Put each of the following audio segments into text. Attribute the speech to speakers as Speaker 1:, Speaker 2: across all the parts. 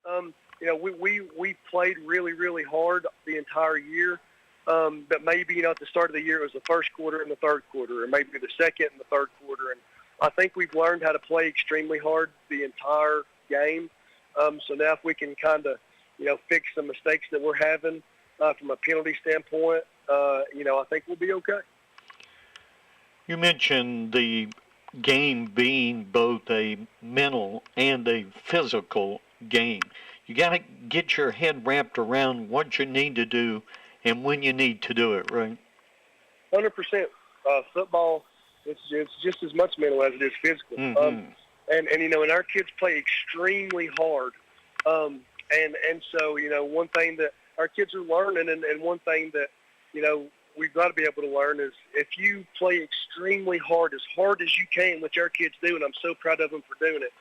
Speaker 1: We played really, really hard the entire year. But maybe, at the start of the year it was the first quarter and the third quarter, or maybe the second and the third quarter. And I think we've learned how to play extremely hard the entire game. So now if we can kind of, fix some mistakes that we're having from a penalty standpoint, I think we'll be okay.
Speaker 2: You mentioned the game being both a mental and a physical game. You got to get your head wrapped around what you need to do and when you need to do it, right?
Speaker 1: 100%. Football, it's just as much mental as it is physical.
Speaker 2: Mm-hmm.
Speaker 1: And our kids play extremely hard. And so, one thing that our kids are learning, and one thing that, we've got to be able to learn is if you play extremely hard as you can, which our kids do, and I'm so proud of them for doing it,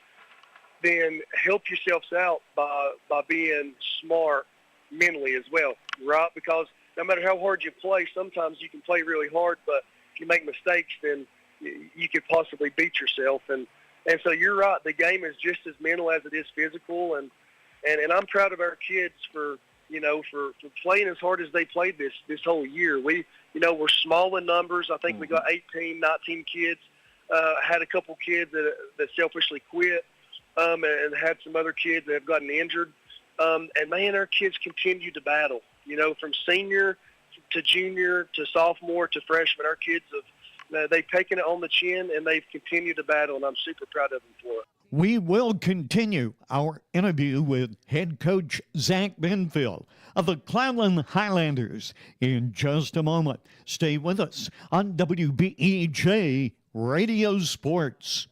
Speaker 1: then help yourselves out by being smart mentally as well, right? Because no matter how hard you play, sometimes you can play really hard, but if you make mistakes, then you could possibly beat yourself. And so you're right, the game is just as mental as it is physical, and I'm proud of our kids for playing as hard as they played this whole year. We're small in numbers. I think we got 18, 19 kids. Had a couple kids that selfishly quit, and had some other kids that have gotten injured. And man, our kids continue to battle. From senior to junior to sophomore to freshman, our kids they've taken it on the chin and they've continued to battle, and I'm super proud of them for it.
Speaker 3: We will continue our interview with head coach Zach Benfield of the Cloudland Highlanders in just a moment. Stay with us on WBEJ Radio Sports.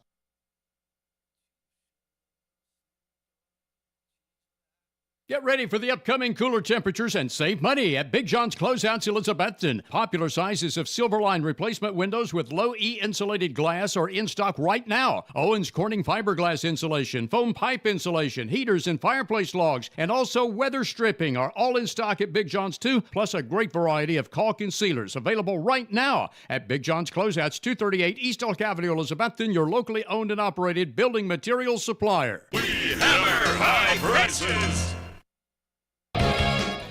Speaker 4: Get ready for the upcoming cooler temperatures and save money at Big John's Closeouts Elizabethton. Popular sizes of Silverline replacement windows with low E insulated glass are in stock right now. Owens Corning fiberglass insulation, foam pipe insulation, heaters and fireplace logs, and also weather stripping are all in stock at Big John's too, plus a great variety of caulk and sealers available right now at Big John's Closeouts, 238 East Elk Avenue, Elizabethton, your locally owned and operated building materials supplier.
Speaker 5: We hammer high prices.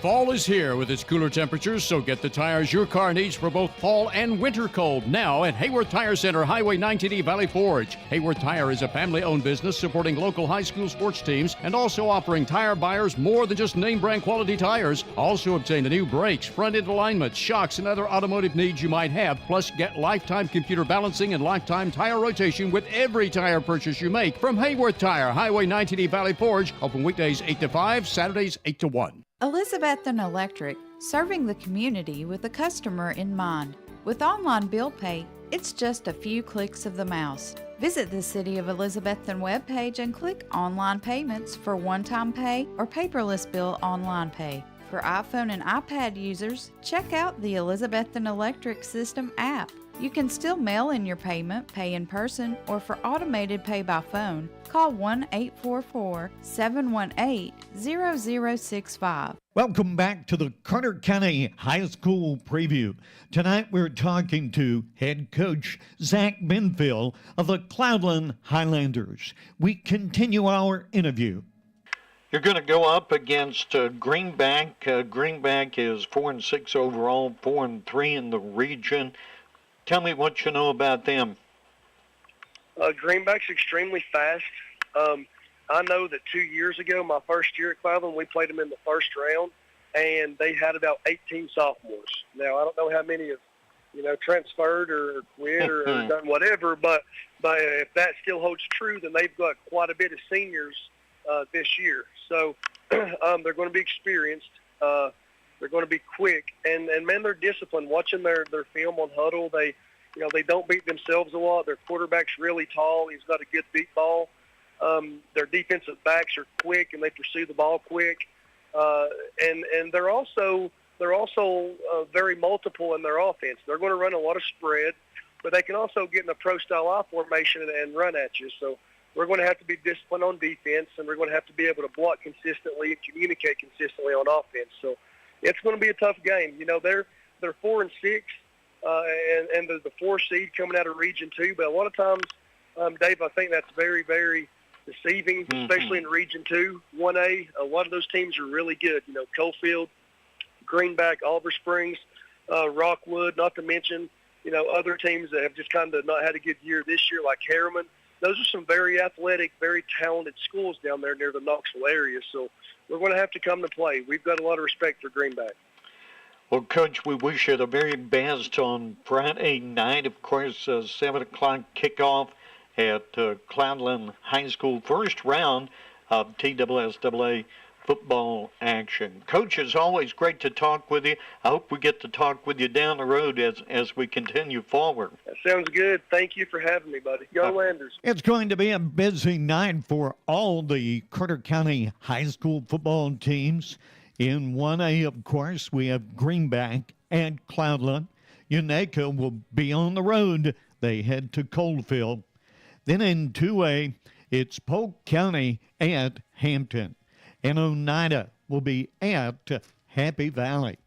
Speaker 4: Fall is here with its cooler temperatures, so get the tires your car needs for both fall and winter cold now at Hayworth Tire Center, Highway 19E, Valley Forge. Hayworth Tire is a family-owned business supporting local high school sports teams and also offering tire buyers more than just name-brand quality tires. Also obtain the new brakes, front-end alignment, shocks, and other automotive needs you might have. Plus, get lifetime computer balancing and lifetime tire rotation with every tire purchase you make from Hayworth Tire, Highway 19E, Valley Forge. Open weekdays 8 to 5, Saturdays 8 to 1.
Speaker 6: Elizabethton Electric, serving the community with the customer in mind. With online bill pay, it's just a few clicks of the mouse. Visit the City of Elizabethton webpage and click Online Payments for one-time pay or paperless bill online pay. For iPhone and iPad users, check out the Elizabethton Electric System app. You can still mail in your payment, pay in person, or for automated pay by phone, call 1-844-718-0065.
Speaker 3: Welcome back to the Carter County High School Preview. Tonight we're talking to head coach Zach Benfield of the Cloudland Highlanders. We continue our interview.
Speaker 2: You're going to go up against Greenback. Greenback is 4-6 overall, 4-3 in the region. Tell me what you know about them.
Speaker 1: Greenback's extremely fast. I know that 2 years ago, my first year at Cleveland, we played them in the first round, and they had about 18 sophomores. Now, I don't know how many have, transferred or quit or done whatever, but if that still holds true, then they've got quite a bit of seniors this year. So they're going to be experienced. They're going to be quick, and man, they're disciplined. Watching their film on Huddle, they don't beat themselves a lot. Their quarterback's really tall. He's got a good deep ball. Their defensive backs are quick, and they pursue the ball quick. And they're also very multiple in their offense. They're going to run a lot of spread, but they can also get in a pro-style I formation and run at you. So we're going to have to be disciplined on defense, and we're going to have to be able to block consistently and communicate consistently on offense. So it's going to be a tough game. They're 4-6, and they're the 4 seed coming out of Region 2. But a lot of times, Dave, I think that's very, very deceiving, especially in Region 2, 1A. A lot of those teams are really good. You know, Coalfield, Greenback, Oliver Springs, Rockwood, not to mention, you know, other teams that have just kind of not had a good year this year, like Harriman. Those are some very athletic, very talented schools down there near the Knoxville area. So we're going to have to come to play. We've got a lot of respect for Greenback.
Speaker 2: Well, Coach, we wish you the very best on Friday night. Of course, 7 o'clock kickoff at Cloudland High School, first round of TSSAA football action. Coach, it's always great to talk with you. I hope we get to talk with you down the road as we continue forward.
Speaker 1: That sounds good. Thank you for having me, buddy. Go Landers.
Speaker 3: It's going to be a busy night for all the Carter County high school football teams. In 1A, of course, we have Greenback and Cloudland. Unaka will be on the road. They head to Coalfield. Then in 2A, it's Polk County at Hampton. And Oneida will be at Happy Valley.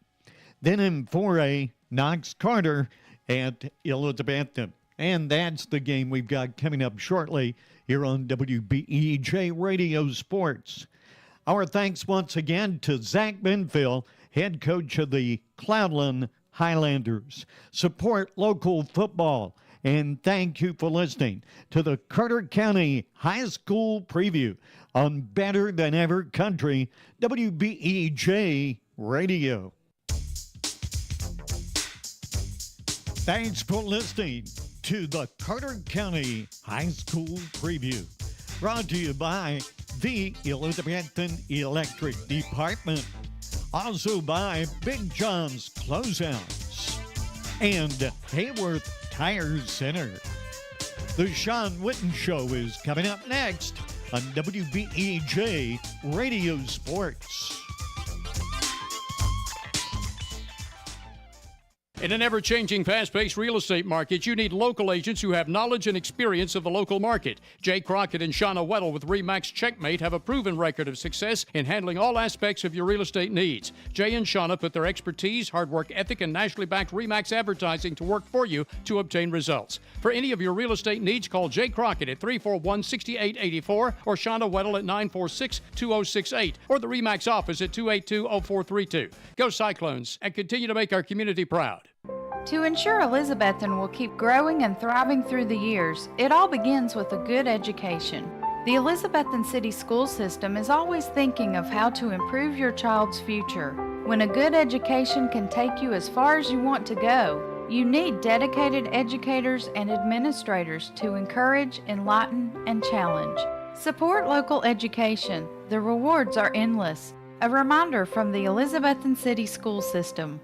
Speaker 3: Then in 4A, Knox Carter at Elizabethton. And that's the game we've got coming up shortly here on WBEJ Radio Sports. Our thanks once again to Zach Benfield, head coach of the Cloudland Highlanders. Support local football. And thank you for listening to the Carter County High School Preview on Better Than Ever Country, WBEJ Radio. Thanks for listening to the Carter County High School Preview, brought to you by the Elizabethton Electric Department, also by Big John's Closeouts and Hayworth Tire Center. The Sean Witten Show is coming up next on WBEJ Radio Sports.
Speaker 4: In an ever-changing, fast-paced real estate market, you need local agents who have knowledge and experience of the local market. Jay Crockett and Shauna Weddle with RE/MAX Checkmate have a proven record of success in handling all aspects of your real estate needs. Jay and Shauna put their expertise, hard work ethic, and nationally backed RE/MAX advertising to work for you to obtain results. For any of your real estate needs, call Jay Crockett at 341-6884 or Shauna Weddle at 946-2068 or the RE/MAX office at 282-0432. Go Cyclones and continue to make our community proud.
Speaker 6: To ensure Elizabethton will keep growing and thriving through the years, it all begins with a good education. The Elizabethton City School System is always thinking of how to improve your child's future. When a good education can take you as far as you want to go, you need dedicated educators and administrators to encourage, enlighten, and challenge. Support local education. The rewards are endless. A reminder from the Elizabethton City School System.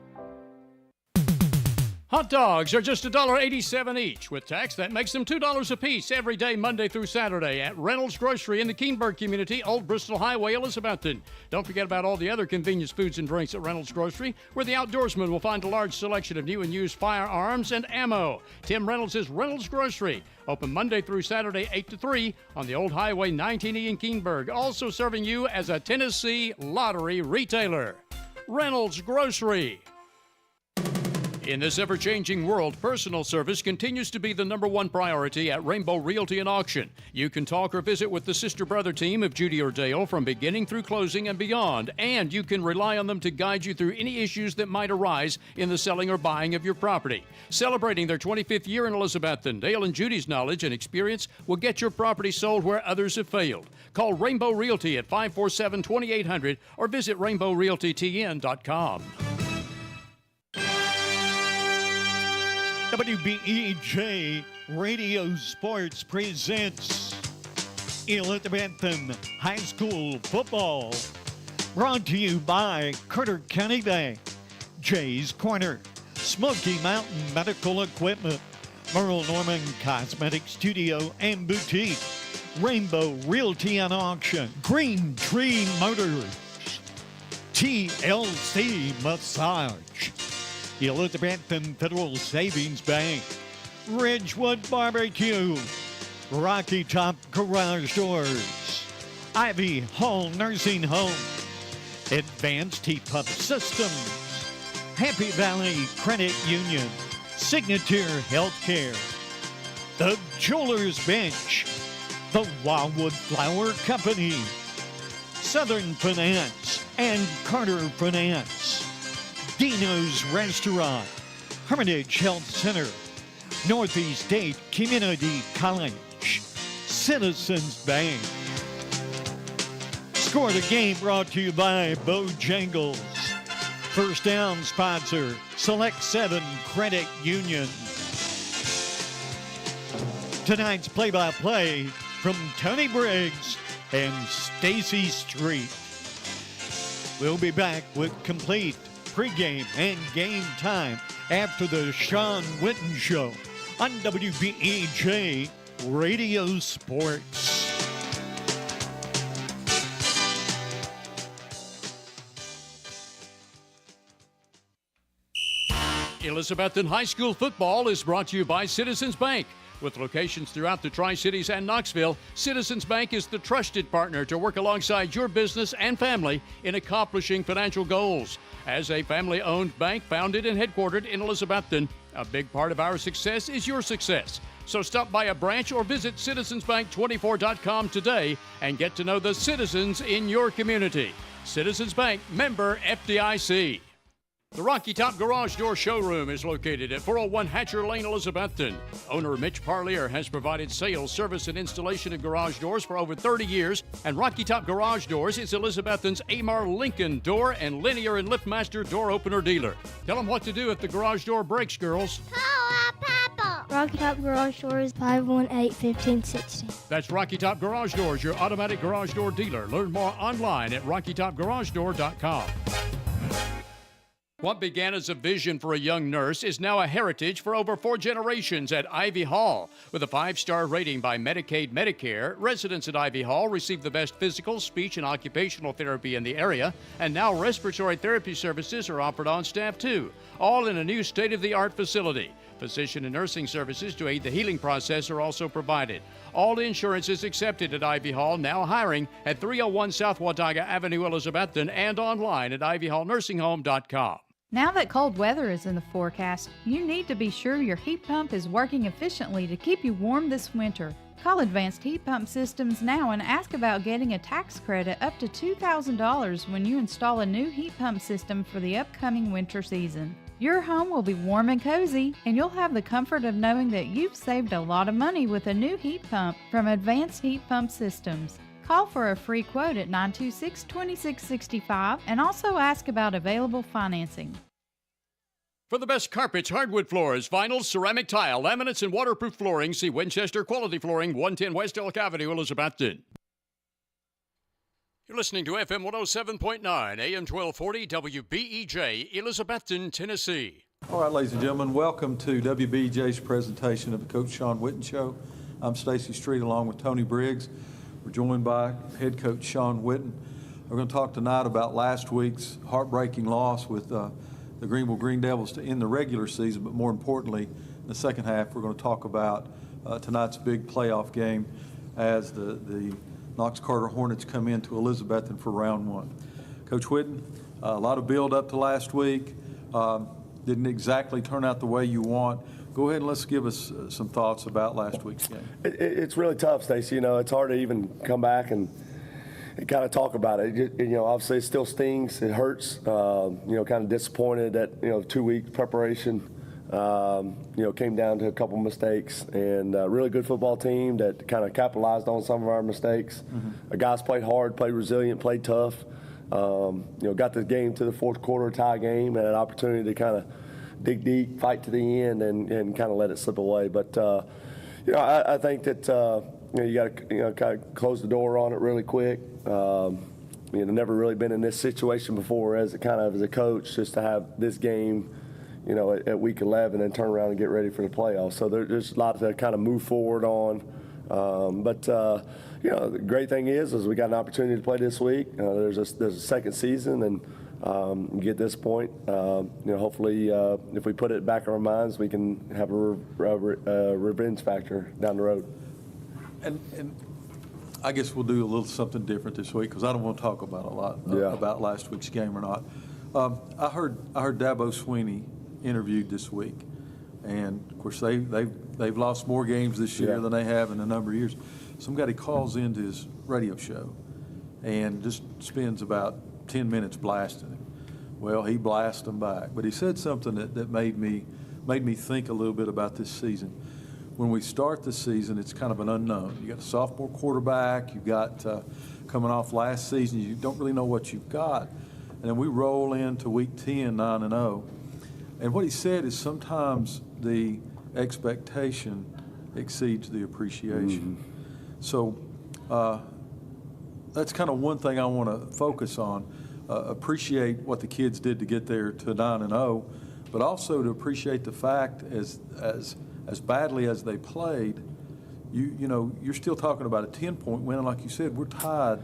Speaker 4: Hot dogs are just $1.87 each. With tax, that makes them $2 a piece every day, Monday through Saturday, at Reynolds Grocery in the Keeneburg community, Old Bristol Highway, Elizabethton. Don't forget about all the other convenience foods and drinks at Reynolds Grocery, where the outdoorsman will find a large selection of new and used firearms and ammo. Tim Reynolds is Reynolds Grocery. Open Monday through Saturday, 8 to 3 on the Old Highway 19E in Keeneburg. Also serving you as a Tennessee lottery retailer. Reynolds Grocery. In this ever-changing world, personal service continues to be the #1 priority at Rainbow Realty and Auction. You can talk or visit with the sister-brother team of Judy or Dale from beginning through closing and beyond, and you can rely on them to guide you through any issues that might arise in the selling or buying of your property. Celebrating their 25th year in Elizabethton, Dale and Judy's knowledge and experience will get your property sold where others have failed. Call Rainbow Realty at 547-2800 or visit rainbowrealtytn.com.
Speaker 3: WBEJ Radio Sports presents Elizabethton High School Football. Brought to you by Carter County Bank, Jay's Corner, Smoky Mountain Medical Equipment, Merle Norman Cosmetic Studio and Boutique, Rainbow Realty and Auction, Green Tree Motors, TLC Massage, the Elizabethton Federal Savings Bank, Ridgewood Barbecue, Rocky Top Garage Doors, Ivy Hall Nursing Home, Advanced Heat Pump Systems, Happy Valley Credit Union, Signature Healthcare, The Jeweler's Bench, the Wildwood Flour Company, Southern Finance and Carter Finance, Dino's Restaurant, Hermitage Health Center, Northeast State Community College, Citizens Bank. Score the Game brought to you by Bojangles. First Down sponsor, Select 7 Credit Union. Tonight's play-by-play from Tony Briggs and Stacy Street. We'll be back with complete pregame and game time after the Sean Witten Show on WBEJ Radio Sports.
Speaker 4: Elizabethton High School football is brought to you by Citizens Bank. With locations throughout the Tri-Cities and Knoxville, Citizens Bank is the trusted partner to work alongside your business and family in accomplishing financial goals. As a family-owned bank founded and headquartered in Elizabethton, a big part of our success is your success. So stop by a branch or visit citizensbank24.com today and get to know the citizens in your community. Citizens Bank, member FDIC. The Rocky Top Garage Door Showroom is located at 401 Hatcher Lane, Elizabethton. Owner Mitch Parlier has provided sales, service, and installation of garage doors for over 30 years, and Rocky Top Garage Doors is Elizabethton's Amar Lincoln door and Linear and Liftmaster door opener dealer. Tell them what to do if the garage door breaks, girls.
Speaker 7: Call Papa. Rocky Top Garage Doors, 518-1560.
Speaker 4: That's Rocky Top Garage Doors, your automatic garage door dealer. Learn more online at rockytopgaragedoor.com. What began as a vision for a young nurse is now a heritage for over 4 generations at Ivy Hall. With a 5-star rating by Medicaid Medicare, residents at Ivy Hall receive the best physical, speech, and occupational therapy in the area, and now respiratory therapy services are offered on staff too, all in a new state-of-the-art facility. Physician and nursing services to aid the healing process are also provided. All insurance is accepted at Ivy Hall, now hiring at 301 South Watauga Avenue, Elizabethton, and online at ivyhallnursinghome.com.
Speaker 6: Now that cold weather is in the forecast, you need to be sure your heat pump is working efficiently to keep you warm this winter. Call Advanced Heat Pump Systems now and ask about getting a tax credit up to $2,000 when you install a new heat pump system for the upcoming winter season. Your home will be warm and cozy, and you'll have the comfort of knowing that you've saved a lot of money with a new heat pump from Advanced Heat Pump Systems. Call for a free quote at 926-2665 and also ask about available financing.
Speaker 4: For the best carpets, hardwood floors, vinyl, ceramic tile, laminates, and waterproof flooring, see Winchester Quality Flooring, 110 West Elk Avenue, Elizabethton. You're listening to FM 107.9, AM 1240, WBEJ, Elizabethton, Tennessee.
Speaker 8: All right, ladies and gentlemen, welcome to WBEJ's presentation of the Coach Sean Witten Show. I'm Stacy Street along with Tony Briggs. We're joined by head coach Sean Witten. We're going to talk tonight about last week's heartbreaking loss with the Greenville Green Devils to end the regular season, but more importantly, in the second half, we're going to talk about tonight's big playoff game as the Knox Carter Hornets come into Elizabethton for round 1. Coach Witten, a lot of build up to last week. Didn't exactly turn out the way you want. Go ahead and let's give us some thoughts about last week's game.
Speaker 9: It's really tough, Stacey. You know, it's hard to even come back and kind of talk about it. You know, obviously it still stings. It hurts. You know, kind of disappointed that, 2 weeks preparation, came down to a couple mistakes, and a really good football team that kind of capitalized on some of our mistakes. Mm-hmm. The guys played hard, played resilient, played tough. Got the game to the fourth quarter, tie game, and an opportunity to kind of dig deep, fight to the end, and kind of let it slip away. But, I think that, you got to, kind of close the door on it really quick. Never really been in this situation before as a coach, just to have this game, at week 11 and turn around and get ready for the playoffs. So there's a lot to kind of move forward on. The great thing is we got an opportunity to play this week. There's a second season, and get this point. Hopefully, if we put it back in our minds, we can have a revenge factor down the road. And
Speaker 8: I guess we'll do a little something different this week because I don't want to talk about a lot about last week's game or not. I heard Dabo Sweeney interviewed this week, and of course they've lost more games this year than they have in a number of years. Somebody calls into his radio show and just spends about 10 minutes blasting him. Well, he blasts them back. But he said something that made me think a little bit about this season. When we start the season, it's kind of an unknown. You got a sophomore quarterback. You got coming off last season. You don't really know what you've got. And then we roll into week 10, 9-0. And what he said is sometimes the expectation exceeds the appreciation. Mm-hmm. So that's kind of one thing I want to focus on. Appreciate what the kids did to get there to 9-0, but also to appreciate the fact as badly as they played, you know, you're still talking about a 10-point win, and like you said, we're tied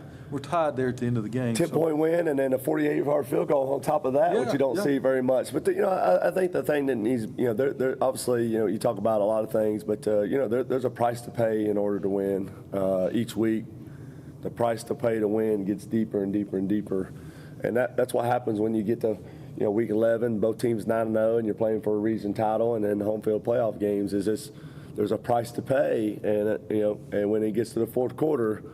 Speaker 8: there at the end of the game.
Speaker 9: 10-point win, and then a 48-yard field goal on top of that, which you don't see very much. But I think the thing that needs, there obviously, you talk about a lot of things, but there's a price to pay in order to win each week. The price to pay to win gets deeper and deeper and deeper, and that's what happens when you get to week 11, both teams 9-0, and you're playing for a region title, and then home field playoff games. Is this? There's a price to pay, and and when it gets to the fourth quarter,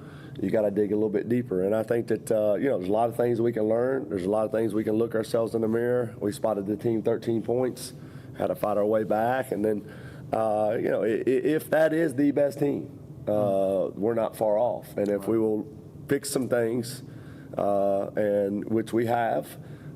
Speaker 9: you got to dig a little bit deeper. And I think that there's a lot of things we can learn. There's a lot of things we can look ourselves in the mirror. We spotted the team 13 points, had to fight our way back, and then if that is the best team, we're not far off. And if we will fix some things, and which we have.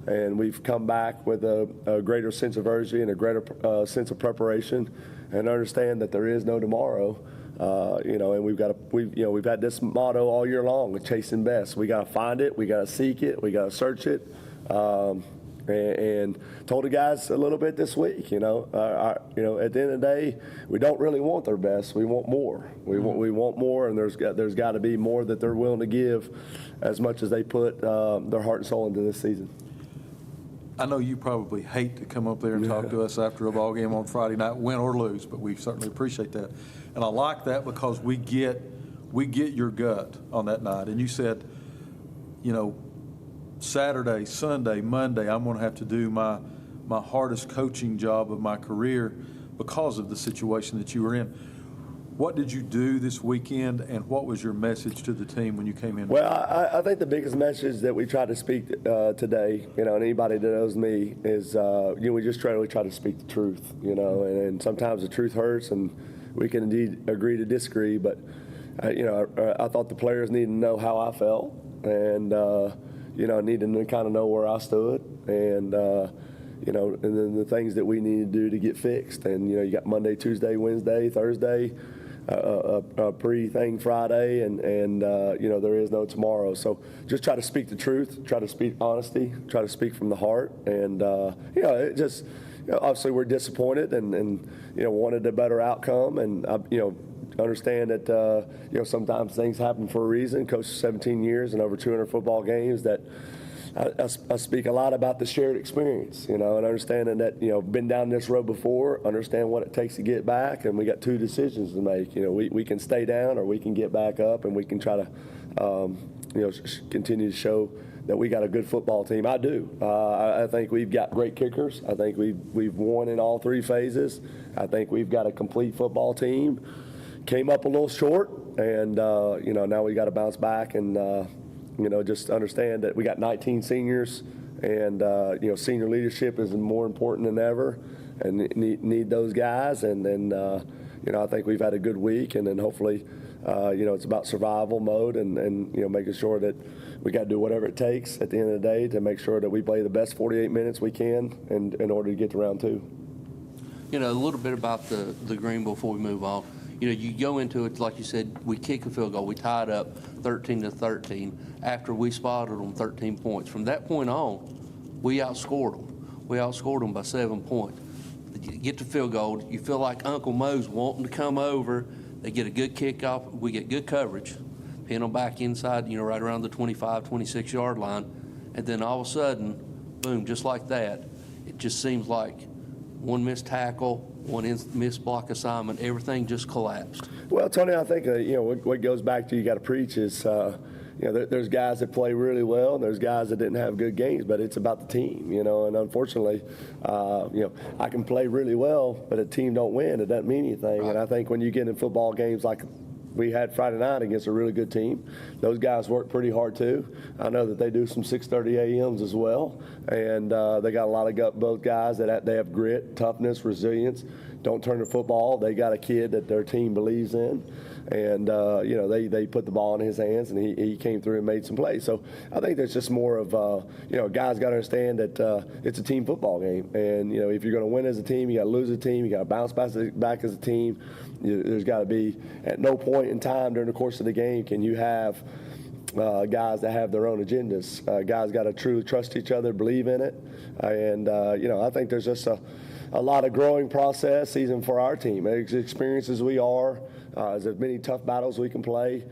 Speaker 9: And we've come back with a greater sense of urgency and a greater sense of preparation, and understand that there is no tomorrow. And we've had this motto all year long of chasing best. We got to find it, we got to seek it, we got to search it, and told the guys a little bit this week. At the end of the day, we don't really want their best. We want more. We want more, and there's got to be more that they're willing to give, as much as they put their heart and soul into this season.
Speaker 8: I know you probably hate to come up there and talk to us after a ball game on Friday night, win or lose, but we certainly appreciate that. And I like that because we get your gut on that night. And you said, Saturday, Sunday, Monday, I'm going to have to do my hardest coaching job of my career because of the situation that you were in. What did you do this weekend, and what was your message to the team when you came in?
Speaker 9: Well, I think the biggest message that we tried to speak today, and anybody that knows me, is we just try to speak the truth, and sometimes the truth hurts, and we can indeed agree to disagree. But I thought the players needed to know how I felt, and needed to kind of know where I stood, and then the things that we need to do to get fixed. And you got Monday, Tuesday, Wednesday, Thursday. A pre-thing Friday, and there is no tomorrow. So just try to speak the truth, try to speak honesty, try to speak from the heart, and it just obviously we're disappointed and wanted a better outcome, and understand that sometimes things happen for a reason. Coached 17 years and over 200 football games. That I speak a lot about the shared experience, and understanding that, been down this road before, understand what it takes to get back, and we got two decisions to make. We can stay down, or we can get back up, and we can try to, continue to show that we got a good football team. I do. I think we've got great kickers. I think we've won in all three phases. I think we've got a complete football team. Came up a little short, and, now we got to bounce back and, just understand that we got 19 seniors, and senior leadership is more important than ever, and need those guys. And then I think we've had a good week, and then hopefully it's about survival mode, and making sure that we got to do whatever it takes at the end of the day to make sure that we play the best 48 minutes we can in order to get to round two.
Speaker 10: A little bit about the Green before we move on. You go into it, like you said, we kick a field goal. We tied up 13-13 after we spotted them 13 points. From that point on, we outscored them. We outscored them by 7 points. You get the field goal, you feel like Uncle Mo's wanting to come over. They get a good kickoff. We get good coverage. Pin them back inside, right around the 25, 26-yard line. And then all of a sudden, boom, just like that, it just seems like one missed tackle, one missed block assignment, everything just collapsed.
Speaker 9: Well, Tony, I think what goes back to you got to preach is there's guys that play really well, and there's guys that didn't have good games, but it's about the team, and unfortunately, I can play really well, but a team don't win. It doesn't mean anything. Right. And I think when you get in football games like we had Friday night against a really good team. Those guys work pretty hard too. I know that they do some 6:30 a.m.s as well, and they got a lot of both guys that they have grit, toughness, resilience. Don't turn the football. They got a kid that their team believes in, and they put the ball in his hands, and he came through and made some plays. So I think there's just more of guys got to understand that it's a team football game, and if you're going to win as a team, you got to lose as a team, you got to bounce back as a team. There's got to be, at no point in time during the course of the game can you have guys that have their own agendas. Guys got to truly trust each other, believe in it, and I think there's just a lot of growing process even for our team. As experienced as we are, as many tough battles we can play,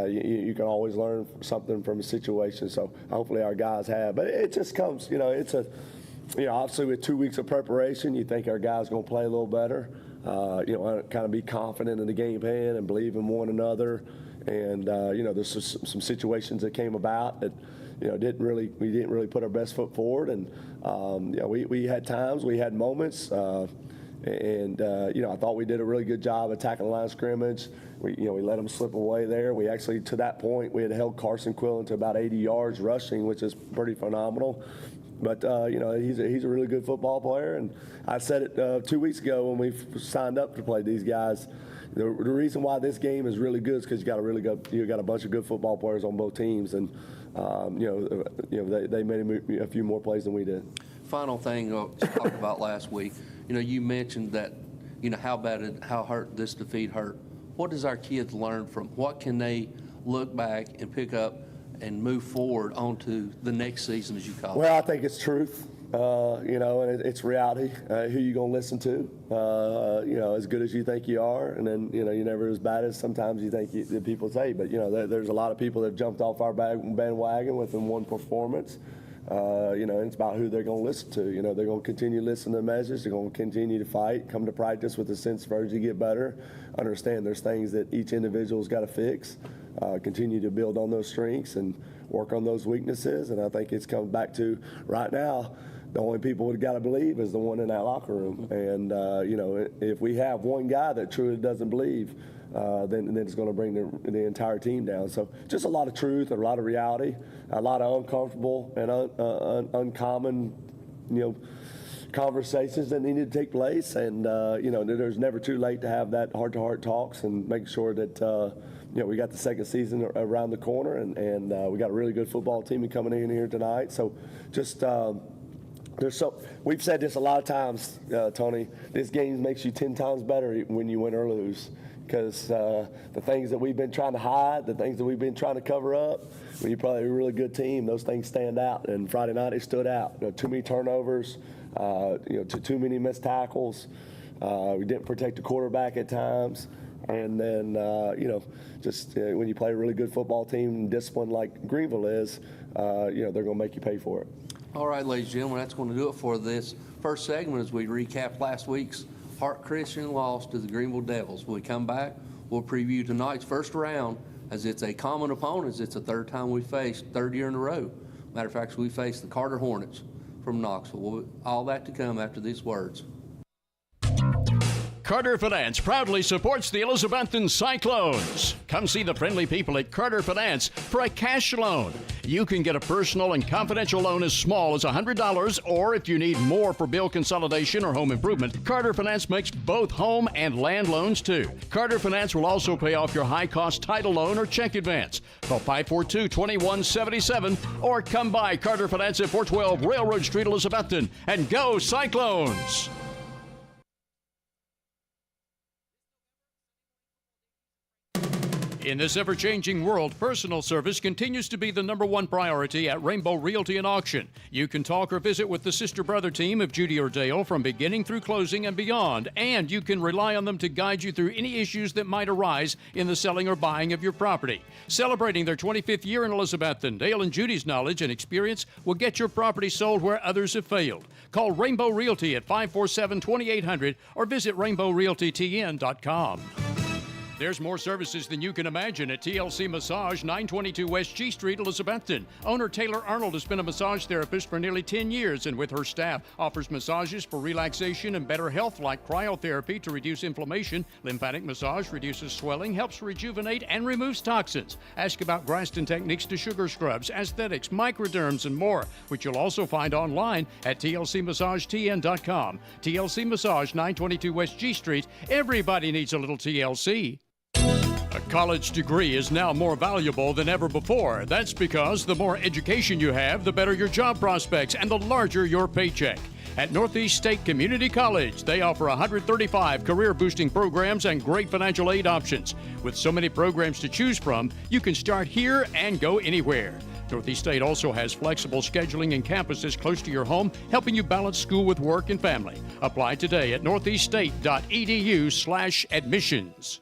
Speaker 9: you can always learn something from a situation. So hopefully our guys have. But it just comes, obviously with 2 weeks of preparation, you think our guys going to play a little better. Kind of be confident in the game plan and believe in one another. And, there's some situations that came about that, we didn't really put our best foot forward. And, we had times, we had moments, I thought we did a really good job attacking the line of scrimmage. We let them slip away there. We actually, to that point, we had held Carson Quillen to about 80 yards rushing, which is pretty phenomenal. But, he's a really good football player. And I said it 2 weeks ago when we signed up to play these guys. The reason why this game is really good is because you got a bunch of good football players on both teams. And, they made a few more plays than we did.
Speaker 10: Final thing to talk about last week, you mentioned that, how hurt this defeat hurt. What does our kids learn from? What can they look back and pick up and move forward onto the next season, as you call it?
Speaker 9: Well, I think it's truth, and it's reality. Who you going to listen to? As good as you think you are, and then, you're never as bad as sometimes you think that people say. But, there's a lot of people that have jumped off our bandwagon within one performance. And it's about who they're going to listen to. They're going to continue to listen to the message. They're going to continue to fight, come to practice with a sense of urgency, get better, understand there's things that each individual's got to fix, continue to build on those strengths and work on those weaknesses. And I think it's come back to right now, the only people we've got to believe is the one in that locker room. And, if we have one guy that truly doesn't believe, then it's going to bring the entire team down. So just a lot of truth and a lot of reality, a lot of uncomfortable and uncommon, conversations that need to take place. And, there's never too late to have that heart-to-heart talks and make sure that, we got the second season around the corner, and we got a really good football team coming in here tonight. So just we've said this a lot of times, Tony, this game makes you 10 times better when you win or lose. Because the things that we've been trying to hide, the things that we've been trying to cover up, when you play a really good team, those things stand out. And Friday night, it stood out. Too many turnovers, too many missed tackles. We didn't protect the quarterback at times. And then, when you play a really good football team, discipline like Greenville is, they're going to make you pay for it.
Speaker 10: All right, ladies and gentlemen, that's going to do it for this first segment as we recap last week's Hart Christian loss to the Greenville Devils. When we come back, we'll preview tonight's first round, as it's a common opponent. It's the third time we faced, third year in a row. Matter of fact, we faced the Carter Hornets from Knoxville. All that to come after these words.
Speaker 4: Carter Finance proudly supports the Elizabethton Cyclones. Come see the friendly people at Carter Finance for a cash loan. You can get a personal and confidential loan as small as $100, or if you need more for bill consolidation or home improvement, Carter Finance makes both home and land loans too. Carter Finance will also pay off your high-cost title loan or check advance. Call 542-2177 or come by Carter Finance at 412 Railroad Street, Elizabethton, and go Cyclones! In this ever-changing world, personal service continues to be the #1 priority at Rainbow Realty and Auction. You can talk or visit with the sister-brother team of Judy or Dale from beginning through closing and beyond, and you can rely on them to guide you through any issues that might arise in the selling or buying of your property. Celebrating their 25th year in Elizabethton, Dale and Judy's knowledge and experience will get your property sold where others have failed. Call Rainbow Realty at 547-2800 or visit rainbowrealtytn.com. There's more services than you can imagine at TLC Massage, 922 West G Street, Elizabethton. Owner Taylor Arnold has been a massage therapist for nearly 10 years and with her staff offers massages for relaxation and better health like cryotherapy to reduce inflammation, lymphatic massage reduces swelling, helps rejuvenate, and removes toxins. Ask about Graston techniques to sugar scrubs, aesthetics, microderms, and more, which you'll also find online at tlcmassagetn.com. TLC Massage, 922 West G Street. Everybody needs a little TLC. A college degree is now more valuable than ever before. That's because the more education you have, the better your job prospects and the larger your paycheck. At Northeast State Community College, they offer 135 career-boosting programs and great financial aid options. With so many programs to choose from, you can start here and go anywhere. Northeast State also has flexible scheduling and campuses close to your home, helping you balance school with work and family. Apply today at northeaststate.edu/admissions.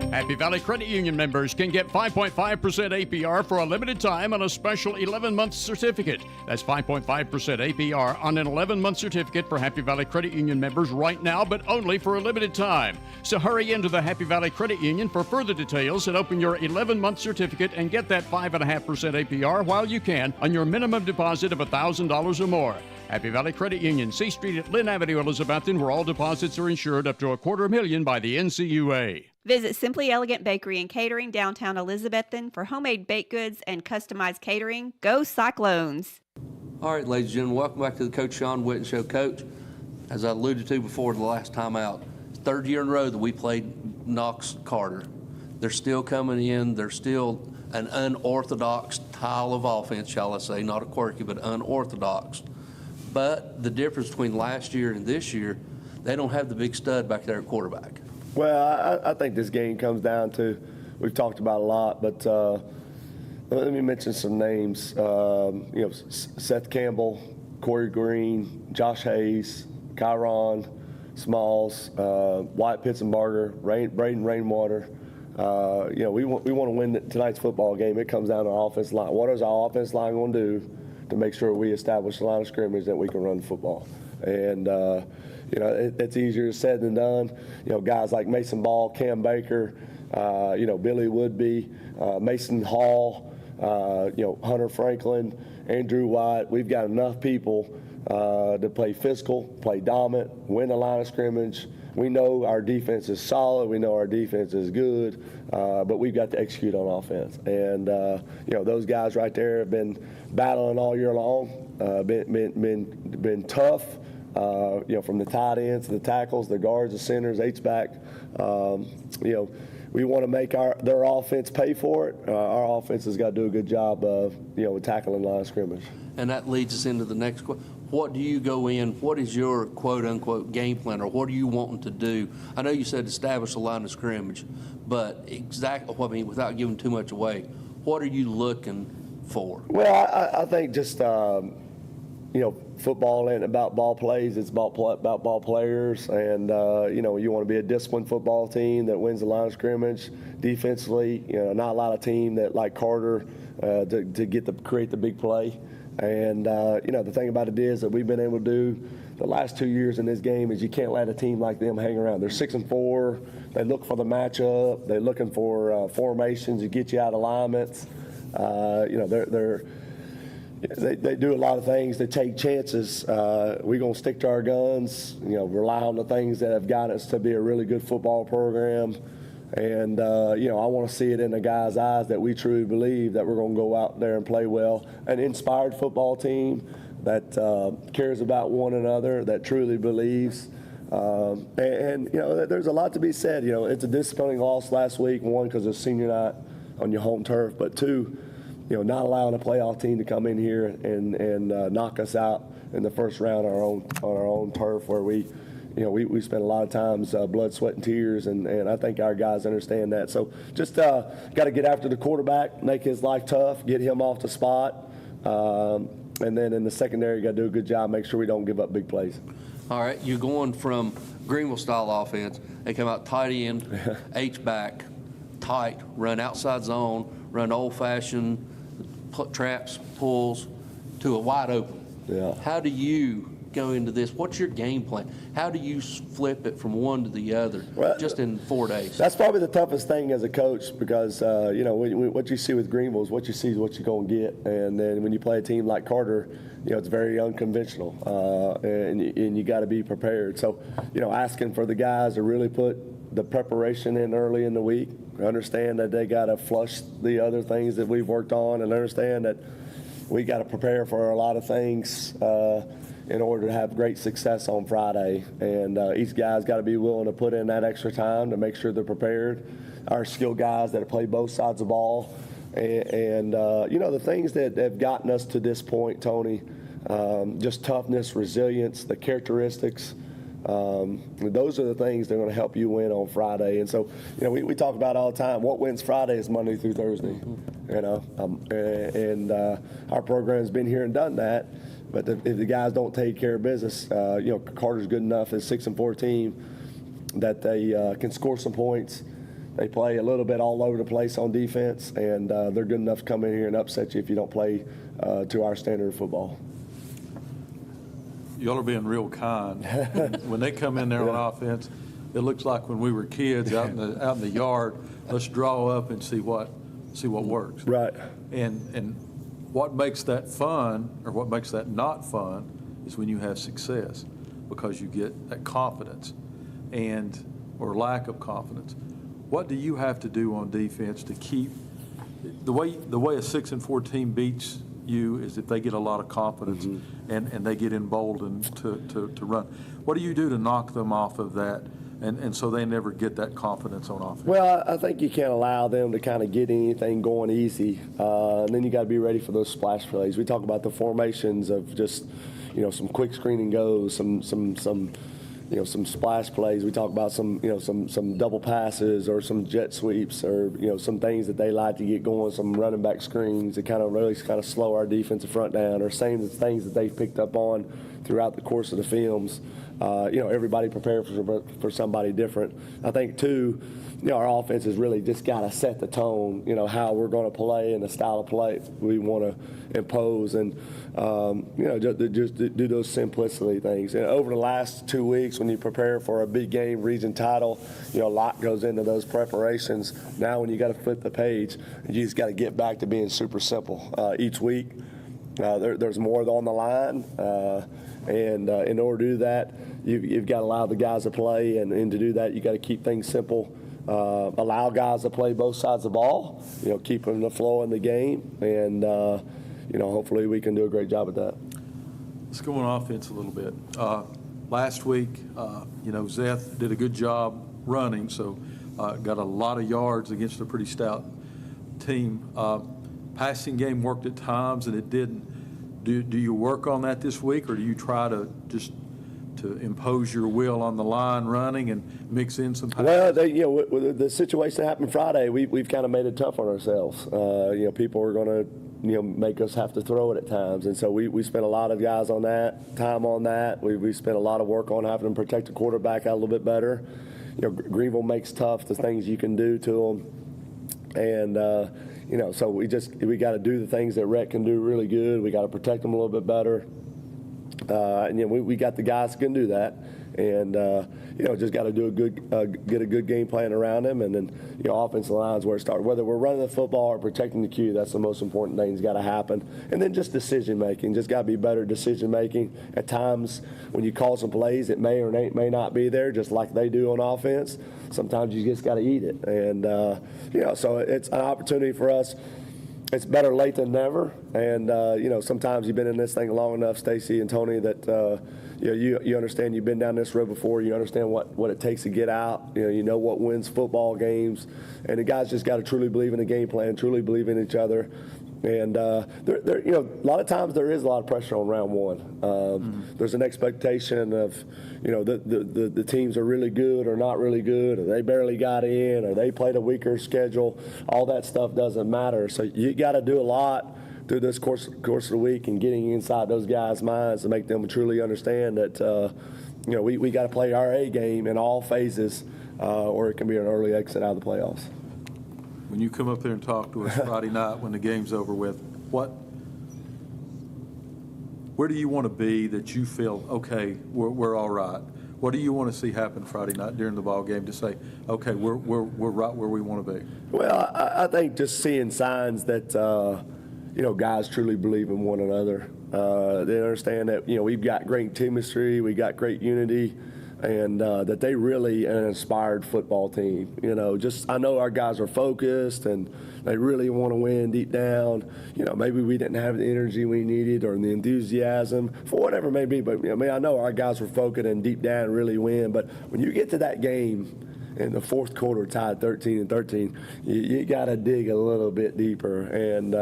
Speaker 4: Happy Valley Credit Union members can get 5.5% APR for a limited time on a special 11-month certificate. That's 5.5% APR on an 11-month certificate for Happy Valley Credit Union members right now, but only for a limited time. So hurry into the Happy Valley Credit Union for further details and open your 11-month certificate and get that 5.5% APR while you can on your minimum deposit of $1,000 or more. Happy Valley Credit Union, C Street at Lynn Avenue, Elizabethton, where all deposits are insured up to $250,000 by the NCUA.
Speaker 11: Visit Simply Elegant Bakery and Catering, downtown Elizabethton, for homemade baked goods and customized catering. Go Cyclones!
Speaker 10: All right, ladies and gentlemen, welcome back to the Coach Sean Witten Show. Coach, as I alluded to before the last time out, third year in a row that we played Knox Carter. They're still coming in. They're still an unorthodox style of offense, shall I say, not a quirky, but unorthodox. But the difference between last year and this year, they don't have the big stud back there at quarterback.
Speaker 9: Well, I think this game comes down to, we've talked about a lot, but let me mention some names. Seth Campbell, Corey Green, Josh Hayes, Kyron Smalls, Wyatt Pitzenbarger, Braden Rainwater. We want to win tonight's football game. It comes down to our offensive line. What is our offensive line going to do to make sure we establish the line of scrimmage that we can run the football? And it's easier said than done. Guys like Mason Ball, Cam Baker, Billy Woodby, Mason Hall, Hunter Franklin, Andrew White. We've got enough people to play physical, play dominant, win the line of scrimmage. We know our defense is solid. We know our defense is good, but we've got to execute on offense. And those guys right there have been battling all year long, been tough. From the tight ends to the tackles, the guards, the centers, H-back. We want to make their offense pay for it. Our offense has got to do a good job of tackling the line of scrimmage.
Speaker 10: And that leads us into the next question. What do you go in? What is your quote-unquote game plan, or what are you wanting to do? I know you said establish a line of scrimmage, but exactly, without giving too much away, what are you looking for?
Speaker 9: Well, I think just football ain't about ball plays. It's about ball players, and you want to be a disciplined football team that wins the line of scrimmage. Defensively, not a lot of team that like Carter to create the big play. And the thing about it is that we've been able to do the last 2 years in this game is you can't let a team like them hang around. They're 6-4. They look for the matchup. They're looking for formations to get you out of alignments. They do a lot of things. They take chances. We're going to stick to our guns, rely on the things that have got us to be a really good football program. And, I want to see it in the guys' eyes that we truly believe that we're going to go out there and play well. An inspired football team that cares about one another, that truly believes. There's a lot to be said. It's a disappointing loss last week, one, because it's senior night on your home turf, but two, not allowing a playoff team to come in here and knock us out in the first round on our own turf, where we spent a lot of times blood, sweat, and tears, and I think our guys understand that. So just got to get after the quarterback, make his life tough, get him off the spot, and then in the secondary, got to do a good job, make sure we don't give up big plays.
Speaker 10: All right, you're going from Greenville-style offense. They come out tight end, H-back, tight, run outside zone, run old-fashioned traps, pulls, to a wide open.
Speaker 9: Yeah.
Speaker 10: How do you go into this. What's your game plan? How do you flip it from one to the other just in 4 days?
Speaker 9: That's probably the toughest thing as a coach because, what you see with Greenville is what you see is what you're going to get. And then when you play a team like Carter, it's very unconventional, and you got to be prepared. So, asking for the guys to really put the preparation in early in the week, understand that they got to flush the other things that we've worked on, and understand that we got to prepare for a lot of things in order to have great success on Friday. And each guy's got to be willing to put in that extra time to make sure they're prepared. Our skilled guys that play both sides of the ball. And the things that have gotten us to this point, Tony, just toughness, resilience, the characteristics, those are the things that are going to help you win on Friday. And so, we talk about all the time, what wins Friday is Monday through Thursday, our program's been here and done that. But if the guys don't take care of business, Carter's good enough as 6-4 team that they can score some points. They play a little bit all over the place on defense, and they're good enough to come in here and upset you if you don't play to our standard of football.
Speaker 8: Y'all are being real kind. When they come in there on offense, it looks like when we were kids out in the yard. Let's draw up and see what works.
Speaker 9: Right.
Speaker 8: And what makes that fun, or what makes that not fun, is when you have success, because you get that confidence or lack of confidence. What do you have to do on defense to keep the way a 6-4 team beats you is if they get a lot of confidence and they get emboldened to run. What do you do to knock them off of that and so they never get that confidence on offense?
Speaker 9: Well, I think you can't allow them to kind of get anything going easy. And then you got to be ready for those splash plays. We talk about the formations of just, some quick screen and goes, some splash plays. We talk about some double passes or some jet sweeps or, some things that they like to get going, some running back screens that really slow our defensive front down, or same things that they've picked up on throughout the course of the films. Everybody prepare for somebody different. I think, too, our offense has really just got to set the tone, how we're going to play and the style of play we want to impose, and, just do those simplicity things. And over the last 2 weeks, when you prepare for a big game region title, a lot goes into those preparations. Now when you got to flip the page, you just got to get back to being super simple each week. There's more on the line, and in order to do that, you've got to allow the guys to play, and to do that, you got to keep things simple. Allow guys to play both sides of the ball, keep them the flow in the game, and hopefully we can do a great job at that.
Speaker 8: Let's go on offense a little bit. Last week, Zeth did a good job running, so got a lot of yards against a pretty stout team. Passing game worked at times, and it didn't. Do you work on that this week, or do you try to just to impose your will on the line running and mix in some passes?
Speaker 9: Well, with the situation that happened Friday, we've kind of made it tough on ourselves. People are going to make us have to throw it at times, and so we spent a lot of guys on that, time on that. We spent a lot of work on having to protect the quarterback out a little bit better. Greenville makes tough the things you can do to them, and so we got to do the things that Rhett can do really good. We got to protect them a little bit better. And we got the guys who can do that, and just got to do get a good game plan around them, and then offensive line's where it starts. Whether we're running the football or protecting the queue, that's the most important thing that's got to happen. And then just decision making, just got to be better decision making. At times when you call some plays, it may or may not be there, just like they do on offense. Sometimes you just got to eat it, and so it's an opportunity for us. It's better late than never, and sometimes you've been in this thing long enough, Stacy and Tony, that you understand. You've been down this road before. You understand what it takes to get out. You know what wins football games, and the guys just got to truly believe in the game plan, truly believe in each other. And a lot of times there is a lot of pressure on round one. There's an expectation of, the teams are really good or not really good, or they barely got in, or they played a weaker schedule. All that stuff doesn't matter. So you got to do a lot through this course of the week and getting inside those guys' minds to make them truly understand that, we got to play our A game in all phases, or it can be an early exit out of the playoffs.
Speaker 8: When you come up there and talk to us Friday night when the game's over with, where do you want to be that you feel, okay, we're all right? What do you want to see happen Friday night during the ball game to say, okay, we're right where we want to be?
Speaker 9: Well, I think just seeing signs that, guys truly believe in one another. They understand that, we've got great chemistry, we got great unity, and that they really an inspired football team. I know our guys are focused and they really want to win deep down. Maybe we didn't have the energy we needed or the enthusiasm for whatever it may be. But I know our guys were focused and deep down really win. But when you get to that game in the fourth quarter, tied 13-13, you got to dig a little bit deeper. And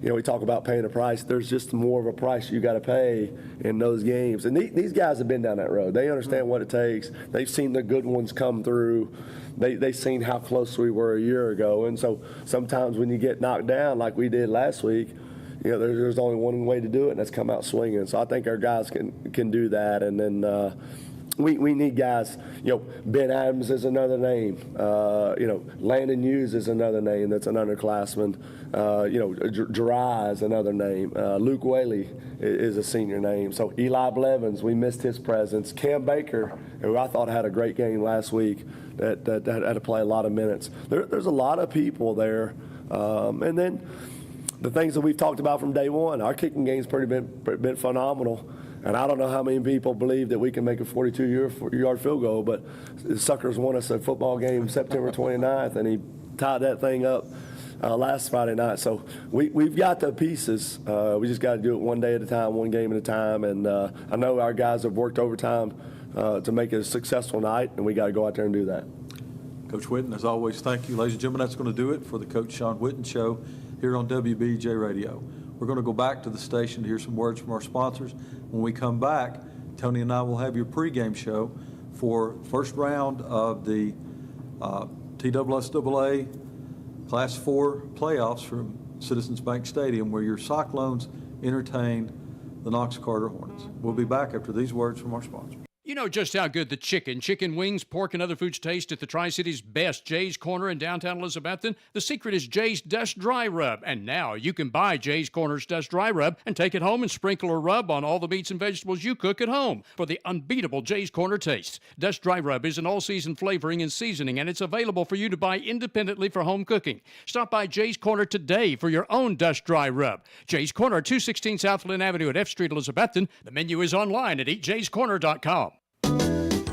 Speaker 9: we talk about paying a price. There's just more of a price you got to pay in those games. And these guys have been down that road. They understand what it takes. They've seen the good ones come through. They've seen how close we were a year ago. And so sometimes when you get knocked down like we did last week, there's only one way to do it, and that's come out swinging. So I think our guys can do that. And then we need guys. Ben Adams is another name. Landon Hughes is another name that's an underclassman. Jirai is another name. Luke Whaley is a senior name. So Eli Blevins, we missed his presence. Cam Baker, who I thought had a great game last week, that had to play a lot of minutes. There's a lot of people there. And then the things that we've talked about from day one, our kicking game's been phenomenal. And I don't know how many people believe that we can make a 42-yard field goal, but the Suckers won us a football game September 29th, and he tied that thing up last Friday night. So we've got the pieces. We just got to do it one day at a time, one game at a time. And I know our guys have worked overtime to make it a successful night, and we got to go out there and do that.
Speaker 8: Coach Whitten, as always, thank you. Ladies and gentlemen, that's going to do it for the Coach Sean Whitten Show here on WBEJ Radio. We're going to go back to the station to hear some words from our sponsors. When we come back, Tony and I will have your pregame show for first round of the TSSAA Class 4 playoffs from Citizens Bank Stadium, where your Cyclones entertain the Knox Carter Hornets. We'll be back after these words from our sponsors.
Speaker 4: You know just how good the chicken wings, pork, and other foods taste at the Tri-City's best Jay's Corner in downtown Elizabethton. The secret is Jay's Dust Dry Rub. And now you can buy Jay's Corner's Dust Dry Rub and take it home and sprinkle or rub on all the meats and vegetables you cook at home for the unbeatable Jay's Corner taste. Dust Dry Rub is an all-season flavoring and seasoning, and it's available for you to buy independently for home cooking. Stop by Jay's Corner today for your own Dust Dry Rub. Jay's Corner, 216 South Lynn Avenue at F Street, Elizabethton. The menu is online at eatjayscorner.com.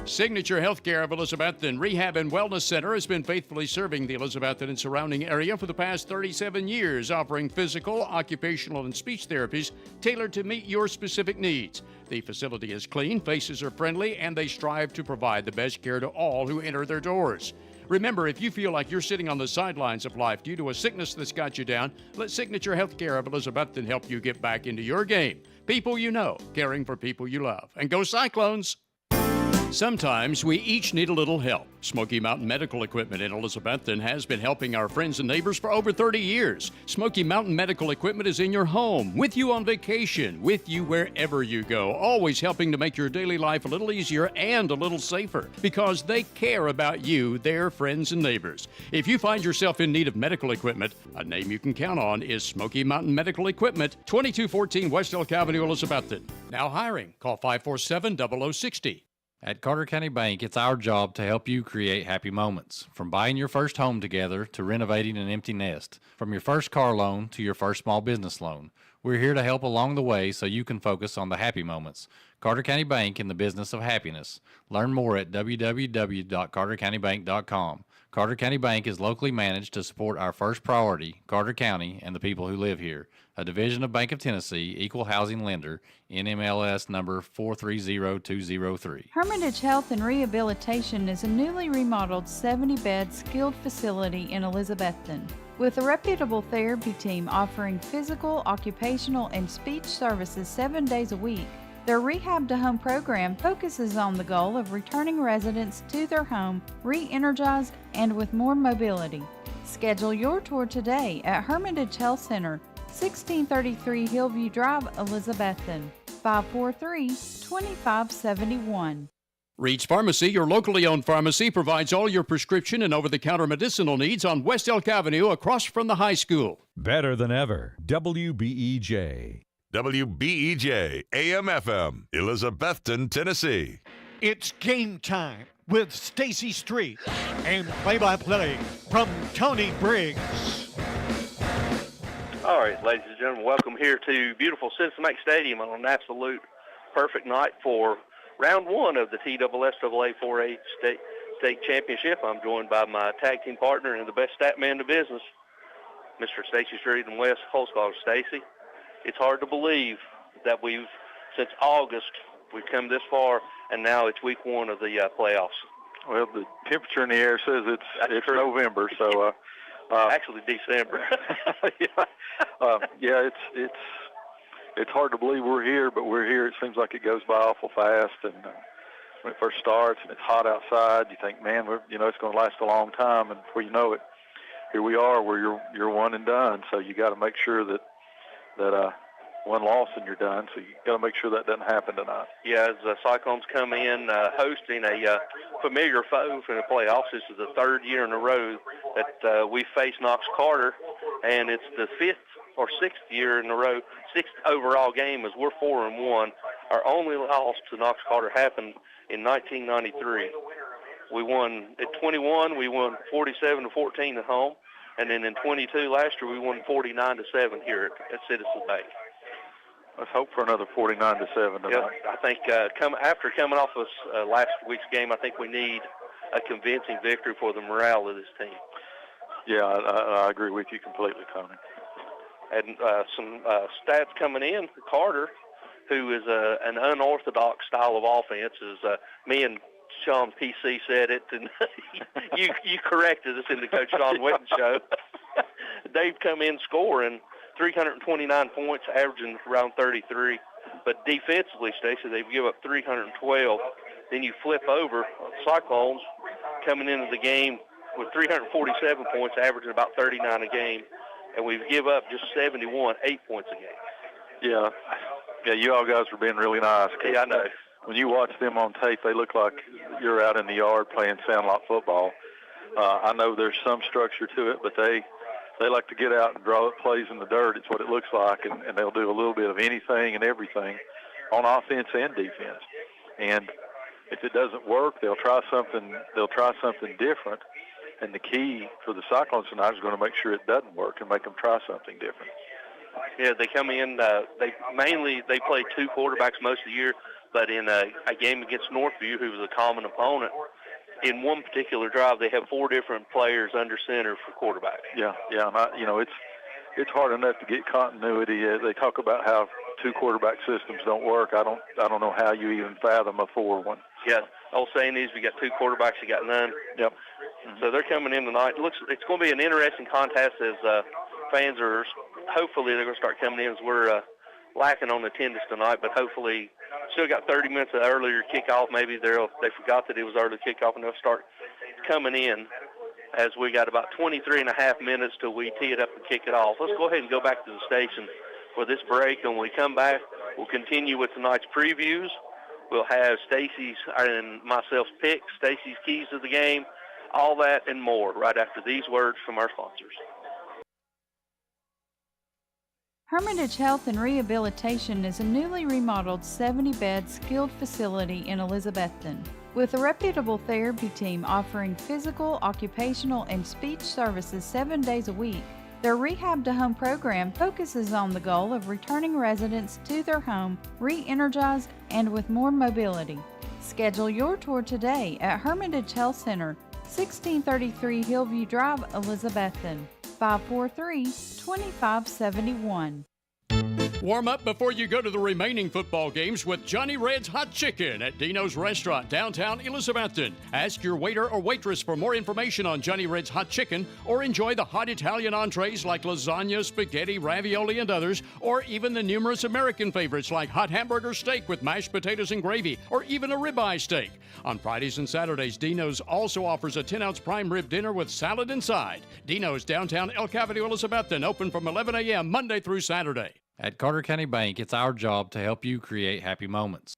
Speaker 4: Signature Healthcare of Elizabethton Rehab and Wellness Center has been faithfully serving the Elizabethton and surrounding area for the past 37 years, offering physical, occupational, and speech therapies tailored to meet your specific needs. The facility is clean, faces are friendly, and they strive to provide the best care to all who enter their doors. Remember, if you feel like you're sitting on the sidelines of life due to a sickness that's got you down, let Signature Healthcare of Elizabethton help you get back into your game. People you know, caring for people you love. And go Cyclones! Sometimes we each need a little help. Smoky Mountain Medical Equipment in Elizabethton has been helping our friends and neighbors for over 30 years. Smoky Mountain Medical Equipment is in your home, with you on vacation, with you wherever you go, always helping to make your daily life a little easier and a little safer, because they care about you, their friends and neighbors. If you find yourself in need of medical equipment, a name you can count on is Smoky Mountain Medical Equipment, 2214 West Elk Avenue, Elizabethton. Now hiring. Call 547-0060.
Speaker 12: At Carter County Bank, it's our job to help you create happy moments. From buying your first home together to renovating an empty nest. From your first car loan to your first small business loan. We're here to help along the way so you can focus on the happy moments. Carter County Bank, in the business of happiness. Learn more at www.cartercountybank.com. Carter County Bank is locally managed to support our first priority, Carter County, and the people who live here. A division of Bank of Tennessee, equal housing lender, NMLS number 430203.
Speaker 6: Hermitage Health and Rehabilitation is a newly remodeled 70-bed skilled facility in Elizabethton. With a reputable therapy team offering physical, occupational, and speech services 7 days a week, their Rehab to Home program focuses on the goal of returning residents to their home re-energized and with more mobility. Schedule your tour today at Hermitage Health Center, 1633 Hillview Drive, Elizabethton, 543-2571.
Speaker 4: Reed's Pharmacy, your locally owned pharmacy, provides all your prescription and over-the-counter medicinal needs on West Elk Avenue across from the high school.
Speaker 13: Better than ever. WBEJ.
Speaker 5: WBEJ AM/FM, Elizabethton, Tennessee.
Speaker 3: It's game time with Stacy Street and play-by-play from Tony Briggs.
Speaker 13: All right, ladies and gentlemen, welcome here to beautiful Cincinnati Stadium on an absolute perfect night for round one of the TSSAA 4A state championship. I'm joined by my tag team partner and the best stat man in the business, Mr. Stacy Street and Wes Holzclaw. Stacy, it's hard to believe that since August, we've come this far, and now it's week one of the playoffs.
Speaker 8: Well, the temperature in the air says it's November, so
Speaker 13: actually December.
Speaker 8: It's hard to believe we're here, but we're here. It seems like it goes by awful fast, and when it first starts and it's hot outside, you think, man, it's going to last a long time, and before you know it, here we are, where you're one and done. So you got to make sure that one loss and you're done. So you got to make sure that doesn't happen tonight.
Speaker 13: Yeah, as the Cyclones come in hosting a familiar foe for the playoffs. This is the third year in a row that we face Knox Carter, and it's the fifth or sixth year in a row, sixth overall game, as we're 4-1. Our only loss to Knox Carter happened in 1993. We won at 21. We won 47-14 at home, and then in 22 last year we won 49-7 here at Citizens Bank.
Speaker 8: Let's hope for another 49-7 tonight.
Speaker 13: Yep, I think after coming off of last week's game, I think we need a convincing victory for the morale of this team.
Speaker 8: Yeah, I agree with you completely, Tony.
Speaker 13: And some stats coming in. Carter, who is an unorthodox style of offense, is me and Sean PC said it, and you corrected us in the Coach Sean Witten show. They've come in scoring 329 points, averaging around 33. But defensively, Stacey, they've given up 312. Then you flip over, Cyclones coming into the game with 347 points, averaging about 39 a game. And we've give up just 71, 8 points a game.
Speaker 8: Yeah, you all guys are being really nice.
Speaker 13: Yeah, I know.
Speaker 8: When you watch them on tape, they look like you're out in the yard playing sound-like football. I know there's some structure to it, but they like to get out and draw up plays in the dirt. It's what it looks like, and they'll do a little bit of anything and everything on offense and defense. And if it doesn't work, they'll try something different. And the key for the Cyclones tonight is going to make sure it doesn't work and make them try something different.
Speaker 13: Yeah, they come in. They play two quarterbacks most of the year, but in a game against Northview, who was a common opponent, in one particular drive, they have four different players under center for quarterback.
Speaker 8: Yeah, and it's hard enough to get continuity. They talk about how two quarterback systems don't work. I don't know how you even fathom a 4-1.
Speaker 13: Yeah, old saying is, we got two quarterbacks, you got none.
Speaker 8: Yep.
Speaker 13: Mm-hmm. So they're coming in tonight. It's going to be an interesting contest as fans are. Hopefully, they're going to start coming in as we're lacking on attendance tonight, but hopefully still got 30 minutes of earlier kickoff. Maybe they forgot that it was early kickoff, and they'll start coming in as we got about 23 and a half minutes till we tee it up and kick it off. Let's go ahead and go back to the station for this break, and when we come back, we'll continue with tonight's previews. We'll have Stacy's and myself's picks, Stacy's keys to the game, all that and more right after these words from our sponsors.
Speaker 6: Hermitage Health and Rehabilitation is a newly remodeled 70-bed skilled facility in Elizabethton. With a reputable therapy team offering physical, occupational, and speech services 7 days a week, their Rehab to Home program focuses on the goal of returning residents to their home, re-energized, and with more mobility. Schedule your tour today at Hermitage Health Center, 1633 Hillview Drive, Elizabethton, 543-2571.
Speaker 4: Warm up before you go to the remaining football games with Johnny Red's Hot Chicken at Dino's Restaurant, downtown Elizabethton. Ask your waiter or waitress for more information on Johnny Red's Hot Chicken, or enjoy the hot Italian entrees like lasagna, spaghetti, ravioli, and others, or even the numerous American favorites like hot hamburger steak with mashed potatoes and gravy, or even a ribeye steak. On Fridays and Saturdays, Dino's also offers a 10-ounce prime rib dinner with salad inside. Dino's, downtown El Capital, Elizabethton, open from 11 a.m. Monday through Saturday.
Speaker 12: At Carter County Bank, it's our job to help you create happy moments.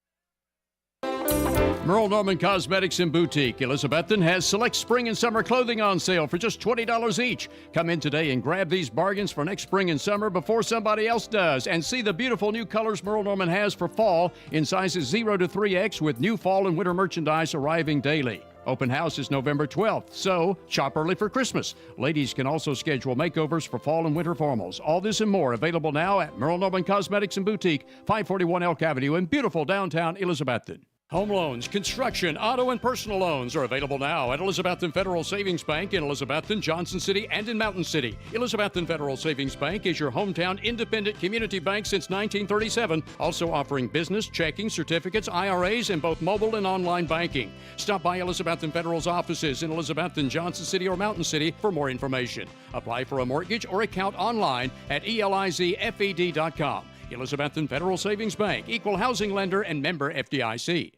Speaker 4: Merle Norman Cosmetics and Boutique Elizabethton has select spring and summer clothing on sale for just $20 each. Come in today and grab these bargains for next spring and summer before somebody else does, and see the beautiful new colors Merle Norman has for fall in sizes 0 to 3X with new fall and winter merchandise arriving daily. Open house is November 12th, so shop early for Christmas. Ladies can also schedule makeovers for fall and winter formals. All this and more available now at Merle Norman Cosmetics and Boutique, 541 Elk Avenue in beautiful downtown Elizabethton. Home loans, construction, auto, and personal loans are available now at Elizabethton Federal Savings Bank in Elizabethton, Johnson City, and in Mountain City. Elizabethton Federal Savings Bank is your hometown independent community bank since 1937, also offering business, checking, certificates, IRAs, and both mobile and online banking. Stop by Elizabethton Federal's offices in Elizabethton, Johnson City, or Mountain City for more information. Apply for a mortgage or account online at elizfed.com. Elizabethton Federal Savings Bank, equal housing lender and member FDIC.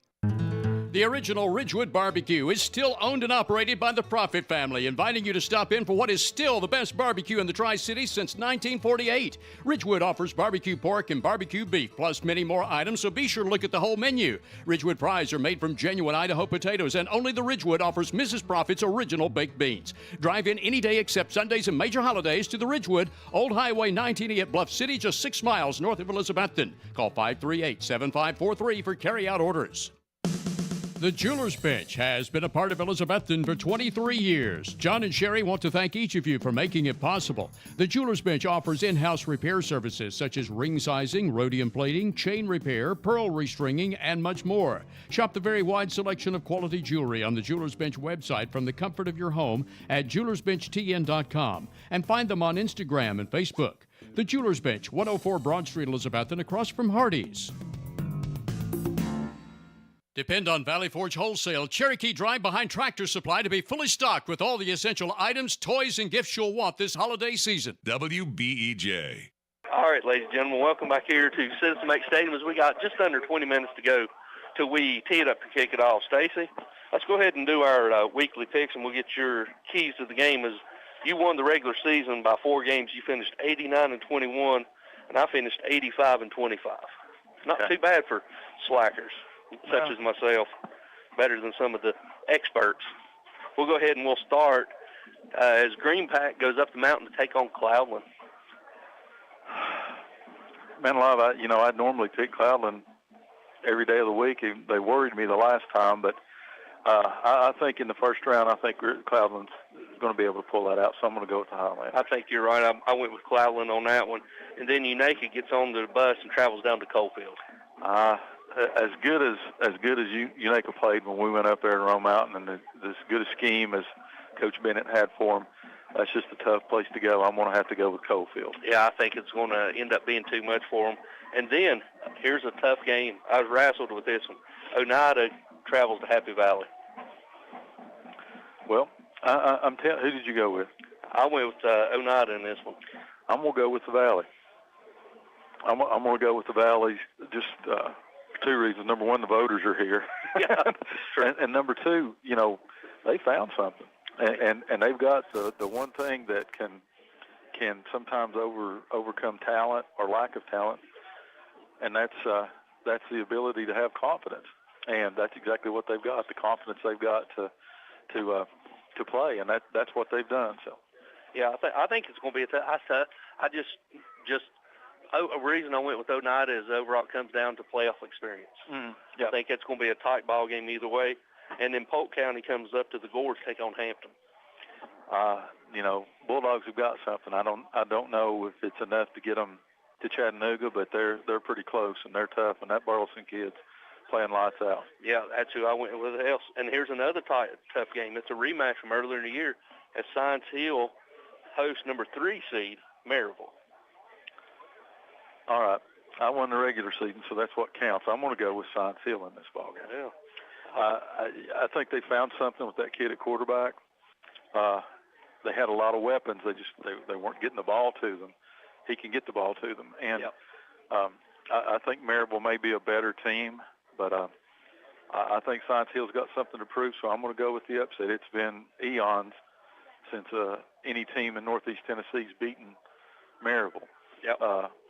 Speaker 4: The original Ridgewood Barbecue is still owned and operated by the Profit family, inviting you to stop in for what is still the best barbecue in the Tri-Cities since 1948. Ridgewood offers barbecue pork and barbecue beef, plus many more items, so be sure to look at the whole menu. Ridgewood fries are made from genuine Idaho potatoes, and only the Ridgewood offers Mrs. Profit's original baked beans. Drive in any day except Sundays and major holidays to the Ridgewood, Old Highway 19E at Bluff City, just 6 miles north of Elizabethton. Call 538-7543 for carry-out orders. The Jewelers Bench has been a part of Elizabethton for 23 years. John and Sherry want to thank each of you for making it possible. The Jewelers Bench offers in-house repair services such as ring sizing, rhodium plating, chain repair, pearl restringing, and much more. Shop the very wide selection of quality jewelry on the Jewelers Bench website from the comfort of your home at jewelersbenchtn.com, and find them on Instagram and Facebook. The Jewelers Bench, 104 Broad Street, Elizabethton, across from Hardee's. Depend on Valley Forge Wholesale Cherokee Drive behind Tractor Supply to be fully stocked with all the essential items, toys, and gifts you'll want this holiday season.
Speaker 5: WBEJ.
Speaker 13: All right, ladies and gentlemen, welcome back here to Citizen Bank Stadium as we got just under 20 minutes to go till we tee it up to kick it off. Stacy, let's go ahead and do our weekly picks, and we'll get your keys to the game. As you won the regular season by 4 games, you finished 89-21, and I finished 85-25. Not too bad for slackers such as myself, better than some of the experts. We'll go ahead and we'll start as Green Pack goes up the mountain to take on Cloudland.
Speaker 14: Man alive, I'd normally pick Cloudland every day of the week. They worried me the last time, but I think in the first round, I think Cloudland's going to be able to pull that out, so I'm going to go with the Highland.
Speaker 13: I think you're right. I went with Cloudland on that one. And then Unaka gets on the bus and travels down to Coalfield.
Speaker 14: As good as Unaka played when we went up there to Rome Mountain, and as good a scheme as Coach Bennett had for them, that's just a tough place to go. I'm going to have to go with Coalfield.
Speaker 13: Yeah, I think it's going to end up being too much for them. And then here's a tough game. I was wrestled with this one. Oneida travels to Happy Valley.
Speaker 14: Well, I'm telling. Who did you go with?
Speaker 13: I went with Oneida in this one.
Speaker 14: I'm going to go with the Valley. I'm going to go with the Valley just for 2 reasons. Number one, the voters are here.
Speaker 13: Yeah, sure.
Speaker 14: and number two, they found something. And they've got the one thing that can sometimes overcome talent or lack of talent, and that's the ability to have confidence. And that's exactly what they've got, the confidence they've got to play, and that's what they've done. So,
Speaker 13: yeah, I think it's going to be a reason I went with Oneida is overall it comes down to playoff experience.
Speaker 14: Yeah.
Speaker 13: I think it's going to be a tight ball game either way. And then Polk County comes up to the Gorge to take on Hampton.
Speaker 14: Bulldogs have got something. I don't know if it's enough to get them to Chattanooga, but they're pretty close and they're tough. And that Burleson kid's playing lights out.
Speaker 13: Yeah, that's who I went with. Else. And here's another tough game. It's a rematch from earlier in the year as Science Hill hosts number 3 seed Maryville.
Speaker 14: All right. I won the regular season, so that's what counts. I'm going to go with Science Hill in this ballgame.
Speaker 13: Yeah.
Speaker 14: I think they found something with that kid at quarterback. They had a lot of weapons. They weren't getting the ball to them. He can get the ball to them. And I think Maryville may be a better team, but I think Science Hill's got something to prove, so I'm going to go with the upset. It's been eons since any team in Northeast Tennessee's beaten Maryville.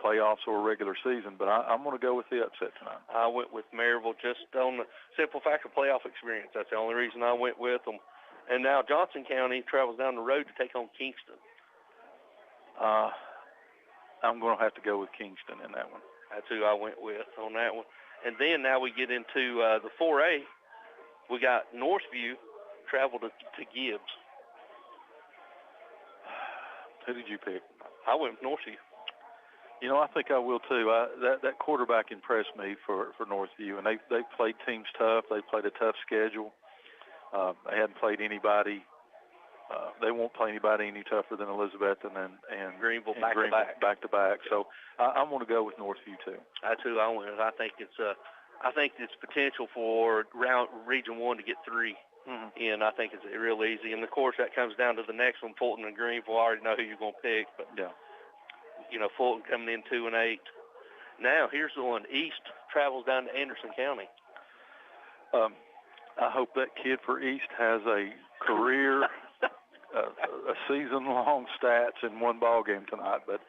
Speaker 14: playoffs or regular season. But I'm going to go with the upset tonight.
Speaker 13: I went with Maryville just on the simple fact of playoff experience. That's the only reason I went with them. And now Johnson County travels down the road to take on Kingston.
Speaker 14: I'm going to have to go with Kingston in that one.
Speaker 13: That's who I went with on that one. And then now we get into the 4A. We got Northview travel to Gibbs.
Speaker 14: Who did you pick?
Speaker 13: I went with Northview.
Speaker 14: You know, I think I will too. That quarterback impressed me for Northview, and they played teams tough. They played a tough schedule. They hadn't played anybody. They won't play anybody any tougher than Elizabethton and
Speaker 13: Greenville
Speaker 14: back to back. So I'm going to go with Northview too.
Speaker 13: That's who I went with. I think it's potential for Region 1 to get 3. Mm-hmm. And I think it's real easy. And of course that comes down to the next one, Fulton and Greenville. I already know who you're going to pick, but
Speaker 14: yeah.
Speaker 13: You know, Fulton coming in 2-8. Now here's the one. East travels down to Anderson County.
Speaker 14: I hope that kid for East has a career, a season-long stats in one ball game tonight. But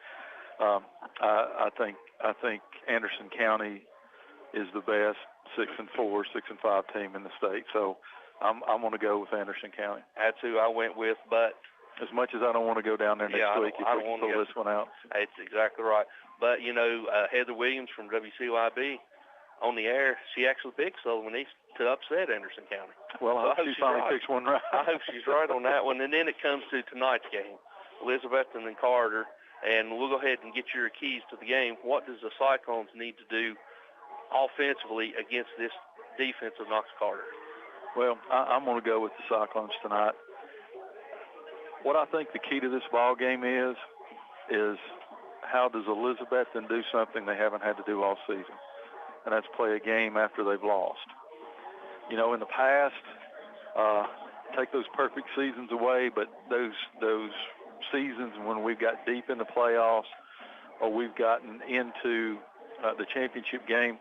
Speaker 14: I think Anderson County is the best 6-4, 6-5 team in the state. So I'm going to go with Anderson County.
Speaker 13: That's who I went with, but
Speaker 14: as much as I don't want to go down there next week, if we can pull this one out.
Speaker 13: That's exactly right. But, you know, Heather Williams from WCYB on the air, she actually picked Sullivan East to upset Anderson County.
Speaker 14: Well, I hope she finally picks one right.
Speaker 13: I hope she's right on that one. And then it comes to tonight's game, Elizabethton and Carter. And we'll go ahead and get your keys to the game. What does the Cyclones need to do offensively against this defense of Knox Carter?
Speaker 14: Well, I'm going to go with the Cyclones tonight. What I think the key to this ball game is how does Elizabethton do something they haven't had to do all season, and that's play a game after they've lost. You know, in the past, take those perfect seasons away, but those seasons when we've got deep in the playoffs or we've gotten into the championship game,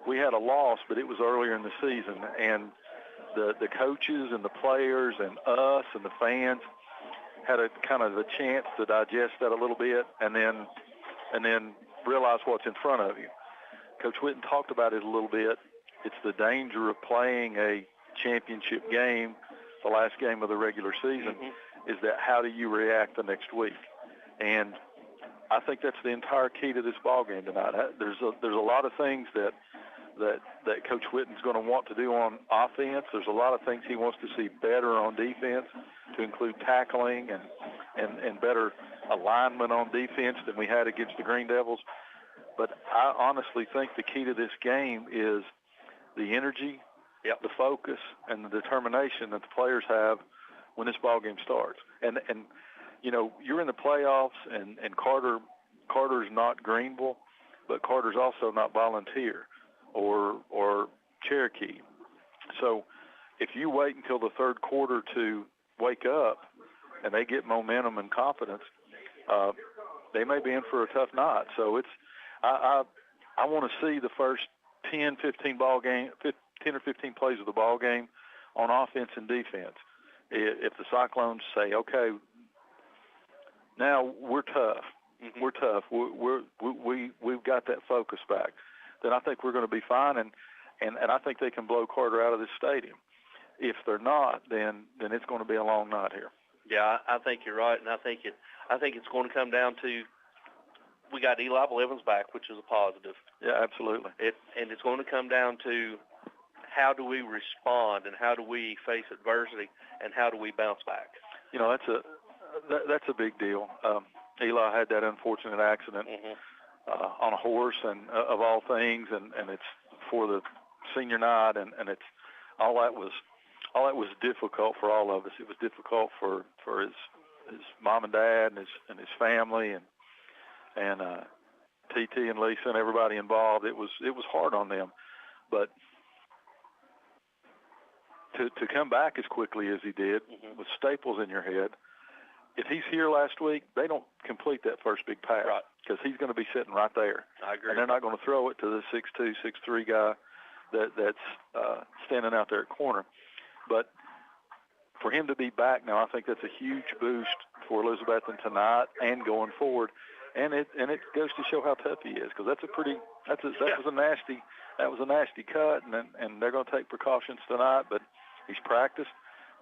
Speaker 14: we had a loss, but it was earlier in the season, and the coaches and the players and us and the fans had a kind of a chance to digest that a little bit and then realize what's in front of you. Coach Whitten talked about it a little bit. It's the danger of playing a championship game, the last game of the regular season, is that how do you react the next week? And I think that's the entire key to this ball game tonight. There's a lot of things that Coach Whitten's going to want to do on offense. There's a lot of things he wants to see better on defense, to include tackling and better alignment on defense than we had against the Green Devils. But I honestly think the key to this game is the energy, the focus, and the determination that the players have when this ball game starts. And you know, you're in the playoffs, and Carter's not Greenville, but Carter's also not Volunteer or Cherokee. So if you wait until the third quarter to wake up and they get momentum and confidence, they may be in for a tough night. So I want to see the first 10 or 15 plays of the ball game on offense and defense. If the Cyclones say, okay, now we're tough, we're tough, we've got that focus back, then I think we're going to be fine, and I think they can blow Carter out of this stadium. If they're not, then it's going to be a long night here.
Speaker 13: Yeah, I think you're right, and I think it's going to come down to, we got Eli Blevins back, which is a positive.
Speaker 14: Yeah, absolutely.
Speaker 13: And it's going to come down to how do we respond and how do we face adversity and how do we bounce back.
Speaker 14: You know, that's a big deal. Eli had that unfortunate accident on a horse, and of all things, and it's for the senior night, and it's all that was difficult for all of us. It was difficult for his mom and dad and his family and TT and Lisa and everybody involved. It was hard on them, but to come back as quickly as he did with staples in your head. If he's here last week, they don't complete that first big pass because he's going to be sitting right there.
Speaker 13: I agree.
Speaker 14: And they're not going to throw it to the 6'2", 6'3" guy that's standing out there at corner. But for him to be back now, I think that's a huge boost for Elizabethton tonight and going forward. and it goes to show how tough he is, because that was a nasty cut, and they're going to take precautions tonight. But he's practiced.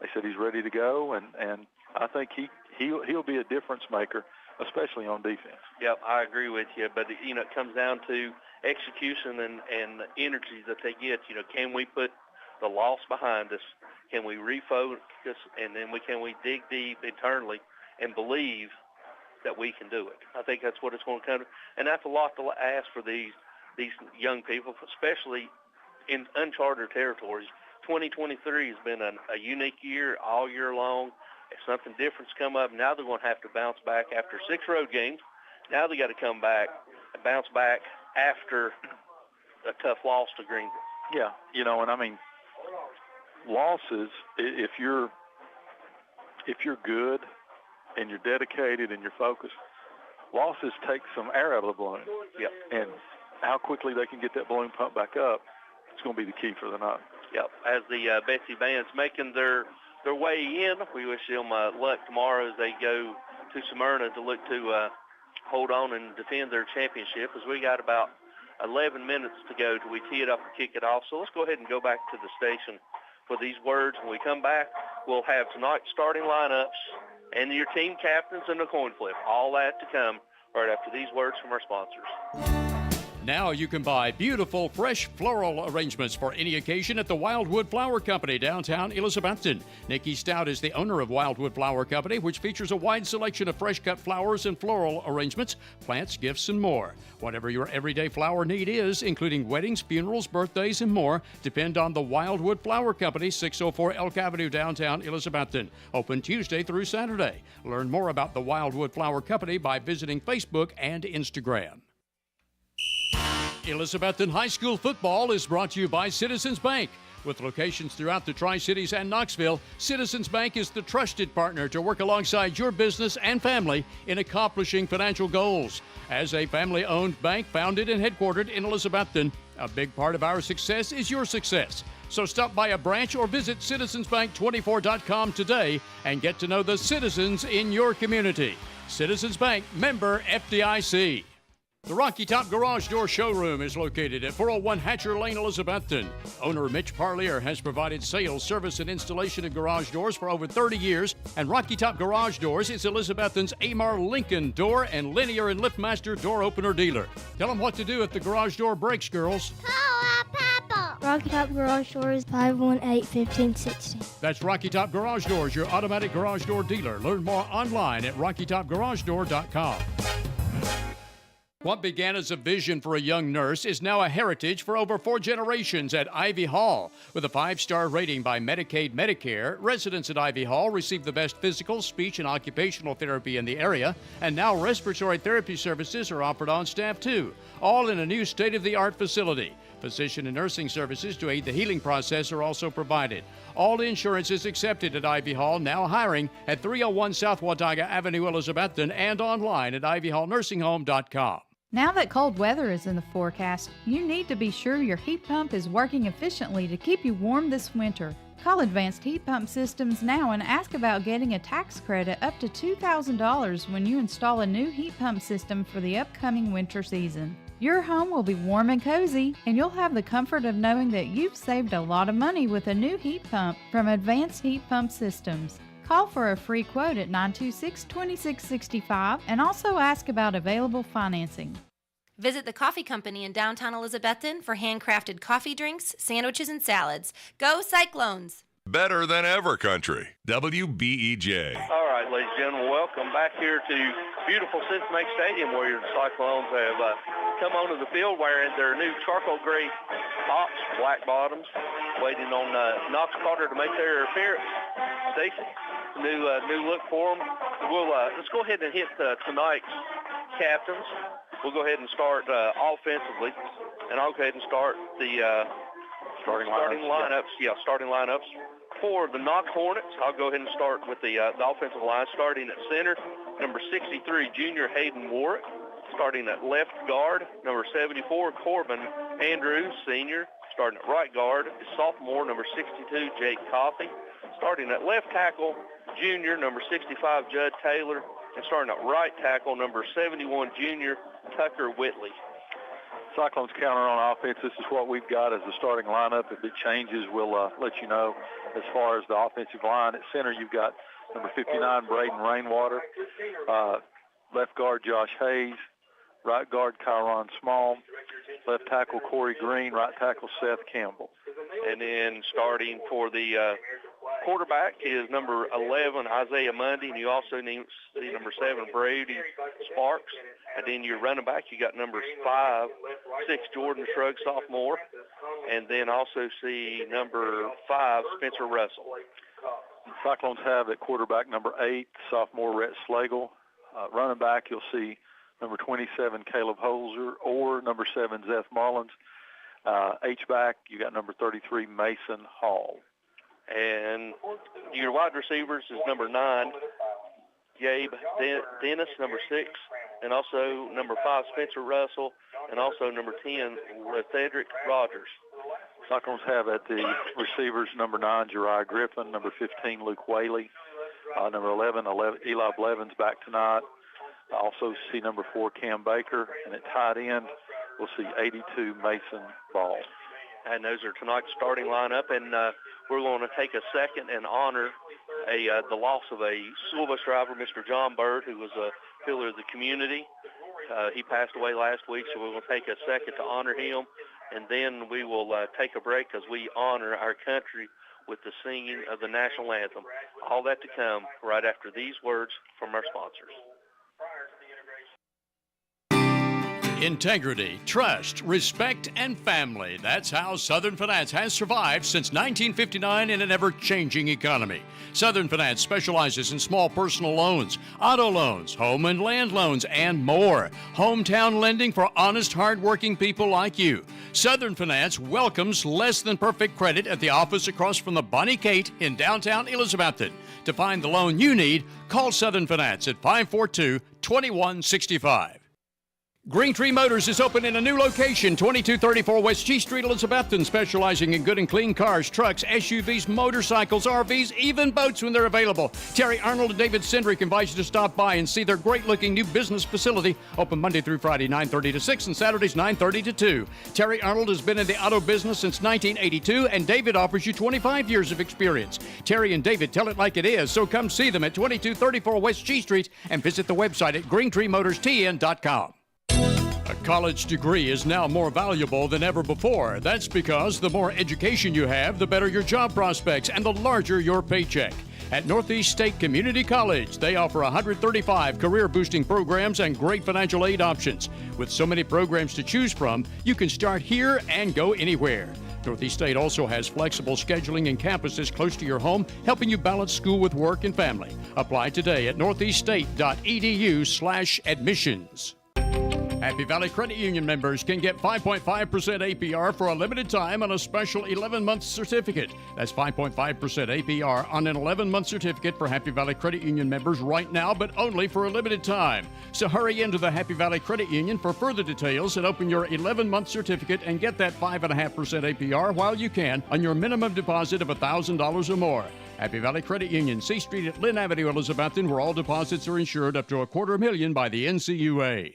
Speaker 14: They said he's ready to go, and I think he'll be a difference maker, especially on defense.
Speaker 13: Yep, I agree with you. But it comes down to execution and the energy that they get. Can we put the loss behind us? Can we refocus, and then can we dig deep internally and believe that we can do it? I think that's what it's going to come to, and that's a lot to ask for these young people, especially in uncharted territories. 2023 has been a unique year all year long. If something different's come up, now they're going to have to bounce back after 6 road games. Now they got to come back and bounce back after a tough loss to Greenville.
Speaker 14: Yeah, and I mean, losses, if you're good and you're dedicated and you're focused, losses take some air out of the balloon.
Speaker 13: Yep.
Speaker 14: And how quickly they can get that balloon pumped back up, it's going to be the key for the night.
Speaker 13: Yep. As the Betsy Band's making their way in, we wish them luck tomorrow as they go to Smyrna to look to hold on and defend their championship, as we got about 11 minutes to go till we tee it up and kick it off. So let's go ahead and go back to the station for these words. When we come back, we'll have tonight's starting lineups and your team captains and the coin flip. All that to come right after these words from our sponsors.
Speaker 4: Now you can buy beautiful, fresh floral arrangements for any occasion at the Wildwood Flower Company, downtown Elizabethton. Nikki Stout is the owner of Wildwood Flower Company, which features a wide selection of fresh-cut flowers and floral arrangements, plants, gifts, and more. Whatever your everyday flower need is, including weddings, funerals, birthdays, and more, depend on the Wildwood Flower Company, 604 Elk Avenue, downtown Elizabethton. Open Tuesday through Saturday. Learn more about the Wildwood Flower Company by visiting Facebook and Instagram. Elizabethton High School football is brought to you by Citizens Bank. With locations throughout the Tri-Cities and Knoxville, Citizens Bank is the trusted partner to work alongside your business and family in accomplishing financial goals. As a family-owned bank founded and headquartered in Elizabethton, a big part of our success is your success. So stop by a branch or visit citizensbank24.com today and get to know the citizens in your community. Citizens Bank, member FDIC. The Rocky Top Garage Door Showroom is located at 401 Hatcher Lane, Elizabethton. Owner Mitch Parlier has provided sales, service, and installation of garage doors for over 30 years, and Rocky Top Garage Doors is Elizabethton's Amar Lincoln door and Linear and Liftmaster door opener dealer. Tell them what to do if the garage door breaks, girls.
Speaker 7: Call Papa. Rocky Top Garage Doors, 518-1560.
Speaker 4: That's Rocky Top Garage Doors, your automatic garage door dealer. Learn more online at rockytopgaragedoor.com. What began as a vision for a young nurse is now a heritage for over 4 generations at Ivy Hall. With a 5-star rating by Medicaid Medicare, residents at Ivy Hall receive the best physical, speech, and occupational therapy in the area, and now respiratory therapy services are offered on staff too, all in a new state-of-the-art facility. Physician and nursing services to aid the healing process are also provided. All insurance is accepted at Ivy Hall, now hiring at 301 South Watauga Avenue, Elizabethton, and online at ivyhallnursinghome.com.
Speaker 6: Now that cold weather is in the forecast, you need to be sure your heat pump is working efficiently to keep you warm this winter. Call Advanced Heat Pump Systems now and ask about getting a tax credit up to $2,000 when you install a new heat pump system for the upcoming winter season. Your home will be warm and cozy, and you'll have the comfort of knowing that you've saved a lot of money with a new heat pump from Advanced Heat Pump Systems. Call for a free quote at 926-2665 and also ask about available financing.
Speaker 15: Visit the Coffee Company in downtown Elizabethton for handcrafted coffee drinks, sandwiches, and salads. Go Cyclones!
Speaker 5: Better than ever country. WBEJ.
Speaker 13: All right, ladies and gentlemen, welcome back here to beautiful Cincinnati Stadium, where your Cyclones have come onto the field wearing their new charcoal gray tops, black bottoms, waiting on Knox Carter to make their appearance. Stacy, new look for them. Let's go ahead and hit tonight's captains. We'll go ahead and start offensively, and I'll go ahead and start the starting lineups. Yeah, starting lineups for the Knox Hornets. I'll go ahead and start with the offensive line, starting at center, number 63, junior Hayden Warwick. Starting at left guard, number 74, Corbin Andrews, senior. Starting at right guard is sophomore, number 62, Jake Coffey. Starting at left tackle, junior, number 65, Judd Taylor. And starting at right tackle, number 71, junior Tucker Whitley.
Speaker 14: Cyclones counter on offense. This is what we've got as the starting lineup. If it changes, we'll let you know. As far as the offensive line, at center, you've got number 59, Braden Rainwater. Left guard, Josh Hayes. Right guard, Kyron Small. Left tackle, Corey Green. Right tackle, Seth Campbell.
Speaker 13: And then starting for the quarterback is number 11, Isaiah Mundy. And you also need to see number 7, Brady Sparks. And then your running back, you got numbers 5, 6, Jordan Shrug, sophomore. And then also see number 5, Spencer Russell.
Speaker 14: Cyclones have at quarterback number 8, sophomore Rhett Slagle. Running back, you'll see number 27, Caleb Holzer, or number 7, Zeth Mullins. H-back, you got number 33, Mason Hall.
Speaker 13: And your wide receivers is number 9, Gabe Dennis, number 6, and also number 5, Spencer Russell, and also number 10, Cedric Rogers.
Speaker 14: Cyclones have at the receivers number 9, Jeriah Griffin, number 15, Luke Whaley, number 11, Eli Blevins back tonight. Also see number 4, Cam Baker, and at tight end, we'll see 82, Mason Ball.
Speaker 13: And those are tonight's starting lineup, and we're going to take a second and honor the loss of a school bus driver, Mr. John Bird, who was a pillar of the community. He passed away last week, so we're going to take a second to honor him, and then we will take a break as we honor our country with the singing of the national anthem. All that to come right after these words from our sponsors.
Speaker 4: Integrity, trust, respect, and family. That's how Southern Finance has survived since 1959 in an ever-changing economy. Southern Finance specializes in small personal loans, auto loans, home and land loans, and more. Hometown lending for honest, hard-working people like you. Southern Finance welcomes less than perfect credit at the office across from the Bonnie Kate in downtown Elizabethton. To find the loan you need, call Southern Finance at 542-2165. Green Tree Motors is open in a new location, 2234 West G Street, Elizabethton, specializing in good and clean cars, trucks, SUVs, motorcycles, RVs, even boats when they're available. Terry Arnold and David Sindrick invite you to stop by and see their great-looking new business facility, open Monday through Friday, 9:30 to 6, and Saturdays, 9:30 to 2. Terry Arnold has been in the auto business since 1982, and David offers you 25 years of experience. Terry and David tell it like it is, so come see them at 2234 West G Street and visit the website at greentreemotorstn.com. A college degree is now more valuable than ever before. That's because the more education you have, the better your job prospects and the larger your paycheck. At Northeast State Community College, they offer 135 career-boosting programs and great financial aid options. With so many programs to choose from, you can start here and go anywhere. Northeast State also has flexible scheduling and campuses close to your home, helping you balance school with work and family. Apply today at northeaststate.edu/admissions. Happy Valley Credit Union members can get 5.5% APR for a limited time on a special 11-month certificate. That's 5.5% APR on an 11-month certificate for Happy Valley Credit Union members right now, but only for a limited time. So hurry into the Happy Valley Credit Union for further details and open your 11-month certificate and get that 5.5% APR while you can on your minimum deposit of $1,000 or more. Happy Valley Credit Union, C Street at Lynn Avenue, Elizabethton, where all deposits are insured up to $250,000 by the NCUA.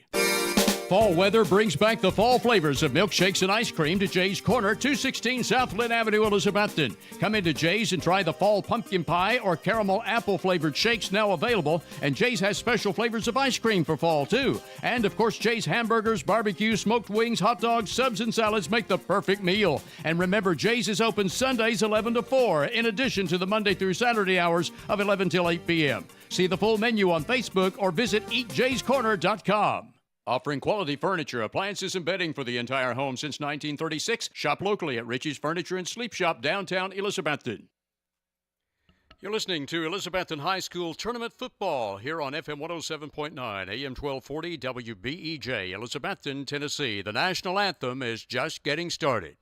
Speaker 4: Fall weather brings back the fall flavors of milkshakes and ice cream to Jay's Corner, 216 South Lynn Avenue, Elizabethton. Come into Jay's and try the fall pumpkin pie or caramel apple flavored shakes now available. And Jay's has special flavors of ice cream for fall, too. And, of course, Jay's hamburgers, barbecue, smoked wings, hot dogs, subs, and salads make the perfect meal. And remember, Jay's is open Sundays 11 to 4, in addition to the Monday through Saturday hours of 11 till 8 p.m. See the full menu on Facebook or visit eatjayscorner.com. Offering quality furniture, appliances, and bedding for the entire home since 1936. Shop locally at Richie's Furniture and Sleep Shop, downtown Elizabethton. You're listening to Elizabethton High School Tournament Football here on FM 107.9, AM 1240, WBEJ, Elizabethton, Tennessee. The national anthem is just getting started.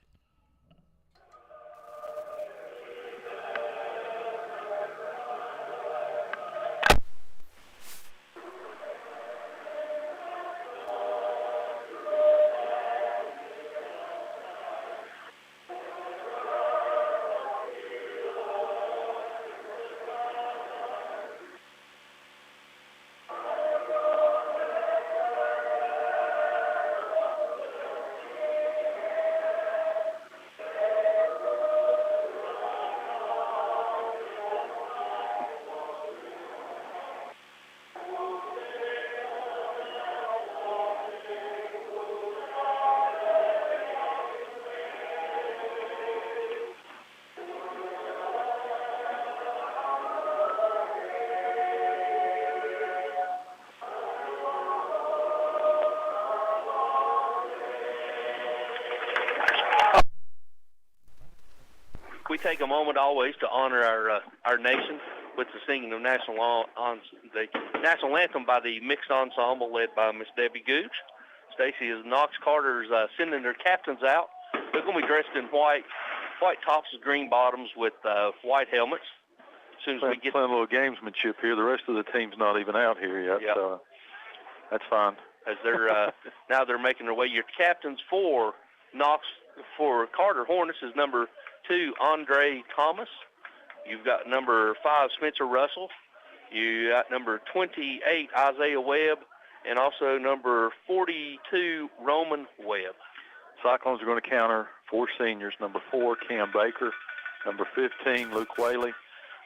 Speaker 13: we take a moment always to honor our nation with the singing of the national anthem by the mixed ensemble led by Miss Debbie Gooch. Stacy, is Knox Carter's sending their captains out. They're going to be dressed in white tops with green bottoms with white helmets. As soon as we get
Speaker 14: playing a little gamesmanship here, the rest of the team's not even out here yet, so that's fine.
Speaker 13: As now they're making their way. Your captains for Carter Hornets is number 2, Andre Thomas. You've got number 5, Spencer Russell. You got number 28, Isaiah Webb, and also number 42, Roman Webb.
Speaker 14: Cyclones are going to counter 4 seniors, number 4, Cam Baker, number 15, Luke Whaley,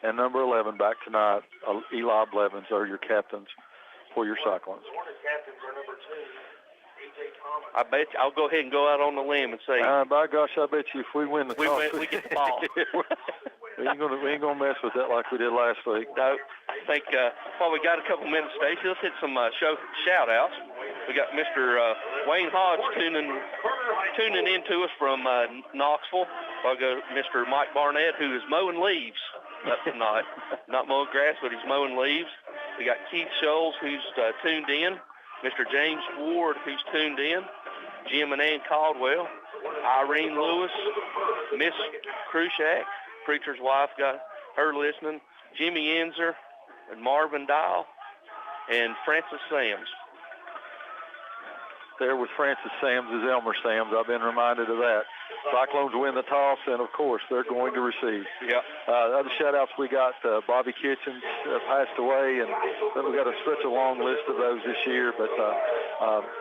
Speaker 14: and number 11, back tonight, Eli Blevins are your captains for your Cyclones.
Speaker 13: I bet you, I'll go ahead and go out on the limb and say,
Speaker 14: by gosh, I bet you if we win the toss,
Speaker 13: we get the ball.
Speaker 14: we ain't gonna mess with that like we did last week.
Speaker 13: No, I think while we got a couple minutes, Stacey, let's hit some shout-outs. We got Mr. Wayne Hodge tuning in to us from Knoxville. I'll go Mr. Mike Barnett, who is mowing leaves tonight. Not mowing grass, but he's mowing leaves. We got Keith Scholes, who's tuned in. Mr. James Ward, who's tuned in. Jim and Ann Caldwell. Irene Lewis. Miss Krushak, preacher's wife, got her listening. Jimmy Enzer and Marvin Dial and Francis Sams.
Speaker 14: There with Francis Sams is Elmer Sams. I've been reminded of that. Cyclones win the toss, and, of course, they're going to receive.
Speaker 13: Yeah.
Speaker 14: Other shout-outs we got, Bobby Kitchens passed away, and we got such a long list of those this year, but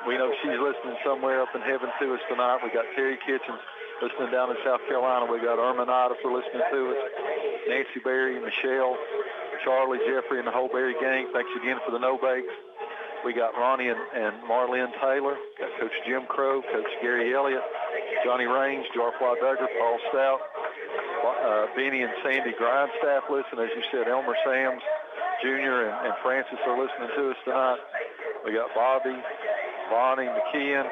Speaker 14: we know she's listening somewhere up in heaven to us tonight. We got Terry Kitchens listening down in South Carolina. We got Irma Ida for listening to us, Nancy Berry, Michelle, Charlie, Jeffrey, and the whole Berry gang. Thanks again for the no-bakes. We got Ronnie and Marlene Taylor, got Coach Jim Crow, Coach Gary Elliott, Johnny Raines, Jarfly Duggar, Paul Stout, Benny and Sandy Grindstaff listen. As you said, Elmer Sams Jr. and Francis are listening to us tonight. We got Bobby, Bonnie, McKeon,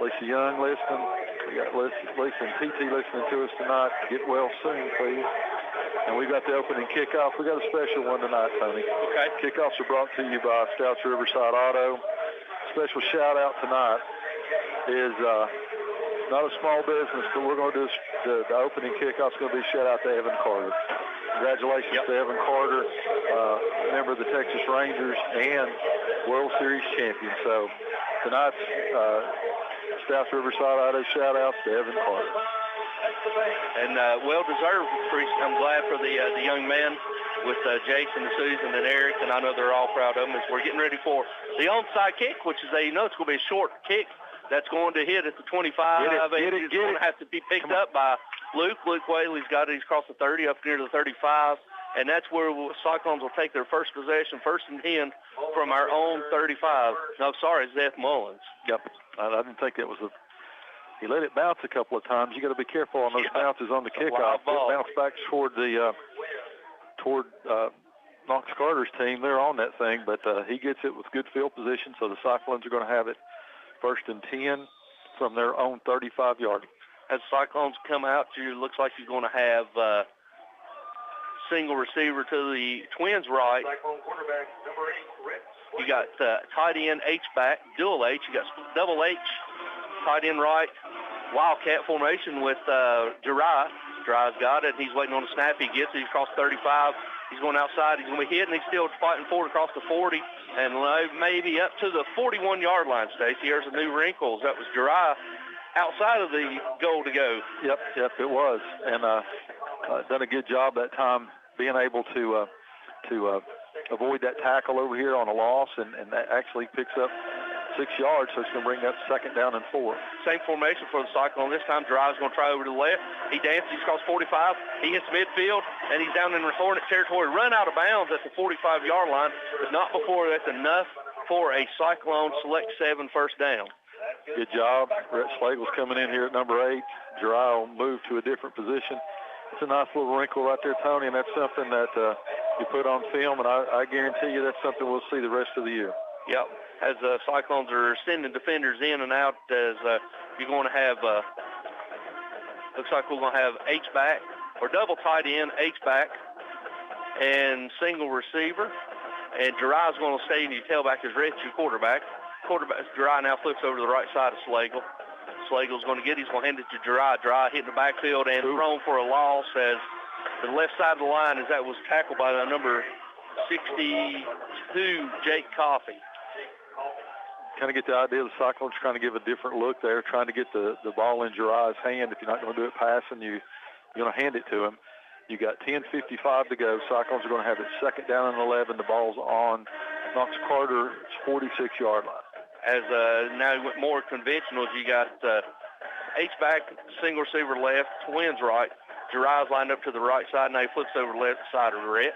Speaker 14: Lisa Young listening. We got Lisa and TT listening to us tonight. Get well soon, please. And we got the opening kickoff. We got a special one tonight, Tony.
Speaker 13: Okay.
Speaker 14: Kickoffs are brought to you by Stouts Riverside Auto. Special shout-out tonight is not a small business, but we're going to do the opening kickoff. It's going to be a shout-out to Evan Carter. Congratulations to Evan Carter, member of the Texas Rangers and World Series champion. So tonight's Stouts Riverside Auto shout-outs to Evan Carter.
Speaker 13: And well-deserved. I'm glad for the young man with Jason and Susan and Eric, and I know they're all proud of him as we're getting ready for the onside kick, which is it's going to be a short kick that's going to hit at the 25. It's going to have to be picked up by Luke. Luke Whaley's got it. He's crossed the 30 up near the 35, and that's where Cyclones will take their first possession, 1st and 10 from our own 35. No, sorry, Zeth Mullins.
Speaker 14: Yep. I didn't think that was he let it bounce a couple of times. You got to be careful on those bounces on the kickoff. It bounced back toward Knox Carter's team. They're on that thing, but he gets it with good field position, so the Cyclones are going to have it 1st and 10 from their own 35-yard.
Speaker 13: As Cyclones come out, it looks like you're going to have single receiver to the Twins' right.
Speaker 1: Cyclone quarterback number 8,
Speaker 13: You got tight end H-back, dual H. You got double H, tight end right, wildcat formation with Jirai. Jirai's got it. He's waiting on the snap. He gets it. He's across 35. He's going outside. He's going to be hit, and he's still fighting forward across the 40 and maybe up to the 41-yard line, Stacey. Here's a new wrinkles. That was Jirai outside of the goal to go.
Speaker 14: Yep, it was. And done a good job that time being able to avoid that tackle over here on a loss, and that actually picks up 6 yards, so it's going to bring up 2nd down and 4.
Speaker 13: Same formation for the Cyclone. This time, Drive's going to try over to the left. He dances. He's across 45. He hits midfield, and he's down in Hornet territory. Run out of bounds at the 45-yard line, but not before that's enough for a Cyclone select 7 1st down.
Speaker 14: Good job. Rhett Slagle's coming in here at number 8. Jirai will move to a different position. It's a nice little wrinkle right there, Tony, and that's something that you put on film, and I guarantee you that's something we'll see the rest of the year.
Speaker 13: Yep. As Cyclones are sending defenders in and out, as you're going to have, looks like we're going to have H-back or double tight end, H-back, and single receiver. And Jiraiya's going to stay in your tailback as Rich, your quarterback. Jiraiya now flips over to the right side of Slagle. Slagle's going to get it. He's going to hand it to Jiraiya. Jiraiya hitting the backfield and thrown for a loss as the left side of the line as that was tackled by the number 62, Jake Coffey.
Speaker 14: Kind of get the idea the Cyclones trying to give a different look there, trying to get the ball in Jiraiya's hand. If you're not going to do it passing, you're going to hand it to him. You got 10:55 to go. Cyclones are going to have it second down and 11. The ball's on Knox Carter's 46-yard line.
Speaker 13: As now you went more conventional, you got H-back, single receiver left, twins right. Jiraiya's lined up to the right side. Now he flips over left side of Rhett.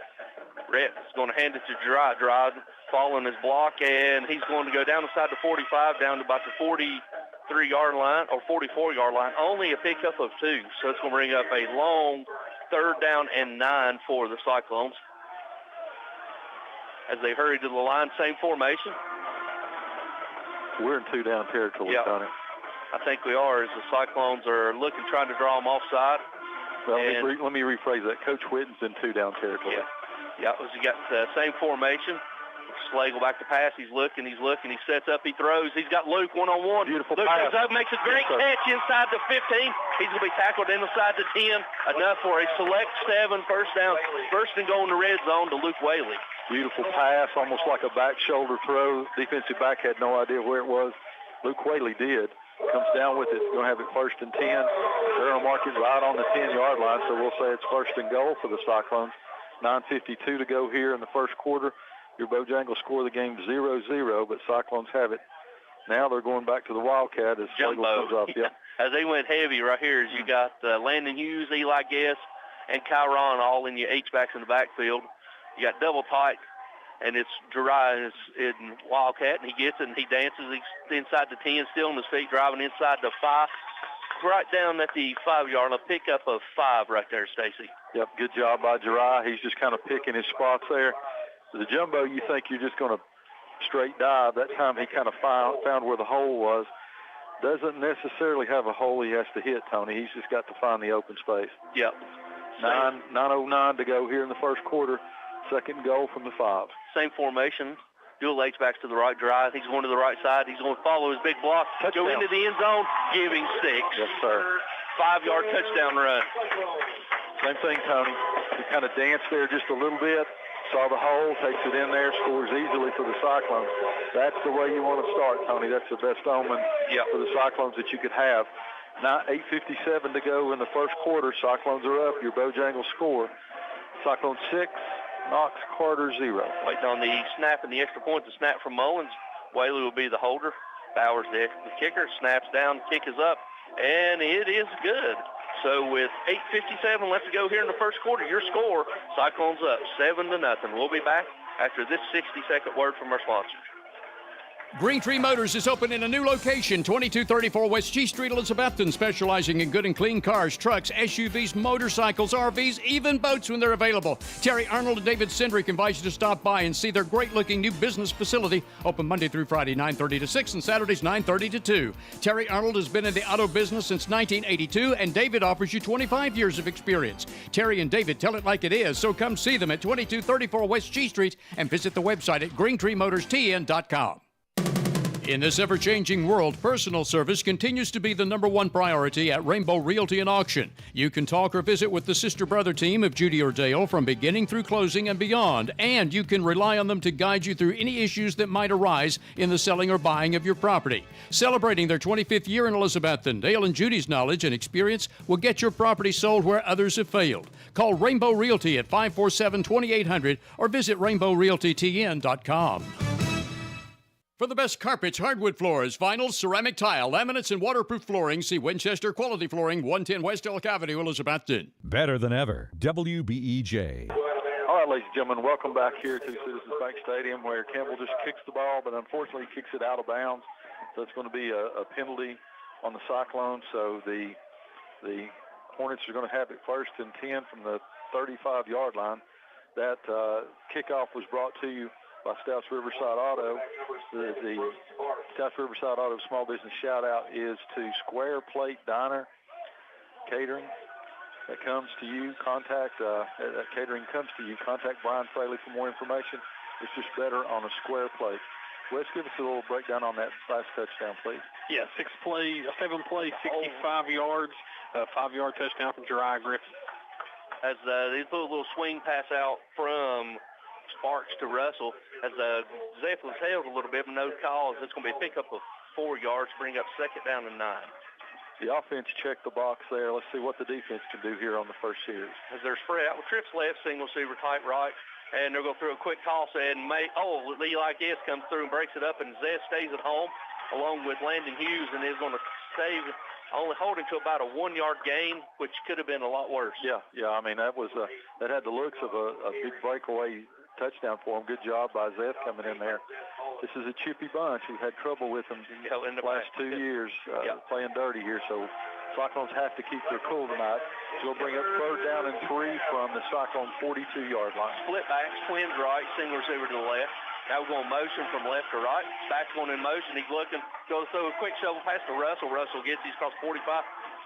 Speaker 13: Rhett's going to hand it to Jiraiya. Jiraiya following his block, and he's going to go down inside the 45, down to about the 43-yard line or 44-yard line. Only a pickup of 2, so it's going to bring up a long 3rd down and 9 for the Cyclones. As they hurry to the line, same formation.
Speaker 14: We're in 2-down territory, Tony.
Speaker 13: I think we are, as the Cyclones are looking, trying to draw them offside.
Speaker 14: Well, let me rephrase that. Coach Whitten's in 2-down territory.
Speaker 13: Yeah, you got the same formation. Slagle back to pass. He's looking. He sets up. He throws. He's got Luke one-on-one.
Speaker 14: Beautiful
Speaker 13: Luke
Speaker 14: pass.
Speaker 13: comes up, makes a great catch inside the 15. He's going to be tackled inside the 10. Enough for a select 7 first down. First and goal in the red zone to Luke Whaley.
Speaker 14: Beautiful pass, almost like a back shoulder throw. Defensive back had no idea where it was. Luke Whaley did. Comes down with it. Going to have it first and 10. They're going to mark it right on the 10-yard line, so we'll say it's first and goal for the Cyclones. 9:52 to go here in the first quarter. Your Bojangles score the game 0-0, but Cyclones have it. Now they're going back to the Wildcat as Slagle comes up. Yep.
Speaker 13: As they went heavy right here, as you got Landon Hughes, Eli Guess, and Kyron all in your H-backs in the backfield. You got double tight, and it's Jiraiya in Wildcat, and he gets it, and he dances. He's inside the 10, still on his feet, driving inside the 5. Right down at the 5-yard line, a pickup of 5 right there, Stacy.
Speaker 14: Yep, good job by Jiraiya. He's just kind of picking his spots there. The jumbo, you think you're just going to straight dive. That time he kind of found where the hole was. Doesn't necessarily have a hole he has to hit, Tony. He's just got to find the open space.
Speaker 13: Yep.
Speaker 14: 9:09 to go here in the first quarter. Second goal from the 5.
Speaker 13: Same formation. Dual H-backs to the right drive. He's going to the right side. He's going to follow his big block.
Speaker 14: Touchdown.
Speaker 13: Go into the end zone. Give him 6.
Speaker 14: Yes, sir.
Speaker 13: 5-yard touchdown run.
Speaker 14: Same thing, Tony. He kind of danced there just a little bit. Saw the hole, takes it in there, scores easily for the Cyclones. That's the way you want to start, Tony. That's the best omen for the Cyclones that you could have. Now 8:57 to go in the first quarter. Cyclones are up. Your Bojangles score. Cyclones 6, Knox Carter 0.
Speaker 13: Waiting on the snap and the extra point. The snap from Mullins. Whaley will be the holder. Bowers the kicker. Snaps down. Kick is up. And it is good. So with 8:57 left to go here in the first quarter, your score, Cyclones up 7-0. We'll be back after this 60-second word from our sponsors.
Speaker 4: Green Tree Motors is open in a new location, 2234 West G Street, Elizabethton, specializing in good and clean cars, trucks, SUVs, motorcycles, RVs, even boats when they're available. Terry Arnold and David Sindrick invite you to stop by and see their great-looking new business facility, open Monday through Friday, 9:30 to 6, and Saturdays, 9:30 to 2. Terry Arnold has been in the auto business since 1982, and David offers you 25 years of experience. Terry and David tell it like it is, so come see them at 2234 West G Street and visit the website at greentreemotorstn.com. In this ever-changing world, personal service continues to be the #1 priority at Rainbow Realty and Auction. You can talk or visit with the sister-brother team of Judy or Dale from beginning through closing and beyond, and you can rely on them to guide you through any issues that might arise in the selling or buying of your property. Celebrating their 25th year in Elizabethton, Dale and Judy's knowledge and experience will get your property sold where others have failed. Call Rainbow Realty at 547-2800 or visit rainbowrealtytn.com. For the best carpets, hardwood floors, vinyls, ceramic tile, laminates, and waterproof flooring, see Winchester Quality Flooring, 110 West Elk Avenue, Elizabethton.
Speaker 16: Better than ever, WBEJ.
Speaker 14: All right, ladies and gentlemen, welcome back here to Citizens Bank Stadium, where Campbell just kicks the ball, but unfortunately kicks it out of bounds. So it's going to be a penalty on the Cyclones. So the Hornets are going to have it first and 10 from the 35-yard line. That kickoff was brought to you by Stouts Riverside Auto. The Stouts Riverside Auto Small Business Shout-Out is to Square Plate Diner Catering. that comes to you, that catering comes to you, contact Brian Fraley for more information. It's just better on a square plate. Wes, give us a little breakdown on that last touchdown, please.
Speaker 17: Yeah, 7 play, 65 yards, 5-yard touchdown from Jeriah Griffin.
Speaker 13: As they put a little swing pass out from Sparks to Russell, as Zeph was held a little bit, but no calls. It's going to be a pickup of 4 yards, bring up 2nd down and 9.
Speaker 14: The offense checked the box there. Let's see what the defense can do here on the first series.
Speaker 13: As they're spread out with trips left, single receiver tight right, and they're going to throw a quick toss and Eli Guess comes through and breaks it up, and Zeth stays at home along with Landon Hughes, and is going to save, only holding to about a 1-yard gain, which could have been a lot worse.
Speaker 14: Yeah. I mean, that had the looks of a big breakaway touchdown for him. Good job by Zeth coming in there. This is a chippy bunch. We've had trouble with them in the last 2 years playing dirty here, so Cyclones have to keep their cool tonight. We'll bring up 3rd down and 3 from the Cyclone 42-yard line.
Speaker 13: Split backs, twins right, single receiver to the left. Now we're going motion from left to right. Back's going in motion. He's looking, goes through a quick shovel pass to Russell. Russell gets these across 45.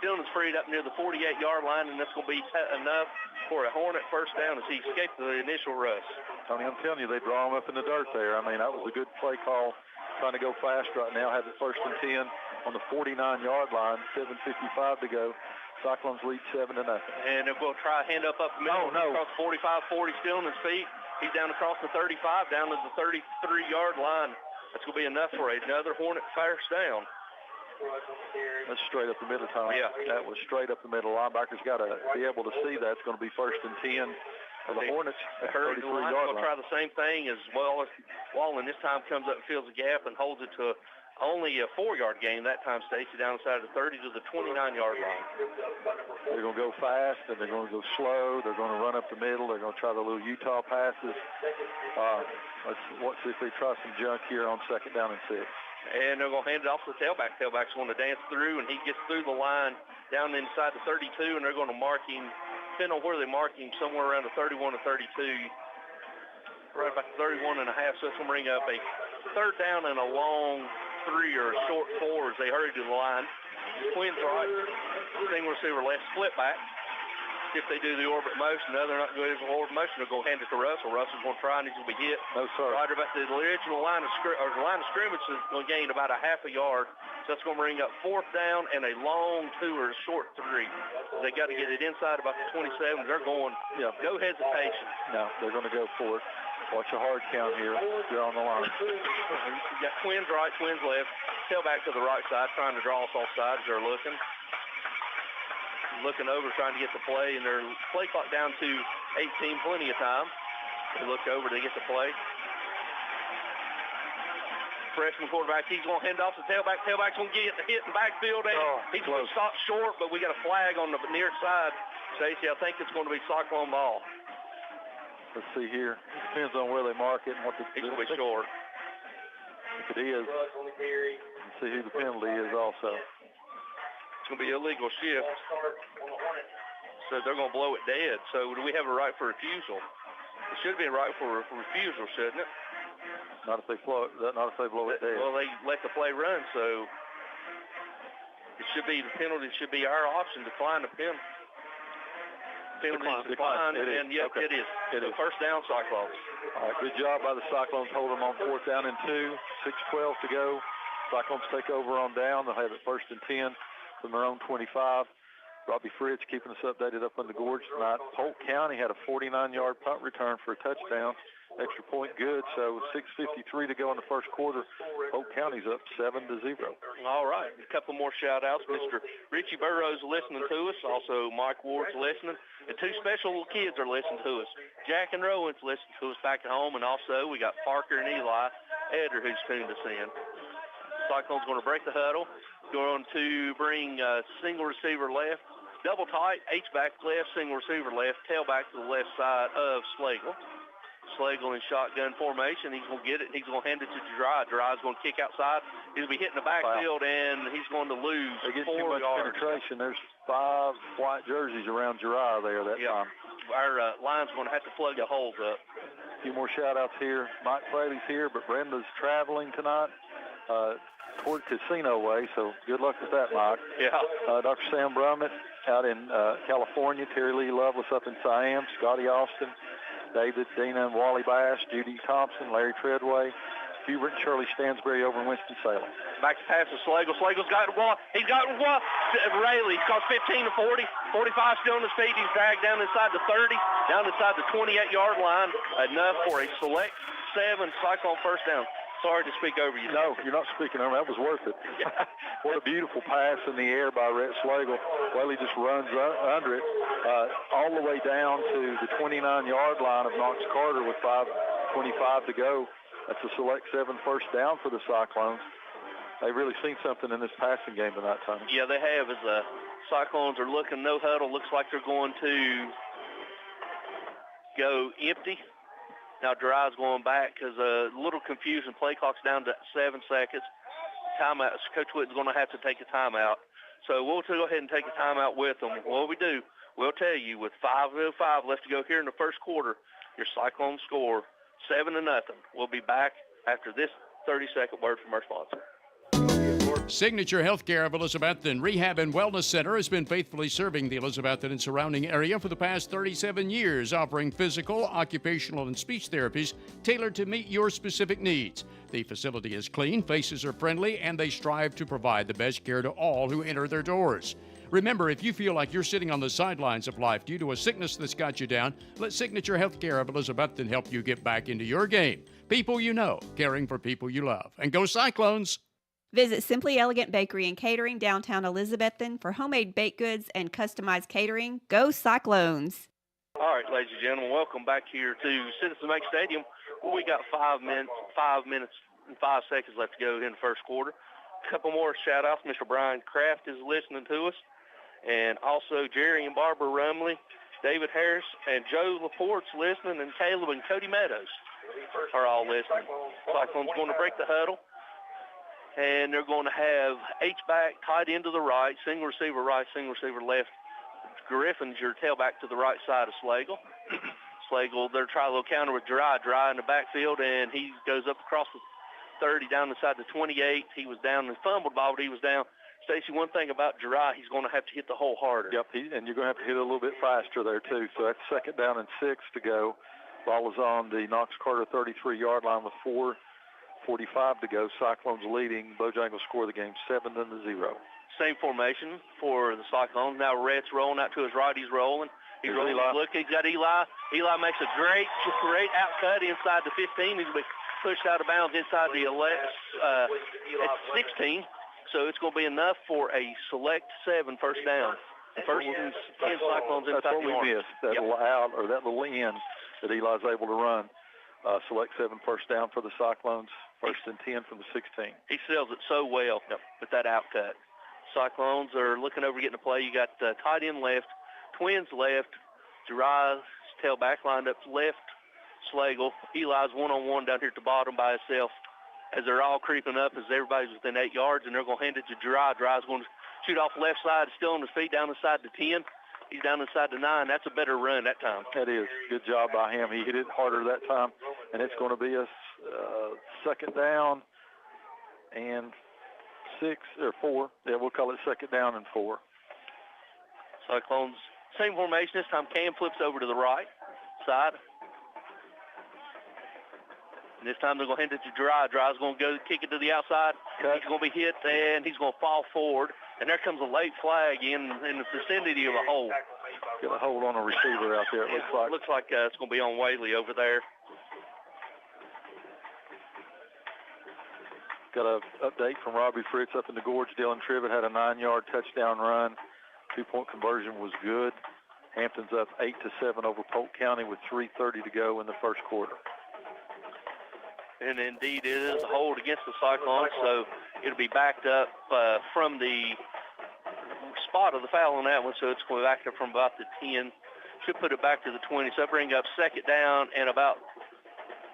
Speaker 13: Dillon's freed up near the 48-yard line, and that's going to be enough for a Hornet first down as he escaped the initial rush.
Speaker 14: Tony, I'm telling you, they draw him up in the dirt there. I mean, that was a good play call. Trying to go fast right now. Have it 1st and 10 on the 49-yard line. 7:55 to go. Cyclones lead 7-0.
Speaker 13: And they're going to try a hand up the middle.
Speaker 14: No.
Speaker 13: Across 45-40, still on his feet. He's down across the 35, down to the 33-yard line. That's going to be enough for another Hornet first down.
Speaker 14: That's straight up the middle, Tommy.
Speaker 13: Yeah.
Speaker 14: That was straight up the middle. Linebacker's got to be able to see that. It's going to be 1st and 10 for the Hornets at 33-yard line.
Speaker 13: Will try the same thing as well as Wallen. This time comes up, fills the gap, and holds it to only a 4-yard gain. That time Stacy down the side of the 30 to the 29-yard line.
Speaker 14: They're going to go fast, and they're going to go slow. They're going to run up the middle. They're going to try the little Utah passes. Let's see if they try some junk here on 2nd down and 6.
Speaker 13: And they're going to hand it off to the tailback. Tailback's going to dance through, and he gets through the line down inside the 32, and they're going to mark him, depending on where they mark him, somewhere around the 31 to 32, right about the 31 and a half. So it's going to bring up a 3rd down and a long 3 or a short 4 as they hurry to the line. Twins right, single receiver left, split back. If they do the orbit motion, no, they're not going to do the orbit motion. They're going to hand it to Russell. Russell's going to try, and he's going to be hit.
Speaker 14: No, sir.
Speaker 13: Right about the original line of scrimmage is going to gain about a half a yard. So that's going to bring up 4th down and a long 2 or a short 3. They got to get it inside about the 27. They're going, no hesitation.
Speaker 14: No, they're going to go for it. Watch a hard count here. They're on the line.
Speaker 13: You got twins right, twins left. Tailback to the right side, trying to draw us off sides. They're looking over, trying to get the play, and their play clock down to 18, plenty of time. They look over, they get the play. Freshman quarterback, he's going to hand off the tailback. Tailback's going to get hit in the backfield, and he's going to stop short, but we got a flag on the near side. Stacey, I think it's going to be Cyclone ball.
Speaker 14: Let's see here. Depends on where they mark it and what the...
Speaker 13: He's going to be short.
Speaker 14: If it is, let's see who the penalty is also.
Speaker 13: It's going to be an illegal shift. So they're going to blow it dead. So do we have a right for refusal? It should be a right for refusal, shouldn't it?
Speaker 14: Not if they blow it dead.
Speaker 13: Well, they let the play run, so it should be the penalty. Should be our option to decline the penalty. Decline. And yep, okay. It is. First down, Cyclones.
Speaker 14: All right, good job by the Cyclones holding them on 4th down and 2. 6:12 to go. Cyclones take over on down. They'll have it 1st and 10 from their own 25. Robbie Fritz keeping us updated up on the gorge tonight. Polk County had a 49-yard punt return for a touchdown. Extra point good, so 6:53 to go in the first quarter. Polk County's up 7-0.
Speaker 13: All right, a couple more shout-outs. Mr. Richie Burrows listening to us. Also, Mike Ward's listening. And 2 special little kids are listening to us. Jack and Rowan's listening to us back at home. And also, we got Parker and Eli Eder who's tuned us in. Cyclone's going to break the huddle. Going to bring single receiver left. Double tight, H-back left, single receiver left, tailback to the left side of Slagle. Slagle in shotgun formation. He's going to get it. He's going to hand it to Jeriah. Jeriah's going to kick outside. He'll be hitting the backfield, and he's going to lose 4 yards.
Speaker 14: They get too much penetration. There's 5 white jerseys around Jeriah there that time.
Speaker 13: Our line's going to have to plug the holes up.
Speaker 14: A few more shout-outs here. Mike Fraley's here, but Brenda's traveling tonight. toward Casino Way, so good luck with that, Mike.
Speaker 13: Yeah.
Speaker 14: Dr. Sam Brummett out in California, Terry Lee Lovelace up in Siam, Scotty Austin, David, Dina, and Wally Bass, Judy Thompson, Larry Treadway, Hubert and Shirley Stansberry over in Winston-Salem.
Speaker 13: Back to pass to Slagle. Slagle's got one. He's got one. Rayleigh. He's got 15 to 40. 45 still on his feet. He's dragged down inside the 30, down inside the 28-yard line. Enough for a select 7 Cyclone first down. Sorry to speak over you.
Speaker 14: No, you're not speaking over. That was worth it. What a beautiful pass in the air by Rhett Slagle. Well, he just runs under it all the way down to the 29-yard line of Knox Carter with 5:25 to go. That's a select 7 first down for the Cyclones. They've really seen something in this passing game tonight, Tony.
Speaker 13: Yeah, they have. As the Cyclones are looking no huddle, looks like they're going to go empty. Now Dry's going back because a little confusion. Play clock's down to 7 seconds. Timeout. Coach Whitten's going to have to take a timeout. So we'll go ahead and take a timeout with them. What we do, we'll tell you with 5:05 left to go here in the first quarter, your Cyclones score 7-0. We'll be back after this 30-second word from our sponsor.
Speaker 4: Signature Healthcare of Elizabethton Rehab and Wellness Center has been faithfully serving the Elizabethton and surrounding area for the past 37 years, offering physical, occupational, and speech therapies tailored to meet your specific needs. The facility is clean, faces are friendly, and they strive to provide the best care to all who enter their doors. Remember, if you feel like you're sitting on the sidelines of life due to a sickness that's got you down, let Signature Healthcare of Elizabethton help you get back into your game. People you know, caring for people you love. And go Cyclones!
Speaker 11: Visit Simply Elegant Bakery and Catering downtown Elizabethton for homemade baked goods and customized catering. Go Cyclones!
Speaker 13: All right, ladies and gentlemen, welcome back here to Citizens Bank Stadium. We got 5 minutes and 5 seconds left to go in the first quarter. A couple more shout-outs. Mr. Brian Kraft is listening to us. And also Jerry and Barbara Rumley, David Harris, and Joe Laporte's listening, and Caleb and Cody Meadows are all listening. Cyclones going to break the huddle. And they're going to have H-back tight end to the right, single receiver right, single receiver left. Griffin's your tailback to the right side of Slagle. Slagle, they're trying a little counter with Dry in the backfield, and he goes up across the 30 down inside the 28. He was down and fumbled ball, but he was down. Stacy, one thing about Dry, he's going to have to hit the hole harder.
Speaker 14: Yep, and you're going to have to hit it a little bit faster there, too. So that's 2nd down and 6 to go. Ball is on the Knox Carter 33-yard line with 4:45 to go. Cyclones leading. Bojangles score the game 7-0.
Speaker 13: Same formation for the Cyclones. Now Rhett's rolling out to his right. He's rolling. He's rolling. Look, he's got Eli. Eli makes a great outcut inside the 15. He's been pushed out of bounds inside the 16. So it's going to be enough for a select 7 first down. First and 10 Cyclones inside the arm.
Speaker 14: That's what we missed, that little out or that little in that Eli's able to run. Select 7 first down for the Cyclones, 1st and 10 from the 16.
Speaker 13: He sells it so well with that outcut. Cyclones are looking over getting a play. You got tight end left, Twins left, Jirai's tailback lined up left, Slagle. Eli's one-on-one down here at the bottom by himself as they're all creeping up as everybody's within 8 yards, and they're going to hand it to Jirai. Jirai's going to shoot off the left side, still on his feet down inside the 10. He's down inside the 9. That's a better run that time.
Speaker 14: That is. Good job by him. He hit it harder that time, and it's going to be a 2nd down and 6 or 4. Yeah, we'll call it 2nd down and 4.
Speaker 13: Cyclones, same formation. This time Cam flips over to the right side. And this time they're going to hand it to Dry. Dry's going to go kick it to the outside. He's going to be hit, and he's going to fall forward. And there comes a late flag in the vicinity of a hole.
Speaker 14: Got a hold on a receiver out there, it looks like.
Speaker 13: Looks like it's going to be on Whaley over there.
Speaker 14: Got an update from Robbie Fritz up in the gorge. Dylan Trivet had a 9-yard touchdown run. 2-point conversion was good. Hampton's up 8-7 over Polk County with 3:30 to go in the first quarter.
Speaker 13: And indeed, it is a hold against the Cyclones, so it'll be backed up from the spot of the foul on that one, so it's going to be backed up from about the 10. Should put it back to the 20, so bring up 2nd down and about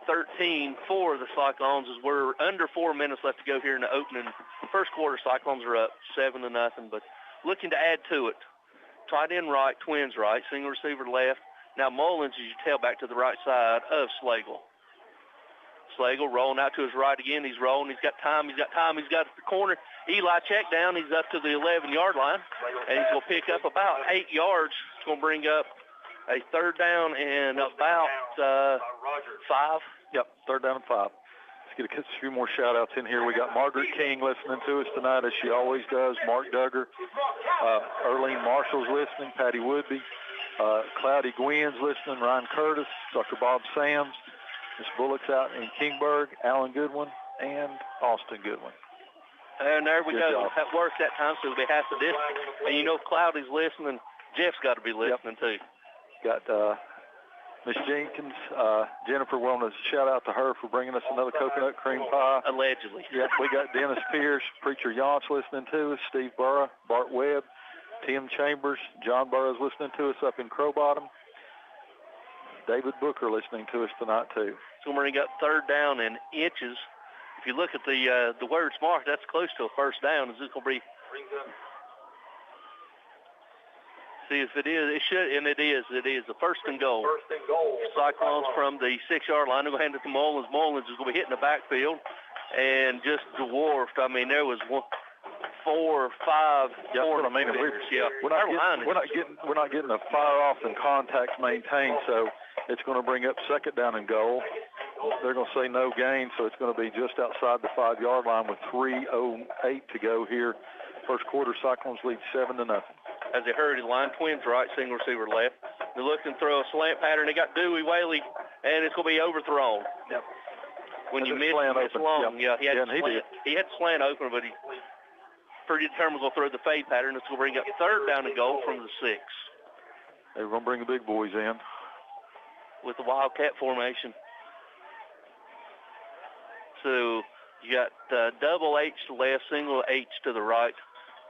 Speaker 13: 13 for the Cyclones as we're under 4 minutes left to go here in the opening first quarter. Cyclones are up 7-0, but looking to add to it. Tight end right, Twins right, single receiver left. Now Mullins is your tailback to the right side of Slagle. Slagle rolling out to his right again. He's rolling. He's got time. He's got the corner. Eli check down. He's up to the 11-yard line, and he's going to pick up about 8 yards. It's going to bring up a third down and about 5.
Speaker 14: Yep, third down and 5. Let's get a few more shout-outs in here. We got Margaret King listening to us tonight, as she always does. Mark Duggar. Erlene Marshall's listening. Patty Woodby. Cloudy Gwynn's listening. Ryan Curtis. Dr. Bob Sams. Miss Bullock's out in Kingburg. Alan Goodwin and Austin Goodwin.
Speaker 13: And there we
Speaker 14: Good
Speaker 13: go.
Speaker 14: job.
Speaker 13: That works that time, so we have to this. And you know Cloudy's listening. Jeff's got to be listening, too.
Speaker 14: Got Miss Jenkins, Jennifer, wanting to shout out to her for bringing us another coconut cream pie.
Speaker 13: Allegedly.
Speaker 14: Yeah, we got Dennis Pierce, Preacher Yance listening to us, Steve Burra, Bart Webb, Tim Chambers, John Burroughs listening to us up in Crow Bottom. David Booker listening to us tonight, too.
Speaker 13: So we're going to get third down in inches. If you look at the words marked, that's close to a first down. Is this going to be? See if it is. It should, and it is. It is a first and goal. Cyclones from the 6-yard line. They're going to hand it to Mullins. Mullins is going to be hitting the backfield and just dwarfed. I mean, there was 4 or 5.
Speaker 14: Yeah, what I mean. We're not getting a fire off and contacts maintained, so it's going to bring up second down and goal. They're going to say no gain, so it's going to be just outside the 5-yard line with 3:08 to go here. First quarter, Cyclones lead 7-0.
Speaker 13: As they hurry to the line, twins right, single receiver left. They're looking to throw a slant pattern. They got Dewey Whaley, and it's going to be overthrown.
Speaker 14: Yep.
Speaker 13: When you miss long,
Speaker 14: yep.
Speaker 13: he had the slant open, but he pretty determined to throw the fade pattern. It's going to bring up third down and goal from the 6.
Speaker 14: They're going to bring the big boys in.
Speaker 13: With the Wildcat formation. So you got double H to the left, single H to the right,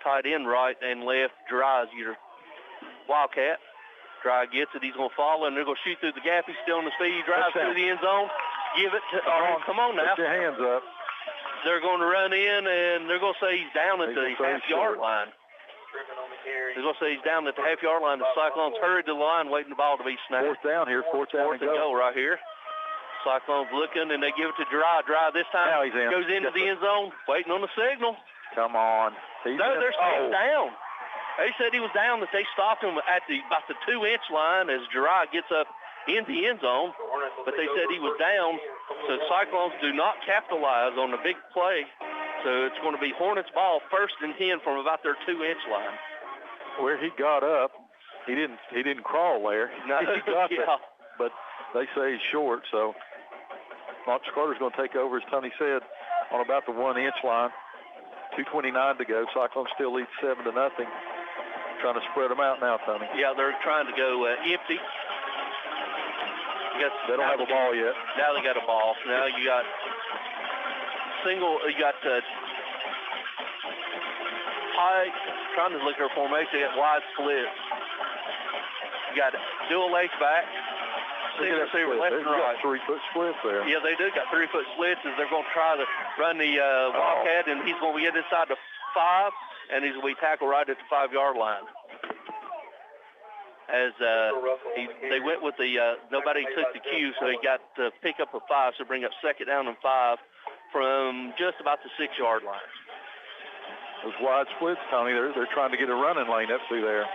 Speaker 13: tight end right and left. Dry is your Wildcat. Dry gets it. He's going to follow, and they're going to shoot through the gap. He's still on the speed. He drives through the end zone. Give it to come on now.
Speaker 14: Put your hands up.
Speaker 13: They're going to run in, and they're going to say he's down at the half-yard line. They're going to say he's down at the half-yard line. The Cyclones hurried to the line, waiting the ball to be snapped.
Speaker 14: Fourth down here. Fourth down
Speaker 13: and go right here. Cyclones looking, and they give it to Dry. Dry this time
Speaker 14: now he's in.
Speaker 13: Goes into the end zone, waiting on the signal.
Speaker 14: Come on.
Speaker 13: They're saying down. They said he was down, that they stopped him at about the 2-inch line as Dry gets up in the end zone, but they said he was down. So Cyclones do not capitalize on the big play. So it's going to be Hornets ball, 1st and 10 from about their 2-inch line.
Speaker 14: Where he got up, he didn't crawl there.
Speaker 13: No,
Speaker 14: he got there, but they say he's short, so Mark Carter's going to take over, as Tony said, on about the 1-inch line. 2:29 to go. Cyclones still lead 7-0. Trying to spread them out now, Tony.
Speaker 13: Yeah, they're trying to go empty.
Speaker 14: They don't have a ball yet.
Speaker 13: Now they got a ball. Now you got high, trying to look at their formation. They got wide splits. You got dual H back. Single receiver left and right.
Speaker 14: 3-foot splits there.
Speaker 13: Yeah, they do got 3-foot splits as they're going to try to run the Wildcat, and he's going to get inside the 5, and he's going to be tackled right at the 5-yard line. As they went with the nobody took the cue, so he got to pick up a 5, so bring up second down and 5 from just about the 6-yard line.
Speaker 14: Those wide splits, Tony, they're trying to get a running lane up through there.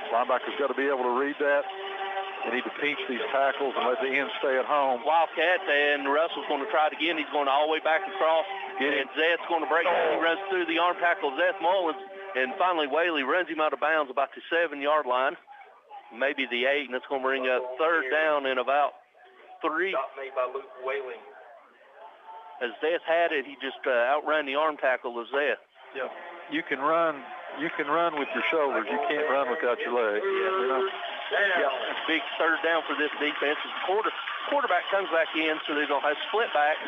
Speaker 14: Linebackers got to be able to read that. They need to pinch these tackles and let the ends stay at home.
Speaker 13: Wildcat, and Russell's going to try it again. He's going all the way back across, and Zeth's going to break down. He runs through the arm tackle of Zeth Mullins, and finally Whaley runs him out of bounds about the 7-yard line, maybe the 8, and it's going to bring up third down in about 3.
Speaker 18: Made by Luke Whaley.
Speaker 13: As Zeth had it, he just outran the arm tackle of Zeth.
Speaker 14: Yeah. You can run with your shoulders. You can't run without your legs. You know?
Speaker 13: Yeah, it's big third down for this defense. Quarterback comes back in, so they're going to have split backs,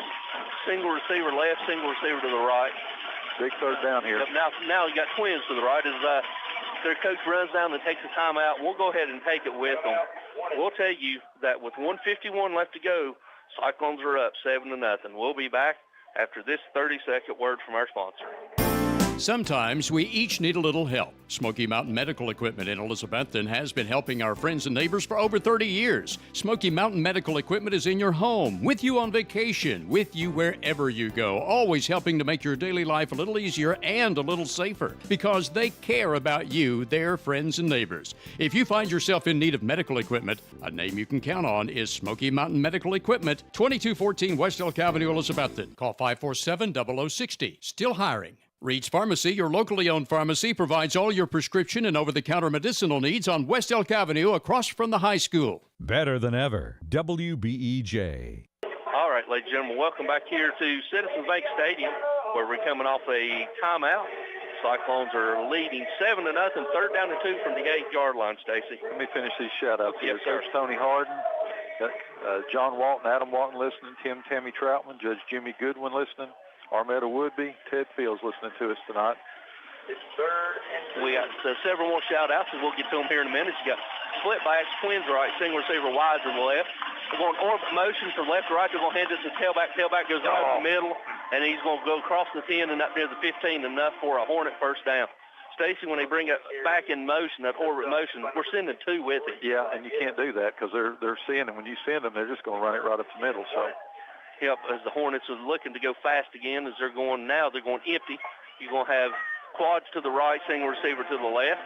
Speaker 13: single receiver left, single receiver to the right.
Speaker 14: Big third down here.
Speaker 13: But now you got twins to the right. As their coach runs down and takes a timeout, we'll go ahead and take it with them. We'll tell you that with 1:51 left to go, Cyclones are up 7-0. We'll be back after this 30-second word from our sponsor.
Speaker 4: Sometimes we each need a little help. Smoky Mountain Medical Equipment in Elizabethton has been helping our friends and neighbors for over 30 years. Smoky Mountain Medical Equipment is in your home, with you on vacation, with you wherever you go, always helping to make your daily life a little easier and a little safer, because they care about you, their friends and neighbors. If you find yourself in need of medical equipment, a name you can count on is Smoky Mountain Medical Equipment, 2214 West Elk Avenue, Elizabethton. Call 547-0060. Still hiring. Reed's Pharmacy, your locally owned pharmacy, provides all your prescription and over-the-counter medicinal needs on West Elk Avenue across from the high school.
Speaker 16: Better than ever. WBEJ.
Speaker 13: All right, ladies and gentlemen, welcome back here to Citizens Bank Stadium, where we're coming off a timeout. Cyclones are leading 7-0, 3rd down and 2 from the 8-yard line, Stacy.
Speaker 14: Let me finish these shout-outs here.
Speaker 13: Yes, sir.
Speaker 14: Coach Tony Harden, John Walton, Adam Walton listening, Tammy Troutman, Judge Jimmy Goodwin listening, Armetta Woodby, Ted Fields listening to us tonight.
Speaker 13: We got several more shout-outs, and we'll get to them here in a minute. You got split backs, twins right, single receiver wide to the left. We're going orbit motion from left to right. They're going to hand it to tailback. Tailback goes right in the middle, and he's going to go across the 10 and up near the 15, enough for a Hornet first down. Stacy, when they bring it back in motion, that orbit motion, we're sending 2 with it.
Speaker 14: Yeah, and you can't do that because they're seeing them. When you send them, they're just going to run it right up the middle. So.
Speaker 13: Yep, as the Hornets are looking to go fast again, as they're going now, they're going empty. You're going to have quads to the right, single receiver to the left.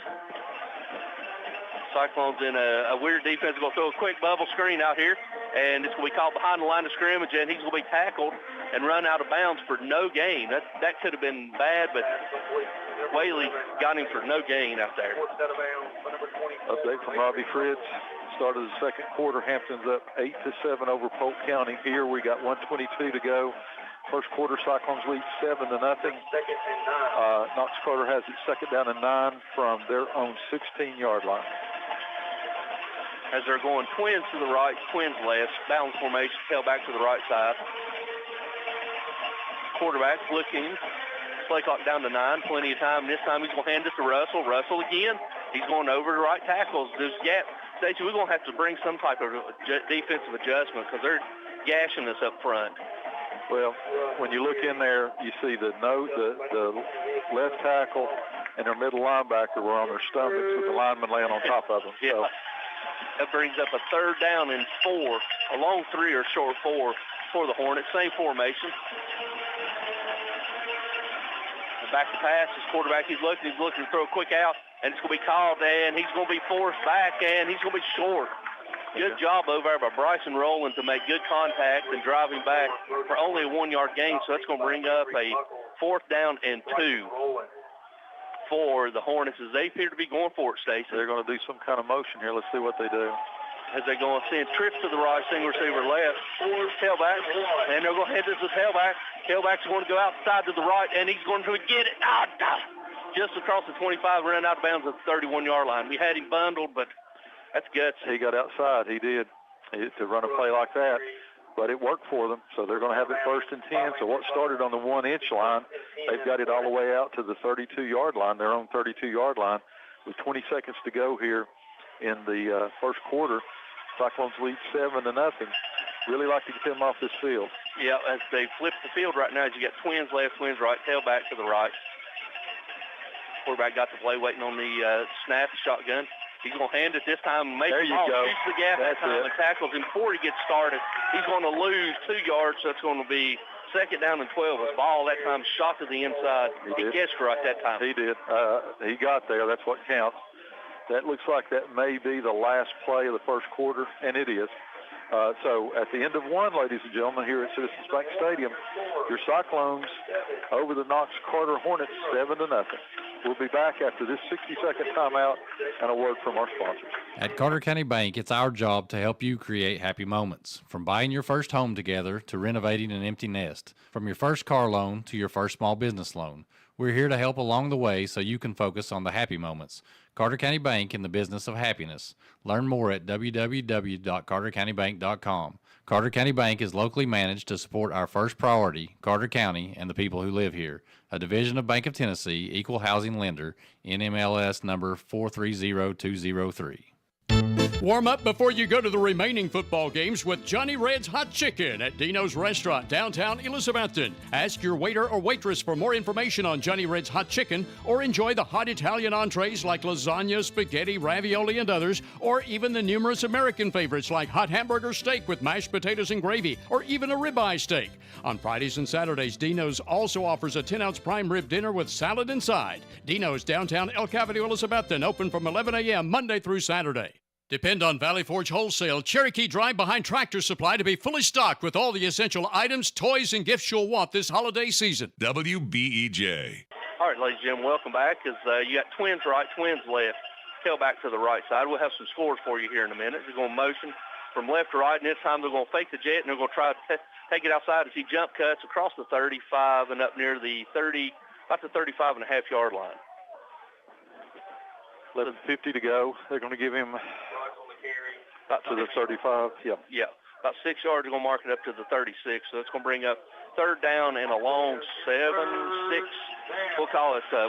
Speaker 13: Cyclones in a weird defense. They're going to throw a quick bubble screen out here, and it's going to be caught behind the line of scrimmage, and he's going to be tackled and run out of bounds for no gain. That could have been bad, but Whaley got him for no gain out there.
Speaker 14: Update from Robbie Fritz. Start of the second quarter, Hampton's up 8-7 over Polk County. Here we got 1:22 to go. First quarter, Cyclones lead 7-0. Knox Carter has it 2nd down and 9 from their own 16-yard line.
Speaker 13: As they're going twins to the right, twins left, balance formation, tailback to the right side. Quarterback looking, play clock down to 9, plenty of time. This time he's going to hand it to Russell. Russell again, he's going over to right tackles. There's gap. Stacey, we're going to have to bring some type of defensive adjustment because they're gashing us up front.
Speaker 14: Well, when you look in there, you see the left tackle and their middle linebacker were on their stomachs with the lineman laying on top of them.
Speaker 13: Yeah.
Speaker 14: So.
Speaker 13: That brings up a 3rd down and 4, a long 3 or short 4 for the Hornets. Same formation. Back to pass. His quarterback, he's looking to throw a quick out, and it's going to be called, and he's going to be forced back, and he's going to be short. Good job over there by Bryson Rowland to make good contact and driving back for only a 1-yard gain, so that's going to bring up a 4th down and 2 for the Hornets as they appear to be going for it, Stacey.
Speaker 14: They're going to do some kind of motion here. Let's see what they do.
Speaker 13: As they're going to send trips to the right, single receiver left, tailback, and they're going to head to the tailback. Tailback's going to go outside to the right, and he's going to get it just across the 25, run out of bounds at the 31-yard line. We had him bundled, but that's guts.
Speaker 14: He got outside. He did to run a play like that, but it worked for them. So they're going to have it 1st and 10. So what started on the 1-inch line, they've got it all the way out to the 32-yard line, their own 32-yard line, with 20 seconds to go here in the first quarter. Cyclones lead 7-0. Really like to get them off this field.
Speaker 13: Yeah, as they flip the field right now, you got twins left, twins right, tailback to the right. Quarterback got the play waiting on the snap, shotgun. He's going to hand it this time. Make
Speaker 14: there
Speaker 13: the
Speaker 14: you
Speaker 13: ball,
Speaker 14: go.
Speaker 13: shoots the gap that time and tackles him before he gets started. He's going to lose 2 yards, so it's going to be 2nd down and 12. His ball that time shot to the inside. He guessed right that time.
Speaker 14: He did. He got there. That's what counts. That looks like that may be the last play of the first quarter, and it is. So at the end of 1, ladies and gentlemen, here at Citizens Bank Stadium, your Cyclones over the Knox Carter Hornets 7-0. We'll be back after this 60-second timeout and a word from our sponsors.
Speaker 12: At Carter County Bank, it's our job to help you create happy moments. From buying your first home together to renovating an empty nest. From your first car loan to your first small business loan. We're here to help along the way so you can focus on the happy moments. Carter County Bank in the business of happiness. Learn more at www.cartercountybank.com. Carter County Bank is locally managed to support our first priority, Carter County, and the people who live here. A division of Bank of Tennessee, equal housing lender, NMLS number 430203.
Speaker 4: Warm up before you go to the remaining football games with Johnny Red's Hot Chicken at Dino's Restaurant, downtown Elizabethton. Ask your waiter or waitress for more information on Johnny Red's Hot Chicken, or enjoy the hot Italian entrees like lasagna, spaghetti, ravioli, and others, or even the numerous American favorites like hot hamburger steak with mashed potatoes and gravy, or even a ribeye steak. On Fridays and Saturdays, Dino's also offers a 10-ounce prime rib dinner with salad and side. Dino's, downtown El Capitan, Elizabethton, open from 11 a.m. Monday through Saturday. Depend on Valley Forge Wholesale Cherokee Drive behind Tractor Supply to be fully stocked with all the essential items, toys, and gifts you'll want this holiday season.
Speaker 5: WBEJ.
Speaker 13: All right, ladies and gentlemen, welcome back. You got twins right, twins left. Tailback to the right side. We'll have some scores for you here in a minute. They're going to motion from left to right, and this time they're going to fake the jet, and they're going to try to take it outside as he jump cuts across the 35 and up near the 30, about the 35.5-yard line.
Speaker 14: 11:50 to go. They're going to give him about to the 35.
Speaker 13: Yeah, about 6 yards. They're going to mark it up to the 36. So it's going to bring up third down and a long 7, 6. We'll call it 7.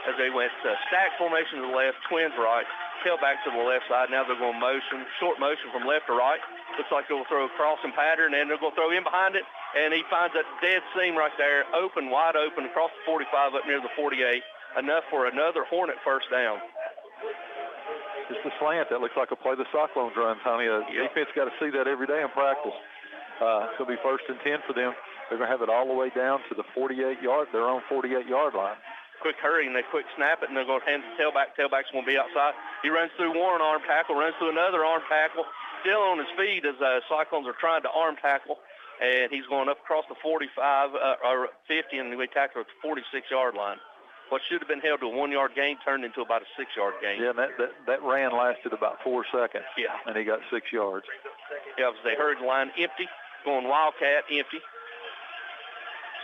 Speaker 13: As they went stack formation to the left, twins right, tailback to the left side. Now they're going to motion, short motion from left to right. Looks like they'll throw a crossing pattern, and they're going to throw in behind it. And he finds that dead seam right there, open, wide open, across the 45 up near the 48. Enough for another Hornet first down.
Speaker 14: Just a slant. That looks like a play the Cyclones run, Tommy. Defense got to see that every day in practice. It's going to be 1st and 10 for them. They're going to have it all the way down to the 48-yard, their own 48-yard line.
Speaker 13: Quick hurry, and they quick snap it, and they're going to hand it to tailback. Tailback's going to be outside. He runs through one arm tackle, runs through another arm tackle, still on his feet as Cyclones are trying to arm tackle, and he's going up across the 45 or 50, and we tackle at the 46-yard line. What should have been held to a 1-yard gain turned into about a 6-yard gain.
Speaker 14: Yeah, that ran lasted about 4 seconds.
Speaker 13: Yeah.
Speaker 14: And he got 6 yards.
Speaker 13: Yeah, as they hurried the line empty, going Wildcat empty.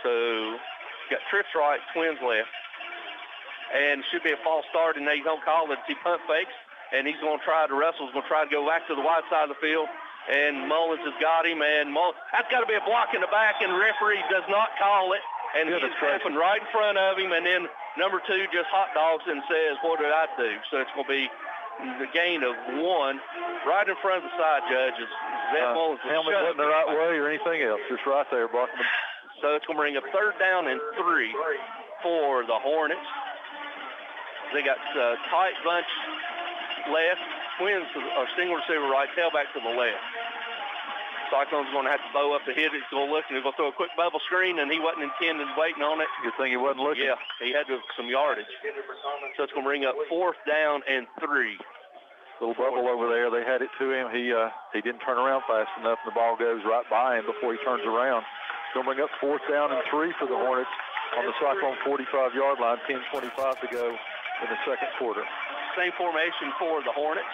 Speaker 13: So got trips right, twins left. And should be a false start, and they don't call it. He punt fakes, and he's going to try to, Russell's going to try to go back to the wide side of the field. And Mullins has got him, and that's got to be a block in the back, and the referee does not call it. And he's tapping right in front of him, and then number 2 just hot dogs and says, what did I do? So it's going to be the gain of 1 right in front of the side judges.
Speaker 14: Helmet wasn't the right way or anything else. Just right there blocking them.
Speaker 13: So it's going to bring up third down and 3 for the Hornets. They got tight bunch left, twins or single receiver right, tailback to the left. Cyclone's going to have to bow up to hit it. He's going to look, and he's going to throw a quick bubble screen, and he wasn't intending waiting on it.
Speaker 14: Good thing he wasn't looking.
Speaker 13: Yeah, he had to have some yardage. So it's going to bring up 4th down and 3.
Speaker 14: Little bubble over there. They had it to him. He didn't turn around fast enough, and the ball goes right by him before he turns around. It's going to bring up 4th down and 3 for the Hornets on the Cyclone 45-yard line. 10:25 to go in the second quarter.
Speaker 13: Same formation for the Hornets.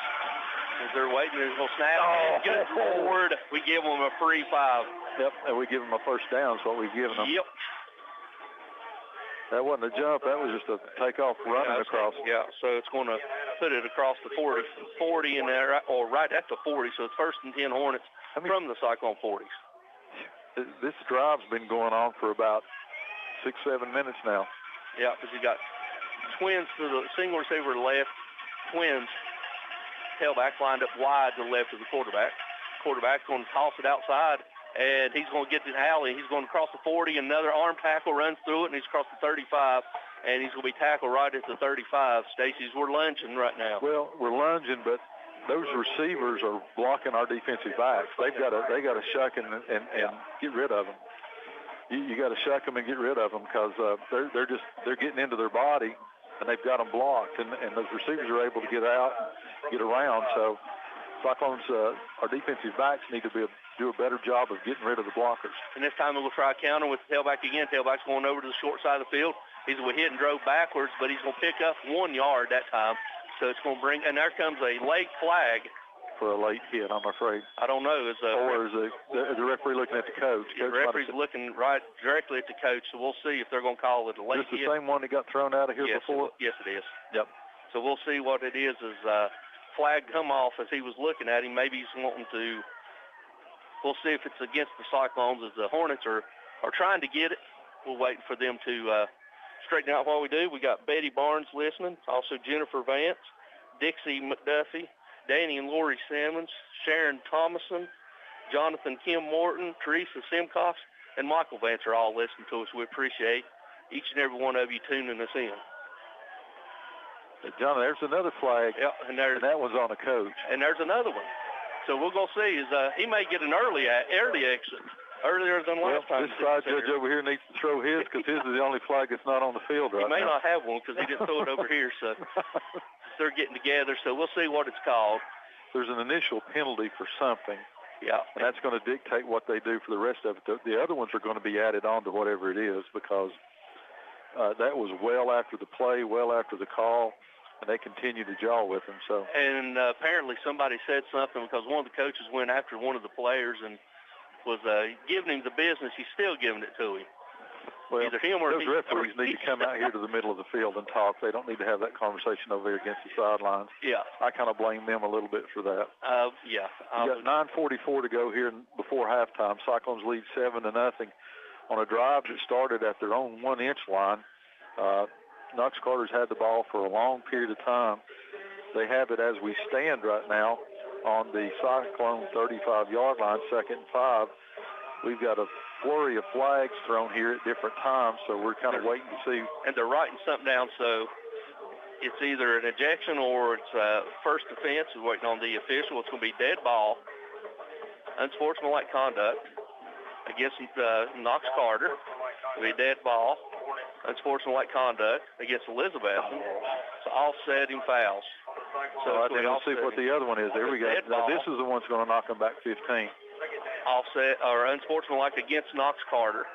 Speaker 13: As they're waiting, they're going to snap. Good forward. We give them a free 5.
Speaker 14: Yep, and we give them a first down. That's what we've given them.
Speaker 13: Yep.
Speaker 14: That wasn't a jump. That was just a takeoff running across.
Speaker 13: Yeah, so it's going to put it across the 40 in there, or right at the 40. So it's 1st and 10 Hornets from the Cyclone 40s.
Speaker 14: This drive's been going on for about 6-7 minutes now.
Speaker 13: Yeah, because you got twins to the single receiver left, twins. Tailback lined up wide to the left of the quarterback. Quarterback's going to toss it outside, and he's going to get to the alley. He's going to cross the 40, another arm tackle runs through it, and he's across the 35, and he's going to be tackled right at the 35. Stacey's, we're lunging right now.
Speaker 14: Well, we're lunging, but those receivers are blocking our defensive backs. They got to shuck and get rid of them. You got to shuck them and get rid of them because they're getting into their body. And they've got them blocked, and those receivers are able to get out, get around. So Cyclones, our defensive backs need to do a better job of getting rid of the blockers.
Speaker 13: And this time we'll try a counter with the tailback again. Tailback's going over to the short side of the field. He's going to hit and drove backwards, but he's going to pick up 1 yard that time. So it's going to bring, and there comes a late flag.
Speaker 14: For a late hit, I'm afraid.
Speaker 13: I don't know. Is
Speaker 14: the referee looking at the coach?
Speaker 13: The referee's looking right directly at the coach, so we'll see if they're going to call it a late hit.
Speaker 14: Is this the same one that got thrown out of here before?
Speaker 13: Yes, it is.
Speaker 14: Yep.
Speaker 13: So we'll see what it is as flag come off as he was looking at him. Maybe he's wanting to – we'll see if it's against the Cyclones as the Hornets are trying to get it. We're waiting for them to straighten out what we do. We got Betty Barnes listening, also Jennifer Vance. Dixie McDuffie, Danny and Lori Simmons, Sharon Thomason, Jonathan Kim Morton, Teresa Simcox, and Michael Vance are all listening to us. We appreciate each and every one of you tuning us in.
Speaker 14: John, there's another flag,
Speaker 13: and
Speaker 14: that one's on a coach.
Speaker 13: And there's another one. So we're going to see is he may get an early exit, earlier than last time.
Speaker 14: This side judge over here needs to throw his because his is the only flag that's not on the field right now.
Speaker 13: He may not have one because he didn't throw it over here, so they're getting together. So we'll see what it's called.
Speaker 14: There's an initial penalty for something.
Speaker 13: Yeah.
Speaker 14: And that's going to dictate what they do for the rest of it. The other ones are going to be added on to whatever it is because that was well after the play, well after the call, and they continue to jaw with them. So.
Speaker 13: And apparently somebody said something because one of the coaches went after one of the players and was giving him the business. He's still giving it to him.
Speaker 14: Well,
Speaker 13: either him or
Speaker 14: those referees need to come out here to the middle of the field and talk. They don't need to have that conversation over here against the sidelines.
Speaker 13: Yeah.
Speaker 14: I kind of blame them a little bit for that.
Speaker 13: Yeah.
Speaker 14: You got 9:44 to go here before halftime. Cyclones lead 7-0 on a drive that started at their own 1-inch line. Knox Carter's had the ball for a long period of time. They have it as we stand right now on the Cyclone 35-yard line, 2nd and 5. We've got a flurry of flags thrown here at different times, so we're kind of waiting to see.
Speaker 13: And they're writing something down, so it's either an ejection or it's first offense is waiting on the official. It's going to be dead ball, unsportsmanlike conduct against Knox Carter. It'll be dead ball, unsportsmanlike conduct against Elizabeth. So offsetting fouls.
Speaker 14: So I didn't see what the other one is. There we go. Now this is the one that's going to knock them back 15.
Speaker 13: Offset or unsportsmanlike against Knox Carter.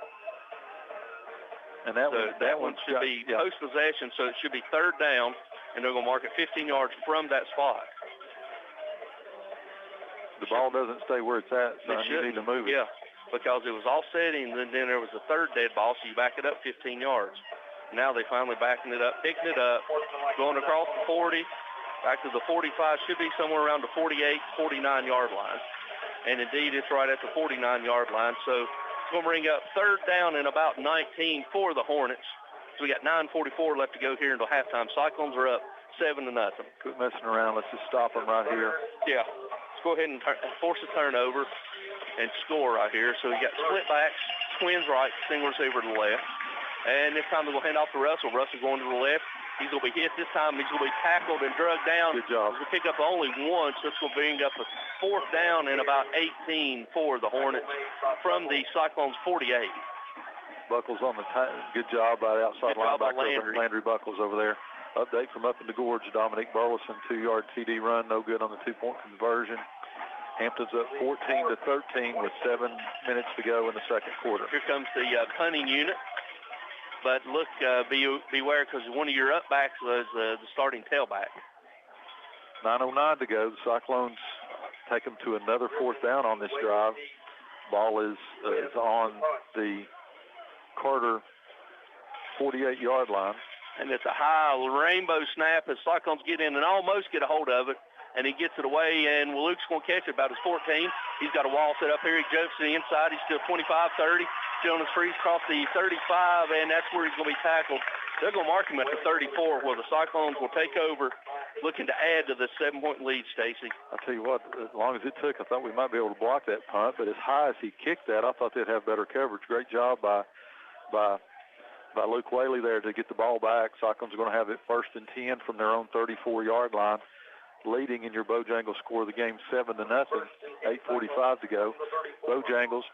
Speaker 14: And that one
Speaker 13: should be post possession, so it should be 3rd down, and they're going to mark it 15 yards from that spot.
Speaker 14: The ball doesn't stay where it's at, so you need to move it.
Speaker 13: Yeah, because it was offsetting, and then there was a 3rd dead ball, so you back it up 15 yards. Now they finally backing it up, picking it up, going across the 40, back to the 45, should be somewhere around the 48, 49-yard line. And indeed, it's right at the 49-yard line. So it's going to bring up 3rd down and about 19 for the Hornets. So we got 9:44 left to go here until halftime. Cyclones are up 7-0.
Speaker 14: Quit messing around. Let's just stop them right here.
Speaker 13: Yeah. Let's go ahead and force a turnover and score right here. So we got split backs, twins right, single receiver to the left. And this time they'll hand off to Russell. Russell going to the left. He's going to be hit this time. He's going to be tackled and drugged down.
Speaker 14: Good job.
Speaker 13: He's going to pick up only one, so it's going to bring up a 4th down and about 18 for the Hornets from the Cyclones 48.
Speaker 14: Buckles on the good job by the outside linebacker. Landry Buckles over there. Update from up in the gorge. Dominic Burleson, 2-yard TD run, no good on the 2-point conversion. Hampton's up 14-13 with 7 minutes to go in the 2nd quarter.
Speaker 13: Here comes the punting unit. But look, beware because one of your upbacks was the starting tailback.
Speaker 14: 9:09 to go. The Cyclones take them to another 4th down on this drive. Ball is on the Carter 48-yard line.
Speaker 13: And it's a high rainbow snap as Cyclones get in and almost get a hold of it. And he gets it away, and Luke's going to catch it about his 14. He's got a wall set up here. He jumps to the inside. He's still 25, 30. Still on his freeze across the 35, and that's where he's going to be tackled. They're going to mark him at the 34, where the Cyclones will take over, looking to add to the 7-point lead, Stacy.
Speaker 14: I'll tell you what, as long as it took, I thought we might be able to block that punt, but as high as he kicked that, I thought they'd have better coverage. Great job by Luke Whaley there to get the ball back. Cyclones are going to have it 1st and 10 from their own 34-yard line. Leading in your Bojangles score of the game 7-0, 8:45 to go. Bojangles,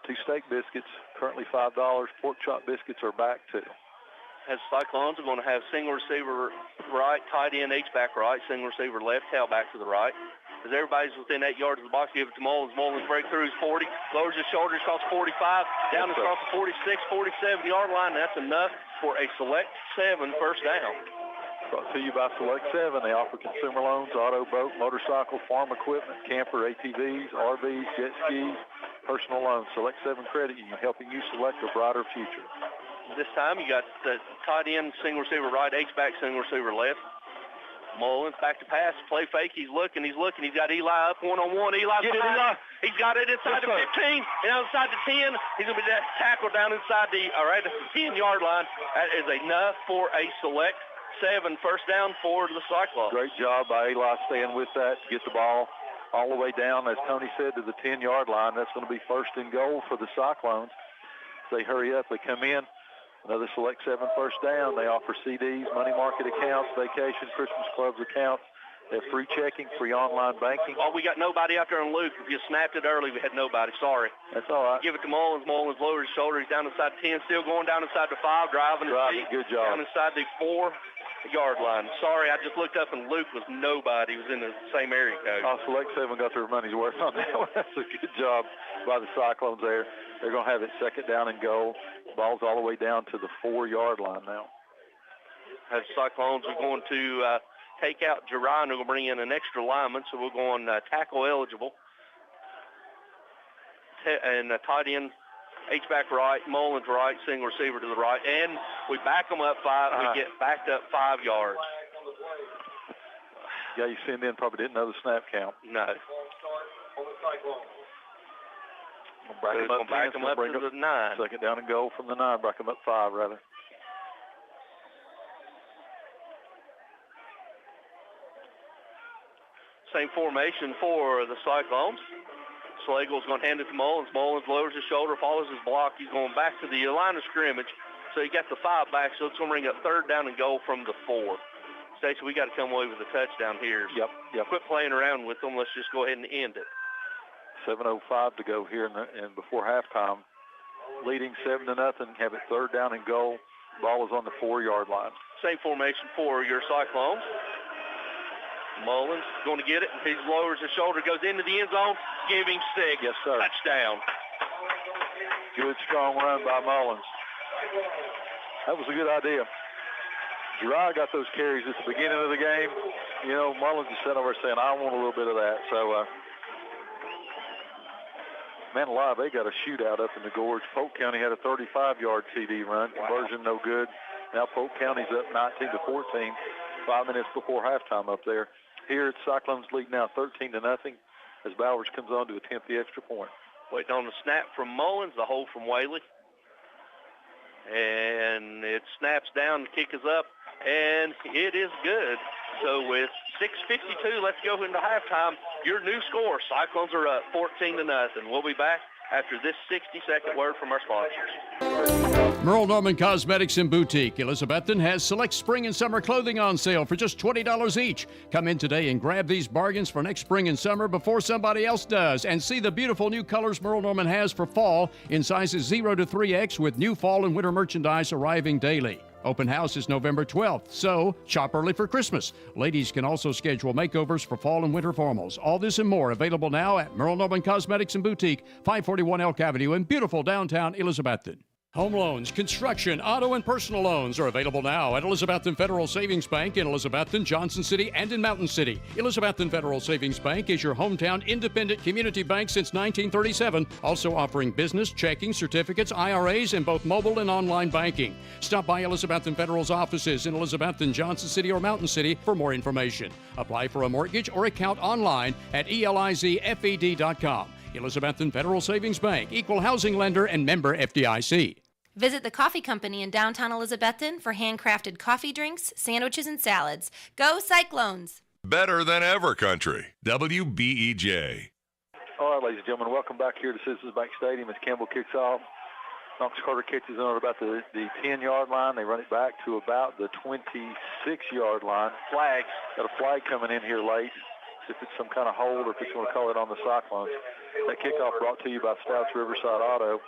Speaker 14: 2 steak biscuits, currently $5. Pork chop biscuits are back too.
Speaker 13: As Cyclones are going to have single receiver right, tight end H-back right, single receiver left, tailback to the right. As everybody's within 8 yards of the box, give it to Mullins. Mullins breakthrough 40, lowers his shoulders, across 45, down across the 46, 47-yard line. That's enough for a select 7 1st down.
Speaker 14: Brought to you by Select 7. They offer consumer loans, auto, boat, motorcycle, farm equipment, camper, ATVs, RVs, jet skis, personal loans. Select 7 Credit Union, helping you select a brighter future.
Speaker 13: This time you got the tight end, single receiver right, H-back, single receiver left. Mullins back to pass, play fake. He's looking. He's got Eli up one-on-one. Eli's
Speaker 14: get it, Eli.
Speaker 13: He's got it inside the 15 and outside the 10. He's going to be tackled down inside the 10-yard line. That is enough for a select 7, first down for the Cyclones.
Speaker 14: Great job by Eli staying with that to get the ball all the way down, as Tony said, to the 10-yard line. That's going to be first and goal for the Cyclones. They hurry up. They come in. Another Select 7 first down. They offer CDs, money market accounts, vacation, Christmas clubs accounts. They have free checking, free online banking.
Speaker 13: Oh, we got nobody out there on Luke. If you snapped it early, we had nobody. Sorry.
Speaker 14: That's all right.
Speaker 13: Give it to Mullins. Mullins lowers his shoulder. He's down inside 10, still going down inside the 5, driving his feet.
Speaker 14: Good job.
Speaker 13: Down inside the 4-yard line. Sorry, I just looked up and Luke was nobody. He was in the same area code.
Speaker 14: Select 7 got their money's worth on that one. That's a good job by the Cyclones there. They're going to have it second down and goal. Ball's all the way down to the 4-yard line now.
Speaker 13: As Cyclones are going to take out Geron, we're going to bring in an extra lineman, so we're going tackle eligible. And tight end, H-back right, Mullins right, single receiver to the right. And we back them up 5. We get backed up 5 yards.
Speaker 14: Yeah, you send in probably didn't know the snap count.
Speaker 13: No.
Speaker 14: Back them up
Speaker 13: to the 9.
Speaker 14: Second down and goal from the 9. Back them up 5, rather.
Speaker 13: Same formation for the Cyclones. Slagle's going to hand it to Mullins. Mullins lowers his shoulder, follows his block. He's going back to the line of scrimmage. So he got the 5 back, so it's going to bring up third down and goal from the 4. Stacey, we got to come away with a touchdown here.
Speaker 14: Yep.
Speaker 13: Quit playing around with them. Let's just go ahead and end it.
Speaker 14: 7:05 to go here and before halftime. Leading 7-0. Have it third down and goal. Ball is on the 4-yard line.
Speaker 13: Same formation for your Cyclones. Mullins going to get it. He lowers his shoulder, goes into the end zone. Give him 6.
Speaker 14: Yes, sir.
Speaker 13: Touchdown.
Speaker 14: Good, strong run by Mullins. That was a good idea. Gerard got those carries at the beginning of the game. You know, Mullins is sitting over saying, I want a little bit of that. So, man alive, they got a shootout up in the gorge. Polk County had a 35-yard TD run. Conversion no good. Now Polk County's up 19-14, 5 minutes before halftime up there. Here it's Cyclones lead now 13-0 as Bowers comes on to attempt the extra point.
Speaker 13: Waiting on the snap from Mullins, the hold from Whaley. And it snaps down, the kick is up, and it is good. So with 6:52, let's go into halftime. Your new score, Cyclones are up 14-0. We'll be back after this 60-second word from our sponsors.
Speaker 4: Merle Norman Cosmetics and Boutique Elizabethton has select spring and summer clothing on sale for just $20 each. Come in today and grab these bargains for next spring and summer before somebody else does, and see the beautiful new colors Merle Norman has for fall in sizes 0 to 3X with new fall and winter merchandise arriving daily. Open house is November 12th, so shop early for Christmas. Ladies can also schedule makeovers for fall and winter formals. All this and more available now at Merle Norman Cosmetics and Boutique, 541 Elk Avenue in beautiful downtown Elizabethton. Home loans, construction, auto, and personal loans are available now at Elizabethton Federal Savings Bank in Elizabethton, Johnson City, and in Mountain City. Elizabethton Federal Savings Bank is your hometown independent community bank since 1937, also offering business, checking, certificates, IRAs, and both mobile and online banking. Stop by Elizabethton Federal's offices in Elizabethton, Johnson City, or Mountain City for more information. Apply for a mortgage or account online at elizfed.com. Elizabethton Federal Savings Bank, equal housing lender and member FDIC.
Speaker 15: Visit the coffee company in downtown Elizabethton for handcrafted coffee drinks, sandwiches, and salads. Go Cyclones!
Speaker 5: Better than ever country. WBEJ.
Speaker 14: All right, ladies and gentlemen, welcome back here to Citizens Bank Stadium as Campbell kicks off. Knox Carter catches it on about the 10-yard line. They run it back to about the 26-yard line.
Speaker 13: Flag.
Speaker 14: Got a flag coming in here late. If it's some kind of hold or if it's going to call it on the Cyclones. That kickoff brought to you by Stouts Riverside Auto.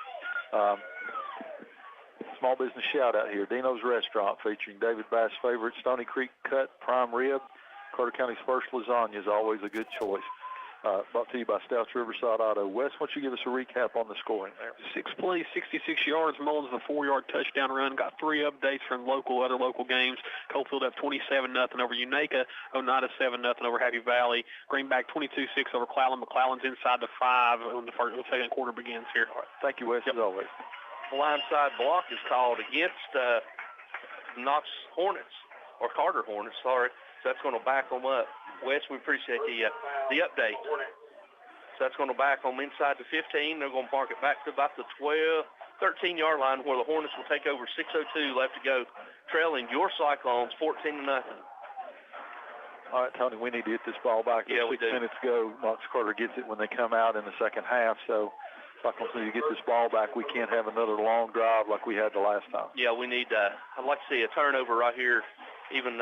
Speaker 14: Small business shout out here. Dino's Restaurant featuring David Bass' favorite Stony Creek cut prime rib. Carter County's first lasagna is always a good choice. Brought to you by Stouts Riverside Auto. Wes, why don't you give us a recap on the scoring there?
Speaker 17: 6 plays, 66 yards. Mullins with a 4-yard touchdown run. Got 3 updates from other local games. Coalfield up 27-0 over Unaka. Oneida 7-0 over Happy Valley. Greenback 22-6 over Clallan. McClallan's inside the 5 when the second quarter begins here.
Speaker 14: All right. Thank you, Wes, as always.
Speaker 13: Blindside block is called against Knox Hornets, or Carter Hornets, sorry. So that's going to back them up. Wes, we appreciate the update. So that's going to back them inside the 15. They're going to mark it back to about the 13-yard line where the Hornets will take over. 6:02 left to go trailing your Cyclones 14-0.
Speaker 14: All right, Tony, we need to get this ball back.
Speaker 13: Yeah, we
Speaker 14: 6
Speaker 13: do.
Speaker 14: minutes ago, Knox Carter gets it when they come out in the second half. So Cyclones need to get this ball back. We can't have another long drive like we had the last time.
Speaker 13: Yeah, we need, I'd like to see a turnover right here, even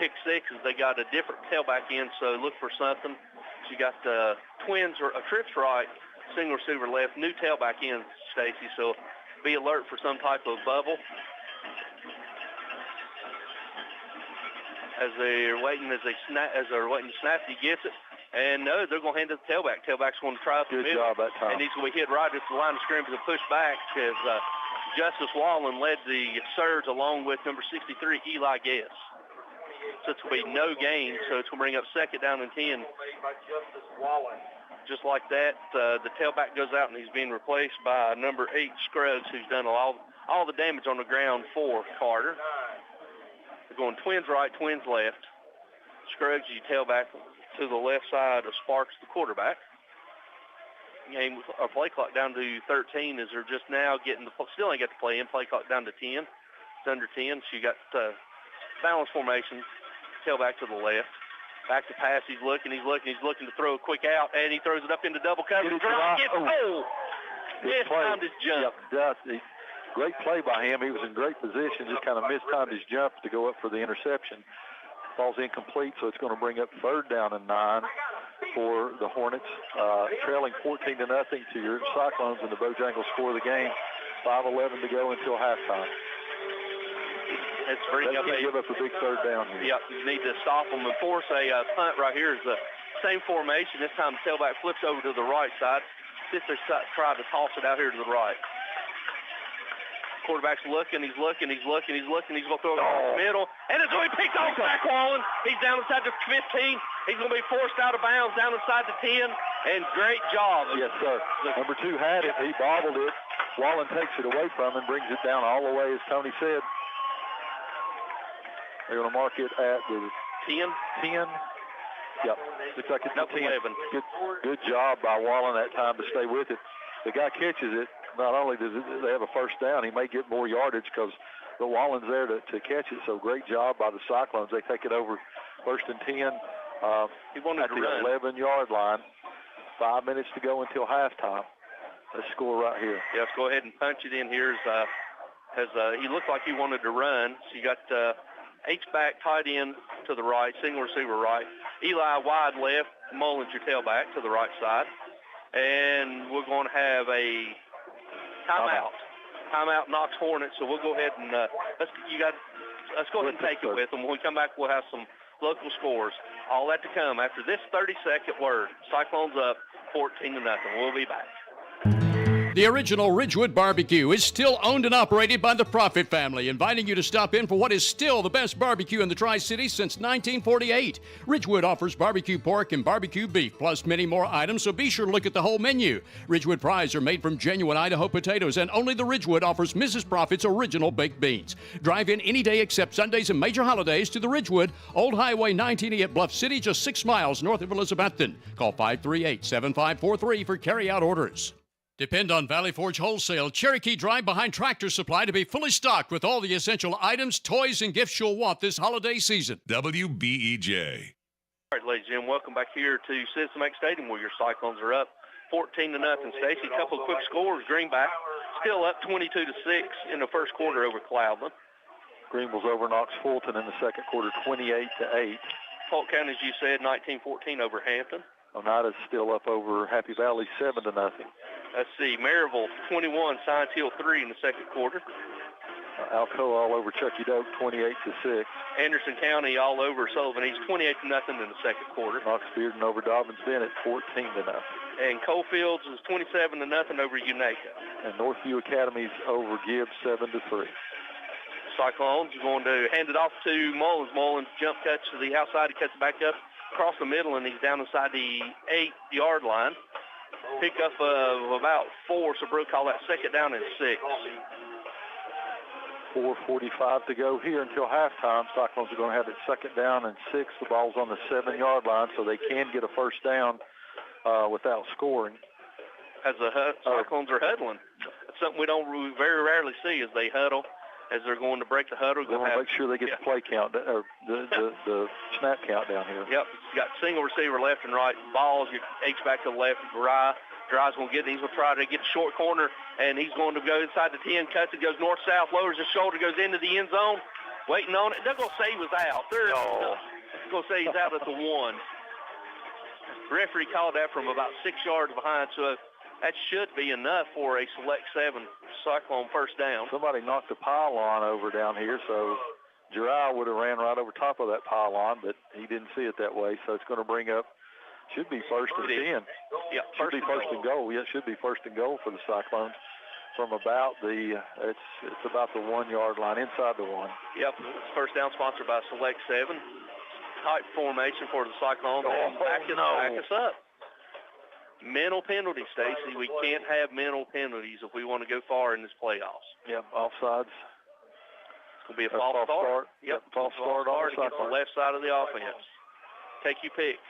Speaker 13: pick six, as they got a different tailback in, so look for something. So you got twins or trips right, single receiver left, new tailback in, Stacy, so be alert for some type of bubble. As they're waiting, as they're waiting to snap, he gets it. And no, they're going to hand it to the tailback. Tailback's going to try up the middle.
Speaker 14: Good job that time.
Speaker 13: And he's going to be hit right at the line of scrimmage and push back as Justice Wallen led the surge along with number 63, Eli Guess. So it's going to be no gain, so it's going to bring up second down and 10. Just like that, the tailback goes out, and he's being replaced by number 8, Scruggs, who's done all the damage on the ground for Carter. They're going twins right, twins left. Scruggs, you tailback to the left side of Sparks, the quarterback. Game play clock down to 13 as they're just now still ain't got the play in. Play clock down to 10. It's under 10, so you got balance formation. Tailback to the left. Back to pass. He's looking to throw a quick out, and he throws it up into double coverage. Mistimed his jump.
Speaker 14: Yep, great play by him. He was in great position, just kind of mistimed his jump to go up for the interception. Ball's incomplete, so it's going to bring up third down and 9 for the Hornets, trailing 14-0 to your Cyclones in the Bojangles score of the game. 5:11 to go until halftime.
Speaker 13: Let's bring up
Speaker 14: give up a big third down here.
Speaker 13: Yep, you need to stop them and force a punt right here. Is the same formation. This time the tailback flips over to the right side. This is try to toss it out here to the right. Quarterback's looking, he's going to throw it over the middle, and it's going to be picked off back Wallen. He's down inside the 15. He's going to be forced out of bounds down inside the 10, and great job.
Speaker 14: Yes, sir. Number 2 had it. He bobbled it. Wallen takes it away from him, brings it down all the way, as Tony said. They're going to mark it at the
Speaker 13: 10.
Speaker 14: 10. Yep. Looks like it's the 10.
Speaker 13: 11.
Speaker 14: Good job by Wallen that time to stay with it. The guy catches it. Not only does they have a first down, he may get more yardage because the Wallen's there to catch it. So great job by the Cyclones. They take it over 1st and 10
Speaker 13: he wanted
Speaker 14: at
Speaker 13: to
Speaker 14: the
Speaker 13: run.
Speaker 14: 11-yard line. 5 minutes to go until halftime. Let's score right here.
Speaker 13: Yeah, let's go ahead and punch it in here. He looked like he wanted to run. So you got H-back tight end to the right, single receiver right. Eli wide left, Mullins your tailback to the right side. And we're going to have a timeout Knox Hornets. So we'll go ahead and let's go ahead and take it with them. When we come back, we'll have some local scores. All that to come after this 30-second word. Cyclones up 14-0. We'll be back.
Speaker 4: The original Ridgewood Barbecue is still owned and operated by the Profit family, inviting you to stop in for what is still the best barbecue in the Tri-Cities since 1948. Ridgewood offers barbecue pork and barbecue beef, plus many more items, so be sure to look at the whole menu. Ridgewood fries are made from genuine Idaho potatoes, and only the Ridgewood offers Mrs. Profit's original baked beans. Drive in any day except Sundays and major holidays to the Ridgewood, Old Highway 19E at Bluff City, just 6 miles north of Elizabethton. Call 538-7543 for carry-out orders. Depend on Valley Forge Wholesale Cherokee Drive behind Tractor Supply to be fully stocked with all the essential items, toys, and gifts you'll want this holiday season.
Speaker 5: WBEJ.
Speaker 13: All right, ladies and gentlemen, welcome back here to Citizen Bank Stadium where your Cyclones are up 14-0. Stacy, a couple of quick scores. Greenback still up 22-6 in the first quarter over Cloudland.
Speaker 14: Greenville's over Knox Fulton in the second quarter, 28-8.
Speaker 13: Polk County, as you said, 19-14 over Hampton.
Speaker 14: Oneida's still up over Happy Valley, 7-0.
Speaker 13: Let's see, Maryville 21, Science Hill 3 in the second quarter.
Speaker 14: Alcoa all over Chucky Doak, 28-6.
Speaker 13: Anderson County all over Sullivan East, 28-0 in the second quarter.
Speaker 14: Knox Bearden over Dobbins Bennett, 14-0.
Speaker 13: And Coalfields is 27-0 over Unaka.
Speaker 14: And Northview Academy's over Gibbs, 7-3.
Speaker 13: Cyclones are going to hand it off to Mullins. Mullins jump cuts to the outside. He cuts it back up across the middle, and he's down inside the 8-yard line. Pick up of about 4, so Brooke call that second down and 6.
Speaker 14: 4:45 to go here until halftime. Cyclones are going to have it second down and 6. The ball's on the 7-yard line, so they can get a first down without scoring.
Speaker 13: As the Cyclones are huddling. That's something we very rarely see is they huddle. as they're going to break the huddle.
Speaker 14: They want to make sure they get the play count, or the snap count down here.
Speaker 13: Yep, you got single receiver left and right. Balls, you H-back to the left. Dry's going to get it. He's going to try to get the short corner, and he's going to go inside the 10, cuts it, goes north-south, lowers his shoulder, goes into the end zone, waiting on it. They're going to say he was out. They're going to say he's out at the 1. Referee called that from about 6 yards behind, so that should be enough for a select 7 Cyclone first down.
Speaker 14: Somebody knocked the pylon over down here, so Jeriah would have ran right over top of that pylon, but he didn't see it that way, so it's going to bring up, should be first and 10.
Speaker 13: Yeah,
Speaker 14: should be first and goal. Yeah, it should be first and goal for the Cyclones from about it's about the 1 yard line, inside the 1.
Speaker 13: Yep, first down sponsored by Select 7. Tight formation for the Cyclones, and back us up. Mental penalty, Stacy. We can't have mental penalties if we want to go far in this playoffs.
Speaker 14: Yep, offsides.
Speaker 13: It's going to be a false start. Yep,
Speaker 14: false start on the
Speaker 13: against the left side of the offense. Take your pick.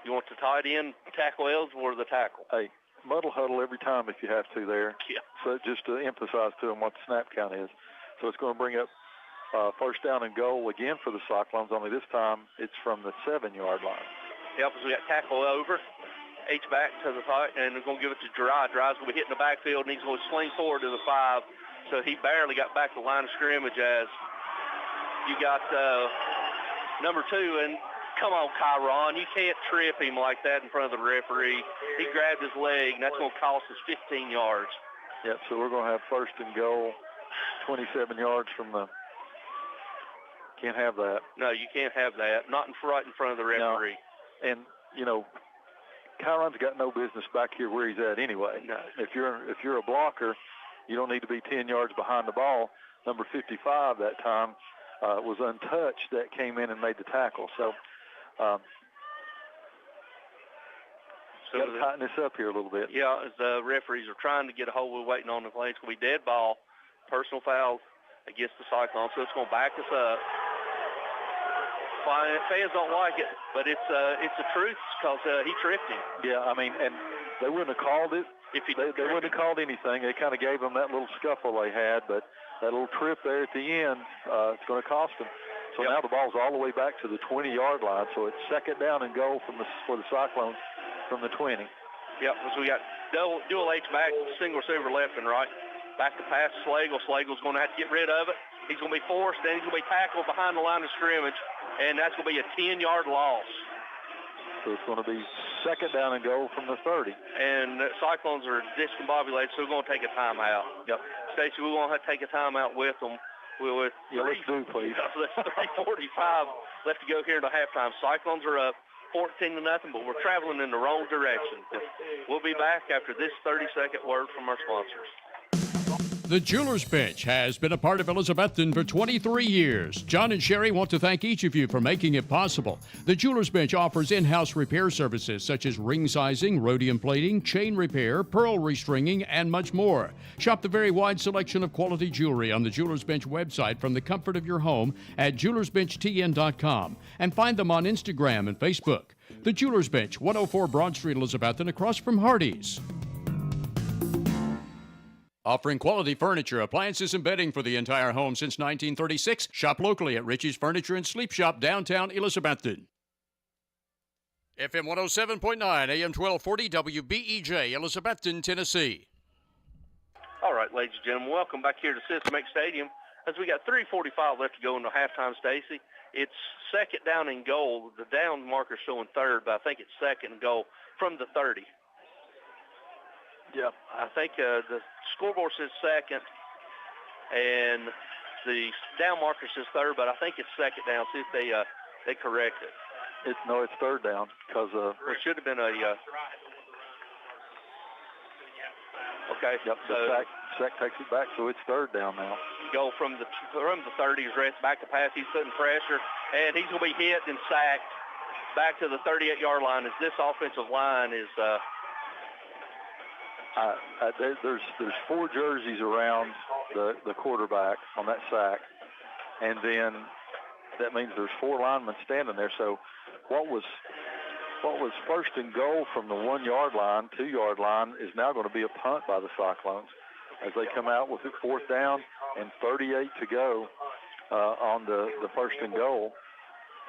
Speaker 13: You want the tight end tackle eligible or the tackle?
Speaker 14: Hey, muddle huddle every time if you have to there.
Speaker 13: Yeah.
Speaker 14: So just to emphasize to them what the snap count is. So it's going to bring up first down and goal again for the Cyclones, only this time it's from the 7 yard line.
Speaker 13: Yep, so we got tackle over. H-back to the tight, and they're going to give it to Jeriah. Jeriah's going to be hitting the backfield, and he's going to sling forward to the 5. So he barely got back to the line of scrimmage as you got number 2, and come on, Kyron. You can't trip him like that in front of the referee. He grabbed his leg, and that's going to cost us 15 yards.
Speaker 14: Yep, so we're going to have first and goal, 27 yards from the – can't have that.
Speaker 13: No, you can't have that. Not right in front of the referee.
Speaker 14: No. And, you know, Kyron's got no business back here where he's at anyway.
Speaker 13: No.
Speaker 14: If you're a blocker, you don't need to be 10 yards behind the ball. Number 55 that time was untouched that came in and made the tackle. So – got to tighten this up here a little bit.
Speaker 13: Yeah, as the referees are trying to get a hold of waiting on the play. It's going to be dead ball, personal foul against the Cyclones, so it's going to back us up. Fans don't like it, but it's the truth because he tripped him.
Speaker 14: Yeah, I mean, and they wouldn't have called it. They wouldn't have called anything. They kind of gave them that little scuffle they had, but that little trip there at the end, it's going to cost them. So now the ball's all the way back to the 20-yard line. So it's second down and goal for the Cyclones from the 20.
Speaker 13: Yep, so we got dual H-back, single receiver left and right. Back to pass Slagle. Slagle's going to have to get rid of it. He's going to be forced, and he's going to be tackled behind the line of scrimmage, and that's going to be a 10-yard loss.
Speaker 14: So it's going to be second down and goal from the 30.
Speaker 13: And the Cyclones are discombobulated, so we're going to take a timeout.
Speaker 14: Yep.
Speaker 13: Stacey, we're going to have to take a timeout with them.
Speaker 14: Let's do, please.
Speaker 13: There's 3:45 left to go here into halftime. Cyclones are up 14-0, but we're traveling in the wrong direction. We'll be back after this 30-second word from our sponsors.
Speaker 4: The Jewelers Bench has been a part of Elizabethton for 23 years. John and Sherry want to thank each of you for making it possible. The Jewelers Bench offers in-house repair services such as ring sizing, rhodium plating, chain repair, pearl restringing, and much more. Shop the very wide selection of quality jewelry on the Jewelers Bench website from the comfort of your home at jewelersbenchtn.com and find them on Instagram and Facebook. The Jewelers Bench, 104 Broad Street, Elizabethton, across from Hardee's. Offering quality furniture, appliances, and bedding for the entire home since 1936. Shop locally at Richie's Furniture and Sleep Shop, downtown Elizabethton. FM 107.9, AM 1240, WBEJ, Elizabethton, Tennessee.
Speaker 13: All right, ladies and gentlemen, welcome back here to Sysmex Stadium. As we got 3:45 left to go into halftime, Stacy. It's second down and goal. The down marker's showing third, but I think it's second and goal from the 30.
Speaker 14: Yep.
Speaker 13: I think the scoreboard says second, and the down marker says third, but I think it's second down. See if they correct it.
Speaker 14: It's third down because
Speaker 13: it should have been a. Okay.
Speaker 14: Yep.
Speaker 13: So
Speaker 14: Sack takes it back, so it's third down now.
Speaker 13: Go from the 30. He's ready back to pass. He's putting pressure, and he's going to be hit and sacked back to the 38-yard line as this offensive line is.
Speaker 14: There's 4 jerseys around the quarterback on that sack, and then that means there's 4 linemen standing there. So what was first and goal from the 1-yard line, 2-yard line is now going to be a punt by the Cyclones as they come out with it fourth down and 38 to go on the first and goal.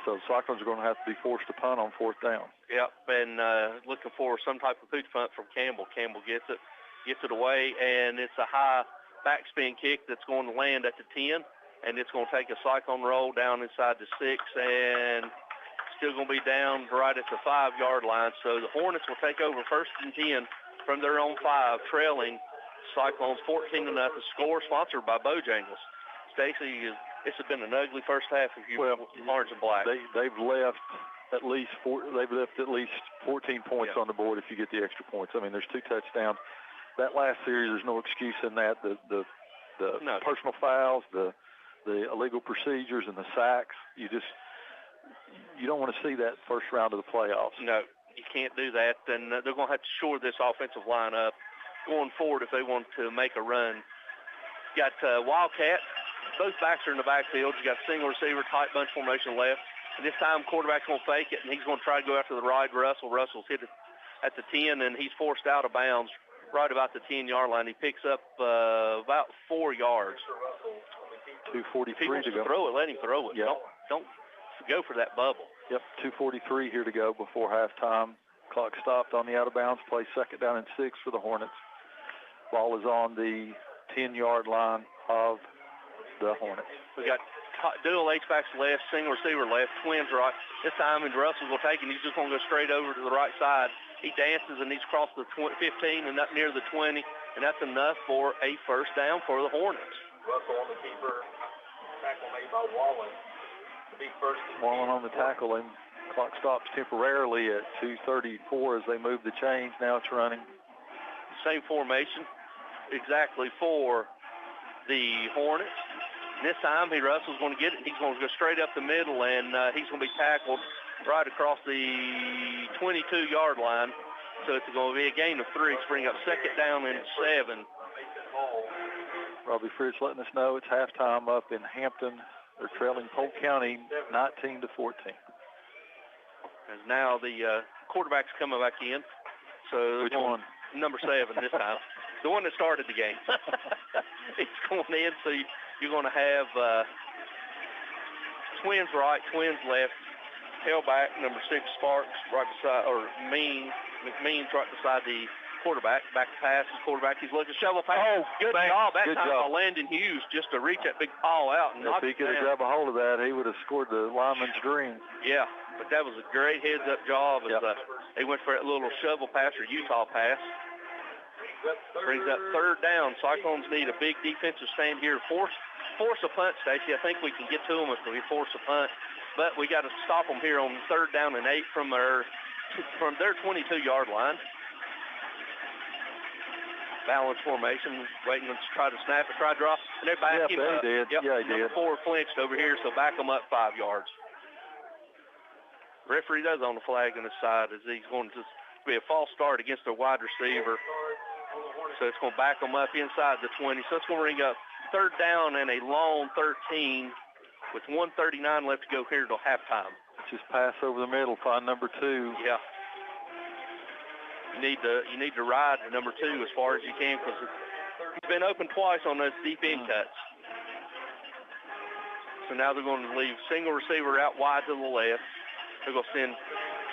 Speaker 14: So the Cyclones are going to have to be forced to punt on 4th down.
Speaker 13: Yep, and looking for some type of pooch punt from Campbell. Campbell gets it away, and it's a high backspin kick that's going to land at the 10, and it's going to take a Cyclone roll down inside the 6, and still going to be down right at the 5-yard line. So the Hornets will take over 1st and 10 from their own 5, trailing Cyclones 14-0. Score sponsored by Bojangles. Stacy, this has been an ugly first half of orange and black.
Speaker 14: They've left at least 14 points on the board if you get the extra points. I mean, there's 2 touchdowns. That last series, there's no excuse in that. The personal fouls, the illegal procedures, and the sacks. You don't want to see that first round of the playoffs.
Speaker 13: No, you can't do that. And they're going to have to shore this offensive line up going forward if they want to make a run. You got Wildcat. Both backs are in the backfield. You got single receiver, tight bunch formation left. And this time, quarterback's going to fake it, and he's going to try to go after the right Russell. Russell's hit it at the 10, and he's forced out of bounds right about the 10-yard line. He picks up about 4 yards.
Speaker 14: 2:43 to go.
Speaker 13: Throw it. Let him throw it.
Speaker 14: Yep.
Speaker 13: Don't go for that bubble.
Speaker 14: Yep, 2:43 here to go before halftime. Clock stopped on the out-of-bounds play. 2nd down and 6 for the Hornets. Ball is on the 10-yard line of the Hornets.
Speaker 13: We got dual H-backs left, single receiver left, twins right. This time, and Russell's going to take it. He's just going to go straight over to the right side. He dances, and he's across the 15 and up near the 20, and that's enough for a 1st down for the Hornets.
Speaker 18: Russell on the keeper. Tackle made by Wallen.
Speaker 14: Wallen on the tackle, and clock stops temporarily at 2:34 as they move the chains. Now it's running.
Speaker 13: Same formation exactly for the Hornets. This time, Russell's going to get it. He's going to go straight up the middle, and he's going to be tackled right across the 22-yard line. So it's going to be a gain of 3 to bring up 2nd down and 7.
Speaker 14: Robbie Fritz letting us know it's halftime up in Hampton. They're trailing Polk County 19-14.
Speaker 13: And now the quarterback's coming back in. So
Speaker 14: which one?
Speaker 13: Number 7 this time. The one that started the game. He's going in, so you're going to have twins right, twins left. Tailback, number 6, Sparks, right beside, or McMeans right beside the quarterback. Back to pass, his quarterback. He's looking, shovel pass.
Speaker 14: Oh,
Speaker 13: good job. That
Speaker 14: good
Speaker 13: time
Speaker 14: job.
Speaker 13: by Landon Hughes just to reach that big ball out. And
Speaker 14: if he could have grabbed a hold of that, he would have scored the lineman's dream.
Speaker 13: Yeah, but that was a great heads-up job. As, they went for that little shovel pass or Utah pass. Brings up 3rd down. Cyclones need a big defensive stand here. Force a punt, Stacey. I think we can get to them if we force a punt. But we got to stop them here on 3rd down and 8 from their 22-yard line. Balance formation, waiting to try to snap it, try to drop, and they back him up.
Speaker 14: Did.
Speaker 13: Yep.
Speaker 14: Yeah, he did.
Speaker 13: Number 4 flinched over here, so back them up 5 yards. Referee does on the flag on his side as he's going to just be a false start against a wide receiver. So it's going to back them up inside the 20. So it's going to ring up 3rd down and a long 13 with 1:39 left to go here till halftime.
Speaker 14: Just pass over the middle, find number 2.
Speaker 13: Yeah. You need to ride number 2 as far as you can because he's been open twice on those deep end cuts. So now they're going to leave single receiver out wide to the left. They're going to send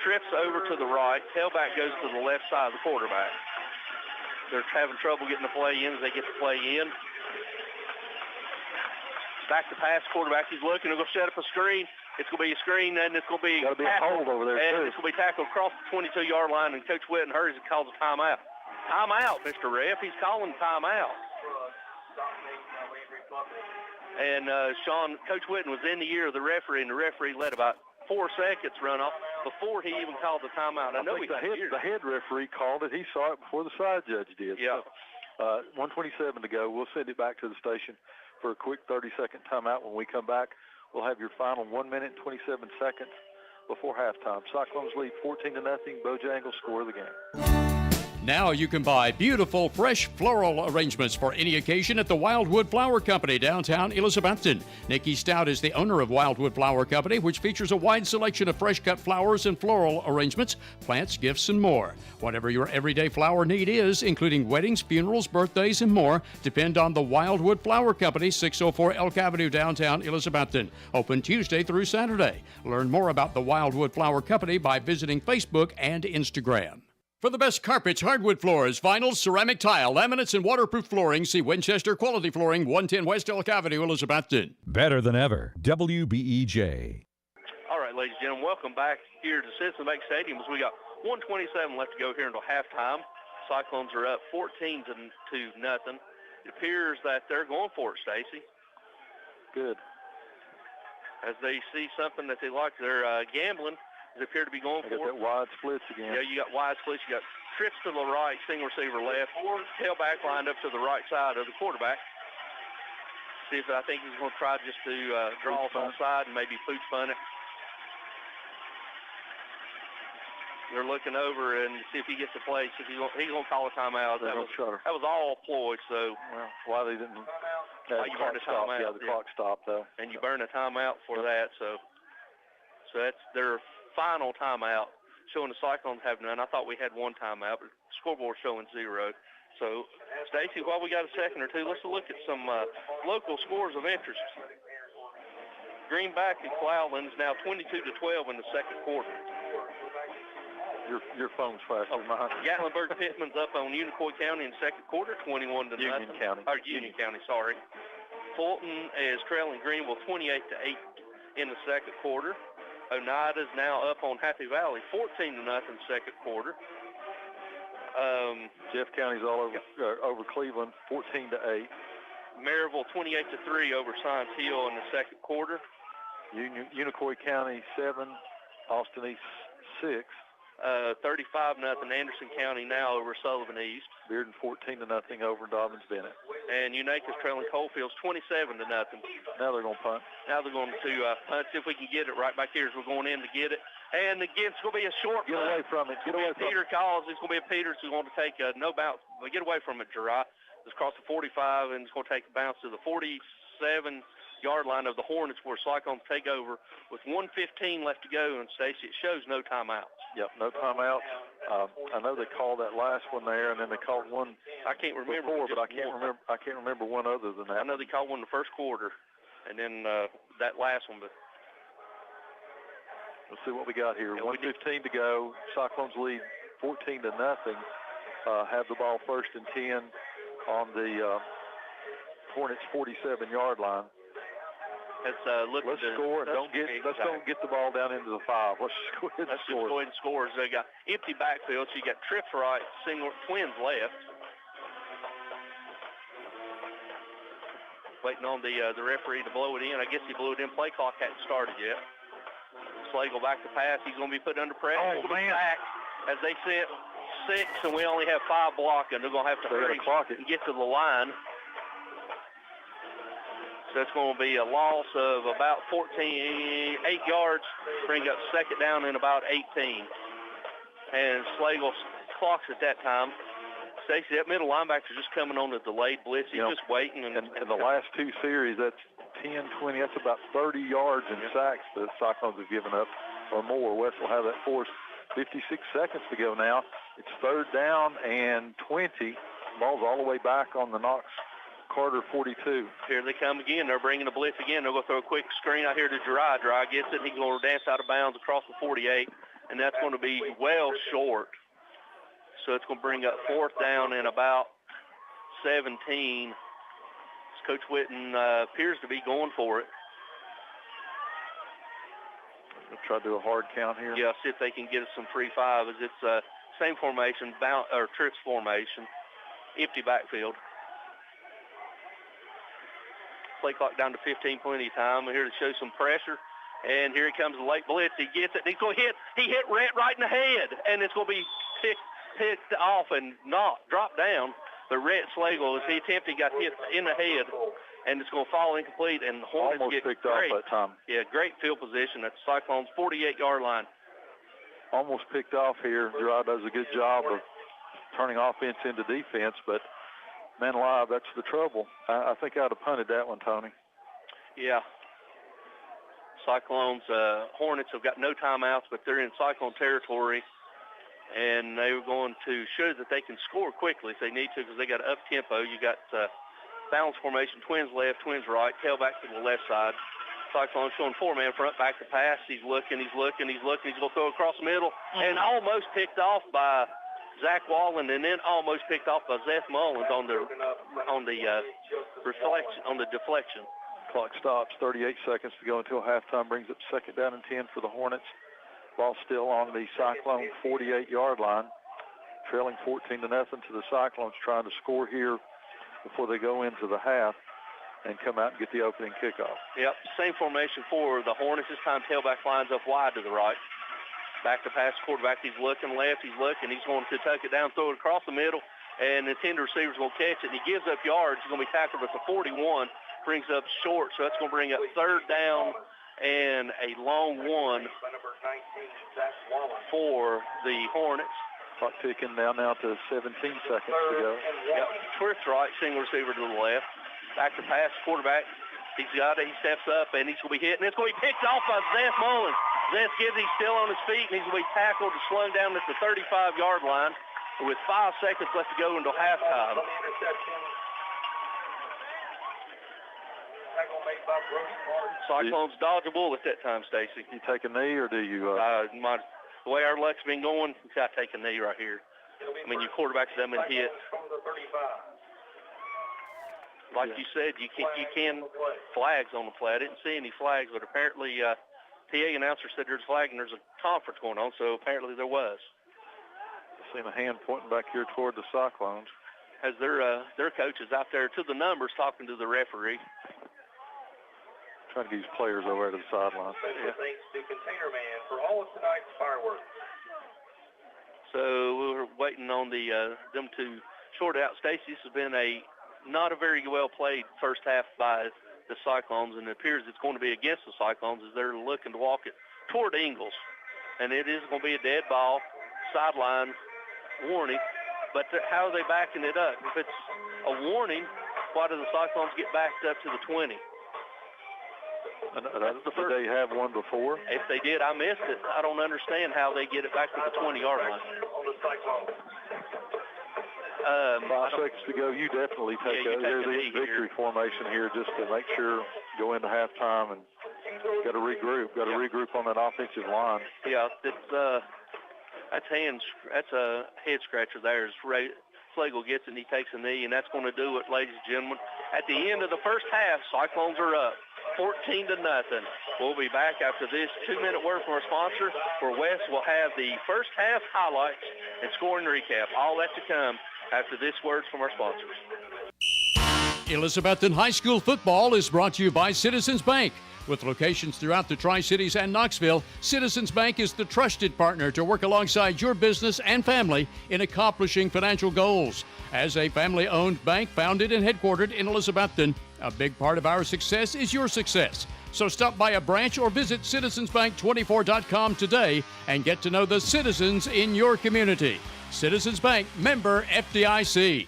Speaker 13: trips over to the right. Tailback goes to the left side of the quarterback. They're having trouble getting the play in as they get the play in. Back to pass, quarterback. He's looking. They're going to set up a screen. It's going to be a screen, and it's going to be
Speaker 14: a hold over there,
Speaker 13: and
Speaker 14: too.
Speaker 13: it's going to be tackled across the 22-yard line, and Coach Whitten hurries and calls a timeout. Timeout, Mr. Ref. He's calling timeout. And Coach Whitten was in the ear of the referee, and the referee let about 4 seconds run off before he even called the timeout. I know
Speaker 14: think the head referee called it. He saw it before the side judge did.
Speaker 13: Yeah.
Speaker 14: So, 1:27 to go. We'll send it back to the station for a quick 30-second timeout. When we come back, we'll have your final 1 minute and 27 seconds before halftime. Cyclones lead 14-0. Bojangles score of the game.
Speaker 4: Now you can buy beautiful, fresh floral arrangements for any occasion at the Wildwood Flower Company, downtown Elizabethton. Nikki Stout is the owner of Wildwood Flower Company, which features a wide selection of fresh-cut flowers and floral arrangements, plants, gifts, and more. Whatever your everyday flower need is, including weddings, funerals, birthdays, and more, depend on the Wildwood Flower Company, 604 Elk Avenue, downtown Elizabethton. Open Tuesday through Saturday. Learn more about the Wildwood Flower Company by visiting Facebook and Instagram. For the best carpets, hardwood floors, vinyl, ceramic tile, laminates, and waterproof flooring, see Winchester Quality Flooring, 110 West Elk Avenue, Elizabethton.
Speaker 16: Better than ever. WBEJ.
Speaker 13: All right, ladies and gentlemen, welcome back here to Citizens Bank Stadium as we got 1:27 left to go here until halftime. Cyclones are up 14 to nothing. It appears that they're going for it, Stacy.
Speaker 14: Good.
Speaker 13: As they see something that they like, they're gambling. They appear to be going for it.
Speaker 14: That wide splits again.
Speaker 13: Yeah, you got wide splits. You got trips to the right, single receiver left, tailback lined up to the right side of the quarterback. See if I think he's going to try just to draw us on side and maybe pooch punt it. They're looking over and see if he gets the play. See if he's going to call a timeout. That was all ploy. So
Speaker 14: why they didn't?
Speaker 13: You burn a timeout.
Speaker 14: Yeah, the clock stopped though.
Speaker 13: And you burn a timeout for that. So that's their final timeout, showing the Cyclones have none. I thought we had one timeout, but the scoreboard showing 0. So, Stacy, while we got a second or two, let's look at some local scores of interest. Greenback and Cloudland is now 22-12 in the second quarter.
Speaker 14: Your phone's faster than mine.
Speaker 13: Gatlinburg Pittman's up on Unicoi County in the second quarter, 21 to
Speaker 14: Union
Speaker 13: nothing.
Speaker 14: County.
Speaker 13: Or Union County, sorry. Fulton is trailing Greenville 28-8 in the second quarter. Oneida's now up on Happy Valley, 14 to nothing second quarter.
Speaker 14: Jeff County's all over Cleveland, 14-8.
Speaker 13: Maryville 28-3 over Science Hill in the second quarter.
Speaker 14: Unicoi County 7, Austin East 6.
Speaker 13: 35 0 Anderson County now over Sullivan East.
Speaker 14: Bearden 14 to nothing over Dobbins Bennett.
Speaker 13: And Unaca's trailing Coalfields 27 to nothing.
Speaker 14: Now they're going to punt.
Speaker 13: Now they're going to punt, see if we can get it right back here as we're going in to get it. And again, it's going to be a short
Speaker 14: Get away from it. Get away from
Speaker 13: Peter calls. It's going to be a Peters who's going to take a no bounce. Get away from it, Gerard. It's across the 45, and it's going to take a bounce to the 47-yard line of the Hornets where Cyclones take over with 1:15 left to go. And, Stacey, it shows no timeouts.
Speaker 14: Yep, no timeouts. I know they called that last one there, and then they called one.
Speaker 13: I can't remember
Speaker 14: before, but I can't remember one other than that.
Speaker 13: I know they called one in the first quarter, and then that last one. But
Speaker 14: let's see what we got here. 1:15 to go. Cyclones lead 14 to nothing. Have the ball 1st and 10 on the Hornets 47-yard line.
Speaker 13: Let's
Speaker 14: score. Don't get the ball down into the 5. Let's just go ahead and score.
Speaker 13: Just go ahead and score. So you got empty backfield. So you got trips right, single twins left. Waiting on the referee to blow it in. I guess he blew it in. Play clock hadn't started yet. Slagle back to pass. He's going to be put under pressure.
Speaker 14: Oh, man.
Speaker 13: Back as they sit 6, and we only have 5 blocking. They're going to have to hurry and get to the line. So it's going to be a loss of about 8 yards, bring up second down in about 18. And Slagle clocks at that time. Stacey, that middle linebacker is just coming on a delayed blitz. He's just waiting.
Speaker 14: And the last 2 series, that's 10, 20, that's about 30 yards in sacks the Cyclones have given up or more. West will have that force. 56 seconds to go now. It's 3rd down and 20. Ball's all the way back on the Knox Carter 42.
Speaker 13: Here they come again. They're bringing a blitz again. They're going to throw a quick screen out here to Gerard. Gerard gets it. He's going to dance out of bounds across the 48, and that's going to be well short. So it's going to bring up 4th down and about 17. Coach Whitten appears to be going for it.
Speaker 14: They'll try to do a hard count here.
Speaker 13: Yeah, see if they can get us some free 5s. It's same formation, trips formation, empty backfield. Play clock down to 15, plenty of time. We're here to show some pressure. And here he comes, the late blitz. He gets it. He's going to hit. He hit Rhett right in the head. And it's going to be picked off and dropped down. But Rhett Slagle, as he attempted, got hit in the head. And it's going to fall incomplete. And the Hornets
Speaker 14: almost
Speaker 13: get
Speaker 14: picked
Speaker 13: great,
Speaker 14: off that time.
Speaker 13: Yeah, great field position at the Cyclones' 48-yard line.
Speaker 14: Almost picked off here. Gerard does a good job of turning offense into defense. But, man alive, that's the trouble. I think I'd have punted that one, Tony.
Speaker 13: Yeah. Cyclones, Hornets have got no timeouts, but they're in Cyclone territory, and they were going to show that they can score quickly if they need to because they got up-tempo. You got balance formation, twins left, twins right, tailback to the left side. Cyclones showing four-man front, back to pass. He's looking. He's going to throw across the middle, and almost picked off by Zach Wallen, and then almost picked off by Zeth Mullins on the deflection.
Speaker 14: Clock stops, 38 seconds to go until halftime, brings up second down and 10 for the Hornets. Ball still on the Cyclone 48-yard line, trailing 14-0 to the Cyclones, trying to score here before they go into the half and come out and get the opening kickoff.
Speaker 13: Yep, same formation for the Hornets. This time tailback lines up wide to the right. Back to pass, quarterback, he's looking left, he's going to tuck it down, throw it across the middle, and the intended receiver's going to catch it, and he gives up yards. He's going to be tackled at the 41, brings up short, so that's going to bring up third down and a long one for the Hornets.
Speaker 14: Clock ticking down now to 17 seconds to go.
Speaker 13: Yep, twist right, single receiver to the left. Back to pass, quarterback. He's got it. He steps up, and he's going to be hit, and it's going to be picked off by Zeth Mullins. Zeth gives, he's still on his feet, and he's going to be tackled and slung down at the 35-yard line with 5 seconds left to go until halftime. Cyclones dodge a bullet that time, Stacy.
Speaker 14: You take a knee, or do you?
Speaker 13: The way our luck's been going, you got to take a knee right here. I mean, your quarterback's done been hit. Like you said, you can flags on the play. I didn't see any flags, but apparently PA announcer said there's a flag and there's a conference going on, so apparently there was.
Speaker 14: I've seen a hand pointing back here toward the Cyclones.
Speaker 13: As their coaches out there to the numbers talking to the referee.
Speaker 14: Trying to get his players over to the sideline.
Speaker 18: Special thanks to Container Man for all of tonight's fireworks.
Speaker 13: So we were waiting on them to short out. Stacey, this has been not a very well played first half by the Cyclones, and it appears it's going to be against the Cyclones as they're looking to walk it toward Ingles. And it is going to be a dead ball, sideline warning. But how are they backing it up? If it's a warning, why do the Cyclones get backed up to the 20?
Speaker 14: Did they have one before?
Speaker 13: If they did, I missed it. I don't understand how they get it back to the 20-yard line.
Speaker 14: 5 seconds to go. You definitely take the victory formation here just to make sure go into halftime and got to regroup. Got to regroup on that offensive line.
Speaker 13: Yeah, that's a head scratcher there. As Slagle gets it and he takes a knee, and that's going to do it, ladies and gentlemen. At the end of the first half, Cyclones are up 14-0. We'll be back after this 2-minute word from our sponsor, where Wes will have the first half highlights and scoring recap. All that to come after this word from our sponsors.
Speaker 4: Elizabethton High School football is brought to you by Citizens Bank. With locations throughout the Tri-Cities and Knoxville, Citizens Bank is the trusted partner to work alongside your business and family in accomplishing financial goals. As a family-owned bank founded and headquartered in Elizabethton, a big part of our success is your success. So stop by a branch or visit citizensbank24.com today and get to know the citizens in your community. Citizens Bank, member FDIC.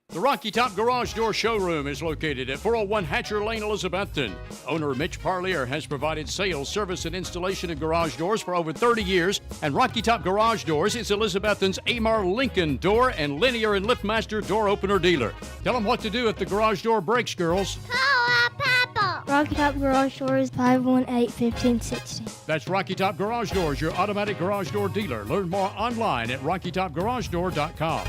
Speaker 4: The Rocky Top Garage Door Showroom is located at 401 Hatcher Lane, Elizabethton. Owner Mitch Parlier has provided sales, service, and installation of garage doors for over 30 years, and Rocky Top Garage Doors is Elizabethton's Amar Lincoln door and Linear and Liftmaster door opener dealer. Tell them what to do if the garage door breaks, girls.
Speaker 7: Call Papa. Rocky Top Garage Doors, 518-1560.
Speaker 4: That's Rocky Top Garage Doors, your automatic garage door dealer. Learn more online at rockytopgaragedoor.com.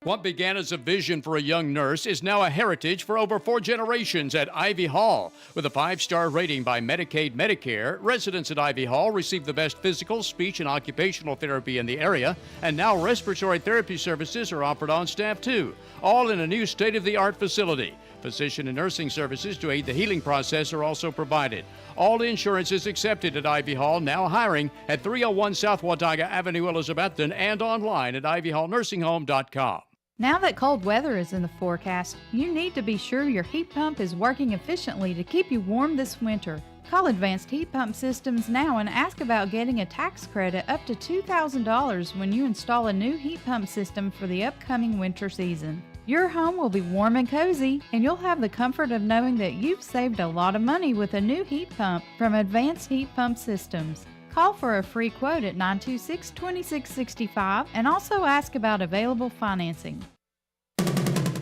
Speaker 4: What began as a vision for a young nurse is now a heritage for over 4 generations at Ivy Hall. With a 5-star rating by Medicaid Medicare, residents at Ivy Hall receive the best physical, speech, and occupational therapy in the area, and now respiratory therapy services are offered on staff too, all in a new state-of-the-art facility. Physician and nursing services to aid the healing process are also provided. All insurance is accepted at Ivy Hall, now hiring at 301 South Watauga Avenue, Elizabethton, and online at ivyhallnursinghome.com.
Speaker 6: Now that cold weather is in the forecast, you need to be sure your heat pump is working efficiently to keep you warm this winter. Call Advanced Heat Pump Systems now and ask about getting a tax credit up to $2,000 when you install a new heat pump system for the upcoming winter season. Your home will be warm and cozy, and you'll have the comfort of knowing that you've saved a lot of money with a new heat pump from Advanced Heat Pump Systems. Call for a free quote at 926-2665 and also ask about available financing.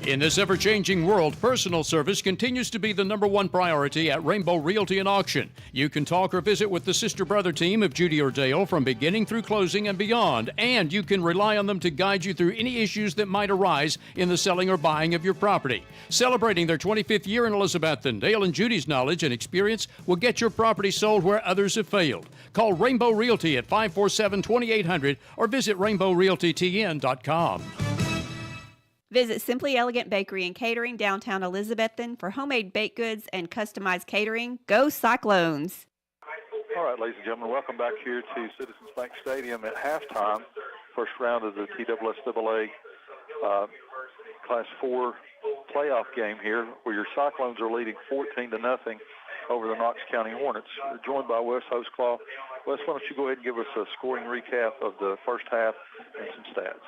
Speaker 4: In this ever-changing world, personal service continues to be the #1 priority at Rainbow Realty and Auction. You can talk or visit with the sister-brother team of Judy or Dale from beginning through closing and beyond, and you can rely on them to guide you through any issues that might arise in the selling or buying of your property. Celebrating their 25th year in Elizabethton, Dale and Judy's knowledge and experience will get your property sold where others have failed. Call Rainbow Realty at 547-2800 or visit rainbowrealtytn.com.
Speaker 11: Visit Simply Elegant Bakery and Catering, downtown Elizabethton, for homemade baked goods and customized catering. Go Cyclones!
Speaker 14: All right, ladies and gentlemen, welcome back here to Citizens Bank Stadium at halftime. First round of the TSSAA Class 4 playoff game here, where your Cyclones are leading 14-0 over the Knox County Hornets. We're joined by Wes Hostclaw. Wes, why don't you go ahead and give us a scoring recap of the first half and some stats.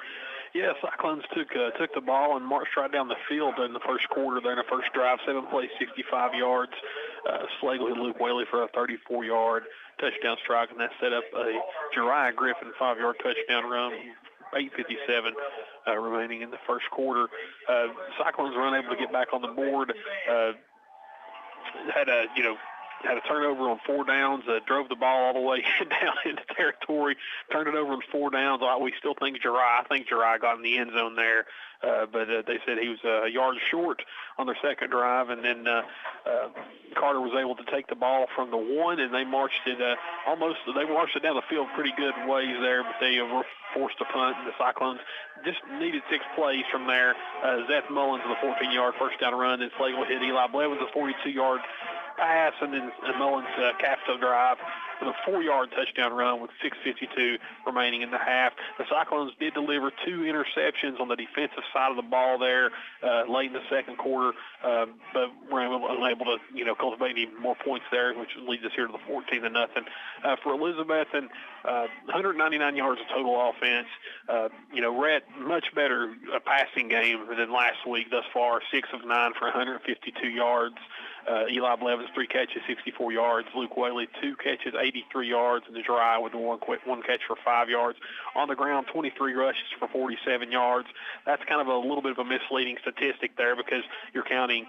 Speaker 17: Yeah, Cyclones took the ball and marched right down the field in the first quarter. There in the first drive, 7 plays, 65 yards. Slagle hit Luke Whaley for a 34-yard touchdown strike, and that set up a Jeriah Griffin 5-yard touchdown run. 8:57 remaining in the first quarter. Cyclones were unable to get back on the board. Had a turnover on 4 downs, drove the ball all the way down into territory, turned it over on 4 downs. We still think I think Jeriah got in the end zone there, but they said he was a yard short on their second drive, and then Carter was able to take the ball from the 1, and they marched it down the field pretty good ways there, but they were forced to punt, and the Cyclones just needed 6 plays from there. Zeth Mullins with a 14-yard first down run, and Slagle hit Eli Blevins a 42-yard pass, and then Mullins capped the drive with a 4-yard touchdown run with 6:52 remaining in the half. The Cyclones did deliver 2 interceptions on the defensive side of the ball there late in the second quarter, but were unable to cultivate any more points there, which leads us here to the 14-0. For Elizabethton, 199 yards of total offense. Rhett, much better passing game than last week thus far, 6 of 9 for 152 yards. Eli Blevins, 3 catches, 64 yards. Luke Whaley, 2 catches, 83 yards. And Jeriah with one catch for 5 yards. On the ground, 23 rushes for 47 yards. That's kind of a little bit of a misleading statistic there because you're counting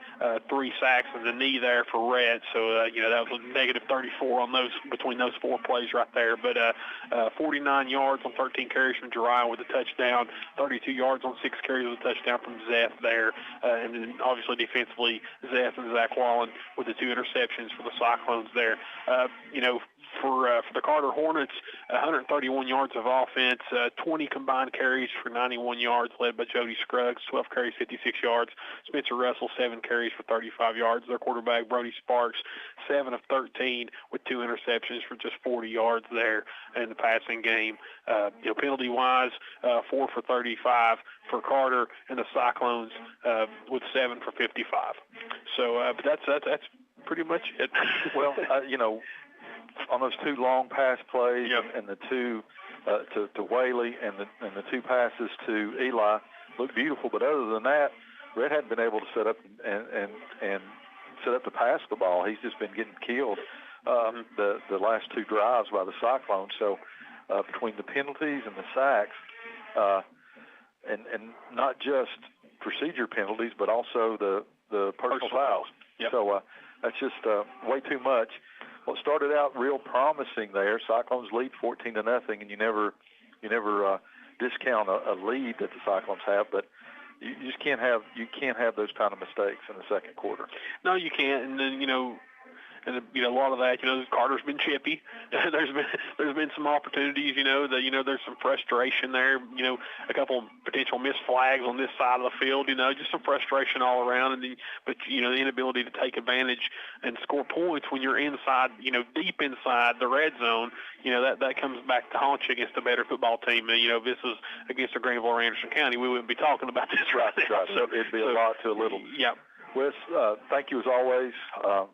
Speaker 17: 3 sacks and the knee there for Red. So, that was a negative 34 on between those 4 plays right there. But 49 yards on 13 carries from Jeriah with a touchdown, 32 yards on 6 carries with a touchdown from Zeth there. And then obviously defensively, Zeth and Zach Wallen with the 2 interceptions for the Cyclones there. For the Carter Hornets, 131 yards of offense, 20 combined carries for 91 yards, led by Jody Scruggs, 12 carries, 56 yards. Spencer Russell, 7 carries for 35 yards. Their quarterback, Brody Sparks, 7 of 13 with 2 interceptions for just 40 yards there in the passing game. Penalty-wise, 4 for 35 for Carter, and the Cyclones with 7 for 55. So, but that's pretty much it.
Speaker 14: Well, on those 2 long pass plays and the 2 to Whaley and the 2 passes to Eli looked beautiful. But other than that, Red hadn't been able to set up and set up to pass the ball. He's just been getting killed the last 2 drives by the Cyclones. So between the penalties and the sacks, and not just procedure penalties, but also the personal fouls.
Speaker 17: Yep.
Speaker 14: So that's just way too much. Well, it started out real promising there. Cyclones lead 14-0, and you never discount a lead that the Cyclones have, but you just can't have those kind of mistakes in the second quarter.
Speaker 17: No, you can't. And then a lot of that, Carter's been chippy. There's been some opportunities, there's some frustration there, a couple potential missed flags on this side of the field, just some frustration all around. But the inability to take advantage and score points when you're inside, deep inside the red zone, that comes back to haunt you against a better football team. If this was against a Greenville or Anderson County, we wouldn't be talking about this right now.
Speaker 14: So it'd be a lot to a little.
Speaker 17: Yeah.
Speaker 14: Wes, thank you as always.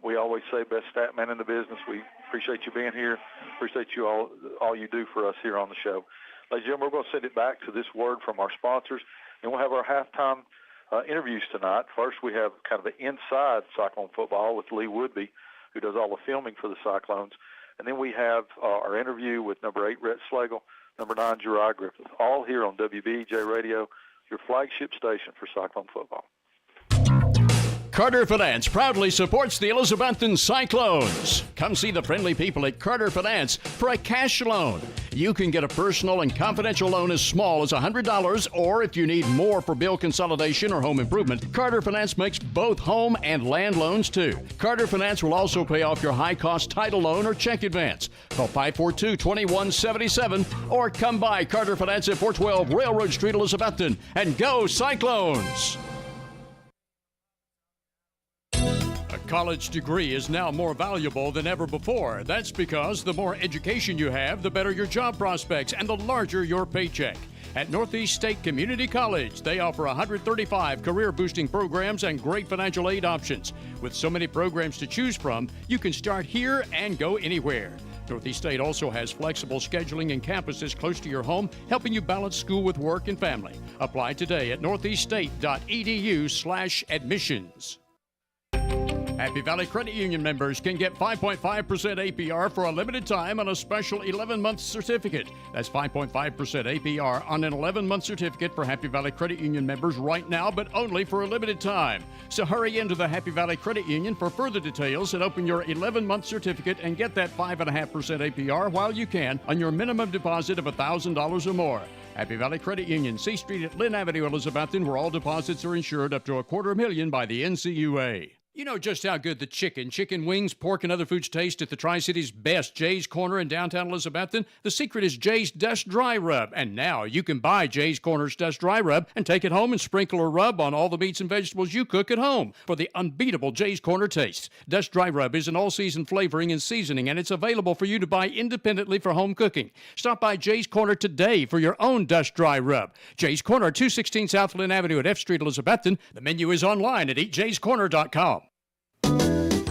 Speaker 14: We always say best stat man in the business. We appreciate you being here. Appreciate you all you do for us here on the show. Ladies and gentlemen, we're going to send it back to this word from our sponsors, and we'll have our halftime interviews tonight. First, we have kind of the inside Cyclone football with Lee Woodby, who does all the filming for the Cyclones. And then we have our interview with number 8, Rhett Slagle, number 9, Jeriah Griffith, all here on WBEJ Radio, your flagship station for Cyclone football.
Speaker 4: Carter Finance proudly supports the Elizabethton Cyclones. Come see the friendly people at Carter Finance for a cash loan. You can get a personal and confidential loan as small as $100, or if you need more for bill consolidation or home improvement, Carter Finance makes both home and land loans too. Carter Finance will also pay off your high-cost title loan or check advance. Call 542-2177 or come by Carter Finance at 412 Railroad Street, Elizabethton, and go Cyclones! A college degree is now more valuable than ever before. That's because the more education you have, the better your job prospects and the larger your paycheck. At Northeast State Community College, they offer 135 career-boosting programs and great financial aid options. With so many programs to choose from, you can start here and go anywhere. Northeast State also has flexible scheduling and campuses close to your home, helping you balance school with work and family. Apply today at northeaststate.edu/admissions. Happy Valley Credit Union members can get 5.5% APR for a limited time on a special 11-month certificate. That's 5.5% APR on an 11-month certificate for Happy Valley Credit Union members right now, but only for a limited time. So hurry into the Happy Valley Credit Union for further details and open your 11-month certificate and get that 5.5% APR while you can on your minimum deposit of $1,000 or more. Happy Valley Credit Union, C Street at Lynn Avenue, Elizabethton, where all deposits are insured up to $250,000 by the NCUA. You know just how good the chicken wings, pork, and other foods taste at the Tri-City's best Jay's Corner in downtown Elizabethton. The secret is Jay's Dust Dry Rub. And now you can buy Jay's Corner's Dust Dry Rub and take it home and sprinkle or rub on all the meats and vegetables you cook at home for the unbeatable Jay's Corner taste. Dust Dry Rub is an all-season flavoring and seasoning, and it's available for you to buy independently for home cooking. Stop by Jay's Corner today for your own Dust Dry Rub. Jay's Corner, 216 South Lynn Avenue at F Street, Elizabethton. The menu is online at eatjayscorner.com.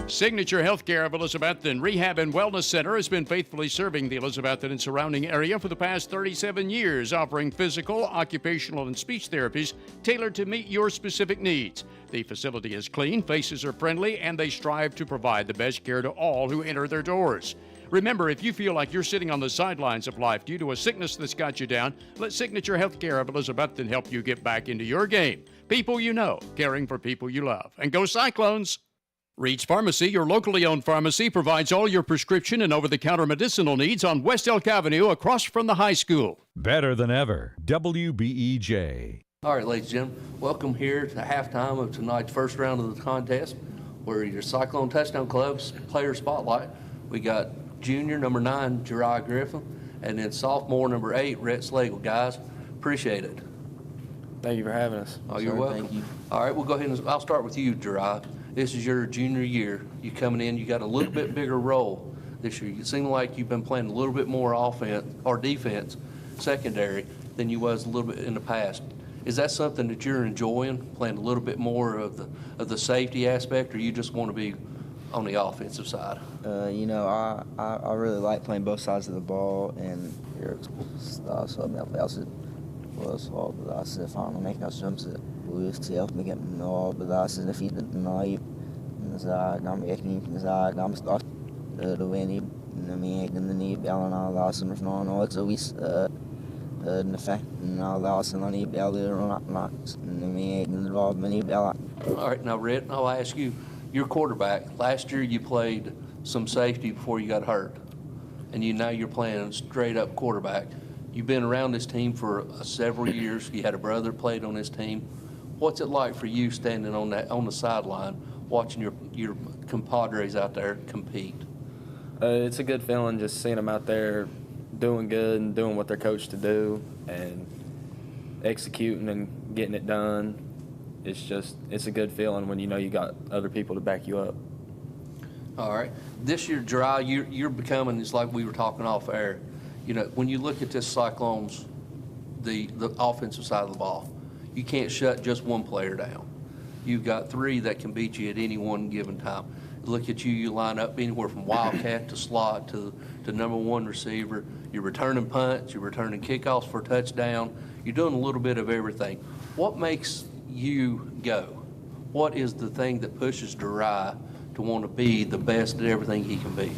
Speaker 4: Signature Healthcare of Elizabethton Rehab and Wellness Center has been faithfully serving the Elizabethton and surrounding area for the past 37 years, offering physical, occupational, and speech therapies tailored to meet your specific needs. The facility is clean, faces are friendly, and they strive to provide the best care to all who enter their doors. Remember, if you feel like you're sitting on the sidelines of life due to a sickness that's got you down, let Signature Healthcare of Elizabethton help you get back into your game. People you know, caring for people you love. And go Cyclones! Reed's Pharmacy, your locally owned pharmacy, provides all your prescription and over-the-counter medicinal needs on West Elk Avenue across from the high school.
Speaker 16: Better than ever, WBEJ.
Speaker 10: All right, ladies and gentlemen, welcome here to halftime of tonight's first round of the contest, where your Cyclone Touchdown Club's player spotlight. We got junior number 9, Jeriah Griffin, and then sophomore number 8, Rhett Slagle. Guys, appreciate it.
Speaker 19: Thank you for having us.
Speaker 10: Oh, you're welcome. Thank you. All right, we'll go ahead and I'll start with you, Jeriah. This is your junior year. You coming in, you got a little bit bigger role this year. You seem like you've been playing a little bit more offense or defense, secondary, than you was a little bit in the past. Is that something that you're enjoying, playing a little bit more of the safety aspect, or you just want to be on the offensive side?
Speaker 19: You know, I really like playing both sides of the ball, and så belastet fan om jag som så utsett mig nå belastet det fint nej så gam ekning så gam start då vi mig den ni bällarna lassen från och så vis den effekt när lassen ni bällar not mig den rob mig bällar.
Speaker 10: All right, now Rhett, I'll ask you, your quarterback, last year you played some safety before you got hurt, and now you're playing straight up quarterback. You've been around this team for several years. You had a brother that played on this team. What's it like for you standing on the sideline, watching your compadres out there compete?
Speaker 19: It's a good feeling just seeing them out there doing good and doing what they're coached to do and executing and getting it done. It's a good feeling when you know you got other people to back you up.
Speaker 10: All right. This year, Jeriah, you're becoming, it's like we were talking off air. You know, when you look at this Cyclones, the offensive side of the ball, you can't shut just one player down. you've got three that can beat you at any one given time. Look at you, you line up anywhere from wildcat to slot to number one receiver. You're returning punts, you're returning kickoffs for a touchdown. You're doing a little bit of everything. What makes you go? What is the thing that pushes Dry to want to be the best at everything he can be?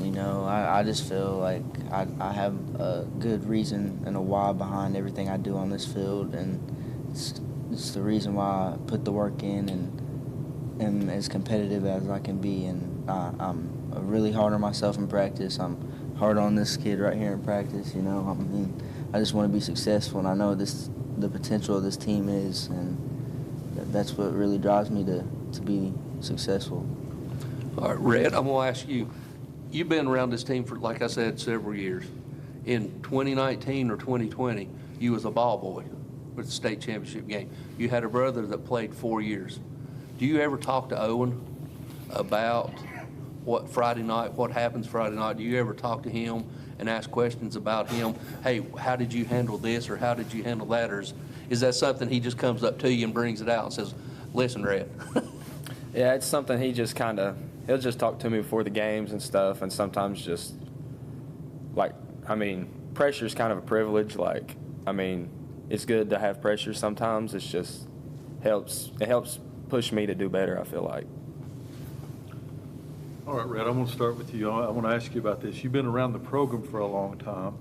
Speaker 19: You know, I just feel like I have a good reason and a why behind everything I do on this field, and it's the reason why I put the work in and am as competitive as I can be. And I'm really hard on myself in practice. I'm hard on this kid right here in practice. You know, I mean, I just want to be successful, and I know the potential of this team is, and that's what really drives me to be successful.
Speaker 10: All right, Red, I'm going to ask you. You've been around this team for, like I said, several years. In 2019 or 2020, you was a ball boy with the state championship game. You had a brother that played 4 years. Do you ever talk to Owen about what happens Friday night? Do you ever talk to him and ask questions about him? Hey, how did you handle this, or how did you handle that? Or is that something he just comes up to you and brings it out and says, listen, Red?
Speaker 20: Yeah, it's something he just kind of, he'll just talk to me before the games and stuff, and sometimes just, like, I mean, pressure is kind of a privilege. Like, I mean, it's good to have pressure sometimes. It's just it helps push me to do better, I feel like.
Speaker 8: All right, Red, I'm going to start with you. I want to ask you about this. You've been around the program for a long time.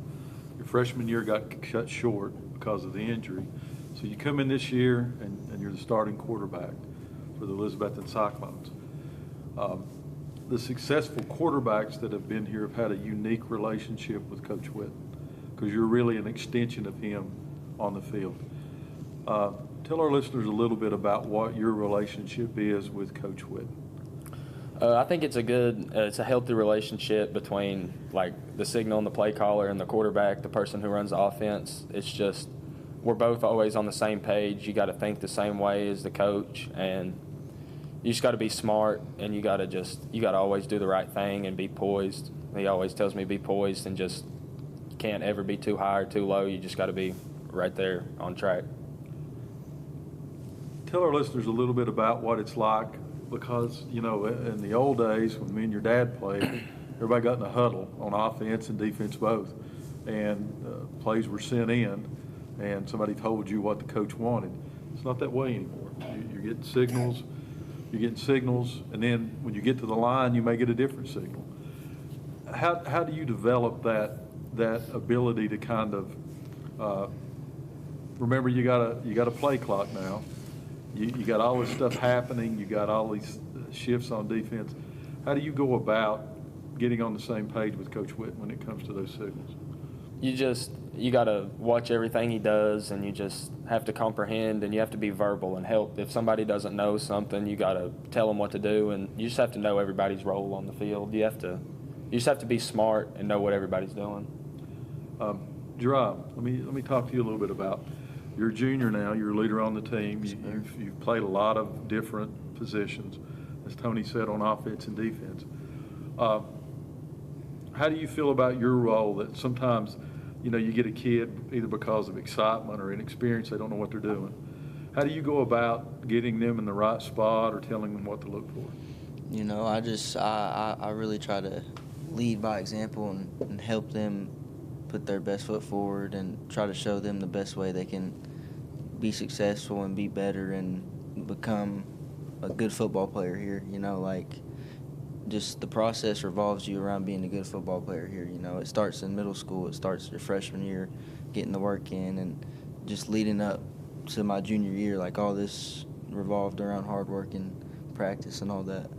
Speaker 8: Your freshman year got cut short because of the injury. So you come in this year, and you're the starting quarterback for the Elizabethton Cyclones. The successful quarterbacks that have been here have had a unique relationship with Coach Whitten, because you're really an extension of him on the field. Tell our listeners a little bit about what your relationship is with Coach Whitten.
Speaker 20: I think it's a healthy relationship between, like, the signal and the play caller and the quarterback, the person who runs the offense. It's just, we're both always on the same page. You got to think the same way as the coach, and you just got to be smart, and you got to always do the right thing and be poised. He always tells me be poised, and just can't ever be too high or too low. You just got to be right there on track.
Speaker 8: Tell our listeners a little bit about what it's like, because, you know, in the old days when me and your dad played, everybody got in a huddle on offense and defense both, and plays were sent in, and somebody told you what the coach wanted. It's not that way anymore. You're getting signals. And then when you get to the line, you may get a different signal. How do you develop that ability to kind of remember you got a play clock now. You got all this stuff happening. You got all these shifts on defense. How do you go about getting on the same page with Coach Whitten when it comes to those signals?
Speaker 20: You got to watch everything he does, and you just have to comprehend, and you have to be verbal and help. If somebody doesn't know something, you got to tell them what to do, and you just have to know everybody's role on the field. You just have to be smart and know what everybody's doing.
Speaker 8: Gerard, let me talk to you a little bit about, you're a junior now, you're a leader on the team. You've played a lot of different positions, as Tony said, on offense and defense. How do you feel about your role that sometimes, you know, you get a kid either because of excitement or inexperience, they don't know what they're doing. How do you go about getting them in the right spot or telling them what to look for?
Speaker 19: You know, I really try to lead by example and help them put their best foot forward and try to show them the best way they can be successful and be better and become a good football player here. You know, like, just the process revolves you around being a good football player here. You know, it starts in middle school. It starts your freshman year, getting the work in, and just leading up to my junior year. Like, all this revolved around hard work and practice and all that.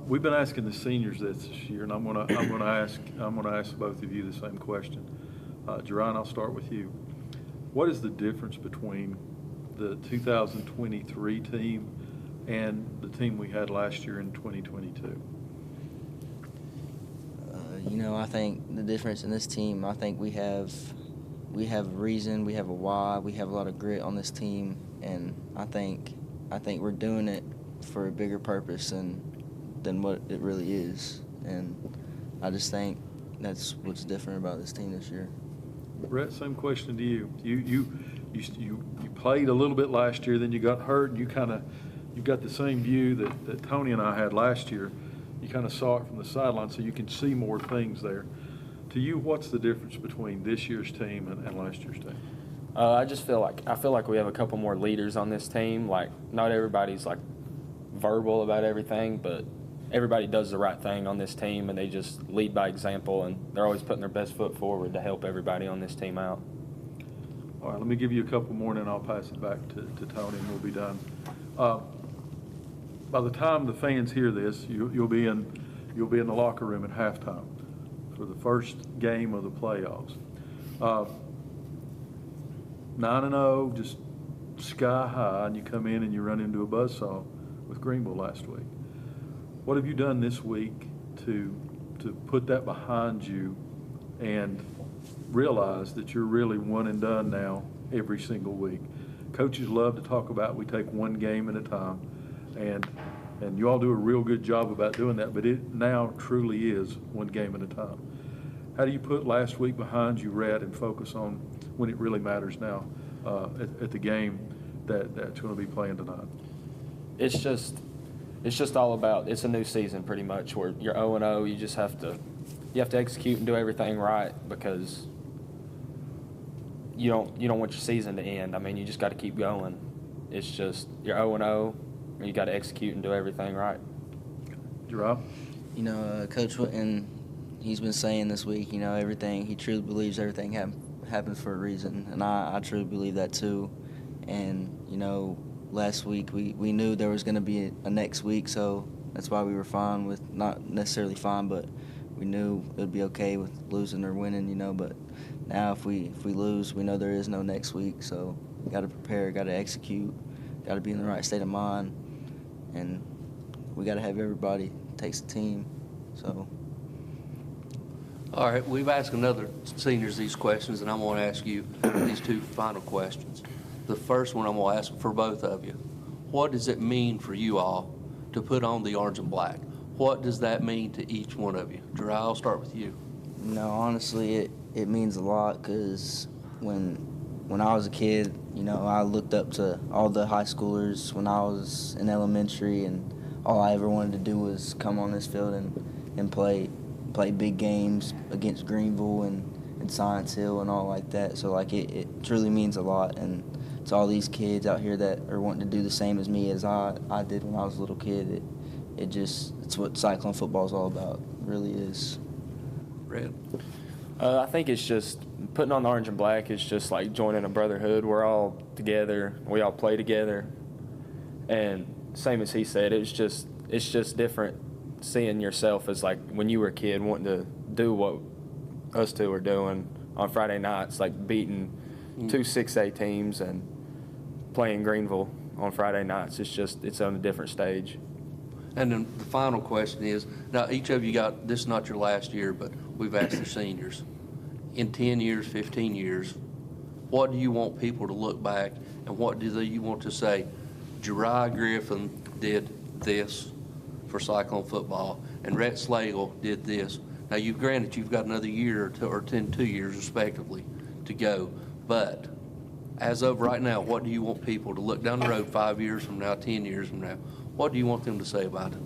Speaker 8: We've been asking the seniors this year, and I'm gonna ask both of you the same question. Jerron, I'll start with you. What is the difference between the 2023 team and the team we had last year in 2022?
Speaker 19: You know, I think the difference in this team, I think we have a reason, we have a why, we have a lot of grit on this team, and I think we're doing it for a bigger purpose than what it really is. And I just think that's what's different about this team this year.
Speaker 8: Brett, same question to you. you played a little bit last year, then you got hurt, and you got the same view that Tony and I had last year. You kind of saw it from the sideline, so you can see more things there. To you, what's the difference between this year's team and last year's team?
Speaker 20: I feel like we have a couple more leaders on this team. Like, not everybody's like verbal about everything, but everybody does the right thing on this team, and they just lead by example, and they're always putting their best foot forward to help everybody on this team out.
Speaker 8: All right, let me give you a couple more, and then I'll pass it back to Tony, and we'll be done. By the time the fans hear this, you'll be in the locker room at halftime for the first game of the playoffs. 9-0, just sky high, and you come in and you run into a buzzsaw with Greenville last week. What have you done this week to put that behind you and realize that you're really one and done now every single week? Coaches love to talk about we take one game at a time, and you all do a real good job about doing that, but it now truly is one game at a time. How do you put last week behind you, Rhett, and focus on when it really matters now at the game that's going to be playing tonight?
Speaker 20: It's just all about, it's a new season pretty much, where you're 0-0. You just have to execute and do everything right, because you don't want your season to end. I mean, you just got to keep going. It's just, you're 0-0, and you got to execute and do everything right.
Speaker 8: Gerard?
Speaker 19: Coach Whitten, he's been saying this week, everything, he truly believes everything happens for a reason, and I truly believe that too. And, last week we knew there was going to be a next week, so that's why we were fine with, not necessarily fine, but we knew it would be okay with losing or winning, but now if we lose, we know there is no next week, so got to prepare, got to execute, got to be in the right state of mind, and we got to have everybody. It takes a team, so.
Speaker 10: All right, we've asked another seniors these questions, and I'm going to ask you these two final questions. The first one I'm going to ask for both of you. What does it mean for you all to put on the orange and black? What does that mean to each one of you? Gerard, I'll start with you.
Speaker 19: Honestly, it means a lot, because when I was a kid, I looked up to all the high schoolers when I was in elementary, and all I ever wanted to do was come on this field and play big games against Greenville and Science Hill and all like that. So it truly means a lot, and to all these kids out here that are wanting to do the same as me as I did when I was a little kid, it's what Cyclone football is all about. It really is.
Speaker 10: Red?
Speaker 20: I think it's just putting on the orange and black is just like joining a brotherhood. We're all together. We all play together, and same as he said, it's just different seeing yourself as like when you were a kid wanting to do what us two are doing on Friday nights, like beating two 6A teams and playing Greenville on Friday nights. It's on a different stage.
Speaker 10: And then the final question is, now each of you got, this is not your last year, but we've asked the seniors, in 10 years, 15 years, what do you want people to look back, and what do you want to say, Gerard Griffin did this for Cyclone football, and Rhett Slagle did this. Now, you've got another year or 2 years respectively to go, but as of right now, what do you want people to look down the road 5 years from now, 10 years from now? What do you want them to say about it?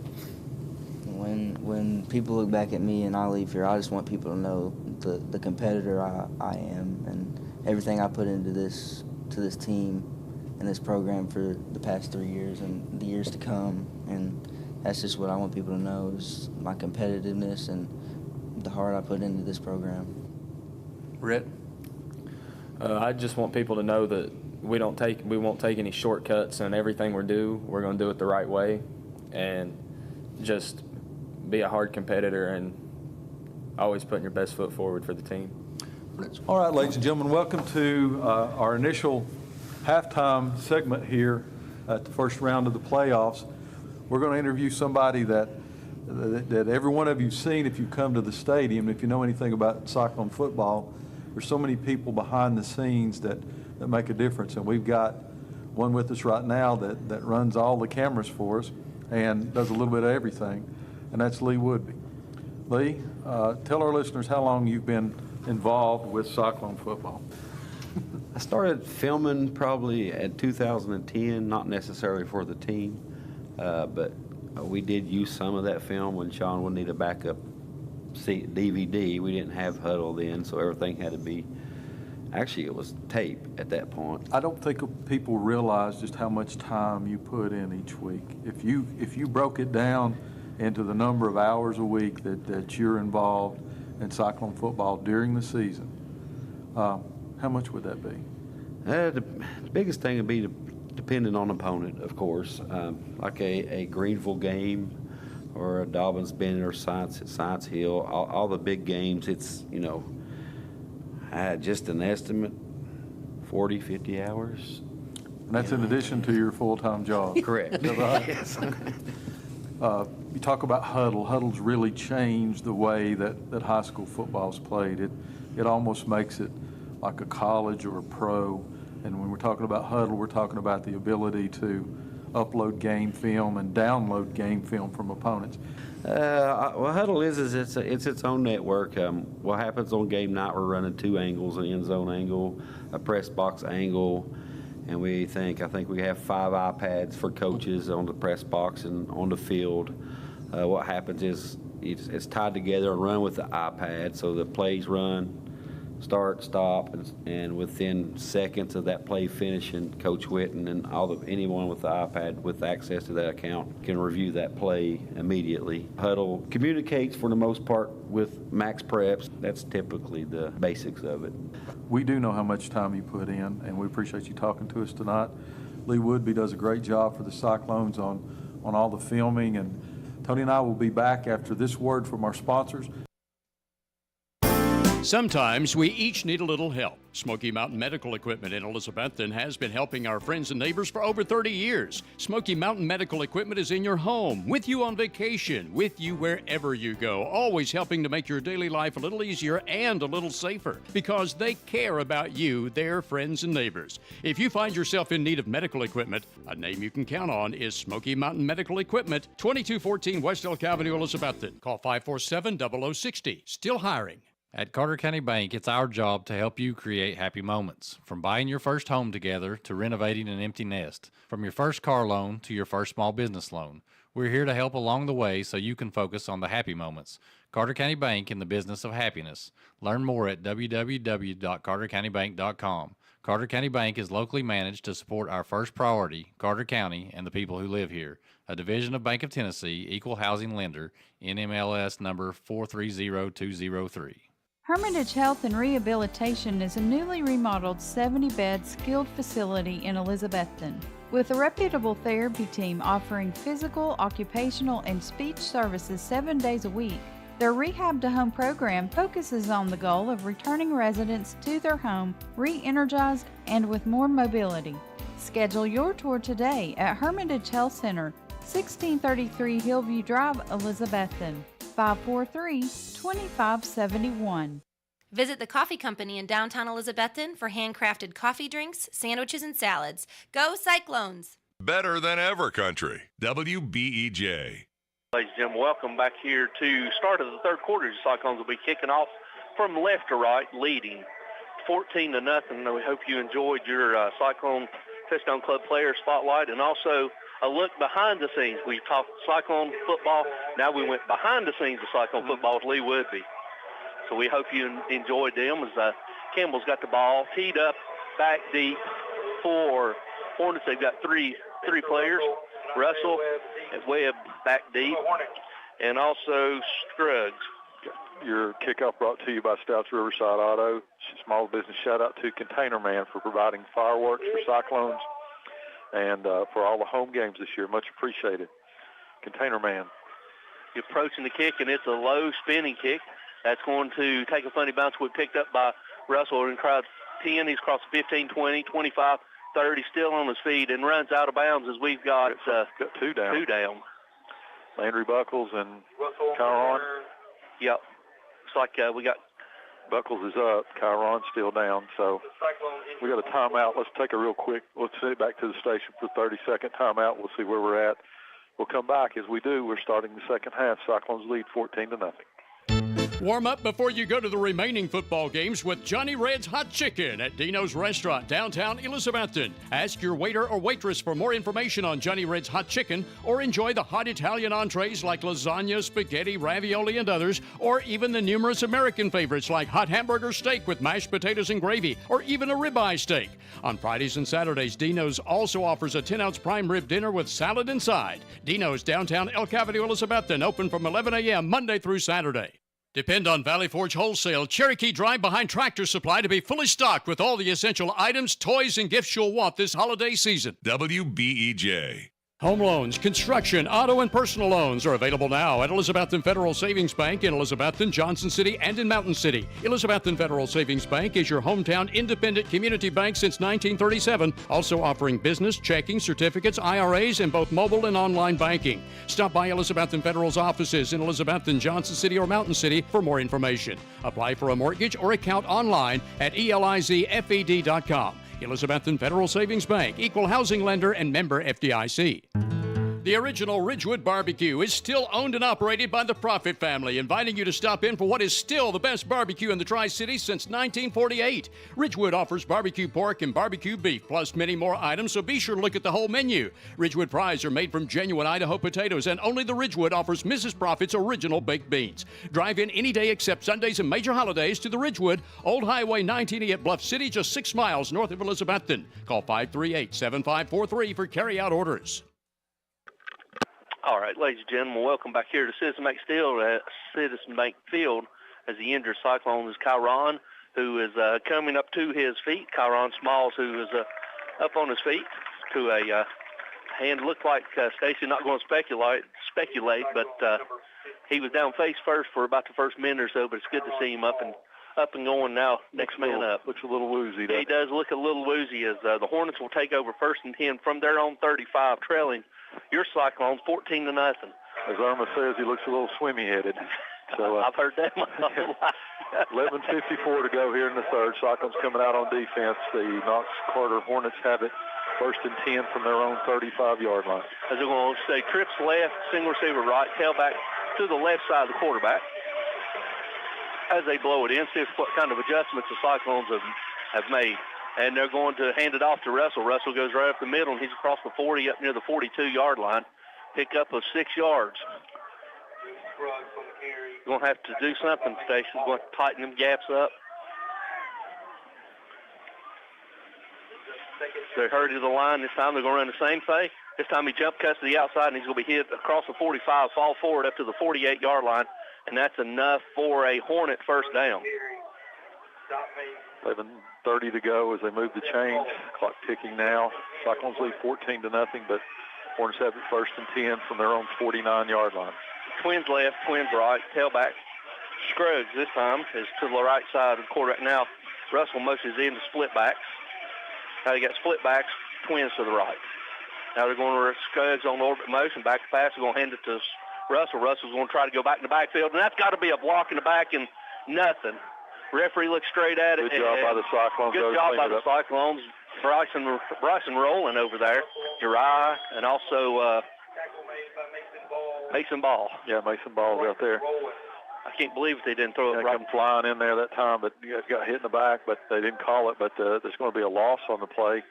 Speaker 19: When people look back at me and I leave here, I just want people to know the competitor I am, and everything I put into this team and this program for the past 3 years and the years to come. And that's just what I want people to know, is my competitiveness and the heart I put into this program.
Speaker 10: Rhett?
Speaker 20: I just want people to know that we won't take any shortcuts, and everything we're going to do it the right way, and just be a hard competitor and always putting your best foot forward for the team.
Speaker 8: All right, ladies and gentlemen, welcome to our initial halftime segment here at the first round of the playoffs. We're going to interview somebody that every one of you've seen if you come to the stadium. If you know anything about Cyclone football, there's so many people behind the scenes that make a difference. And we've got one with us right now that runs all the cameras for us and does a little bit of everything, and that's Lee Woodby. Lee, tell our listeners how long you've been involved with Cyclone football.
Speaker 21: I started filming probably in 2010, not necessarily for the team, but we did use some of that film when Sean would need a backup DVD. We didn't have Huddle then, so everything had to be, actually it was tape at that point.
Speaker 8: I don't think people realize just how much time you put in each week. If you broke it down into the number of hours a week that you're involved in Cyclone football during the season, how much would that be?
Speaker 21: The biggest thing would be depending on opponent, of course. Like a Greenville game or a Dobbins Bennett or Science Hill, all the big games, it's, just an estimate, 40, 50 hours.
Speaker 8: And that's in addition to your full-time job.
Speaker 21: Correct.
Speaker 8: Right?
Speaker 21: Yes.
Speaker 8: You talk about Huddle. Huddle's really changed the way that high school football's played. It almost makes it like a college or a pro. And when we're talking about Huddle, we're talking about the ability to upload game film and download game film from opponents.
Speaker 21: Well, Huddle is it's its own network. What happens on game night, we're running two angles, an end zone angle, a press box angle, and I think we have 5 iPads for coaches on the press box and on the field. What happens is it's tied together and run with the iPad, so the plays run, start, stop, and within seconds of that play finishing, Coach Whitten and anyone with the iPad with access to that account can review that play immediately. Huddle communicates for the most part with Max Preps. That's typically the basics of it.
Speaker 8: We do know how much time you put in, and we appreciate you talking to us tonight. Lee Woodby does a great job for the Cyclones on all the filming, and Tony and I will be back after this word from our sponsors.
Speaker 4: Sometimes we each need a little help. Smoky Mountain Medical Equipment in Elizabethton has been helping our friends and neighbors for over 30 years. Smoky Mountain Medical Equipment is in your home, with you on vacation, with you wherever you go, always helping to make your daily life a little easier and a little safer, because they care about you, their friends and neighbors. If you find yourself in need of medical equipment, a name you can count on is Smoky Mountain Medical Equipment, 2214 West Elk Avenue, Elizabethton. Call 547-0060. Still hiring.
Speaker 12: At Carter County Bank, it's our job to help you create happy moments. From buying your first home together to renovating an empty nest. From your first car loan to your first small business loan. We're here to help along the way so you can focus on the happy moments. Carter County Bank, in the business of happiness. Learn more at www.cartercountybank.com. Carter County Bank is locally managed to support our first priority, Carter County, and the people who live here. A division of Bank of Tennessee, equal housing lender, NMLS number 430203.
Speaker 6: Hermitage Health and Rehabilitation is a newly remodeled 70-bed skilled facility in Elizabethton. With a reputable therapy team offering physical, occupational, and speech services 7 days a week, their Rehab to Home program focuses on the goal of returning residents to their home re-energized and with more mobility. Schedule your tour today at Hermitage Health Center, 1633 Hillview Drive, Elizabethton. 543-2571.
Speaker 15: Visit the Coffee Company in downtown Elizabethton for handcrafted coffee drinks, sandwiches, and salads. Go Cyclones!
Speaker 5: Better than ever country. WBEJ.
Speaker 13: Ladies and gentlemen, welcome back here to start of the third quarter. The Cyclones will be kicking off from left to right, leading 14-0. We hope you enjoyed your Cyclone Touchdown Club player spotlight, and also a look behind the scenes. We talked Cyclone football. Now we went behind the scenes of Cyclone football with Lee Woodby. So we hope you enjoyed them as Campbell's got the ball teed up back deep for Hornets. They've got three players. Russell and Webb back deep, and also Scruggs.
Speaker 14: Your kickoff brought to you by Stouts Riverside Auto. Small business shout out to Container Man for providing fireworks for Cyclones and for all the home games this year. Much appreciated. Container Man.
Speaker 13: You're approaching the kick, and it's a low spinning kick. That's going to take a funny bounce. We picked up by Russell in crowd 10. He's crossed 15, 20, 25, 30, still on his feet, and runs out of bounds as we've got
Speaker 14: two down. Landry Buckles and Kyron.
Speaker 13: Yep. Looks like we got
Speaker 14: Buckles is up. Kyron's still down. So we got a timeout. Let's take a real quick. Let's send it back to the station for 30-second timeout. We'll see where we're at. We'll come back. As we do, we're starting the second half. Cyclones lead 14-0.
Speaker 4: Warm up before you go to the remaining football games with Johnny Red's Hot Chicken at Dino's Restaurant, downtown Elizabethton. Ask your waiter or waitress for more information on Johnny Red's Hot Chicken, or enjoy the hot Italian entrees like lasagna, spaghetti, ravioli, and others, or even the numerous American favorites like hot hamburger steak with mashed potatoes and gravy, or even a ribeye steak. On Fridays and Saturdays, Dino's also offers a 10-ounce prime rib dinner with salad inside. Dino's, downtown El Capitan, Elizabethton, open from 11 a.m. Monday through Saturday. Depend on Valley Forge Wholesale Cherokee Drive behind Tractor Supply to be fully stocked with all the essential items, toys, and gifts you'll want this holiday season.
Speaker 5: WBEJ.
Speaker 4: Home loans, construction, auto, and personal loans are available now at Elizabethton Federal Savings Bank in Elizabethton, Johnson City, and in Mountain City. Elizabethton Federal Savings Bank is your hometown independent community bank since 1937, also offering business, checking, certificates, IRAs, and both mobile and online banking. Stop by Elizabethton Federal's offices in Elizabethton, Johnson City, or Mountain City for more information. Apply for a mortgage or account online at elizfed.com. Elizabethton Federal Savings Bank, equal housing lender and member FDIC. The original Ridgewood Barbecue is still owned and operated by the Profit family, inviting you to stop in for what is still the best barbecue in the Tri-Cities since 1948. Ridgewood offers barbecue pork and barbecue beef, plus many more items, so be sure to look at the whole menu. Ridgewood fries are made from genuine Idaho potatoes, and only the Ridgewood offers Mrs. Profit's original baked beans. Drive in any day except Sundays and major holidays to the Ridgewood, Old Highway 19E at Bluff City, just 6 miles north of Elizabethton. Call 538-7543 for carry-out orders.
Speaker 13: All right, ladies and gentlemen, welcome back here to Citizen Bank Field as the injured Cyclone is Kyron, who is coming up to his feet. Kyron Smalls, who is up on his feet to a hand. Looked like Stacy not going to speculate, but he was down face first for about the first minute or so, but it's good to see him up and going now. Next man up.
Speaker 14: Looks a little woozy.
Speaker 13: He does look a little woozy as the Hornets will take over 1st and 10 from their own 35, trailing your Cyclones 14-0.
Speaker 14: As Irma says, he looks a little swimmy-headed. So
Speaker 13: I've heard that.
Speaker 14: 11:54 to go here in the third. Cyclones coming out on defense. The Knox Carter Hornets have it 1st and 10 from their own 35-yard line.
Speaker 13: As they're going to say, trips left, single receiver right, tailback to the left side of the quarterback. As they blow it in, see what kind of adjustments the Cyclones have made. And they're going to hand it off to Russell. Russell goes right up the middle, and he's across the 40, up near the 42-yard line. Pick up of 6 yards. You're going to have to do something, Station. Going to tighten them gaps up. They hurried to the line. This time they're going to run the same thing. This time he jump cuts to the outside, and he's going to be hit across the 45, fall forward up to the 48-yard line. And that's enough for a Hornet first down.
Speaker 14: 11:30 to go as they move the chains. Clock ticking now. Cyclones lead 14-0, but Hornets have it 1st and 10 from their own 49-yard line.
Speaker 13: Twins left, twins right. Tailback Scruggs this time is to the right side of the quarterback. Now Russell motions in to split backs. Now they got split backs, twins to the right. Now they're going to Scruggs on orbit motion. Back to pass. They're going to hand it to Russell. Russell's going to try to go back in the backfield, and that's got to be a block in the back and nothing. Referee looks straight at it.
Speaker 14: Good job by the Cyclones.
Speaker 13: Good job by the Cyclones. Bryson Rowland over there, Uriah, and also Mason Ball.
Speaker 14: Yeah, Mason Ball's out there.
Speaker 13: I can't believe they didn't throw it right.
Speaker 14: Come flying in there that time, but got hit in the back, but they didn't call it. But there's going to be a loss on the play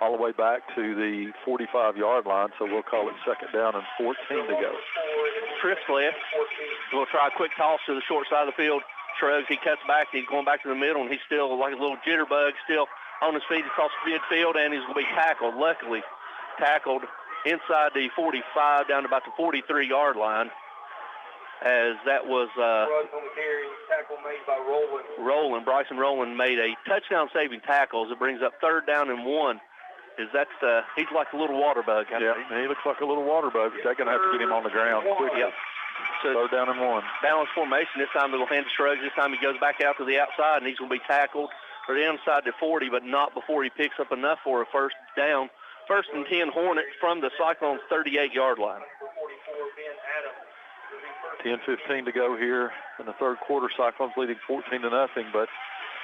Speaker 14: all the way back to the 45-yard line, so we'll call it 2nd down and 14 to go.
Speaker 13: Trips left. We'll try a quick toss to the short side of the field. Shrugs, he cuts back, he's going back to the middle, and he's still like a little jitterbug, still on his feet across the midfield, and he's going to be tackled. Luckily, tackled inside the 45 down to about the 43-yard line, as that was
Speaker 18: tackle made by Rowland.
Speaker 13: Bryson Rowland made a touchdown-saving tackle as it brings up 3rd down and 1. He's like a little water bug.
Speaker 14: Yeah, he looks like a little water bug. They're going to have to get him on the ground quickly.
Speaker 13: Yep. So
Speaker 14: 3rd down and 1.
Speaker 13: Balanced formation. This time they're going to hand to Shrugs. This time he goes back out to the outside, and he's going to be tackled for the inside to 40, but not before he picks up enough for a 1st down. 1st and 10 Hornets from the Cyclones' 38-yard line.
Speaker 14: 10:15 to go here in the third quarter. Cyclones leading 14-0, but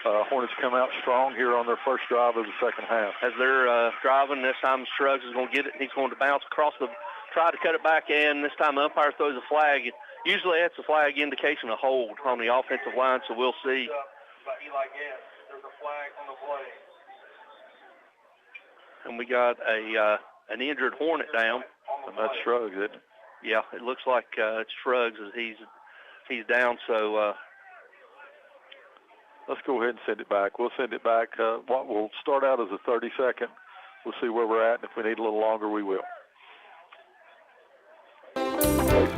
Speaker 14: Hornets come out strong here on their first drive of the second half.
Speaker 13: As they're driving, this time Shrugs is going to get it. He's going to bounce across try to cut it back, and this time the umpire throws a flag. Usually that's a flag indication of hold on the offensive line, so we'll see.
Speaker 18: There's a flag on the play.
Speaker 13: And we got an injured Hornet down.
Speaker 14: And that's Shrugs, isn't it?
Speaker 13: Yeah, it looks like it's Shrugs as he's down. So
Speaker 14: let's go ahead and send it back. We'll send it back. What will start out as a 30-second. We'll see where we're at, and if we need a little longer, we will.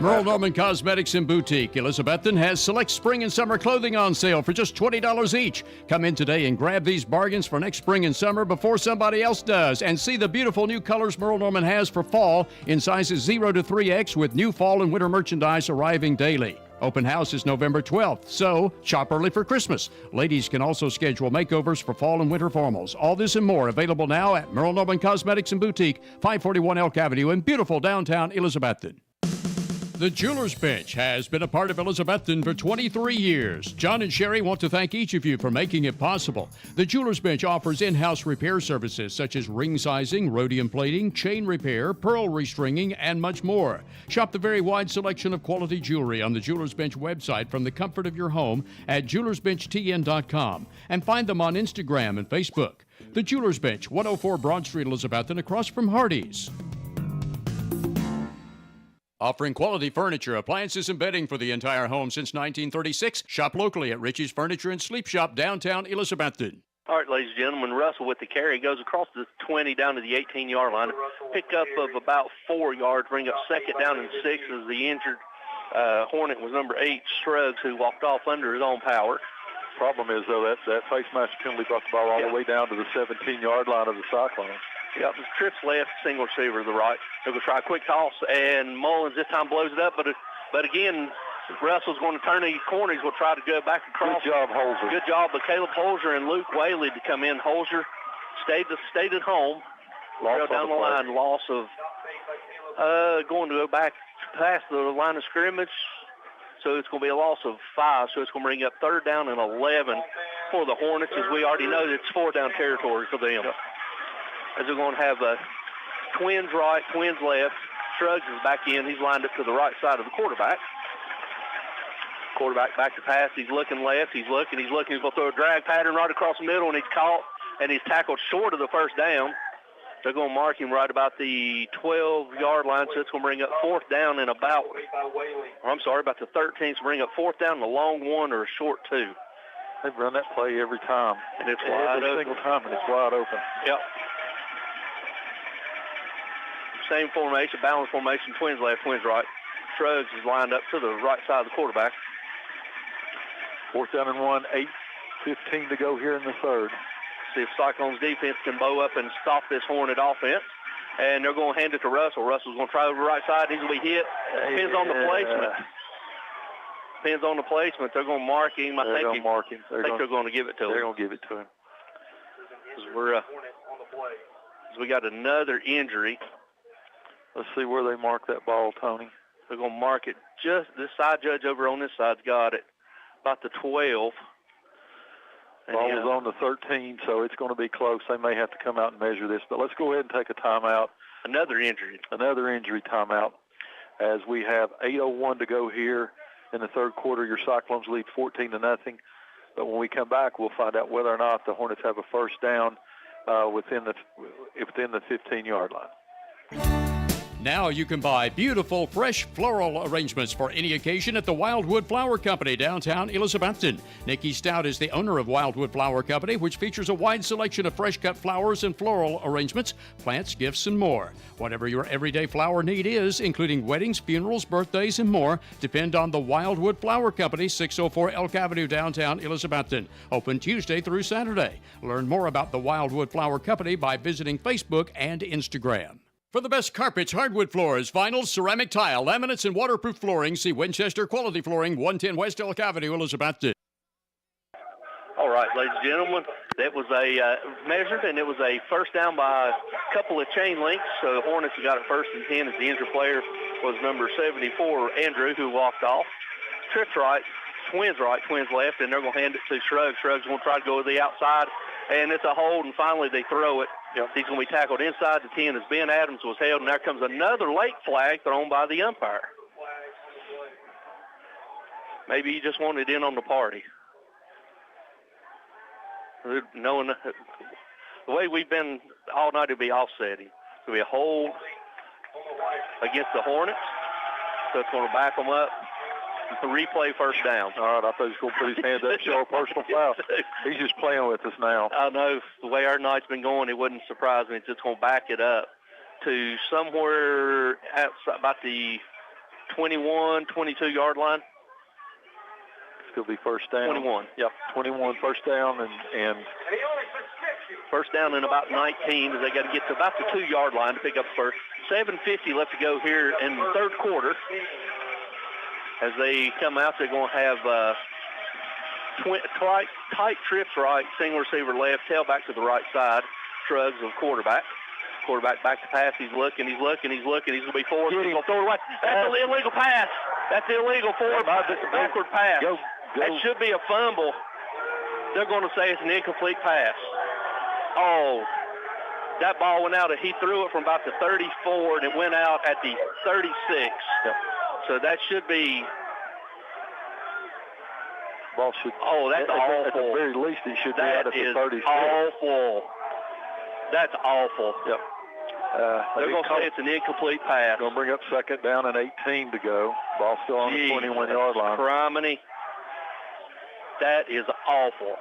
Speaker 4: Merle Norman Cosmetics and Boutique Elizabethton has select spring and summer clothing on sale for just $20 each. Come in today and grab these bargains for next spring and summer before somebody else does, and see the beautiful new colors Merle Norman has for fall in sizes 0 to 3X with new fall and winter merchandise arriving daily. Open house is November 12th, so shop early for Christmas. Ladies can also schedule makeovers for fall and winter formals. All this and more available now at Merle Norman Cosmetics and Boutique, 541 Elk Avenue in beautiful downtown Elizabethton. The Jewelers Bench has been a part of Elizabethton for 23 years. John and Sherry want to thank each of you for making it possible. The Jewelers Bench offers in-house repair services such as ring sizing, rhodium plating, chain repair, pearl restringing, and much more. Shop the very wide selection of quality jewelry on the Jewelers Bench website from the comfort of your home at jewelersbenchtn.com, and find them on Instagram and Facebook. The Jewelers Bench, 104 Broad Street, Elizabethton, across from Hardee's. Offering quality furniture, appliances, and bedding for the entire home since 1936. Shop locally at Richie's Furniture and Sleep Shop, downtown Elizabethton.
Speaker 13: All right, ladies and gentlemen, Russell with the carry goes across the 20 down to the 18-yard line. Pickup of about 4 yards, bring up second down and 6 as the injured Hornet was number 8, Shrugs, who walked off under his own power.
Speaker 14: Problem is, though, that face mask penalty brought the ball all the way down to the 17-yard line of the Cyclones.
Speaker 13: Yep, the trips left, single receiver to the right. They're going to try a quick toss, and Mullins this time blows it up. But again, Russell's going to turn these corners. Will try to go back across.
Speaker 14: Good job, Holzer.
Speaker 13: Good job by Caleb Holzer and Luke Whaley to come in. Holzer stayed at home. Trail down the line, loss of going to go back past the line of scrimmage. So it's going to be a loss of 5. So it's going to bring up 3rd down and 11 for the Hornets, as we already know that it's 4th down territory for them. Yep. As they're going to have twins right, twins left. Shrugs is back in. He's lined up to the right side of the quarterback. Quarterback back to pass. He's looking left. He's looking. He's going to throw a drag pattern right across the middle, and he's caught, and he's tackled short of the 1st down. They're going to mark him right about the 12-yard line, so it's going to bring up 4th down and about the 13th, so bring up 4th down and a long 1 or a short 2.
Speaker 14: They've run that play every time.
Speaker 13: And it's wide open.
Speaker 14: Every single time, and it's wide open.
Speaker 13: Yep. Same formation, balanced formation, twins left, twins right. Shrugs is lined up to the right side of the quarterback.
Speaker 14: 4th down and 1, 8:15 to go here in the 3rd.
Speaker 13: See if Cyclones defense can bow up and stop this Hornet offense. And they're going to hand it to Russell. Russell's going to try over the right side. He's going to be hit. Depends on the placement. Depends on the placement. They're going to mark him. I think they're going to give it to him.
Speaker 14: They're going to give it to him.
Speaker 13: We got another injury.
Speaker 14: Let's see where they mark that ball, Tony.
Speaker 13: They're going to mark it just this side judge over on this side's got it. About the 12.
Speaker 14: Ball was on the 13, so it's going to be close. They may have to come out and measure this, but let's go ahead and take a timeout.
Speaker 13: Another injury
Speaker 14: timeout, as we have 8:01 to go here in the 3rd quarter. Your Cyclones lead 14-0. But when we come back, we'll find out whether or not the Hornets have a 1st down within the 15-yard line.
Speaker 4: Now you can buy beautiful, fresh floral arrangements for any occasion at the Wildwood Flower Company, downtown Elizabethton. Nikki Stout is the owner of Wildwood Flower Company, which features a wide selection of fresh-cut flowers and floral arrangements, plants, gifts, and more. Whatever your everyday flower need is, including weddings, funerals, birthdays, and more, depend on the Wildwood Flower Company, 604 Elk Avenue, downtown Elizabethton. Open Tuesday through Saturday. Learn more about the Wildwood Flower Company by visiting Facebook and Instagram. For the best carpets, hardwood floors, vinyl, ceramic tile, laminates, and waterproof flooring, see Winchester Quality Flooring, 110 West Elk Avenue, Elizabethton.
Speaker 13: All right, ladies and gentlemen, that was measured, and it was a 1st down by a couple of chain links. So the Hornets got it 1st and 10 as the injured player was number 74, Andrew, who walked off. Trips right, twins left, and they're going to hand it to Shrugs. Shrugs going to try to go to the outside, and it's a hold, and finally they throw it. Yep. He's going to be tackled inside the 10 as Ben Adams was held, and there comes another late flag thrown by the umpire. Maybe he just wanted in on the party. Knowing the way we've been all night, it'll be offsetting. It'll be a hold against the Hornets, so it's going to back them up. Replay first down.
Speaker 14: All right, I thought he was going to put his hands up and show a personal foul. He's just playing with us now.
Speaker 13: I know the way our night's been going, it wouldn't surprise me. It's just going to back it up to somewhere at about the 21, 22-yard line.
Speaker 14: It'll be first down.
Speaker 13: 21.
Speaker 14: Yep, 21 first down and
Speaker 13: first down and about 19 as they got to get to about the 2-yard line to pick up first. 7:50 left to go here in the third quarter. As they come out, they're going to have tight trips right, single receiver left, tailback to the right side, shrugs of quarterback. Quarterback back to pass. He's looking. He's going to be forced. He's going to throw it away. That's an illegal pass. That's illegal forward backward pass. That should be a fumble. They're going to say it's an incomplete pass. Oh, that ball went out. He threw it from about the 34, and it went out at the 36.
Speaker 14: Yep.
Speaker 13: So that should be.
Speaker 14: Ball should.
Speaker 13: Oh, that's awful.
Speaker 14: At the very least, it should be out at the 36.
Speaker 13: Awful. That's awful.
Speaker 14: Yep.
Speaker 13: They're going to say it's an incomplete pass.
Speaker 14: Going to bring up second down and 18 to go. Ball still on the 21-yard line.
Speaker 13: Criminy. That is awful.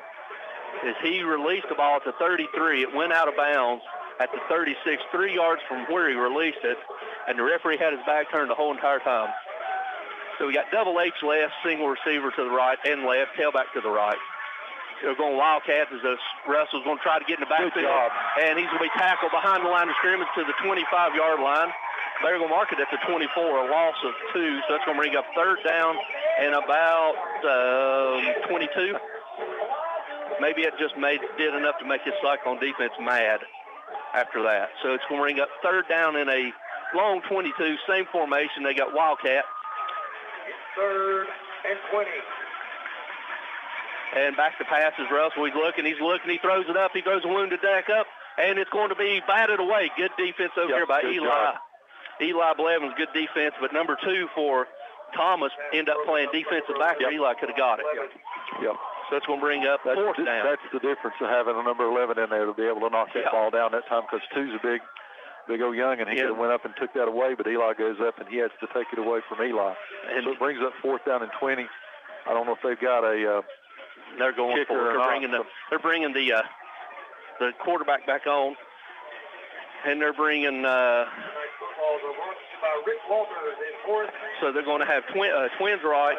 Speaker 13: As he released the ball at the 33, it went out of bounds at the 36, 3 yards from where he released it, and the referee had his back turned the whole entire time. So we got double H left, single receiver to the right and left, tailback to the right. They're going Wildcats as Russell's going to try to get in the backfield. And he's going to be tackled behind the line of scrimmage to the 25-yard line. They're going to mark it at the 24, a loss of 2. So that's going to bring up third down and about 22. Maybe it just did enough to make his Cyclone defense mad after that. So it's going to bring up third down in a long 22, same formation. They got Wildcat.
Speaker 18: Third and 20.
Speaker 13: And back to pass is Russell. He's looking, he throws it up, he throws a wounded deck up, and it's going to be batted away. Good defense over here by Eli.
Speaker 14: Job.
Speaker 13: Eli Blevins, good defense, but number 2 for Thomas ended up playing defensive back. Eli could have got it.
Speaker 14: Yep.
Speaker 13: So it's going to bring up fourth down.
Speaker 14: That's the difference of having a number 11 in there to be able to knock that ball down that time, because 2's a big old young, and he could have went up and took that away, but Eli goes up and he has to take it away from Eli. And so it brings up fourth down and 20. I don't know if they've got a
Speaker 13: they're going
Speaker 14: kicker
Speaker 13: for it.
Speaker 14: or
Speaker 13: They're bringing the quarterback back on, and they're bringing so they're going to have Twins right,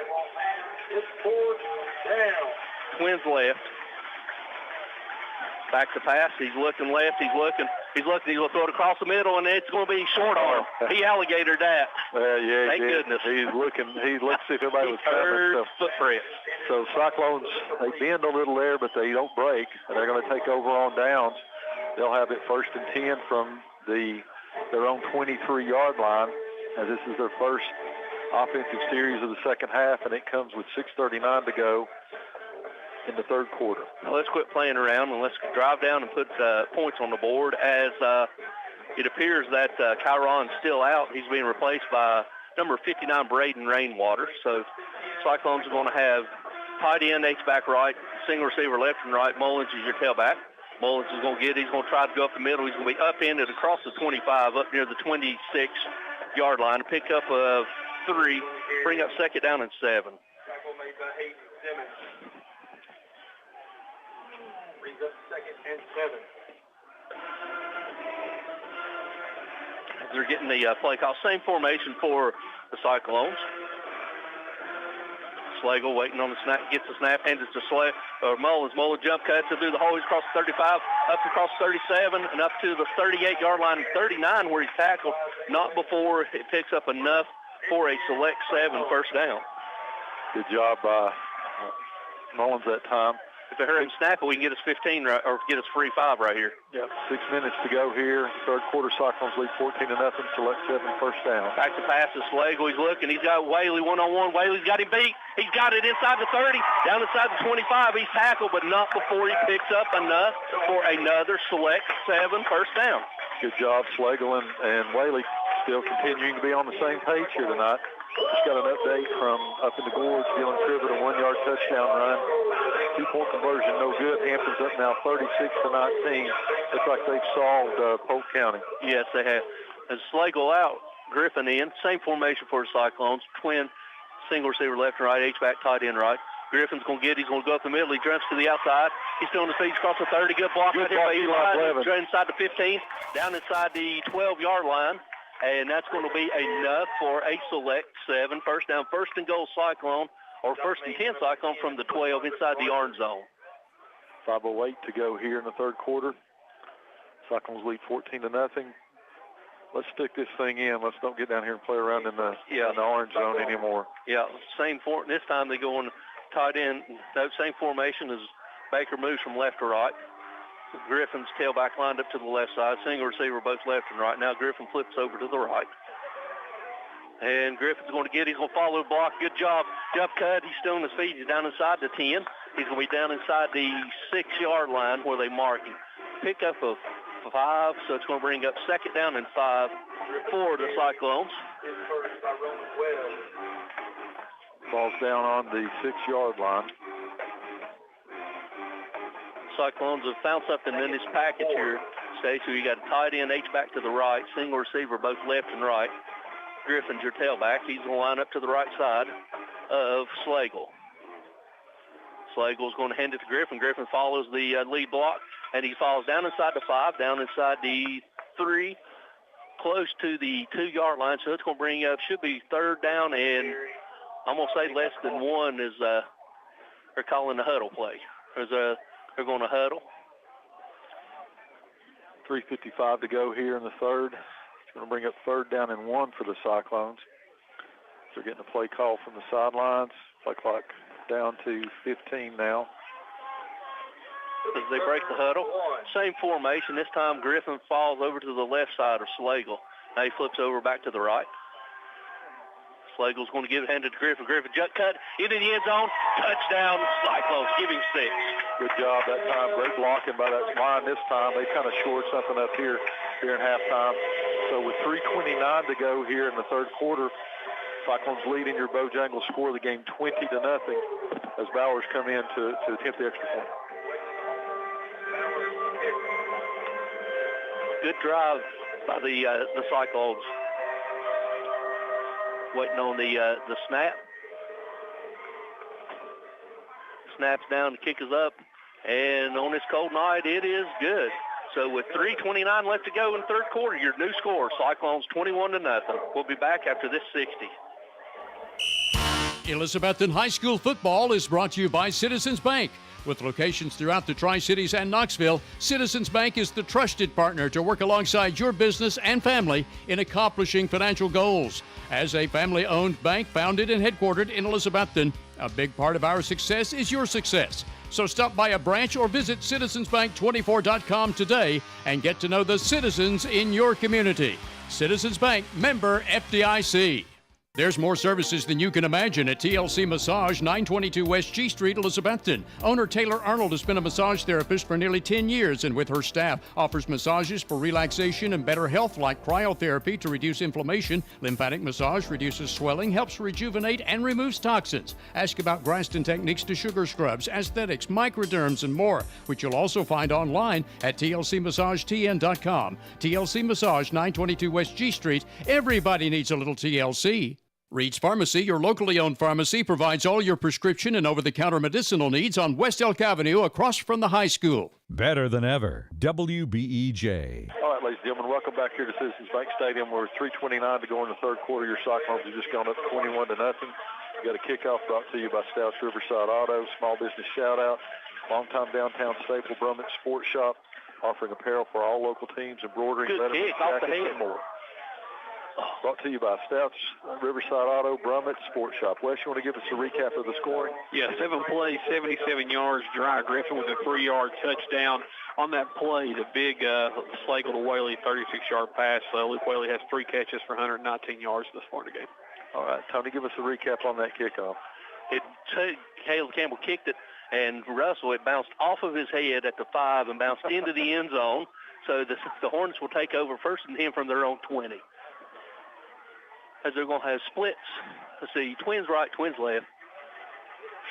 Speaker 13: Twins left. Back to pass. He's looking left. He's looking. He's going to throw it across the middle, and it's going to be short arm. He alligatored that.
Speaker 14: Yeah,
Speaker 13: thank goodness.
Speaker 14: He's looking to see if everybody was coming.
Speaker 13: Footprint.
Speaker 14: So Cyclones, they bend a little there, but they don't break, and they're going to take over on downs. They'll have it first and 10 from their own 23-yard line, as this is their first offensive series of the second half, and it comes with 6:39 to go in the third quarter.
Speaker 13: Now let's quit playing around and let's drive down and put points on the board, as it appears that Kyron's still out. He's being replaced by number 59, Braden Rainwater. So Cyclones are going to have tight end, H-back right, single receiver left and right. Mullins is your tailback. Mullins is going to he's going to try to go up the middle. He's going to be upended across the 25, up near the 26-yard line, to pick up a 3, bring up second down and 7.
Speaker 18: Tackle made by Hayden Simmons. Brings up second and 7.
Speaker 13: They're getting the play call. Same formation for the Cyclones. Slagle waiting on the snap, gets the snap, hands it to Mullins. Mullins jump cuts it through the hole. He's across the 35, up across 37, and up to the 38-yard line, 39 where he's tackled. Not before it picks up enough for a select 7 first down.
Speaker 14: Good job by Mullins that time.
Speaker 13: If they hurry him snap it, we can get us 15 or get us free 5 right here.
Speaker 14: Yep. 6 minutes to go here. Third quarter, Cyclones lead 14-0. Select 7 first down.
Speaker 13: Back to pass to Slagle. He's looking. He's got Whaley one-on-one. Whaley's got him beat. He's got it inside the 30, down inside the 25. He's tackled, but not before he picks up enough for another select 7 first down.
Speaker 14: Good job, Slagle and Whaley still continuing to be on the same page here tonight. Just got an update from up in the gorge. Dylan Tribbett, a 1-yard touchdown run. 2-point conversion, no good. Hampton's up now 36-19. Looks like they've solved Polk County.
Speaker 13: Yes, they have. And Slagle out, Griffin in. Same formation for the Cyclones. Twin single receiver left and right, H-back tight end right. Griffin's going to get it. He's going to go up the middle. He jumps to the outside. He's still on his feet. He's across the 30. Good block right there by Eli. Inside the 15, down inside the 12-yard line. And that's going to be enough for a select 7. First down, first and goal Cyclone, or first and 10 Cyclone from the 12 inside the orange zone.
Speaker 14: 5:08 to go here in the third quarter. Cyclones lead 14-0. Let's stick this thing in. Let's don't get down here and play around in the orange zone anymore.
Speaker 13: Yeah, same form. This time they go on tight end. That same formation as Baker moves from left to right. Griffin's tailback lined up to the left side. Single receiver both left and right. Now Griffin flips over to the right. And Griffin's going to get it. He's going to follow the block. Good job. Jump cut. He's still on his feet. He's down inside the 10. He's going to be down inside the 6-yard line where they mark him. Pick up of 5, so it's going to bring up second down and 5 for the Cyclones.
Speaker 14: Falls down on the 6-yard line.
Speaker 13: Cyclones have found something in this package here, Stacey. You got a tight end, H-back to the right, single receiver both left and right. Griffin's your tailback. He's going to line up to the right side of Slagle. Slagle's going to hand it to Griffin. Griffin follows the lead block, and he falls down inside the 5, down inside the 3, close to the 2-yard line. So it's going to bring up, should be third down, and I'm going to say less than 1 is they're calling the huddle play. They're going to huddle.
Speaker 14: 3:55 to go here in the third. It's going to bring up third down and 1 for the Cyclones. They're getting a play call from the sidelines. Play clock down to 15 now.
Speaker 13: As they break the huddle. Same formation. This time Griffin falls over to the left side of Slagle. Now he flips over back to the right. Slagle's going to give it handed to Griffin. Griffin jump cut into the end zone. Touchdown, Cyclones. Give him 6.
Speaker 14: Good job that time. Great blocking by that line this time. They kind of shored something up here in halftime. So with 3:29 to go here in the third quarter, Cyclones leading your Bojangles score the game 20-0 as Bowers come in to attempt the extra point.
Speaker 13: Good drive by the Cyclones. Waiting on the snap. Snaps down, the kick is up, and on this cold night, it is good. So with 3:29 left to go in the third quarter, your new score, Cyclones 21-0. We'll be back after this 60.
Speaker 4: Elizabethton High School football is brought to you by Citizens Bank. With locations throughout the Tri-Cities and Knoxville, Citizens Bank is the trusted partner to work alongside your business and family in accomplishing financial goals. As a family-owned bank founded and headquartered in Elizabethton, a big part of our success is your success. So stop by a branch or visit citizensbank24.com today and get to know the citizens in your community. Citizens Bank, member FDIC. There's more services than you can imagine at TLC Massage, 922 West G Street, Elizabethton. Owner Taylor Arnold has been a massage therapist for nearly 10 years and with her staff offers massages for relaxation and better health like cryotherapy to reduce inflammation. Lymphatic massage reduces swelling, helps rejuvenate, and removes toxins. Ask about Graston techniques to sugar scrubs, aesthetics, microderms, and more, which you'll also find online at tlcmassagetn.com. TLC Massage, 922 West G Street. Everybody needs a little TLC. Reed's Pharmacy, your locally owned pharmacy, provides all your prescription and over-the-counter medicinal needs on West Elk Avenue across from the high school.
Speaker 16: Better than ever. WBEJ.
Speaker 14: All right, ladies and gentlemen, welcome back here to Citizens Bank Stadium. We're 3:29 to go in the third quarter. Your Cyclones have just gone up 21-0. We got a kickoff brought to you by Stouts Riverside Auto, small business shout-out, longtime downtown staple, Brummett Sports Shop, offering apparel for all local teams, embroidery,
Speaker 13: kick off the head.
Speaker 14: And more. Brought to you by Stouts Riverside Auto, Brummett Sports Shop. Wes, you want to give us a recap of the scoring?
Speaker 17: Yeah, 7 plays, 77 yards. Dry Griffin with a 3-yard touchdown. On that play, the big Slagle to Whaley 36-yard pass. Luke Whaley has 3 catches for 119 yards this far in the game.
Speaker 14: All right, Tony, give us a recap on that kickoff.
Speaker 13: Caleb Campbell kicked it, and Russell, it bounced off of his head at the 5 and bounced into the end zone. So the Hornets will take over 1st and 10 from their own 20. as they're going to have splits. Let's see, twins right, twins left.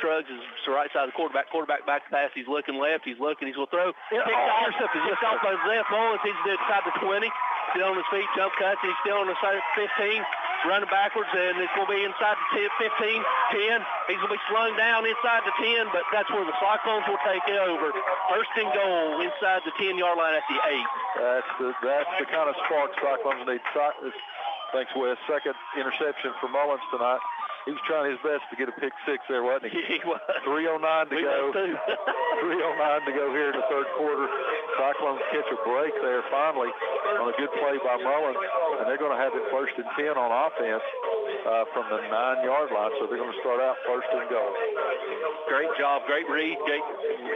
Speaker 13: Shrugs is to the right side of the quarterback. Quarterback back to pass. He's looking left. He's looking. He's going to throw. Kicked off by Zeth Mullins. He's inside the 20. Still on his feet. Jump cuts. He's still on the side of 15. Running backwards, and it's going to be inside the 10, 15, 10. He's going to be slung down inside the 10, but that's where the Cyclones will take it over. First and goal inside the 10-yard line at the 8.
Speaker 14: That's the kind of spark Cyclones need. Thanks, Wes. Second interception for Mullins tonight. He was trying his best to get a pick six there, wasn't he?
Speaker 13: He was.
Speaker 14: 3:09 to go. 3:09 to go here in the third quarter. Cyclones catch a break there finally on a good play by Mullins, and they're going to have it 1st and 10 on offense from the 9-yard line. So they're going to start out 1st and goal.
Speaker 13: Great job, great read.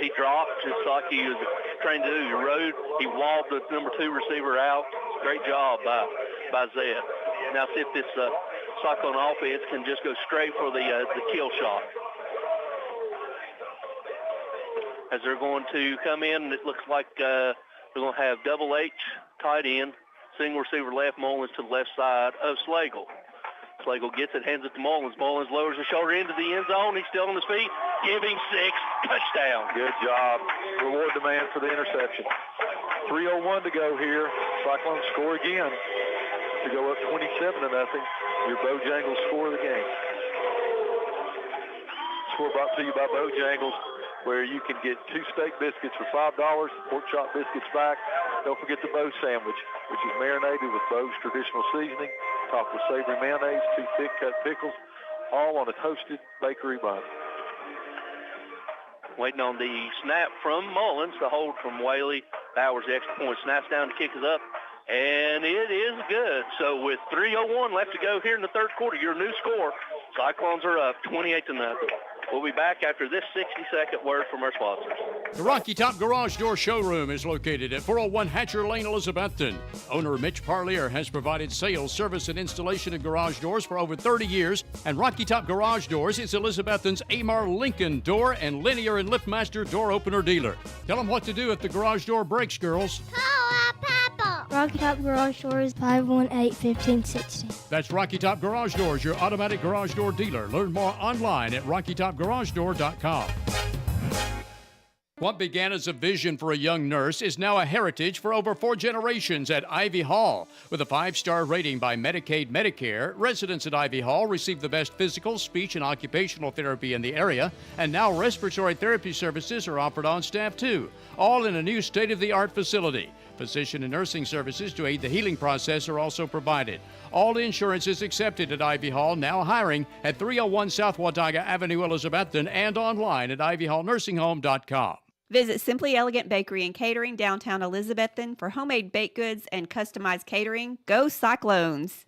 Speaker 13: He dropped just like he was trying to do. He rode. He walled the number 2 receiver out. Great job by Zed. Now see if this Cyclone offense can just go straight for the kill shot. As they're going to come in, it looks like they're going to have Double H tight end, single receiver left, Mullins to the left side of Slagle. Slagle gets it, hands it to Mullins. Mullins lowers his shoulder into the end zone. He's still on his feet. Give him 6. Touchdown.
Speaker 14: Good job. Reward the man for the interception. 3:01 to go here. Cyclones score again to go up 27-0. Your Bojangles score of the game. Score brought to you by Bojangles, where you can get 2 steak biscuits for $5, pork chop biscuits back. Don't forget the Bo sandwich, which is marinated with Bo's traditional seasoning, topped with savory mayonnaise, 2 thick cut pickles, all on a toasted bakery bun.
Speaker 13: Waiting on the snap from Mullins, the hold from Whaley. Bowers, the extra point, snaps down to kick is up, and it is good. So with 3:01 left to go here in the third quarter, your new score, Cyclones are up 28-0. We'll be back after this 60-second word from our sponsors.
Speaker 4: The Rocky Top Garage Door Showroom is located at 401 Hatcher Lane, Elizabethton. Owner Mitch Parlier has provided sales, service, and installation of garage doors for over 30 years, and Rocky Top Garage Doors is Elizabethton's Amar Lincoln door and Linear and Liftmaster door opener dealer. Tell them what to do if the garage door breaks, girls.
Speaker 7: Call Papa. Rocky Top Garage Doors, 518-1560.
Speaker 4: That's Rocky Top Garage Doors, your automatic garage door dealer. Learn more online at RockyTopGarageDoor.com. What began as a vision for a young nurse is now a heritage for over 4 generations at Ivy Hall. With a 5-star rating by Medicaid Medicare, residents at Ivy Hall receive the best physical, speech, and occupational therapy in the area, and now respiratory therapy services are offered on staff too, all in a new state-of-the-art facility. Physician and nursing services to aid the healing process are also provided. All insurance is accepted at Ivy Hall, now hiring at 301 South Watauga Avenue, Elizabethton, and online at ivyhallnursinghome.com.
Speaker 11: Visit Simply Elegant Bakery and Catering, downtown Elizabethton, for homemade baked goods and customized catering. Go Cyclones!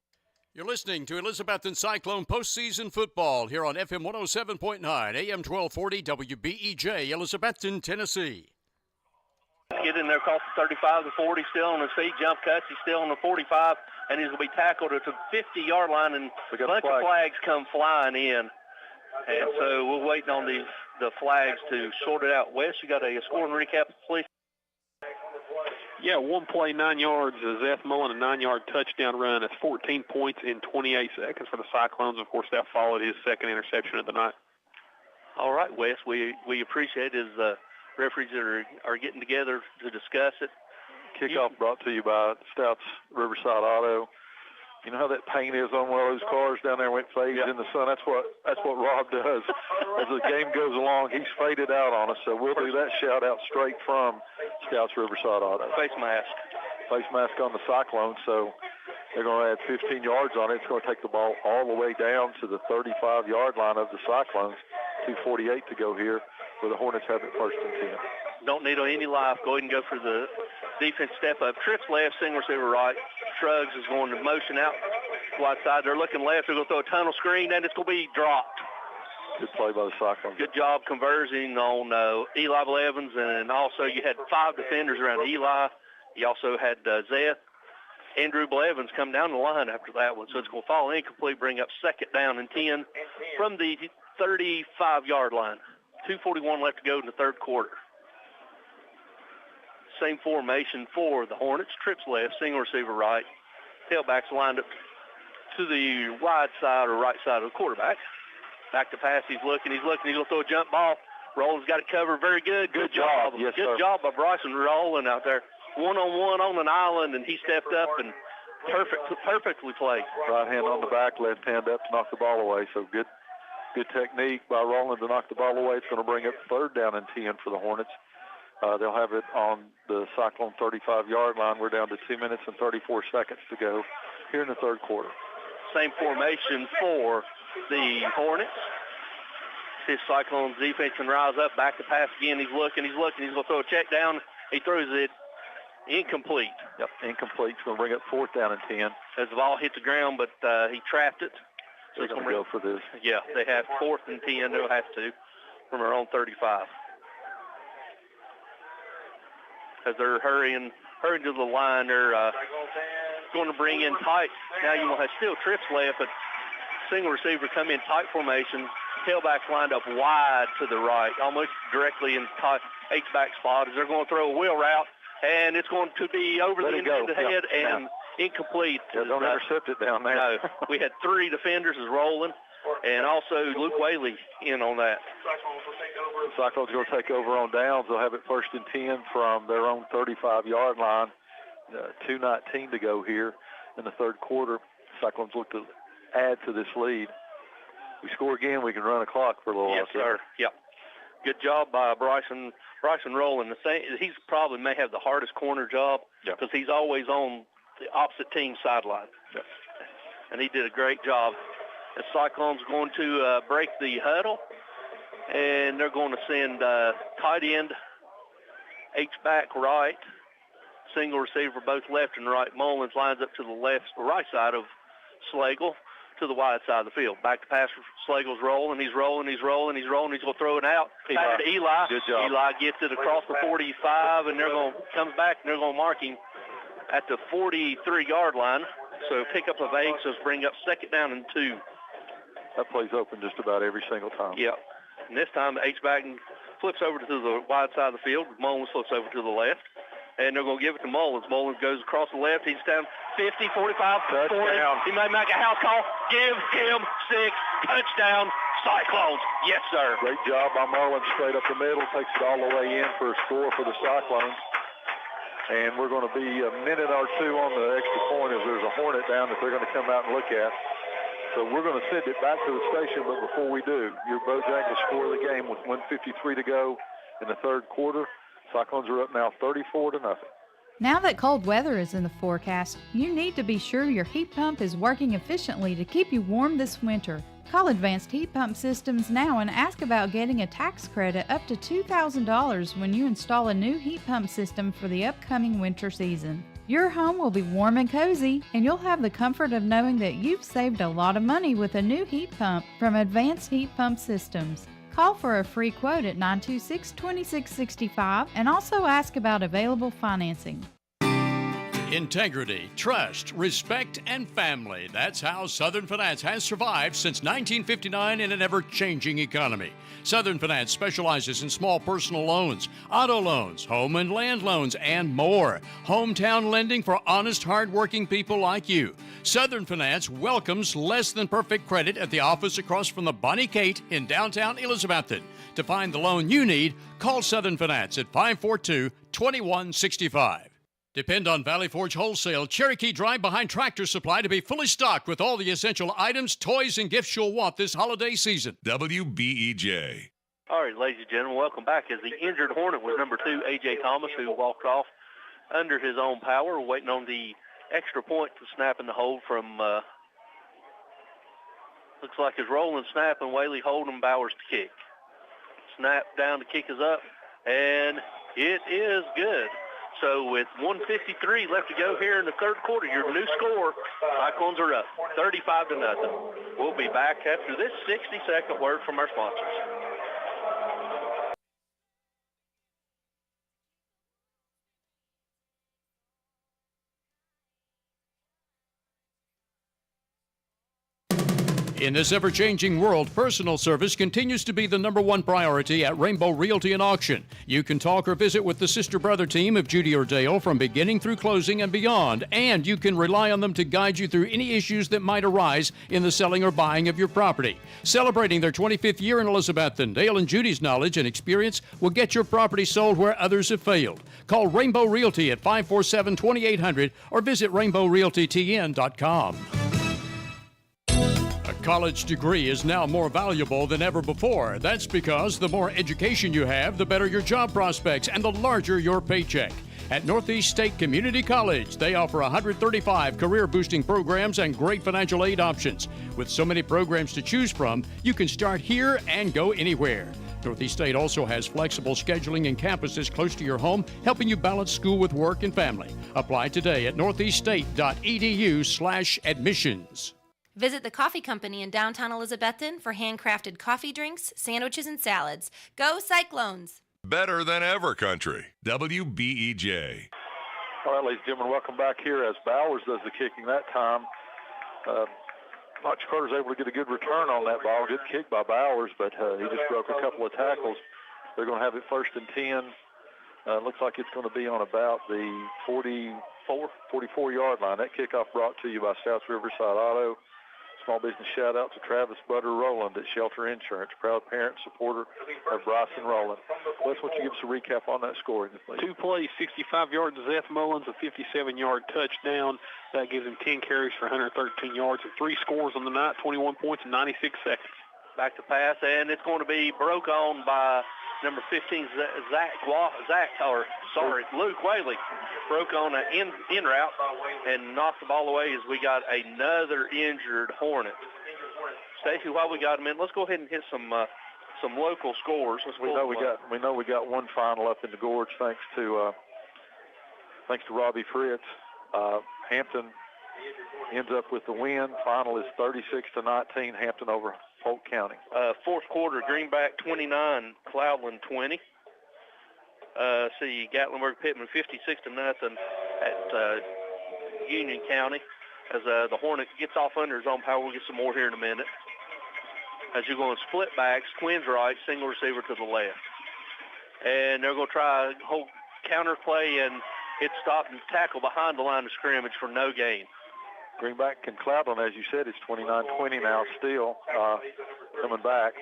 Speaker 4: You're listening to Elizabethton Cyclone postseason football here on FM 107.9, AM 1240, WBEJ, Elizabethton, Tennessee.
Speaker 13: Get in there across the 35, the 40, still on his feet, jump cuts, he's still on the 45, and he's going to be tackled at the 50-yard line, and a bunch of flags come flying in. And so we're waiting on the flags to sort it out. Wes, you got a scoring recap, please?
Speaker 17: Yeah, 1 play, 9 yards. Zeth Mullen, a 9-yard touchdown run. That's 14 points in 28 seconds for the Cyclones. Of course, that followed his second interception of the night.
Speaker 13: All right, Wes, we appreciate it as referees that are getting together to discuss it.
Speaker 14: Kickoff brought to you by Stouts Riverside Auto. You know how that paint is on one of those cars down there when it fades in the sun? That's what Rob does. As the game goes along, he's faded out on us. So we'll do that shout out straight from Stouts Riverside Auto.
Speaker 13: Face mask.
Speaker 14: Face mask on the Cyclone. So they're going to add 15 yards on it. It's going to take the ball all the way down to the 35-yard line of the Cyclones. 2:48 to go here, where the Hornets have it 1st and 10.
Speaker 13: Don't need any life. Go ahead and go for the defense step up. Trips left, single receiver right. Shrugs is going to motion out wide side. They're looking left. They're going to throw a tunnel screen, and it's going to be dropped.
Speaker 14: Good play by the Cyclones.
Speaker 13: Good job converting on Eli Blevins, and also you had 5 defenders around Eli. You also had Zeth. Andrew Blevins come down the line after that one, so it's going to fall incomplete, bring up 2nd down and 10 from the 35-yard line. 2:41 left to go in the third quarter. Same formation for the Hornets. Trips left, single receiver right. Tailbacks lined up to the wide side or right side of the quarterback. Back to pass. He's looking. He's going to throw a jump ball. Roland's got it covered very good. Good job.
Speaker 14: Yes,
Speaker 13: good
Speaker 14: sir.
Speaker 13: job by Bryson Roland out there. One-on-one on an island, and he stepped up and perfectly played.
Speaker 14: Right hand on the back, left hand up to knock the ball away. So good technique by Roland to knock the ball away. It's going to bring up 3rd down and 10 for the Hornets. They'll have it on the Cyclone 35-yard line. We're down to 2 minutes and 34 seconds to go here in the 3rd quarter.
Speaker 13: Same formation for the Hornets. His Cyclones defense can rise up, back to pass again. He's looking. He's going to throw a check down. He throws it incomplete.
Speaker 14: Yep, incomplete. It's going to bring up 4th down and 10.
Speaker 13: As the ball hit the ground, but he trapped it. So
Speaker 14: They're going to go for this.
Speaker 13: Yeah, they have 4th and 10. They'll have to from their own 35. As they're hurrying to the line, they're going to bring in tight. Now you will have still trips left, but single receiver come in tight formation. Tailbacks lined up wide to the right, almost directly in tight H-back spot. As they're going to throw a wheel route, and it's going to be over the end of the head and incomplete.
Speaker 14: Yeah, don't intercept it down there.
Speaker 13: No, we had 3 defenders as rolling, and also Luke Whaley in on that.
Speaker 14: Cyclones going to take over on downs. They'll have it 1st and 10 from their own 35-yard line. 2:19 to go here in the 3rd quarter. Cyclones look to add to this lead. We score again, we can run a clock for a little while.
Speaker 13: Yes, sir. Yep. Good job by Bryson Rowland. He's probably may have the hardest corner job because he's always on the opposite team sideline.
Speaker 14: Yep.
Speaker 13: And he did a great job. The Cyclones going to break the huddle, and they're going to send tight end, H-back right, single receiver both left and right. Mullins lines up to the right side of Slagle to the wide side of the field. Back to pass. Slagle's rolling. He's rolling. He's going to throw it out. Back to Eli.
Speaker 14: Good job.
Speaker 13: Eli gets it across the 45, and comes back, and they're going to mark him at the 43-yard line. So pick up of 8, so bring up 2nd down and 2.
Speaker 14: That plays open just about every single time.
Speaker 13: Yep. And this time the H-back flips over to the wide side of the field. Mullins flips over to the left. And they're going to give it to Mullins. Mullins goes across the left. He's down 50, 45, 40. He may make a house call. Give him 6. Touchdown, Cyclones. Yes, sir.
Speaker 14: Great job by Mullins straight up the middle. Takes it all the way in for a score for the Cyclones. And we're going to be a minute or 2 on the extra point as there's a Hornet down that they're going to come out and look at. So we're going to send it back to the station, but before we do, your Bojangles score of the game with 1:53 to go in the 3rd quarter. Cyclones are up now 34-0.
Speaker 6: Now that cold weather is in the forecast, you need to be sure your heat pump is working efficiently to keep you warm this winter. Call Advanced Heat Pump Systems now and ask about getting a tax credit up to $2,000 when you install a new heat pump system for the upcoming winter season. Your home will be warm and cozy, and you'll have the comfort of knowing that you've saved a lot of money with a new heat pump from Advanced Heat Pump Systems. Call for a free quote at 926-2665 and also ask about available financing.
Speaker 4: Integrity, trust, respect, and family. That's how Southern Finance has survived since 1959 in an ever-changing economy. Southern Finance specializes in small personal loans, auto loans, home and land loans, and more. Hometown lending for honest, hard-working people like you. Southern Finance welcomes less than perfect credit at the office across from the Bonnie Kate in downtown Elizabethton. To find the loan you need, call Southern Finance at 542-2165. Depend on Valley Forge Wholesale Cherokee Drive behind Tractor Supply to be fully stocked with all the essential items, toys, and gifts you'll want this holiday season.
Speaker 5: WBEJ.
Speaker 13: All right, ladies and gentlemen, welcome back. As the injured Hornet was number 2, A.J. Thomas, who walked off under his own power, waiting on the extra point to snap in the hold from, looks like it's rolling snap and Whaley holding Bowers to kick. Snap down, the kick is up, and it is good. So with 1:53 left to go here in the 3rd quarter, your new score, Cyclones are up 35-0. We'll be back after this 60-second word from our sponsors.
Speaker 4: In this ever-changing world, personal service continues to be the #1 priority at Rainbow Realty and Auction. You can talk or visit with the sister-brother team of Judy or Dale from beginning through closing and beyond, and you can rely on them to guide you through any issues that might arise in the selling or buying of your property. Celebrating their 25th year in Elizabethton, Dale and Judy's knowledge and experience will get your property sold where others have failed. Call Rainbow Realty at 547-2800 or visit rainbowrealtytn.com. A college degree is now more valuable than ever before. That's because the more education you have, the better your job prospects and the larger your paycheck. At Northeast State Community College, they offer 135 career-boosting programs and great financial aid options. With so many programs to choose from, you can start here and go anywhere. Northeast State also has flexible scheduling and campuses close to your home, helping you balance school with work and family. Apply today at northeaststate.edu/admissions.
Speaker 15: Visit the Coffee Company in downtown Elizabethton for handcrafted coffee drinks, sandwiches, and salads. Go Cyclones!
Speaker 5: Better than ever country. WBEJ.
Speaker 14: All right, ladies and gentlemen, welcome back here as Bowers does the kicking that time. Notch Carter's able to get a good return on that ball. Good kick by Bowers, but he just broke a couple of tackles. They're going to have it 1st and 10. Looks like it's going to be on about the 44-yard line. That kickoff brought to you by South Riverside Auto. Small business shout out to Travis Butter Rowland at Shelter Insurance, proud parent supporter of Bryson Rowland. Wes, why don't you give us a recap on that scoring, please?
Speaker 17: 2 plays, 65 yards to Seth Mullins, a 57-yard touchdown. That gives him 10 carries for 113 yards and 3 scores on the night, 21 points in 96 seconds.
Speaker 13: Back to pass, and it's going to be broke on by number 15, Luke Whaley. Broke on an in route and knocked the ball away as we got another injured Hornet. Stacy, while we got him in, let's go ahead and hit some local scores.
Speaker 14: We know we got one final up in the gorge thanks to Robbie Fritz. Hampton ends up with the win. Final is 36-19, Hampton over Polk County.
Speaker 13: Fourth quarter, Greenback 29, Cloudland 20. Gatlinburg Pittman 56-0 at Union County. As the Hornet gets off under his own power, we'll get some more here in a minute. As you're going split backs, twins right, single receiver to the left. And they're going to try a whole counter play, and it's stopped and tackle behind the line of scrimmage for no gain.
Speaker 14: Greenback and Cloudland, as you said, it's 29-20 now still coming back.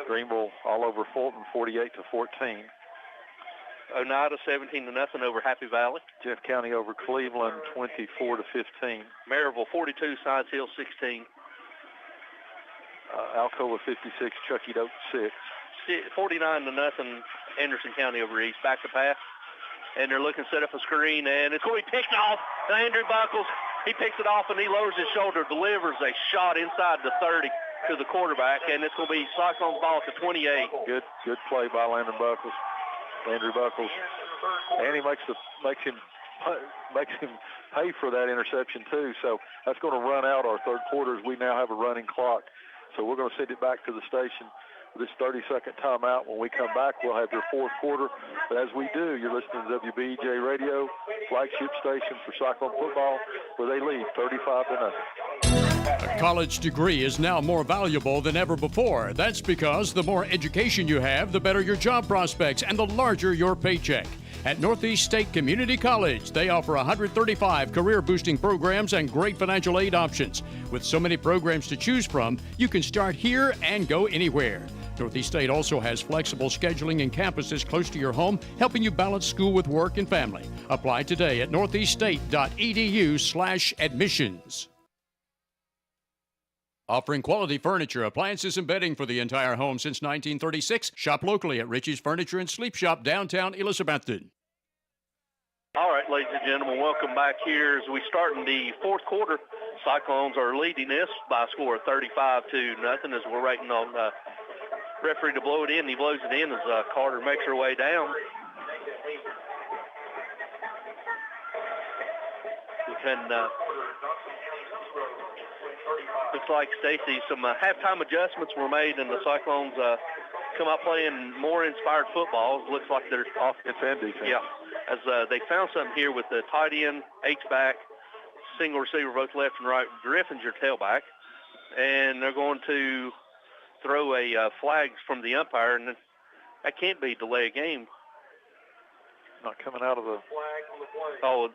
Speaker 14: Greenville all over Fulton, 48-14.
Speaker 13: Oneida 17-0 over Happy Valley.
Speaker 14: Jeff County over Cleveland, 24-15.
Speaker 13: Maryville 42, Science Hill 16.
Speaker 14: Alcoa 56, Chucky Doak 6.
Speaker 13: 49-0 Anderson County over East. Back to pass. And they're looking to set up a screen, and it's going to be picked off. Andrew Buckles, he picks it off, and he lowers his shoulder, delivers a shot inside the 30 to the quarterback, and it's going to be Cyclones ball to 28.
Speaker 14: Good play by Andrew Buckles. And he makes him pay for that interception too. So that's going to run out our third quarter as we now have a running clock. So we're going to send it back to the station for this 30-second timeout. When we come back, we'll have your fourth quarter. But as we do, you're listening to WBEJ Radio, flagship station for Cyclone football, where they lead 35-0.
Speaker 4: A college degree is now more valuable than ever before. That's because the more education you have, the better your job prospects and the larger your paycheck. At Northeast State Community College, they offer 135 career-boosting programs and great financial aid options. With so many programs to choose from, you can start here and go anywhere. Northeast State also has flexible scheduling and campuses close to your home, helping you balance school with work and family. Apply today at northeaststate.edu/admissions. Offering quality furniture, appliances, and bedding for the entire home since 1936. Shop locally at Richie's Furniture and Sleep Shop, downtown Elizabethton.
Speaker 13: All right, ladies and gentlemen, welcome back here as we start in the fourth quarter. Cyclones are leading this by a score of 35-0 as we're waiting on referee to blow it in. He blows it in as Carter makes her way down. We can... Looks like, Stacy, some halftime adjustments were made, and the Cyclones come out playing more inspired football. It looks like they're
Speaker 14: offense and defense.
Speaker 13: Yeah, as they found something here with the tight end, H-back, single receiver both left and right. Griffin's your tailback. and they're going to throw a flag from the umpire, and that can't be delay a game.
Speaker 14: Not coming out of the...
Speaker 13: Oh,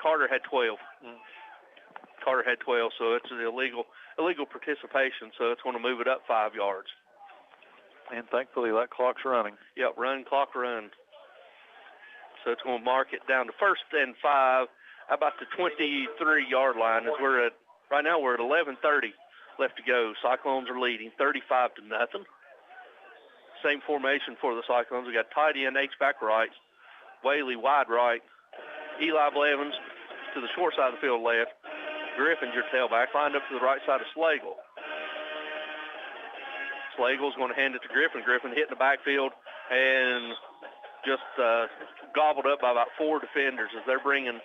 Speaker 13: Carter had 12. Carter had 12, so it's an illegal participation, so it's going to move it up 5 yards.
Speaker 14: And thankfully that clock's running.
Speaker 13: Yep, clock run. So it's going to mark it down to 1st and 5, about the 23-yard line. Right now we're at 11:30 left to go. Cyclones are leading 35-0. Same formation for the Cyclones. We got tight end, H-back right, Whaley wide right, Eli Blevins to the short side of the field left, Griffin's your tailback, lined up to the right side of Slagle. Slagle's going to hand it to Griffin. Griffin hitting the backfield and just gobbled up by about 4 defenders as they're bringing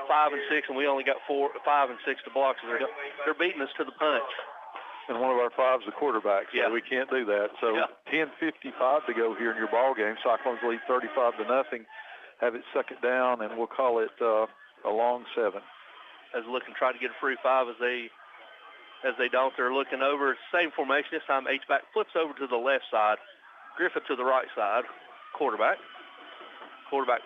Speaker 13: 5 and 6, and we only got 5 and 6 to block. So they're beating us to the punch.
Speaker 14: And one of our 5's the quarterback, so we can't do that. So 10:55 to go here in your ball game. Cyclones lead 35-0. Have it second down, and we'll call it a long 7.
Speaker 13: As looking, try to get a free 5 as they don't. They're looking over. Same formation. This time H-back flips over to the left side. Griffin to the right side. Quarterback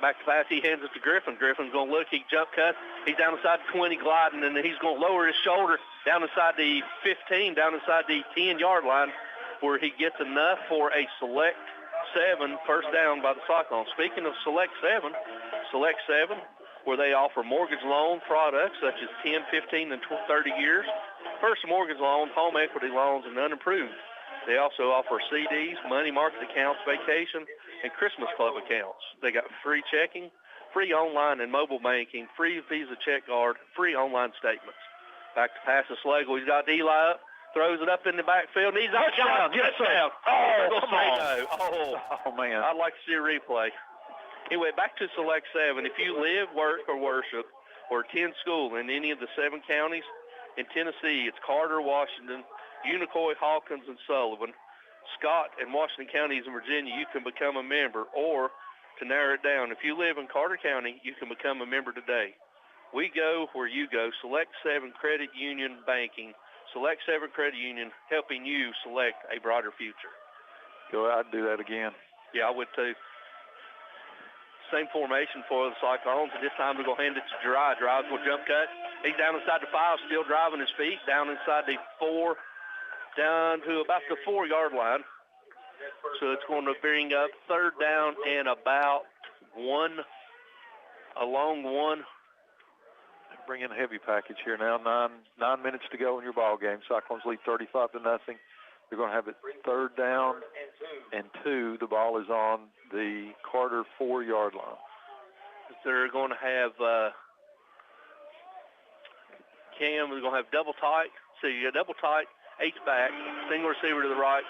Speaker 13: back to pass. He hands it to Griffin. Griffin's going to look. He jump cut. He's down inside the 20 gliding, and he's going to lower his shoulder down inside the 15, down inside the 10-yard line, where he gets enough for a select 7 first down by the Cyclones. Speaking of select 7, where they offer mortgage loan products such as 10, 15, and 30 years, first mortgage loan, home equity loans, and unapproved. They also offer CDs, money market accounts, vacation, and Christmas club accounts. They got free checking, free online and mobile banking, free Visa check card, free online statements. Back to pass to Slagle. He's got Eli up, throws it up in the backfield, and he's out. Touchdown. Oh, man. I'd like to see a replay. Anyway, back to select 7. If you live, work, or worship, or attend school in any of the 7 counties in Tennessee, it's Carter, Washington, Unicoi, Hawkins, and Sullivan, Scott, and Washington counties in Virginia, you can become a member. Or, to narrow it down, if you live in Carter County, you can become a member today. We go where you go. Select 7 Credit Union Banking. Select 7 Credit Union, helping you select a brighter future.
Speaker 14: I'd do that again.
Speaker 13: Yeah, I would too. Same formation for the Cyclones. This time we're going to hand it to Dry. Dry's going to jump cut. He's down inside the 5, still driving his feet, down inside the 4, down to about the 4-yard line. So it's going to bring up 3rd down and about 1, a long 1.
Speaker 14: Bring in a heavy package here now. 9 minutes to go in your ball game. Cyclones lead 35-0. They're going to have it 3rd down and 2. The ball is on the Carter 4-yard line.
Speaker 13: They're going to have Cam. They're going to have double tight. So you got double tight, H-back, single receiver to the right.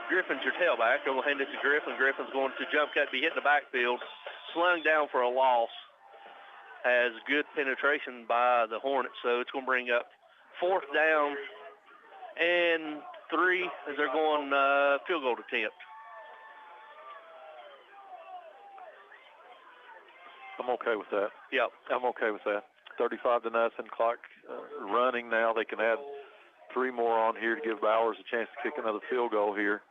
Speaker 13: Griffin's your tailback. They're going to hand it to Griffin. Griffin's going to jump cut, be hitting the backfield, slung down for a loss. Has good penetration by the Hornets, so it's going to bring up 4th down and 3 as they're going field goal attempt.
Speaker 14: I'm okay with that.
Speaker 13: Yep.
Speaker 14: I'm okay with that. 35-0, clock running now. They can add 3 more on here to give Bowers a chance to kick another field goal here.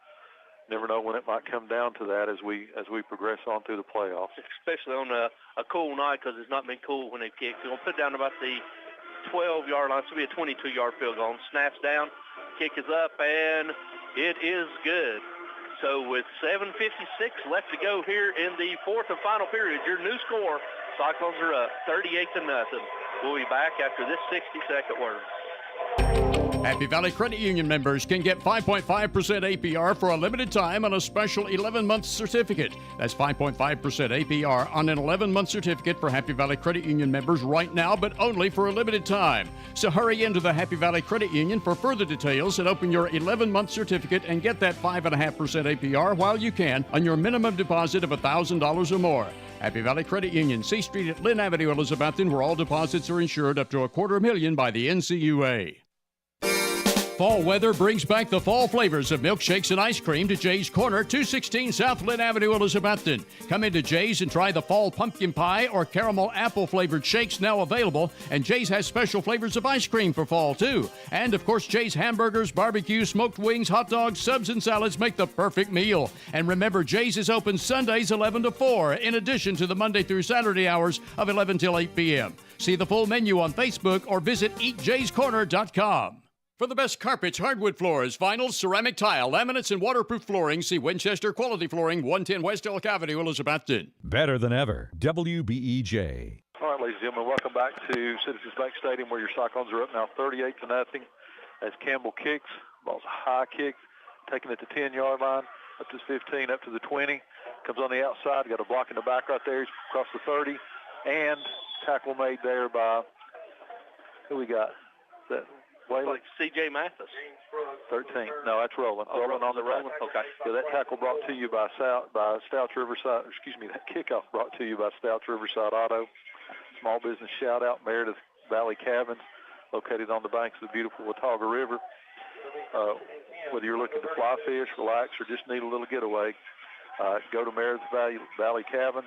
Speaker 14: Never know when it might come down to that as we progress on through the playoffs.
Speaker 13: Especially on a cool night, because it's not been cool when they kick. They're going to put it down about the 12-yard line. This will be a 22-yard field goal. Snaps down, kick is up, and it is good. So with 7:56 left to go here in the 4th and final period, your new score, Cyclones are up 38-0. We'll be back after this 60-second word.
Speaker 4: Happy Valley Credit Union members can get 5.5% APR for a limited time on a special 11-month certificate. That's 5.5% APR on an 11-month certificate for Happy Valley Credit Union members right now, but only for a limited time. So hurry into the Happy Valley Credit Union for further details and open your 11-month certificate and get that 5.5% APR while you can on your minimum deposit of $1,000 or more. Happy Valley Credit Union, C Street at Lynn Avenue, Elizabethton, where all deposits are insured up to $250,000 by the NCUA. Fall weather brings back the fall flavors of milkshakes and ice cream to Jay's Corner, 216 South Lynn Avenue, Elizabethton. Come into Jay's and try the fall pumpkin pie or caramel apple flavored shakes now available. And Jay's has special flavors of ice cream for fall, too. And, of course, Jay's hamburgers, barbecue, smoked wings, hot dogs, subs, and salads make the perfect meal. And remember, Jay's is open Sundays 11 to 4, in addition to the Monday through Saturday hours of 11 till 8 p.m. See the full menu on Facebook or visit eatjayscorner.com. For the best carpets, hardwood floors, vinyl, ceramic tile, laminates, and waterproof flooring, see Winchester Quality Flooring, 110 West Elk Avenue, Elizabethton.
Speaker 16: Better than ever. WBEJ.
Speaker 14: All right, ladies and gentlemen, welcome back to Citizens Bank Stadium, where your Cyclones are up now 38-0. As Campbell kicks, ball's a high kick, taking it to 10-yard line, up to 15, up to the 20. Comes on the outside, got a block in the back right there. He's across the 30, and tackle made there by, who we got? Is that
Speaker 13: like C.J. Mathis.
Speaker 14: 13. No, that's Roland.
Speaker 13: Oh,
Speaker 14: Roland on the right.
Speaker 13: Okay.
Speaker 14: Yeah, that tackle brought to you by Stouts Riverside. That kickoff brought to you by Stouts Riverside Auto. Small business shout out, Meredith Valley Cabins, located on the banks of the beautiful Watauga River. Whether you're looking to fly fish, relax, or just need a little getaway, go to Meredith Valley Cabins.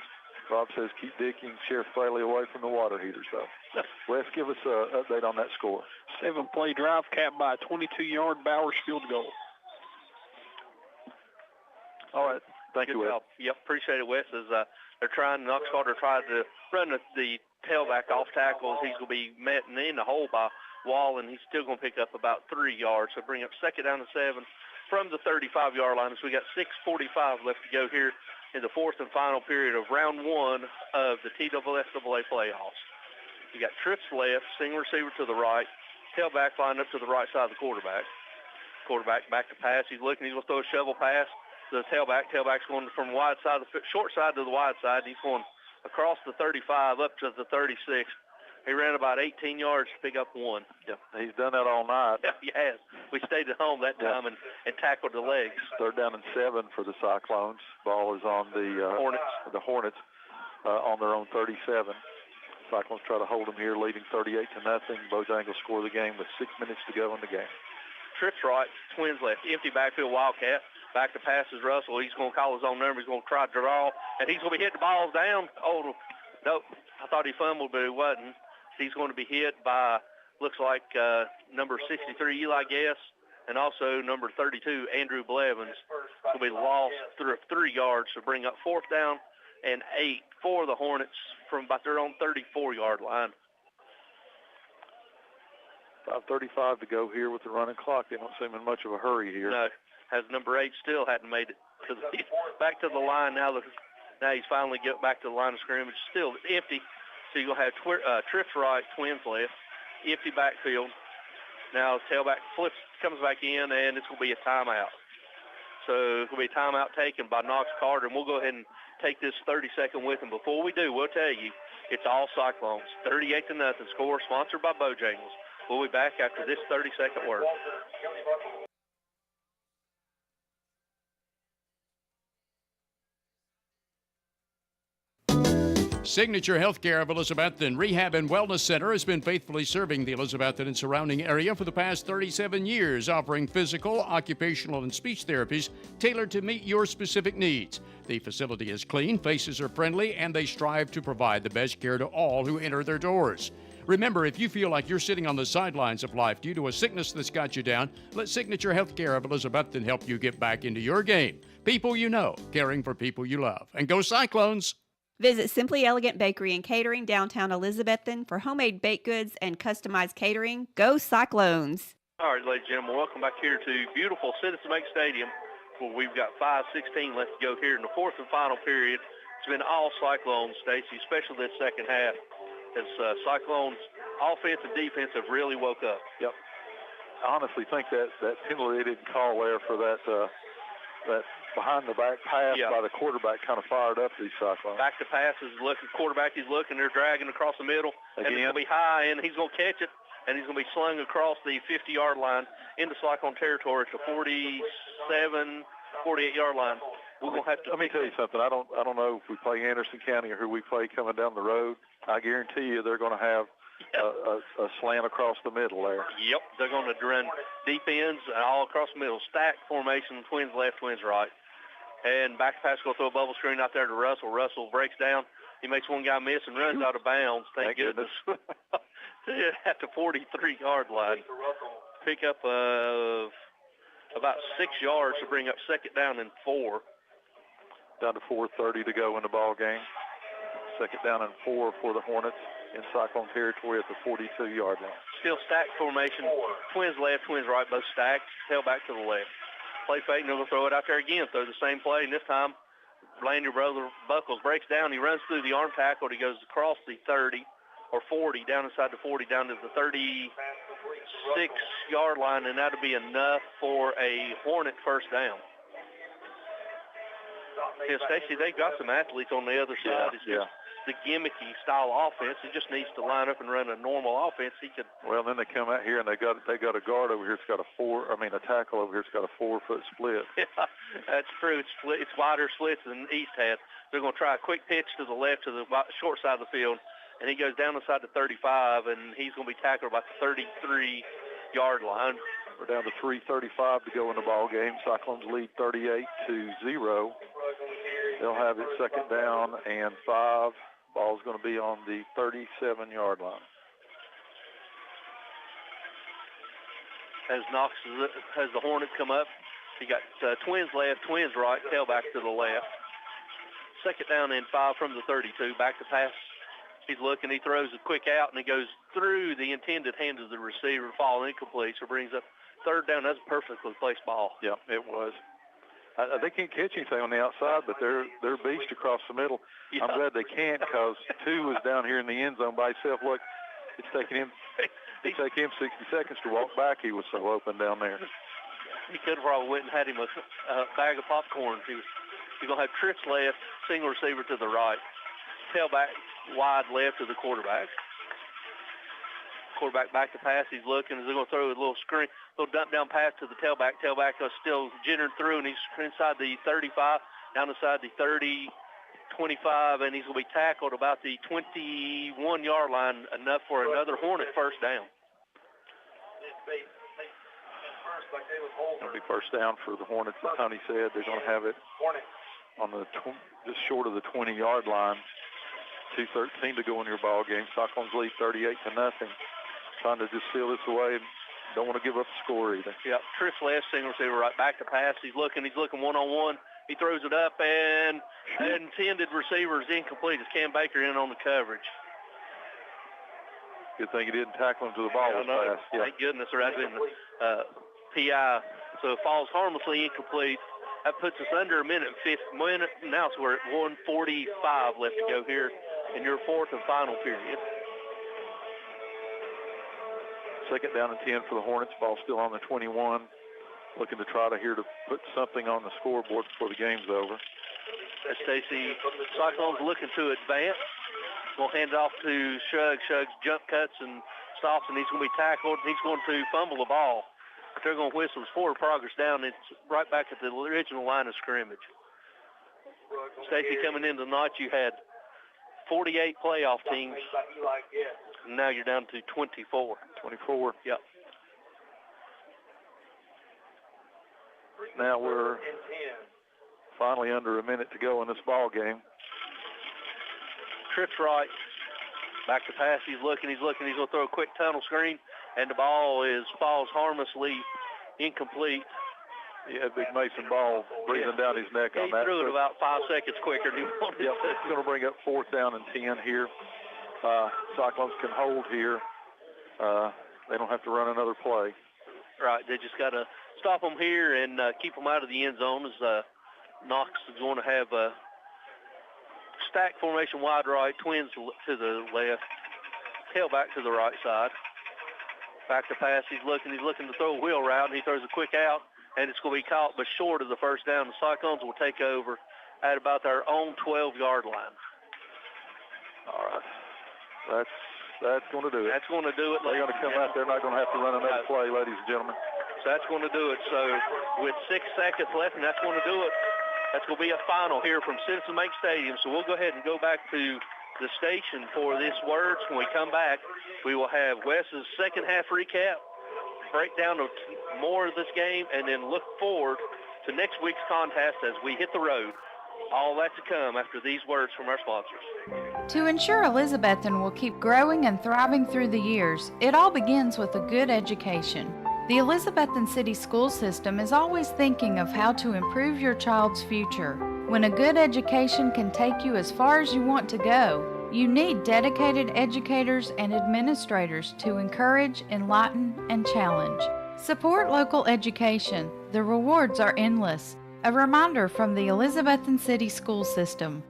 Speaker 14: Rob says keep Dickie and Sheriff Bailey away from the water heaters, though. Wes, give us an update on that score.
Speaker 17: 7-play drive capped by a 22-yard Bowers field goal.
Speaker 14: All right. Thank
Speaker 13: Good
Speaker 14: you, Wes.
Speaker 13: job. Yep, appreciate it, Wes. As they're trying, Knox Carter tried to run the tailback off tackles. He's going to be met in the hole by Wall, and he's still going to pick up about 3 yards. So bring up second down to 7 from the 35-yard line. So we got 6:45 left to go here in the fourth and final period of round 1 of the TSSAA playoffs. You got trips left, single receiver to the right, tailback lined up to the right side of the quarterback. Quarterback back to pass. He's looking. He's going to throw a shovel pass to the tailback. Tailback's going from wide side, the short side to the wide side. He's going across the 35 up to the 36. He ran about 18 yards to pick up 1.
Speaker 14: Yeah, he's done that all night.
Speaker 13: Yeah, he has. We stayed at home that time and tackled the legs.
Speaker 14: Third down and 7 for the Cyclones. Ball is on the Hornets on their own 37. Cyclones try to hold them here, leading 38-0. Bojangles score the game with 6 minutes to go in the game.
Speaker 13: Trips right, Twins left. Empty backfield, Wildcat. Back to pass is Russell. He's going to call his own number. He's going to try to draw, and he's going to be hitting the balls down. Oh, nope. I thought he fumbled, but he wasn't. He's going to be hit by, looks like, number 63, Eli Guess, and also number 32, Andrew Blevins. Will be lost through 3 yards to bring up fourth down and 8 for the Hornets from about their own 34-yard line.
Speaker 14: 5:35 to go here with the running clock. They don't seem in much of a hurry here.
Speaker 13: No, has number 8 still hadn't made it back to the line. Now he's finally get back to the line of scrimmage. Still empty. So you're going to have trips right, Twins left, empty backfield. Now tailback comes back in, and it's going to be a timeout. So it's going to be a timeout taken by Knox Carter, and we'll go ahead and take this 30-second with him. Before we do, we'll tell you it's all Cyclones, 38-0 score, sponsored by Bojangles. We'll be back after this 30-second word.
Speaker 4: Signature Healthcare of Elizabethton Rehab and Wellness Center has been faithfully serving the Elizabethton and surrounding area for the past 37 years, offering physical, occupational, and speech therapies tailored to meet your specific needs. The facility is clean, faces are friendly, and they strive to provide the best care to all who enter their doors. Remember, if you feel like you're sitting on the sidelines of life due to a sickness that's got you down, let Signature Healthcare of Elizabethton help you get back into your game. People you know, caring for people you love. And go Cyclones!
Speaker 11: Visit Simply Elegant Bakery and Catering, downtown Elizabethton, for homemade baked goods and customized catering. Go Cyclones!
Speaker 13: All right, ladies and gentlemen, welcome back here to beautiful Citizens Bank Stadium, where we've got 5:16 left to go here in the fourth and final period. It's been all Cyclones, Stacy, especially this second half, as Cyclones offense and defense have really woke up.
Speaker 14: Yep. I honestly think that penalty they didn't call there for that behind-the-back pass by the quarterback kind of fired up these Cyclones.
Speaker 13: Back to pass is looking, quarterback is looking, they're dragging across the middle.
Speaker 14: Again.
Speaker 13: And it's going to be high, and he's going to catch it, and he's going to be slung across the 50-yard line into Cyclone territory to 47, 48-yard line. We're going to have to.
Speaker 14: Let me tell you something. I don't know if we play Anderson County or who we play coming down the road. I guarantee you they're going to have a slant across the middle there.
Speaker 13: Yep, they're going to run deep ends all across the middle, stack formation, twins left, twins right. And back to pass, go throw a bubble screen out there to Russell. Russell breaks down. He makes one guy miss and runs out of bounds. Thank goodness. At the 43-yard line. Pick up about 6 yards to bring up second down and 4.
Speaker 14: Down to 4:30 to go in the ball game. Second down and 4 for the Hornets in Cyclone territory at the 42-yard line.
Speaker 13: Still stacked formation. Twins left, twins right, both stacked. Tailback to the left. Play fake, and they'll throw it out there again. Throw the same play, and this time Landry Brother Buckles breaks down. He runs through the arm tackle. He goes across the 30 or 40, down inside the 40, down to the 36-yard line, and that'll be enough for a Hornet first down. Yeah, Stacey, they've got some athletes on the other side. It's just the gimmicky style offense. He just needs to line up and run a normal offense. He could.
Speaker 14: Well, then they come out here and they got a guard over here. It's got a tackle over here. It's got a 4-foot split.
Speaker 13: Yeah, that's true. It's wider slits than East has. They're going to try a quick pitch to the left to the short side of the field, and he goes down inside the 35, and he's going to be tackled about the 33-yard line.
Speaker 14: We're down to 3:35 to go in the ball game. Cyclones lead 38-0. They'll have it second down and 5. Ball's going to be on the 37-yard line.
Speaker 13: As Knox has the Hornets come up, he got twins left, twins right, tailback to the left. Second down and 5 from the 32. Back to pass. He's looking. He throws a quick out, and he goes through the intended hand of the receiver, fall incomplete, so brings up third down. That's a perfectly placed ball.
Speaker 14: Yeah, it was. They can't catch anything on the outside, but they're beast across the middle. Yeah. I'm glad they can't because 2 was down here in the end zone by himself. Look, it's taking him 60 seconds to walk back. He was so open down there.
Speaker 13: He could have probably went and had him a bag of popcorn. He's going to have trips left, single receiver to the right, tailback wide left to the quarterback. Quarterback back to pass. He's looking. They're going to throw a little screen, little dump down pass to the tailback. Tailback is still jittering through, and he's inside the 35, down inside the 30, 25, and he's going to be tackled about the 21-yard line, enough for another Hornet first down.
Speaker 14: It'll be first down for the Hornets, as Tony said. They're going to have it on the just short of the 20-yard line. 2:13 to go in your ball game. Cyclones lead 38-0. Trying to just seal this away. Don't want to give up the score either.
Speaker 13: Yeah, trips left, single receiver right, back to pass. He's looking one-on-one. He throws it up, and intended receiver is incomplete. It's Cam Baker in on the coverage.
Speaker 14: Good thing he didn't tackle him to the ball was fast. Yeah.
Speaker 13: Thank goodness there has been PI. So it falls harmlessly incomplete. That puts us under a minute. Now we're at 1:45 left to go here in your fourth and final period.
Speaker 14: Second down and 10 for the Hornets. Ball still on the 21. Looking to try to put something on the scoreboard before the game's over.
Speaker 13: Stacey, Cyclones looking to advance. We'll hand it off to Shuggs. Shuggs jump cuts and stops, and he's going to be tackled. He's going to fumble the ball. They're going to whistle forward progress down. It's right back at the original line of scrimmage. Stacey, coming into the night, you had 48 playoff teams. And now you're down to 24.
Speaker 14: 24.
Speaker 13: Yep.
Speaker 14: Now we're finally under a minute to go in this ball game.
Speaker 13: Trips right. Back to pass. He's looking. He's going to throw a quick tunnel screen, and the ball falls harmlessly incomplete.
Speaker 14: Yeah, Big Mason Ball breathing down his neck on that.
Speaker 13: He threw it about 5 seconds quicker than he wanted.
Speaker 14: Yep, it's going to bring up fourth down and 10 here. Cyclones can hold here. They don't have to run another play.
Speaker 13: Right, they just got to stop them here and keep them out of the end zone as Knox is going to have a stack formation wide right, twins to the left, tailback to the right side. Back to pass, he's looking to throw a wheel route, and he throws a quick out, and it's going to be caught but short of the first down. The Cyclones will take over at about their own 12-yard line.
Speaker 14: All right. That's going to do it.
Speaker 13: That's going to do it.
Speaker 14: They're going to come out there, not going to have to run another play, ladies and gentlemen.
Speaker 13: So that's going to do it. So with 6 seconds left, and that's going to do it. That's going to be a final here from Citizens Bank Stadium. So we'll go ahead and go back to the station for this Words. When we come back, we will have Wes's second half recap, breakdown of more of this game, and then look forward to next week's contest as we hit the road. All that to come after these words from our sponsors.
Speaker 6: To ensure Elizabethton will keep growing and thriving through the years, it all begins with a good education. The Elizabethton City School System is always thinking of how to improve your child's future. When a good education can take you as far as you want to go, you need dedicated educators and administrators to encourage, enlighten, and challenge. Support local education. The rewards are endless. A reminder from the Elizabethton City School System.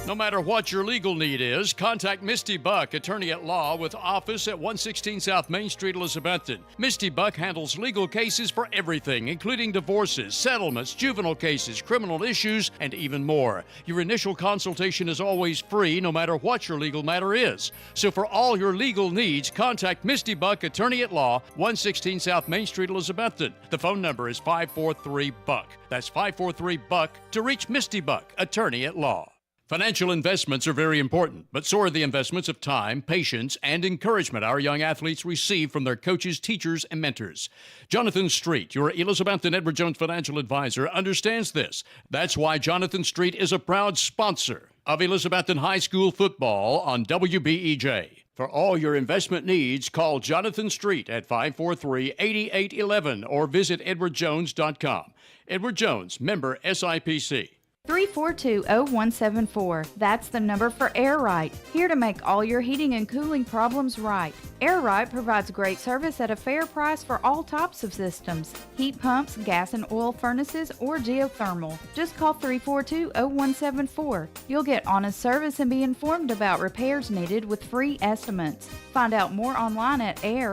Speaker 4: No matter what your legal need is, contact Misty Buck, attorney at law with office at 116 South Main Street, Elizabethton. Misty Buck handles legal cases for everything, including divorces, settlements, juvenile cases, criminal issues, and even more. Your initial consultation is always free, no matter what your legal matter is. So for all your legal needs, contact Misty Buck, attorney at law, 116 South Main Street, Elizabethton. The phone number is 543-BUCK. That's 543-BUCK to reach Misty Buck, attorney at law. Financial investments are very important, but so are the investments of time, patience, and encouragement our young athletes receive from their coaches, teachers, and mentors. Jonathan Street, your Elizabethton Edward Jones financial advisor, understands this. That's why Jonathan Street is a proud sponsor of Elizabethton High School football on WBEJ. For all your investment needs, call Jonathan Street at 543-8811 or visit edwardjones.com. Edward Jones, member SIPC.
Speaker 6: 342-0174. That's the number for Air Right, here to make all your heating and cooling problems right. Air Right provides great service at a fair price for all types of systems, heat pumps, gas and oil furnaces, or geothermal. Just call 342-0174. You'll get honest service and be informed about repairs needed with free estimates. Find out more online at RITETN.com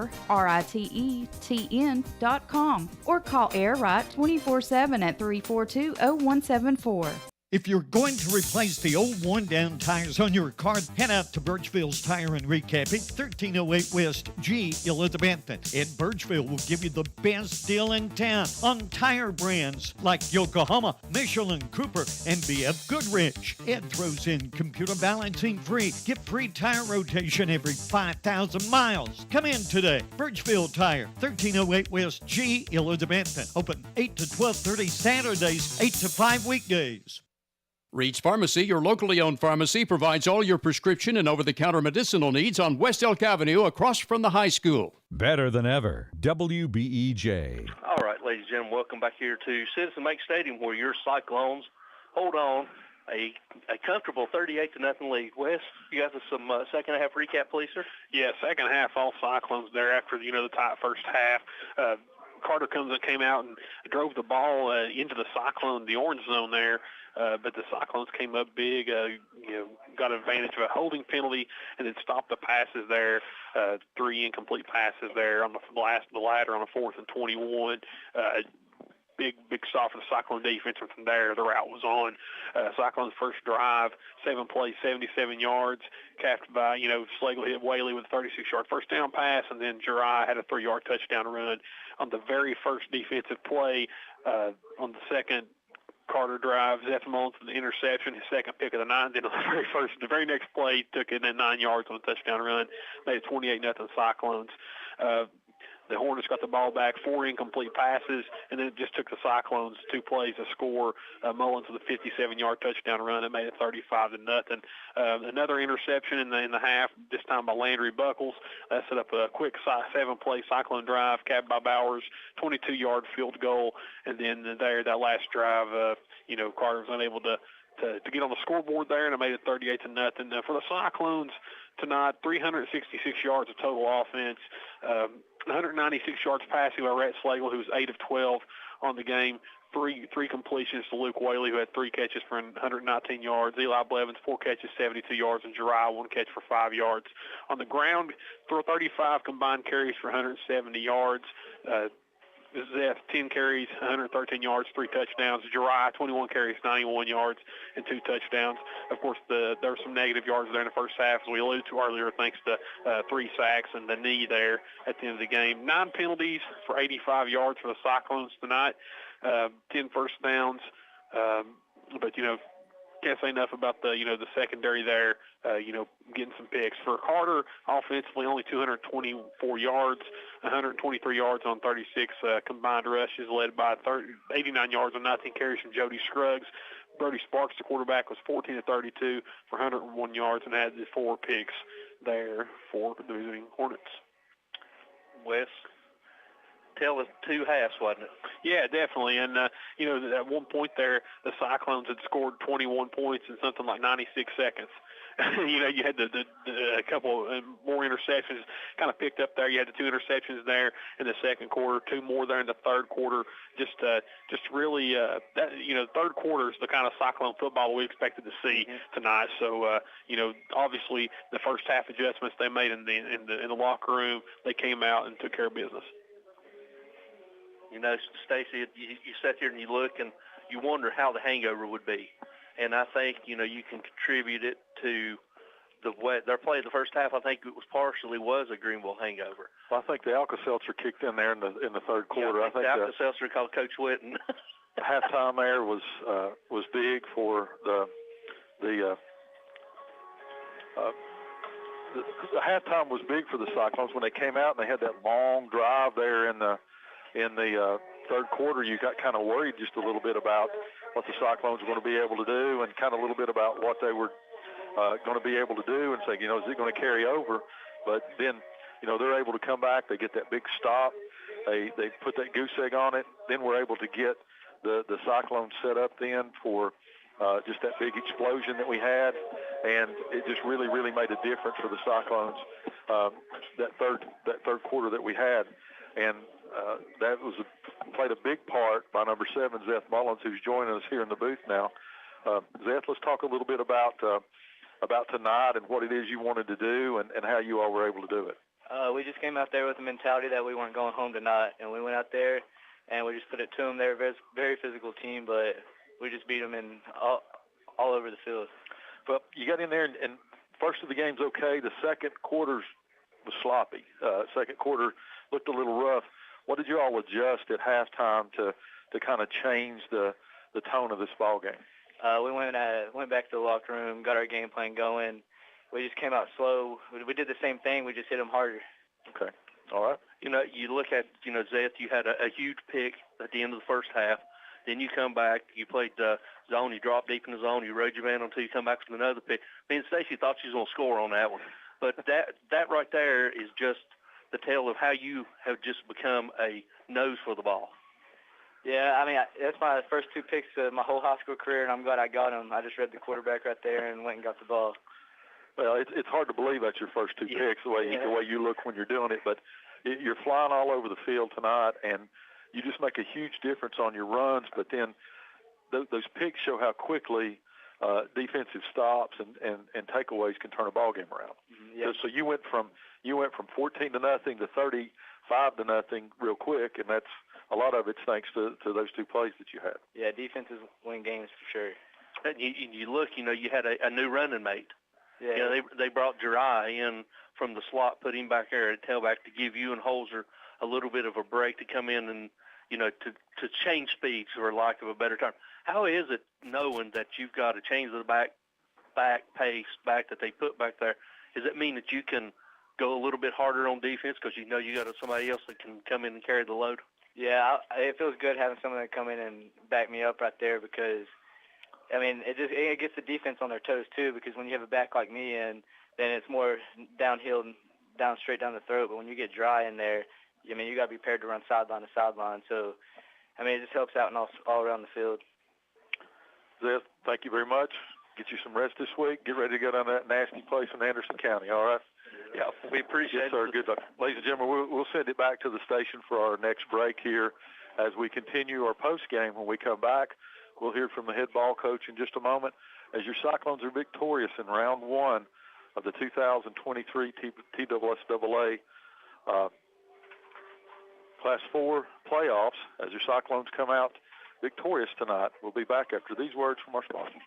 Speaker 6: or call Air Right 24/7 at 342-0174.
Speaker 3: If you're going to replace the old worn-down tires on your car, head out to Birchville's Tire and Recapping, 1308 West G, Elizabethton. Ed Birchville will give you the best deal in town on tire brands like Yokohama, Michelin, Cooper, and BF Goodrich. Ed throws in computer balancing free. Get free tire rotation every 5,000 miles. Come in today. Birchville Tire, 1308 West G, Elizabethton. Open 8 to 12:30 Saturdays, 8 to 5 weekdays.
Speaker 4: Reed's Pharmacy, your locally owned pharmacy, provides all your prescription and over-the-counter medicinal needs on West Elk Avenue across from the high school.
Speaker 16: Better than ever, WBEJ.
Speaker 13: All right, ladies and gentlemen, welcome back here to Citizen Bank Stadium where your Cyclones hold on a comfortable 38-0 lead. Wes, you got some second half recap, please, sir?
Speaker 17: Yeah, second half, all Cyclones there after, the tight first half. Carter came out and drove the ball into the Cyclone, the orange zone there. But the Cyclones came up big, got advantage of a holding penalty, and then stopped the passes there. 3 incomplete passes there on the ladder on a 4th and 21. Big stop for the Cyclone defense, and from there the route was on. Cyclone's first drive, 7 plays, 77 yards, capped by, Slagle hit Whaley with a 36-yard first down pass, and then Jirai had a 3-yard touchdown run. On the very first defensive play, on the second Carter drive, Zeth Mullins to the interception, his second pick of the night. Then on the very next play, took it in 9 yards on a touchdown run, made it 28-0 Cyclones. The Hornets got the ball back, 4 incomplete passes, and then it just took the Cyclones 2 plays to score. Mullins with a 57-yard touchdown run that made it 35-0. Another interception in the half, this time by Landry Buckles. That set up a quick 7-play Cyclone drive, capped by Bowers, 22-yard field goal, and then that last drive, Carter was unable to get on the scoreboard there, and it made it 38-0. For the Cyclones tonight, 366 yards of total offense, 196 yards passing by Rhett Slagle, who was 8 of 12 on the game. Three completions to Luke Whaley, who had 3 catches for 119 yards. Eli Blevins, 4 catches, 72 yards, and Jirai, 1 catch for 5 yards. On the ground, 35 combined carries for 170 yards. Zeth, 10 carries, 113 yards, 3 touchdowns. Jirai, 21 carries, 91 yards, and 2 touchdowns. Of course, there were some negative yards there in the first half, as we alluded to earlier, thanks to 3 sacks and the knee there at the end of the game. 9 penalties for 85 yards for the Cyclones tonight, 10 first downs. But, Can't say enough about the secondary there, getting some picks. For Carter, offensively, only 224 yards, 123 yards on 36 combined rushes, led by 89 yards on 19 carries from Jody Scruggs. Brody Sparks, the quarterback, was 14 of 32 for 101 yards and had the 4 picks there for the visiting Hornets.
Speaker 13: Wes, tell us 2 halves, wasn't it?
Speaker 17: Yeah, definitely. And, at one point there, the Cyclones had scored 21 points in something like 96 seconds. You had the a couple more interceptions kind of picked up there. You had the 2 interceptions there in the second quarter, 2 more there in the third quarter. Just really, third quarter is the kind of Cyclone football we expected to see tonight. So, obviously the first half adjustments they made in the locker room, they came out and took care of business.
Speaker 13: Stacy, you sit here and you look and you wonder how the hangover would be. And I think, you can contribute it to the way their play the first half. I think it was partially a Greenville hangover.
Speaker 14: Well, I think the Alka-Seltzer kicked in there in the third quarter.
Speaker 13: I think the Alka-Seltzer called Coach Witten.
Speaker 14: The halftime there was big for the halftime was big for the Cyclones when they came out and they had that long drive there in the third quarter. You got kind of worried just a little bit about what the Cyclones were going to be able to do and kind of a little bit about what they were going to be able to do and say, is it going to carry over? But then, they're able to come back. They get that big stop. They put that goose egg on it. Then we're able to get the Cyclones set up then for just that big explosion that we had. And it just really, really made a difference for the Cyclones, that third quarter that we had. And that played a big part by number 7, Zeth Mullins, who's joining us here in the booth now. Zeth, let's talk a little bit about tonight and what it is you wanted to do and how you all were able to do it.
Speaker 2: We just came out there with the mentality that we weren't going home tonight, and we went out there and we just put it to them. They're a very, very physical team, but we just beat them all over the field.
Speaker 14: Well, you got in there, and first of the game's okay. The second quarter was sloppy. Second quarter looked a little rough. What did you all adjust at halftime to kind of change the tone of this ball game?
Speaker 2: We went back to the locker room, got our game plan going. We just came out slow. We did the same thing. We just hit them harder.
Speaker 14: Okay. All right.
Speaker 13: You look at, Zeth, you had a huge pick at the end of the first half. Then you come back, you played zone, you dropped deep in the zone, you rode your man until you come back with another pick. Me and Stacy thought she was going to score on that one. But that right there is just the tale of how you have just become a nose for the ball.
Speaker 2: Yeah, that's my first 2 picks of my whole high school career, and I'm glad I got them. I just read the quarterback right there and went and got the ball.
Speaker 14: Well, it's hard to believe that's your first 2 picks, the way you look when you're doing it. But you're flying all over the field tonight, and you just make a huge difference on your runs. But then those picks show how quickly defensive stops and takeaways can turn a ball game around.
Speaker 2: Yeah.
Speaker 14: So you went from 14-0 to 35-0 real quick, and that's a lot of it's thanks to those 2 plays that you had.
Speaker 2: Yeah, defenses win games for sure.
Speaker 13: And you look, you had a new running mate.
Speaker 2: Yeah.
Speaker 13: They brought Jirai in from the slot, put him back there at tailback to give you and Holzer a little bit of a break to come in and, to change speeds, for lack of a better term. How is it knowing that you've got to change the back pace back that they put back there? Does it mean that you can go a little bit harder on defense because you got somebody else that can come in and carry the load?
Speaker 2: Yeah, it feels good having someone that come in and back me up right there because, it gets the defense on their toes too, because when you have a back like me in, then it's more downhill and straight down the throat. But when you get dry in there, you got to be prepared to run sideline to sideline. So, it just helps out all around the field.
Speaker 14: Zeth, thank you very much. Get you some rest this week. Get ready to go down to that nasty place in Anderson County, all right?
Speaker 13: Yeah, we appreciate it.
Speaker 14: Yes, sir. Good luck. Ladies and gentlemen, we'll send it back to the station for our next break here as we continue our post-game. When we come back, we'll hear from the head ball coach in just a moment as your Cyclones are victorious in round 1 of the 2023 TSSAA Class 4 playoffs as your Cyclones come out victorious tonight. We'll be back after these words from our sponsors.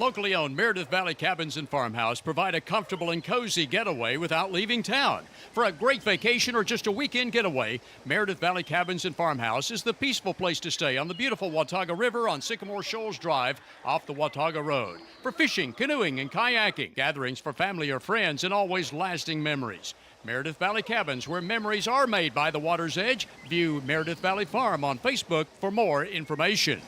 Speaker 4: Locally owned Meredith Valley Cabins and Farmhouse provide a comfortable and cozy getaway without leaving town. For a great vacation or just a weekend getaway, Meredith Valley Cabins and Farmhouse is the peaceful place to stay on the beautiful Watauga River on Sycamore Shoals Drive off the Watauga Road. For fishing, canoeing, and kayaking, gatherings for family or friends, and always lasting memories. Meredith Valley Cabins, where memories are made by the water's edge. View Meredith Valley Farm on Facebook for more information.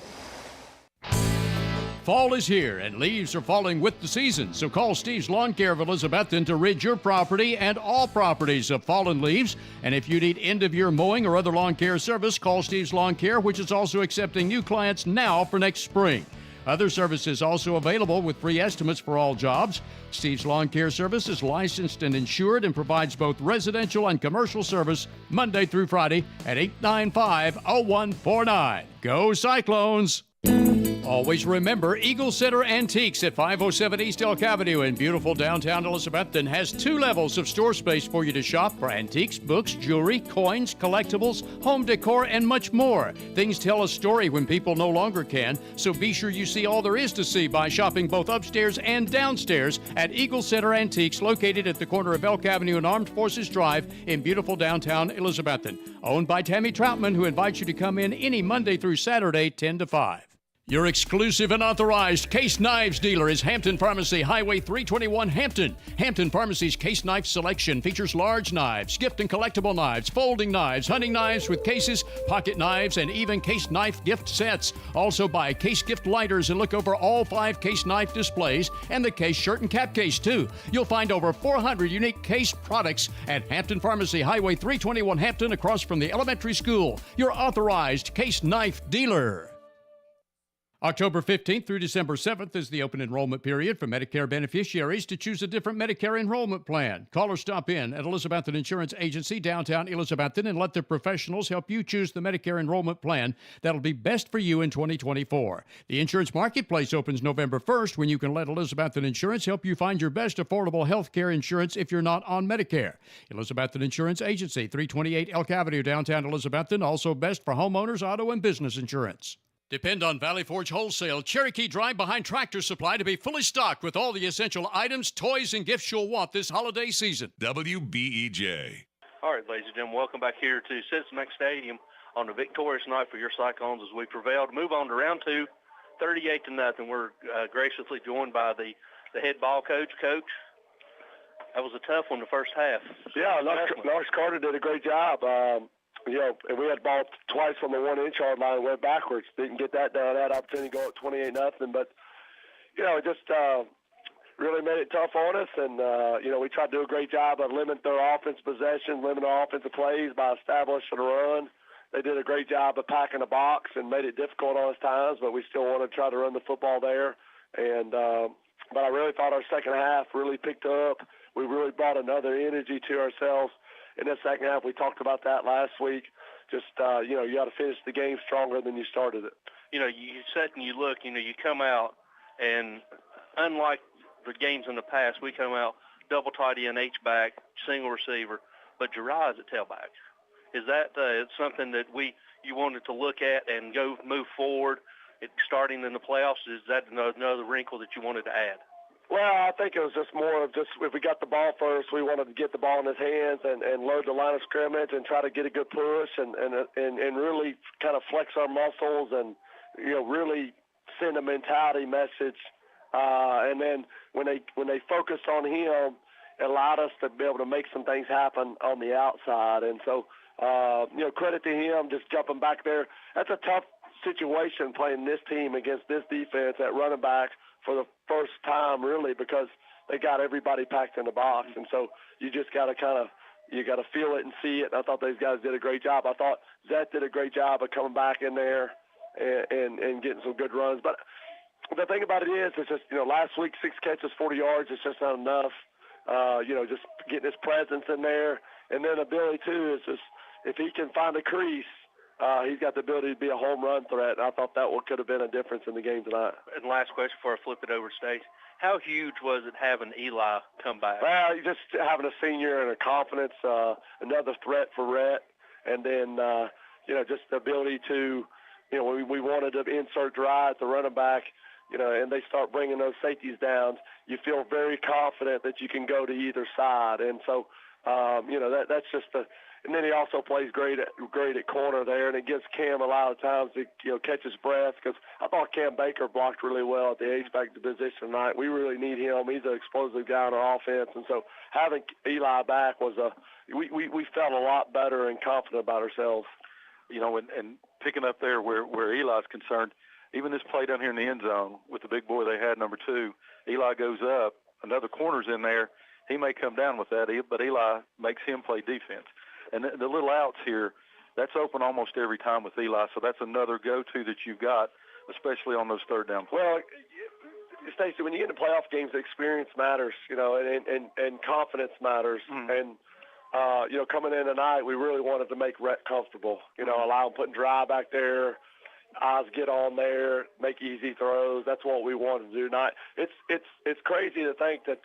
Speaker 4: Fall is here, and leaves are falling with the season, so call Steve's Lawn Care of Elizabethton to rid your property and all properties of fallen leaves. And if you need end-of-year mowing or other lawn care service, call Steve's Lawn Care, which is also accepting new clients now for next spring. Other services also available with free estimates for all jobs. Steve's Lawn Care Service is licensed and insured and provides both residential and commercial service Monday through Friday at 895-0149. Go Cyclones! Always remember, Eagle Center Antiques at 507 East Elk Avenue in beautiful downtown Elizabethton has 2 levels of store space for you to shop for antiques, books, jewelry, coins, collectibles, home decor, and much more. Things tell a story when people no longer can, so be sure you see all there is to see by shopping both upstairs and downstairs at Eagle Center Antiques, located at the corner of Elk Avenue and Armed Forces Drive in beautiful downtown Elizabethton. Owned by Tammy Troutman, who invites you to come in any Monday through Saturday, 10 to 5. Your exclusive and authorized Case Knives dealer is Hampton Pharmacy, Highway 321, Hampton. Hampton Pharmacy's Case Knife selection features large knives, gift and collectible knives, folding knives, hunting knives with cases, pocket knives, and even Case Knife gift sets. Also buy Case gift lighters and look over all 5 Case Knife displays and the Case shirt and cap case, too. You'll find over 400 unique Case products at Hampton Pharmacy, Highway 321, Hampton, across from the elementary school. Your authorized Case Knife dealer. October 15th through December 7th is the open enrollment period for Medicare beneficiaries to choose a different Medicare enrollment plan. Call or stop in at Elizabethton Insurance Agency, downtown Elizabethton, and let the professionals help you choose the Medicare enrollment plan that'll be best for you in 2024. The insurance marketplace opens November 1st, when you can let Elizabethton Insurance help you find your best affordable health care insurance if you're not on Medicare. Elizabethton Insurance Agency, 328 Elk Avenue, downtown Elizabethton, also best for homeowners, auto, and business insurance. Depend on Valley Forge Wholesale Cherokee Drive behind Tractor Supply to be fully stocked with all the essential items, toys, and gifts you'll want this holiday season.
Speaker 5: WBEJ.
Speaker 13: All right, ladies and gentlemen, welcome back here to Citizens Bank Stadium on a victorious night for your Cyclones as we prevail to move on to round 2, 38-0. We're graciously joined by the head ball coach. Coach, that was a tough one the first half.
Speaker 1: Yeah, Lars Carter did a great job. You know, and we had ball twice on the 1-inch yard line and went backwards. Didn't get that done. Had opportunity to go up 28-0, but you know, just really made it tough on us. And you know, we tried to do a great job of limiting their offense possession, limiting our offensive plays by establishing a run. They did a great job of packing the box and made it difficult on us times, but we still want to try to run the football there. And but I really thought our second half really picked up. We really brought another energy to ourselves. In the second half, we talked about that last week. Just, you know, you got to finish the game stronger than you started it.
Speaker 13: You know, you sit and you look, you know, you come out, and unlike the games in the past, we come out double tight end, H-back, single receiver, but Jeriah is at tailback. Is that something that you wanted to look at and move forward starting in the playoffs? Is that another wrinkle that you wanted to add?
Speaker 1: Well, I think it was just more of just if we got the ball first, we wanted to get the ball in his hands and load the line of scrimmage and try to get a good push and really kind of flex our muscles and, you know, really send a mentality message. And then when they focused on him, it allowed us to be able to make some things happen on the outside. And so, you know, credit to him just jumping back there. That's a tough situation playing this team against this defense at running back for the first time, really, because they got everybody packed in the box. And so you just got to you got to feel it and see it. And I thought those guys did a great job. I thought Zach did a great job of coming back in there and getting some good runs. But the thing about it is, it's just, you know, last week, 6 catches, 40 yards, it's just not enough. You know, just getting his presence in there. And then ability, too, is just if he can find a crease, he's got the ability to be a home run threat. And I thought that could have been a difference in the game tonight.
Speaker 13: And last question before I flip it over to Stace. How huge was it having Eli come back?
Speaker 1: Well, just having a senior and a confidence, another threat for Rhett. And then, you know, just the ability to, you know, we wanted to insert Dry at the running back. and they start bringing those safeties down, you feel very confident that you can go to either side. And so, that's just and then he also plays great at corner there, and it gives Cam a lot of times to, catch his breath, because I thought Cam Baker blocked really well at the H-back position tonight. We really need him. He's an explosive guy on our offense, and so having Eli back was we felt a lot better and confident about ourselves.
Speaker 14: And picking up there where Eli's concerned, even this play down here in the end zone with the big boy they had, number 2, Eli goes up, another corner's in there. He may come down with that, but Eli makes him play defense. And the little outs here, that's open almost every time with Eli, so that's another go-to that you've got, especially on those third down plays.
Speaker 1: Well, Stacey, when you get into playoff games, experience matters, and confidence matters. And, coming in tonight, we really wanted to make Rhett comfortable, allow him putting drive back there, eyes get on there, make easy throws. That's what we wanted to do tonight. It's crazy to think that,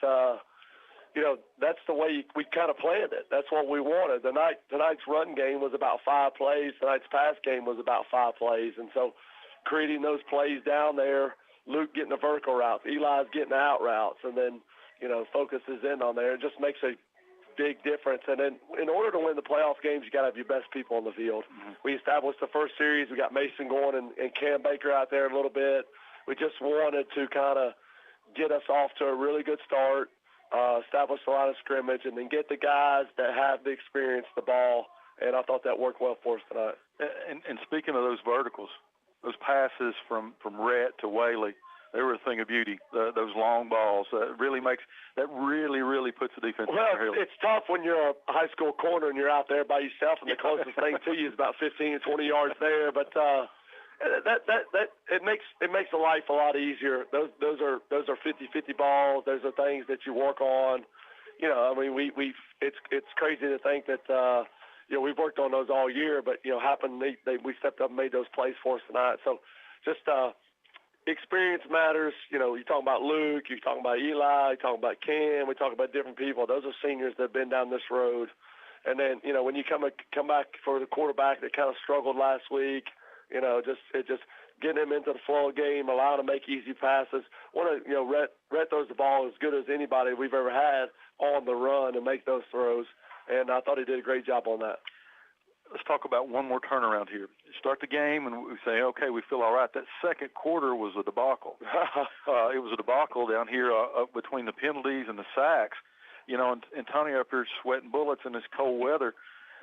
Speaker 1: that's the way we kind of planned it. That's what we wanted. Tonight's run game was about 5 plays. Tonight's pass game was about 5 plays. And so creating those plays down there, Luke getting the vertical routes, Eli's getting the out routes, and then, focuses in on there. It just makes a big difference. And then in order to win the playoff games, you got to have your best people on the field. We established the first series. We got Mason going and Cam Baker out there a little bit. We just wanted to kind of get us off to a really good start, establish a lot of scrimmage, and then get the guys that have the experience the ball. And I thought that worked well for us tonight.
Speaker 14: And speaking of those verticals, those passes from Rhett to Whaley, they were a thing of beauty. Those long balls really puts the defense.
Speaker 1: Well, it's tough when you're a high school corner and you're out there by yourself, and the closest thing to you is about 15 or 20 yards there. But that it makes the life a lot easier. Those are 50-50 balls. Those are things that you work on. It's crazy to think that we've worked on those all year, but we stepped up and made those plays for us tonight. So just experience matters. You're talking about Luke, you're talking about Eli, you're talking about Cam, we talk about different people. Those are seniors that have been down this road. And then, when you come back for the quarterback that kind of struggled last week, just getting him into the flow of the game, allowing him to make easy passes. Rhett throws the ball as good as anybody we've ever had on the run and make those throws. And I thought he did a great job on that.
Speaker 14: Let's talk about one more turnaround here. Start the game, and we say, okay, we feel all right. That second quarter was a debacle. It was a debacle down here between the penalties and the sacks. And Tony up here sweating bullets in this cold weather.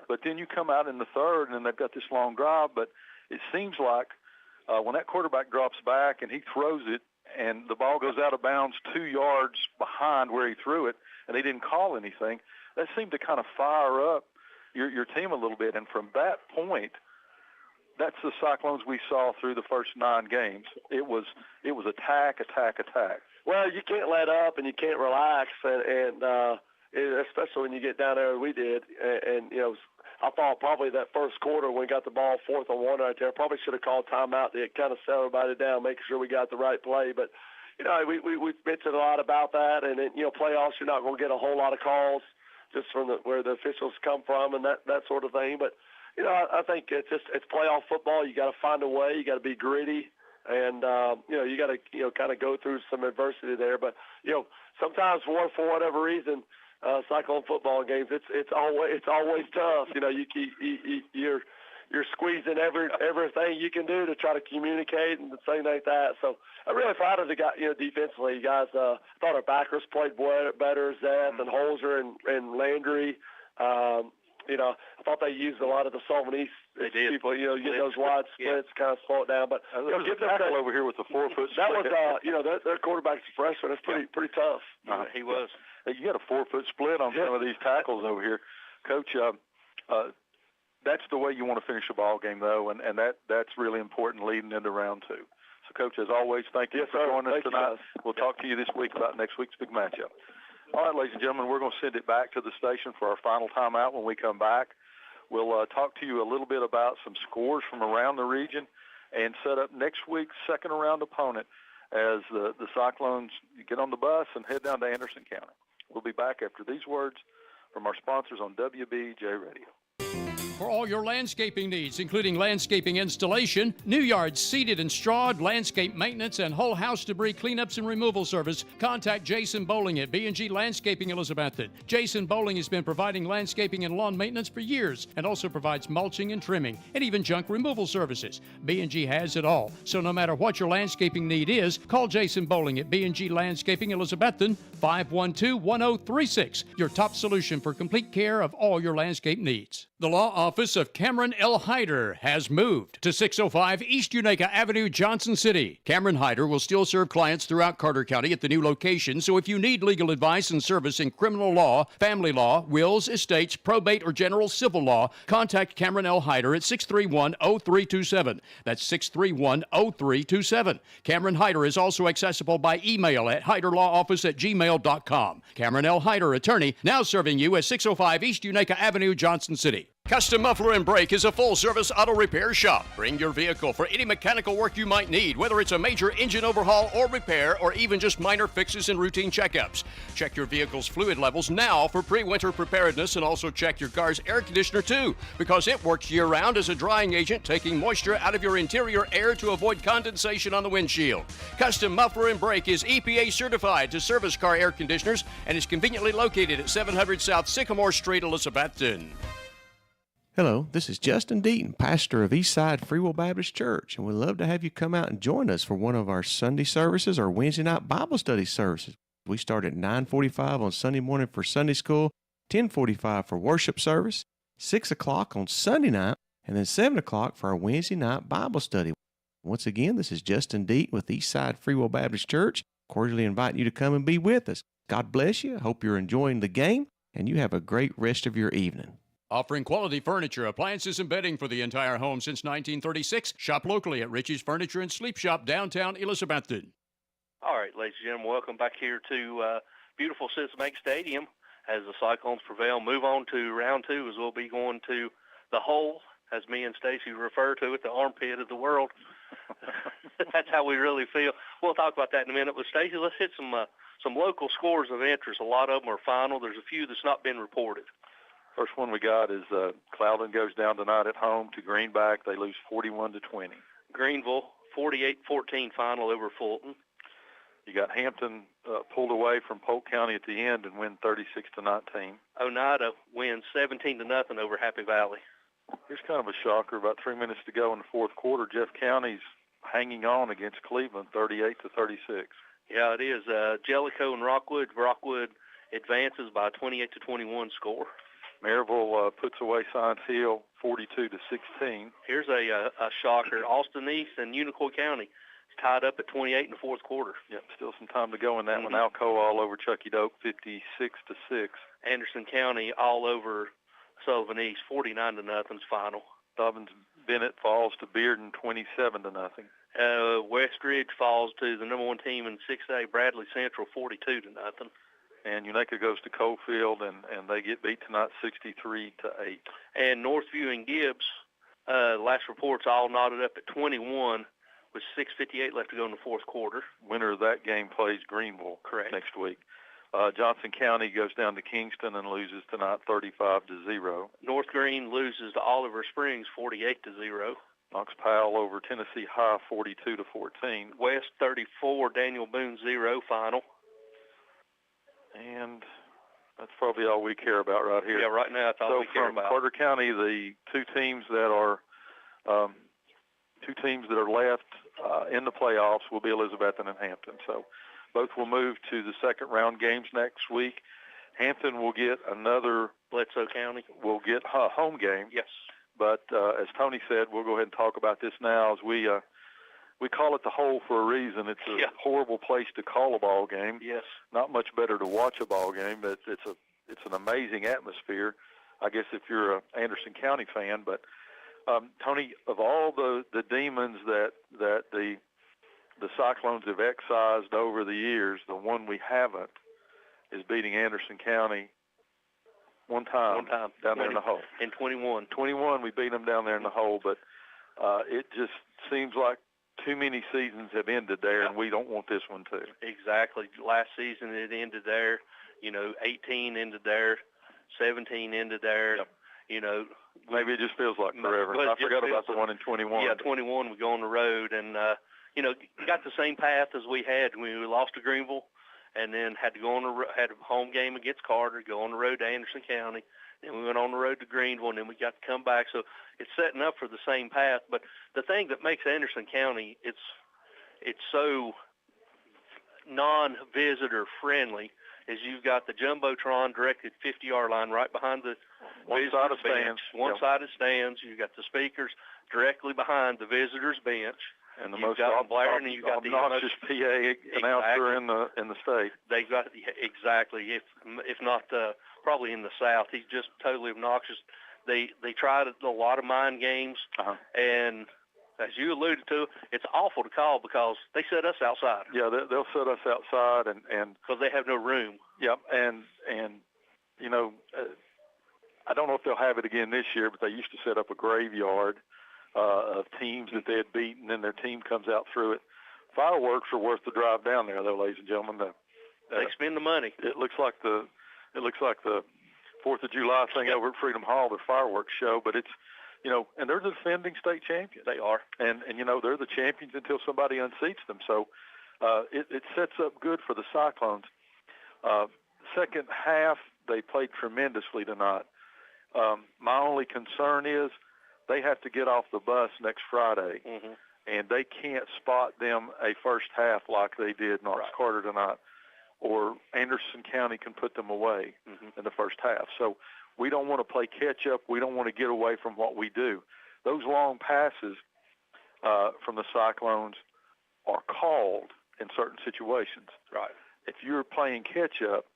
Speaker 14: But then you come out in the third, and they've got this long drive. But it seems like when that quarterback drops back and he throws it, and the ball goes out of bounds 2 yards behind where he threw it, and they didn't call anything, that seemed to kind of fire up your team a little bit. And from that point, that's the Cyclones we saw through the first 9 games. It was attack.
Speaker 1: Well, you can't let up and you can't relax, and especially when you get down there as we did. And I thought probably that first quarter when we got the ball 4th and 1 right there, probably should have called timeout to kind of settle everybody down, making sure we got the right play. But we mentioned a lot about that, and then playoffs, you're not going to get a whole lot of calls just from where the officials come from and that sort of thing. But I think it's playoff football. You got to find a way. You got to be gritty, and you got to kind of go through some adversity there. But sometimes for whatever reason, Cyclone football games, it's always tough. You're squeezing everything you can do to try to communicate and things like that. So I'm really proud of the guy, defensively. Guys, I thought our backers played better, Zeth and Holzer and Landry. I thought they used a lot of the Sullivan East people, get those wide splits, kind of slow it down. But
Speaker 14: get the tackle over here with the 4-foot split.
Speaker 1: That was, their quarterback's a freshman. It's pretty tough.
Speaker 2: He was.
Speaker 14: You got a 4-foot split on some of these tackles over here, Coach. That's the way you want to finish a ball game, though, and that's really important leading into round 2. So, Coach, as always, thank you for joining us tonight. We'll talk to you this week about next week's big matchup. All right, ladies and gentlemen, we're going to send it back to the station for our final timeout. When we come back, we'll talk to you a little bit about some scores from around the region and set up next week's second-round opponent as the Cyclones get on the bus and head down to Anderson County. We'll be back after these words from our sponsors on WBEJ Radio.
Speaker 4: For all your landscaping needs, including landscaping installation, new yards seeded and strawed, landscape maintenance, and whole house debris cleanups and removal service, contact Jason Bowling at B&G Landscaping Elizabethton. Jason Bowling has been providing landscaping and lawn maintenance for years and also provides mulching and trimming and even junk removal services. B&G has it all. So no matter what your landscaping need is, call Jason Bowling at B&G Landscaping Elizabethton, 512-1036. Your top solution for complete care of all your landscape needs. The law office of Cameron L. Hyder has moved to 605 East Unaka Avenue, Johnson City. Cameron Hyder will still serve clients throughout Carter County at the new location, so if you need legal advice and service in criminal law, family law, wills, estates, probate, or general civil law, contact Cameron L. Hyder at 631-0327. That's 631-0327. Cameron Hyder is also accessible by email at hyderlawoffice@gmail.com. Cameron L. Hyder, attorney, now serving you at 605 East Unaka Avenue, Johnson City. Custom Muffler and Brake is a full-service auto repair shop. Bring your vehicle for any mechanical work you might need, whether it's a major engine overhaul or repair, or even just minor fixes and routine checkups. Check your vehicle's fluid levels now for pre-winter preparedness, and also check your car's air conditioner too, because it works year-round as a drying agent, taking moisture out of your interior air to avoid condensation on the windshield. Custom Muffler and Brake is EPA certified to service car air conditioners and is conveniently located at 700 South Sycamore Street, Elizabethton.
Speaker 9: Hello, this is Justin Deaton, pastor of Eastside Free Will Baptist Church, and we'd love to have you come out and join us for one of our Sunday services or Wednesday night Bible study services. We start at 9:45 on Sunday morning for Sunday school, 10:45 for worship service, 6 o'clock on Sunday night, and then 7 o'clock for our Wednesday night Bible study. Once again, this is Justin Deaton with Eastside Free Will Baptist Church. Cordially invite you to come and be with us. God bless you. Hope you're enjoying the game, and you have a great rest of your evening.
Speaker 4: Offering quality furniture, appliances, and bedding for the entire home since 1936. Shop locally at Richie's Furniture and Sleep Shop, downtown Elizabethton.
Speaker 13: All right, ladies and gentlemen, welcome back here to beautiful Citizen Bank Stadium as the Cyclones prevail. Move on to round two, as we'll be going to the hole, as me and Stacy refer to it, the armpit of the world. That's how we really feel. We'll talk about that in a minute. But Stacy, let's hit some local scores of interest. A lot of them are final. There's a few that's not been reported.
Speaker 14: First one we got is Cloudland goes down tonight at home to Greenback. They lose 41-20.
Speaker 13: Greenville, 48-14 final over Fulton.
Speaker 14: You got Hampton pulled away from Polk County at the end and win 36-19.
Speaker 13: Oneida wins 17-0 over Happy Valley.
Speaker 14: Here's kind of a shocker. About 3 minutes to go in the fourth quarter. Jeff County's hanging on against Cleveland, 38-36.
Speaker 13: Yeah, it is. Jellicoe and Rockwood. Rockwood advances by a 28-21 score.
Speaker 14: Maryville puts away Science Hill 42-16.
Speaker 13: Here's a shocker. Austin East and Unicoi County is tied up at 28 in the fourth quarter.
Speaker 14: Yep, still some time to go in that one. Alcoa all over Chucky Doak 56-6.
Speaker 13: Anderson County all over Sullivan East 49-0 final.
Speaker 14: Dobbins Bennett falls to Bearden 27-0.
Speaker 13: Westridge falls to the number one team in 6A, Bradley Central 42-0.
Speaker 14: And Unaka goes to Coalfield, and they get beat tonight 63-8.
Speaker 13: And Northview and Gibbs, last reports all knotted up at 21 with 6:58 left to go in the fourth quarter.
Speaker 14: Winner of that game plays Greenville next week. Johnson County goes down to Kingston and loses tonight 35-0.
Speaker 13: North Green loses to Oliver Springs 48-0.
Speaker 14: Knox Powell over Tennessee High 42-14.
Speaker 13: West 34, Daniel Boone 0 final.
Speaker 14: And that's probably all we care about right here.
Speaker 13: Yeah, right now that's all we care about.
Speaker 14: So from Carter County, the two teams that are left in the playoffs will be Elizabethton and Hampton. So both will move to the second round games next week. Hampton will get another.
Speaker 13: Bledsoe County
Speaker 14: will get a home game.
Speaker 13: Yes.
Speaker 14: But as Tony said, we'll go ahead and talk about this now as we call it the hole for a reason. It's a horrible place to call a ball game.
Speaker 13: Yes.
Speaker 14: Not much better to watch a ball game, but it's an amazing atmosphere, I guess, if you're an Anderson County fan. But, Tony, of all the demons that the Cyclones have excised over the years, the one we haven't is beating Anderson County one time down there in the hole.
Speaker 13: In 21.
Speaker 14: 21, we beat them down there in the hole, but it just seems like too many seasons have ended there, and we don't want this one to.
Speaker 13: Exactly. Last season it ended there. 18 ended there, 17 ended there. Yep.
Speaker 14: Maybe it just feels like forever. I forgot about the one in 21.
Speaker 13: Yeah, 21 we go on the road and, got the same path as we had when we lost to Greenville and then had to go had a home game against Carter, go on the road to Anderson County. Then we went on the road to Greenville, and then we got to come back. So it's setting up for the same path. But the thing that makes Anderson County, it's so non-visitor friendly is you've got the Jumbotron directed 50-yard line right behind the
Speaker 14: one-sided
Speaker 13: bench.
Speaker 14: stands.
Speaker 13: One-sided stands. You've got the speakers directly behind the visitors' bench.
Speaker 14: And the
Speaker 13: you've
Speaker 14: most
Speaker 13: obnoxious
Speaker 14: PA announcer in the state.
Speaker 13: They got exactly. If not probably in the South, he's just totally obnoxious. They tried a lot of mind games, and as you alluded to, it's awful to call because they set us outside.
Speaker 14: Yeah, they'll set us outside, and
Speaker 13: because they have no room.
Speaker 14: Yep, and I don't know if they'll have it again this year, but they used to set up a graveyard of teams that they had beaten, and their team comes out through it. Fireworks are worth the drive down there, though, ladies and gentlemen.
Speaker 13: They spend the money.
Speaker 14: It looks like the 4th of July thing over at Freedom Hall, the fireworks show, but it's, and they're the defending state champions.
Speaker 13: They are.
Speaker 14: And they're the champions until somebody unseats them. So it sets up good for the Cyclones. Second half, they played tremendously tonight. My only concern is they have to get off the bus next Friday, and they can't spot them a first half like they did Knox Carter tonight, or Anderson County can put them away in the first half. So we don't want to play catch-up. We don't want to get away from what we do. Those long passes from the Cyclones are called in certain situations.
Speaker 13: Right.
Speaker 14: If you're playing catch-up,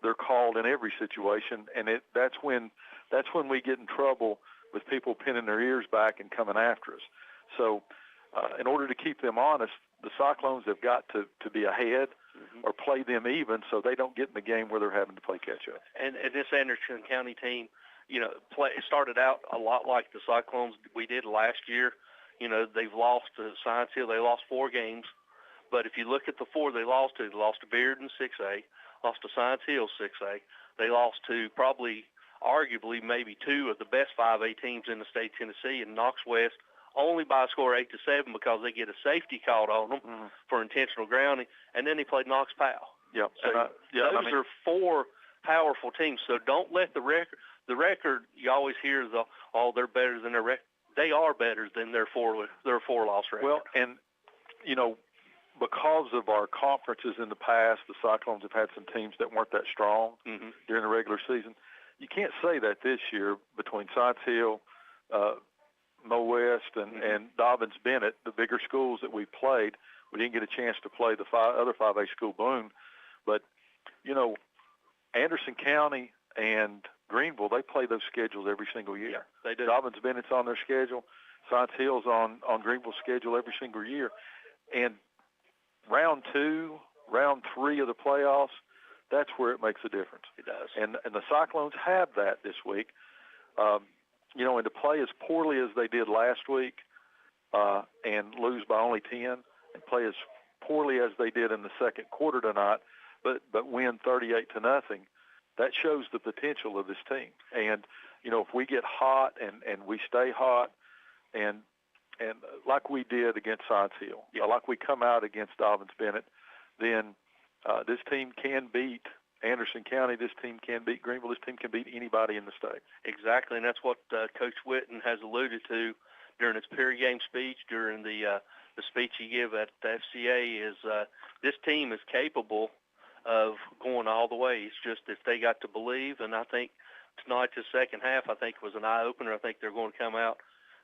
Speaker 14: they're called in every situation, and that's when we get in trouble with people pinning their ears back and coming after us. So in order to keep them honest, the Cyclones have got to be ahead or play them even so they don't get in the game where they're having to play catch-up.
Speaker 13: And this Anderson County team, started out a lot like the Cyclones we did last year. They've lost to Science Hill. They lost 4 games. But if you look at the 4 they lost to Bearden 6A, lost to Science Hill 6A. They lost to probably arguably maybe 2 of the best 5A teams in the state of Tennessee, and Knox West only by a score 8-7 because they get a safety called on them for intentional grounding, and then they played Knox Powell.
Speaker 14: Yep.
Speaker 13: So those are 4 powerful teams. So don't let the record you always hear they're better than their record. They are better than their 4-loss record.
Speaker 14: Well, and because of our conferences in the past, the Cyclones have had some teams that weren't that strong during the regular season. You can't say that this year between Science Hill, Mo West, and Dobbins Bennett, the bigger schools that we played. We didn't get a chance to play the other 5A school, Boone. But, Anderson County and Greenville, they play those schedules every single year.
Speaker 13: Yeah, they do.
Speaker 14: Dobbins Bennett's on their schedule. Science Hill's on Greenville's schedule every single year. And round 2, round 3 of the playoffs, that's where it makes a difference.
Speaker 13: It does.
Speaker 14: And the Cyclones have that this week. And to play as poorly as they did last week and lose by only 10 and play as poorly as they did in the second quarter tonight, but win 38-0, that shows the potential of this team. And, if we get hot and we stay hot and like we did against Science Hill, like we come out against Dobbins Bennett, then this team can beat Anderson County. This team can beat Greenville. This team can beat anybody in the state.
Speaker 13: Exactly, and that's what Coach Whitten has alluded to during his period-game speech, during the speech he gave at the FCA, is this team is capable of going all the way. It's just if they got to believe, and I think tonight, the second half, I think was an eye-opener. I think they're going to come out,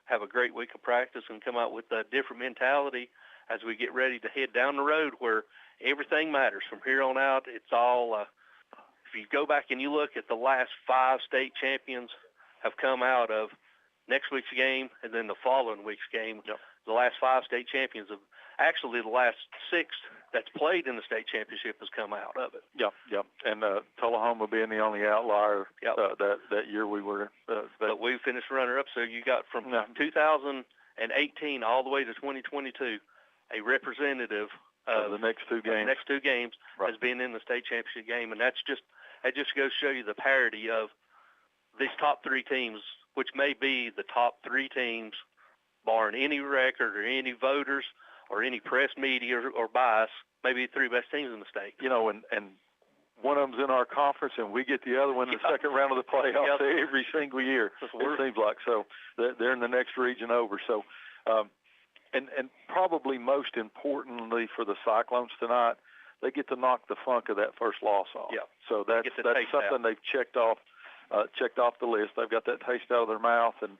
Speaker 13: have a great week of practice, and come out with a different mentality as we get ready to head down the road where everything matters. From here on out, it's all if you go back and you look at the last 5 state champions have come out of next week's game and then the following week's game.
Speaker 14: Yep.
Speaker 13: The last 5 state champions have actually the last 6 that's played in the state championship has come out of it.
Speaker 14: Yep. And Tullahoma being the only outlier that year we were.
Speaker 13: But we finished runner-up, so you got from 2018 all the way to 2022 a representative of
Speaker 14: the next 2 games.
Speaker 13: The next 2 games has been in the state championship game, and that just goes to show you the parity of these top three teams, which may be the top three teams, barring any record or any voters or any press media or bias, maybe the three best teams in the state.
Speaker 14: You know, and one of them's in our conference, and we get the other one in the second round of the playoffs every single year. It seems like. So they're in the next region over. So, and probably most importantly for the Cyclones tonight, they get to knock the funk of that first loss off.
Speaker 13: Yeah.
Speaker 14: So that's something they've checked off the list. They've got that taste out of their mouth, and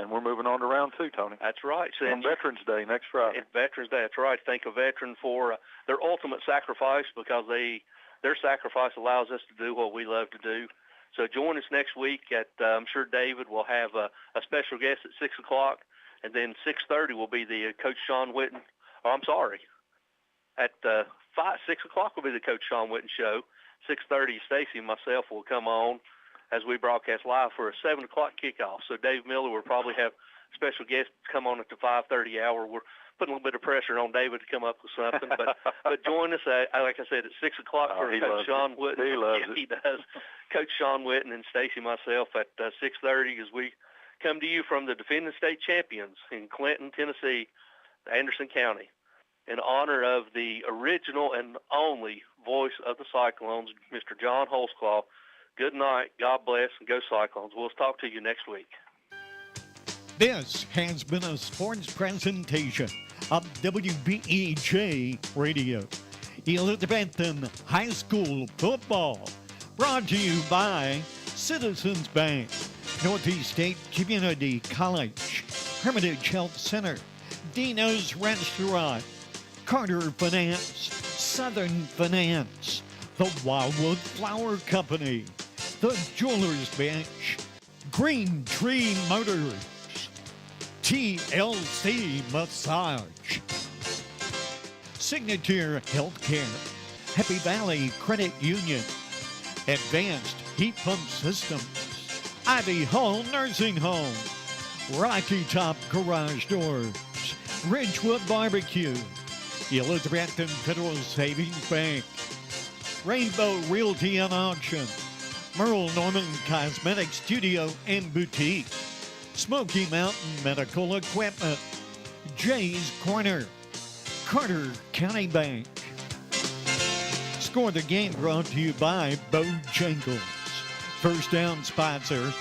Speaker 14: we're moving on to round two, Tony.
Speaker 13: That's right. So
Speaker 14: on Veterans Day next Friday.
Speaker 13: It's Veterans Day. That's right. Thank a veteran for their ultimate sacrifice, because their sacrifice allows us to do what we love to do. So join us next week I'm sure David will have a special guest at 6 o'clock, and then 6:30 will be the Coach Sean Witten. Oh, I'm sorry. At 6 o'clock will be the Coach Sean Witten show. 6:30, Stacy and myself will come on as we broadcast live for a 7 o'clock kickoff. So Dave Miller will probably have special guests come on at the 5:30 hour. We're putting a little bit of pressure on David to come up with something, but join us, like I said, at 6 o'clock for Coach Sean Witten.
Speaker 14: He loves it.
Speaker 13: He does. Coach Sean Witten and Stacy and myself at 6:30 as we come to you from the defending state champions in Clinton, Tennessee, Anderson County, in honor of the original and only voice of the Cyclones, Mr. John Holzclaw. Good night, God bless, and go Cyclones. We'll talk to you next week.
Speaker 3: This has been a sports presentation of WBEJ Radio. Elizabethton High School football, brought to you by Citizens Bank, Northeast State Community College, Hermitage Health Center, Dino's Restaurant, Carter Finance, Southern Finance, the Wildwood Flower Company, the Jewelers Bench, Green Tree Motors, TLC Massage, Signature Healthcare, Happy Valley Credit Union, Advanced Heat Pump Systems, Ivy Hall Nursing Home, Rocky Top Garage Doors, Ridgewood Barbecue, Elizabethton Federal Savings Bank, Rainbow Realty and Auction, Merle Norman Cosmetic Studio and Boutique, Smoky Mountain Medical Equipment, Jay's Corner, Carter County Bank. Score the Game brought to you by Bojangles. First Down sponsor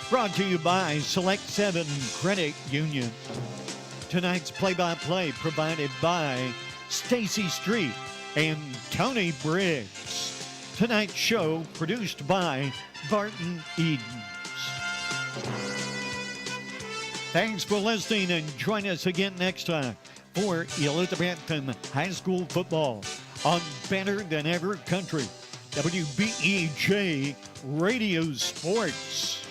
Speaker 3: brought to you by Select 7 Credit Union. Tonight's play-by-play provided by Stacy Street and Tony Briggs. Tonight's show produced by Barton Edens. Thanks for listening, and join us again next time for Elizabethton High School football on Better Than Ever Country, WBEJ Radio Sports.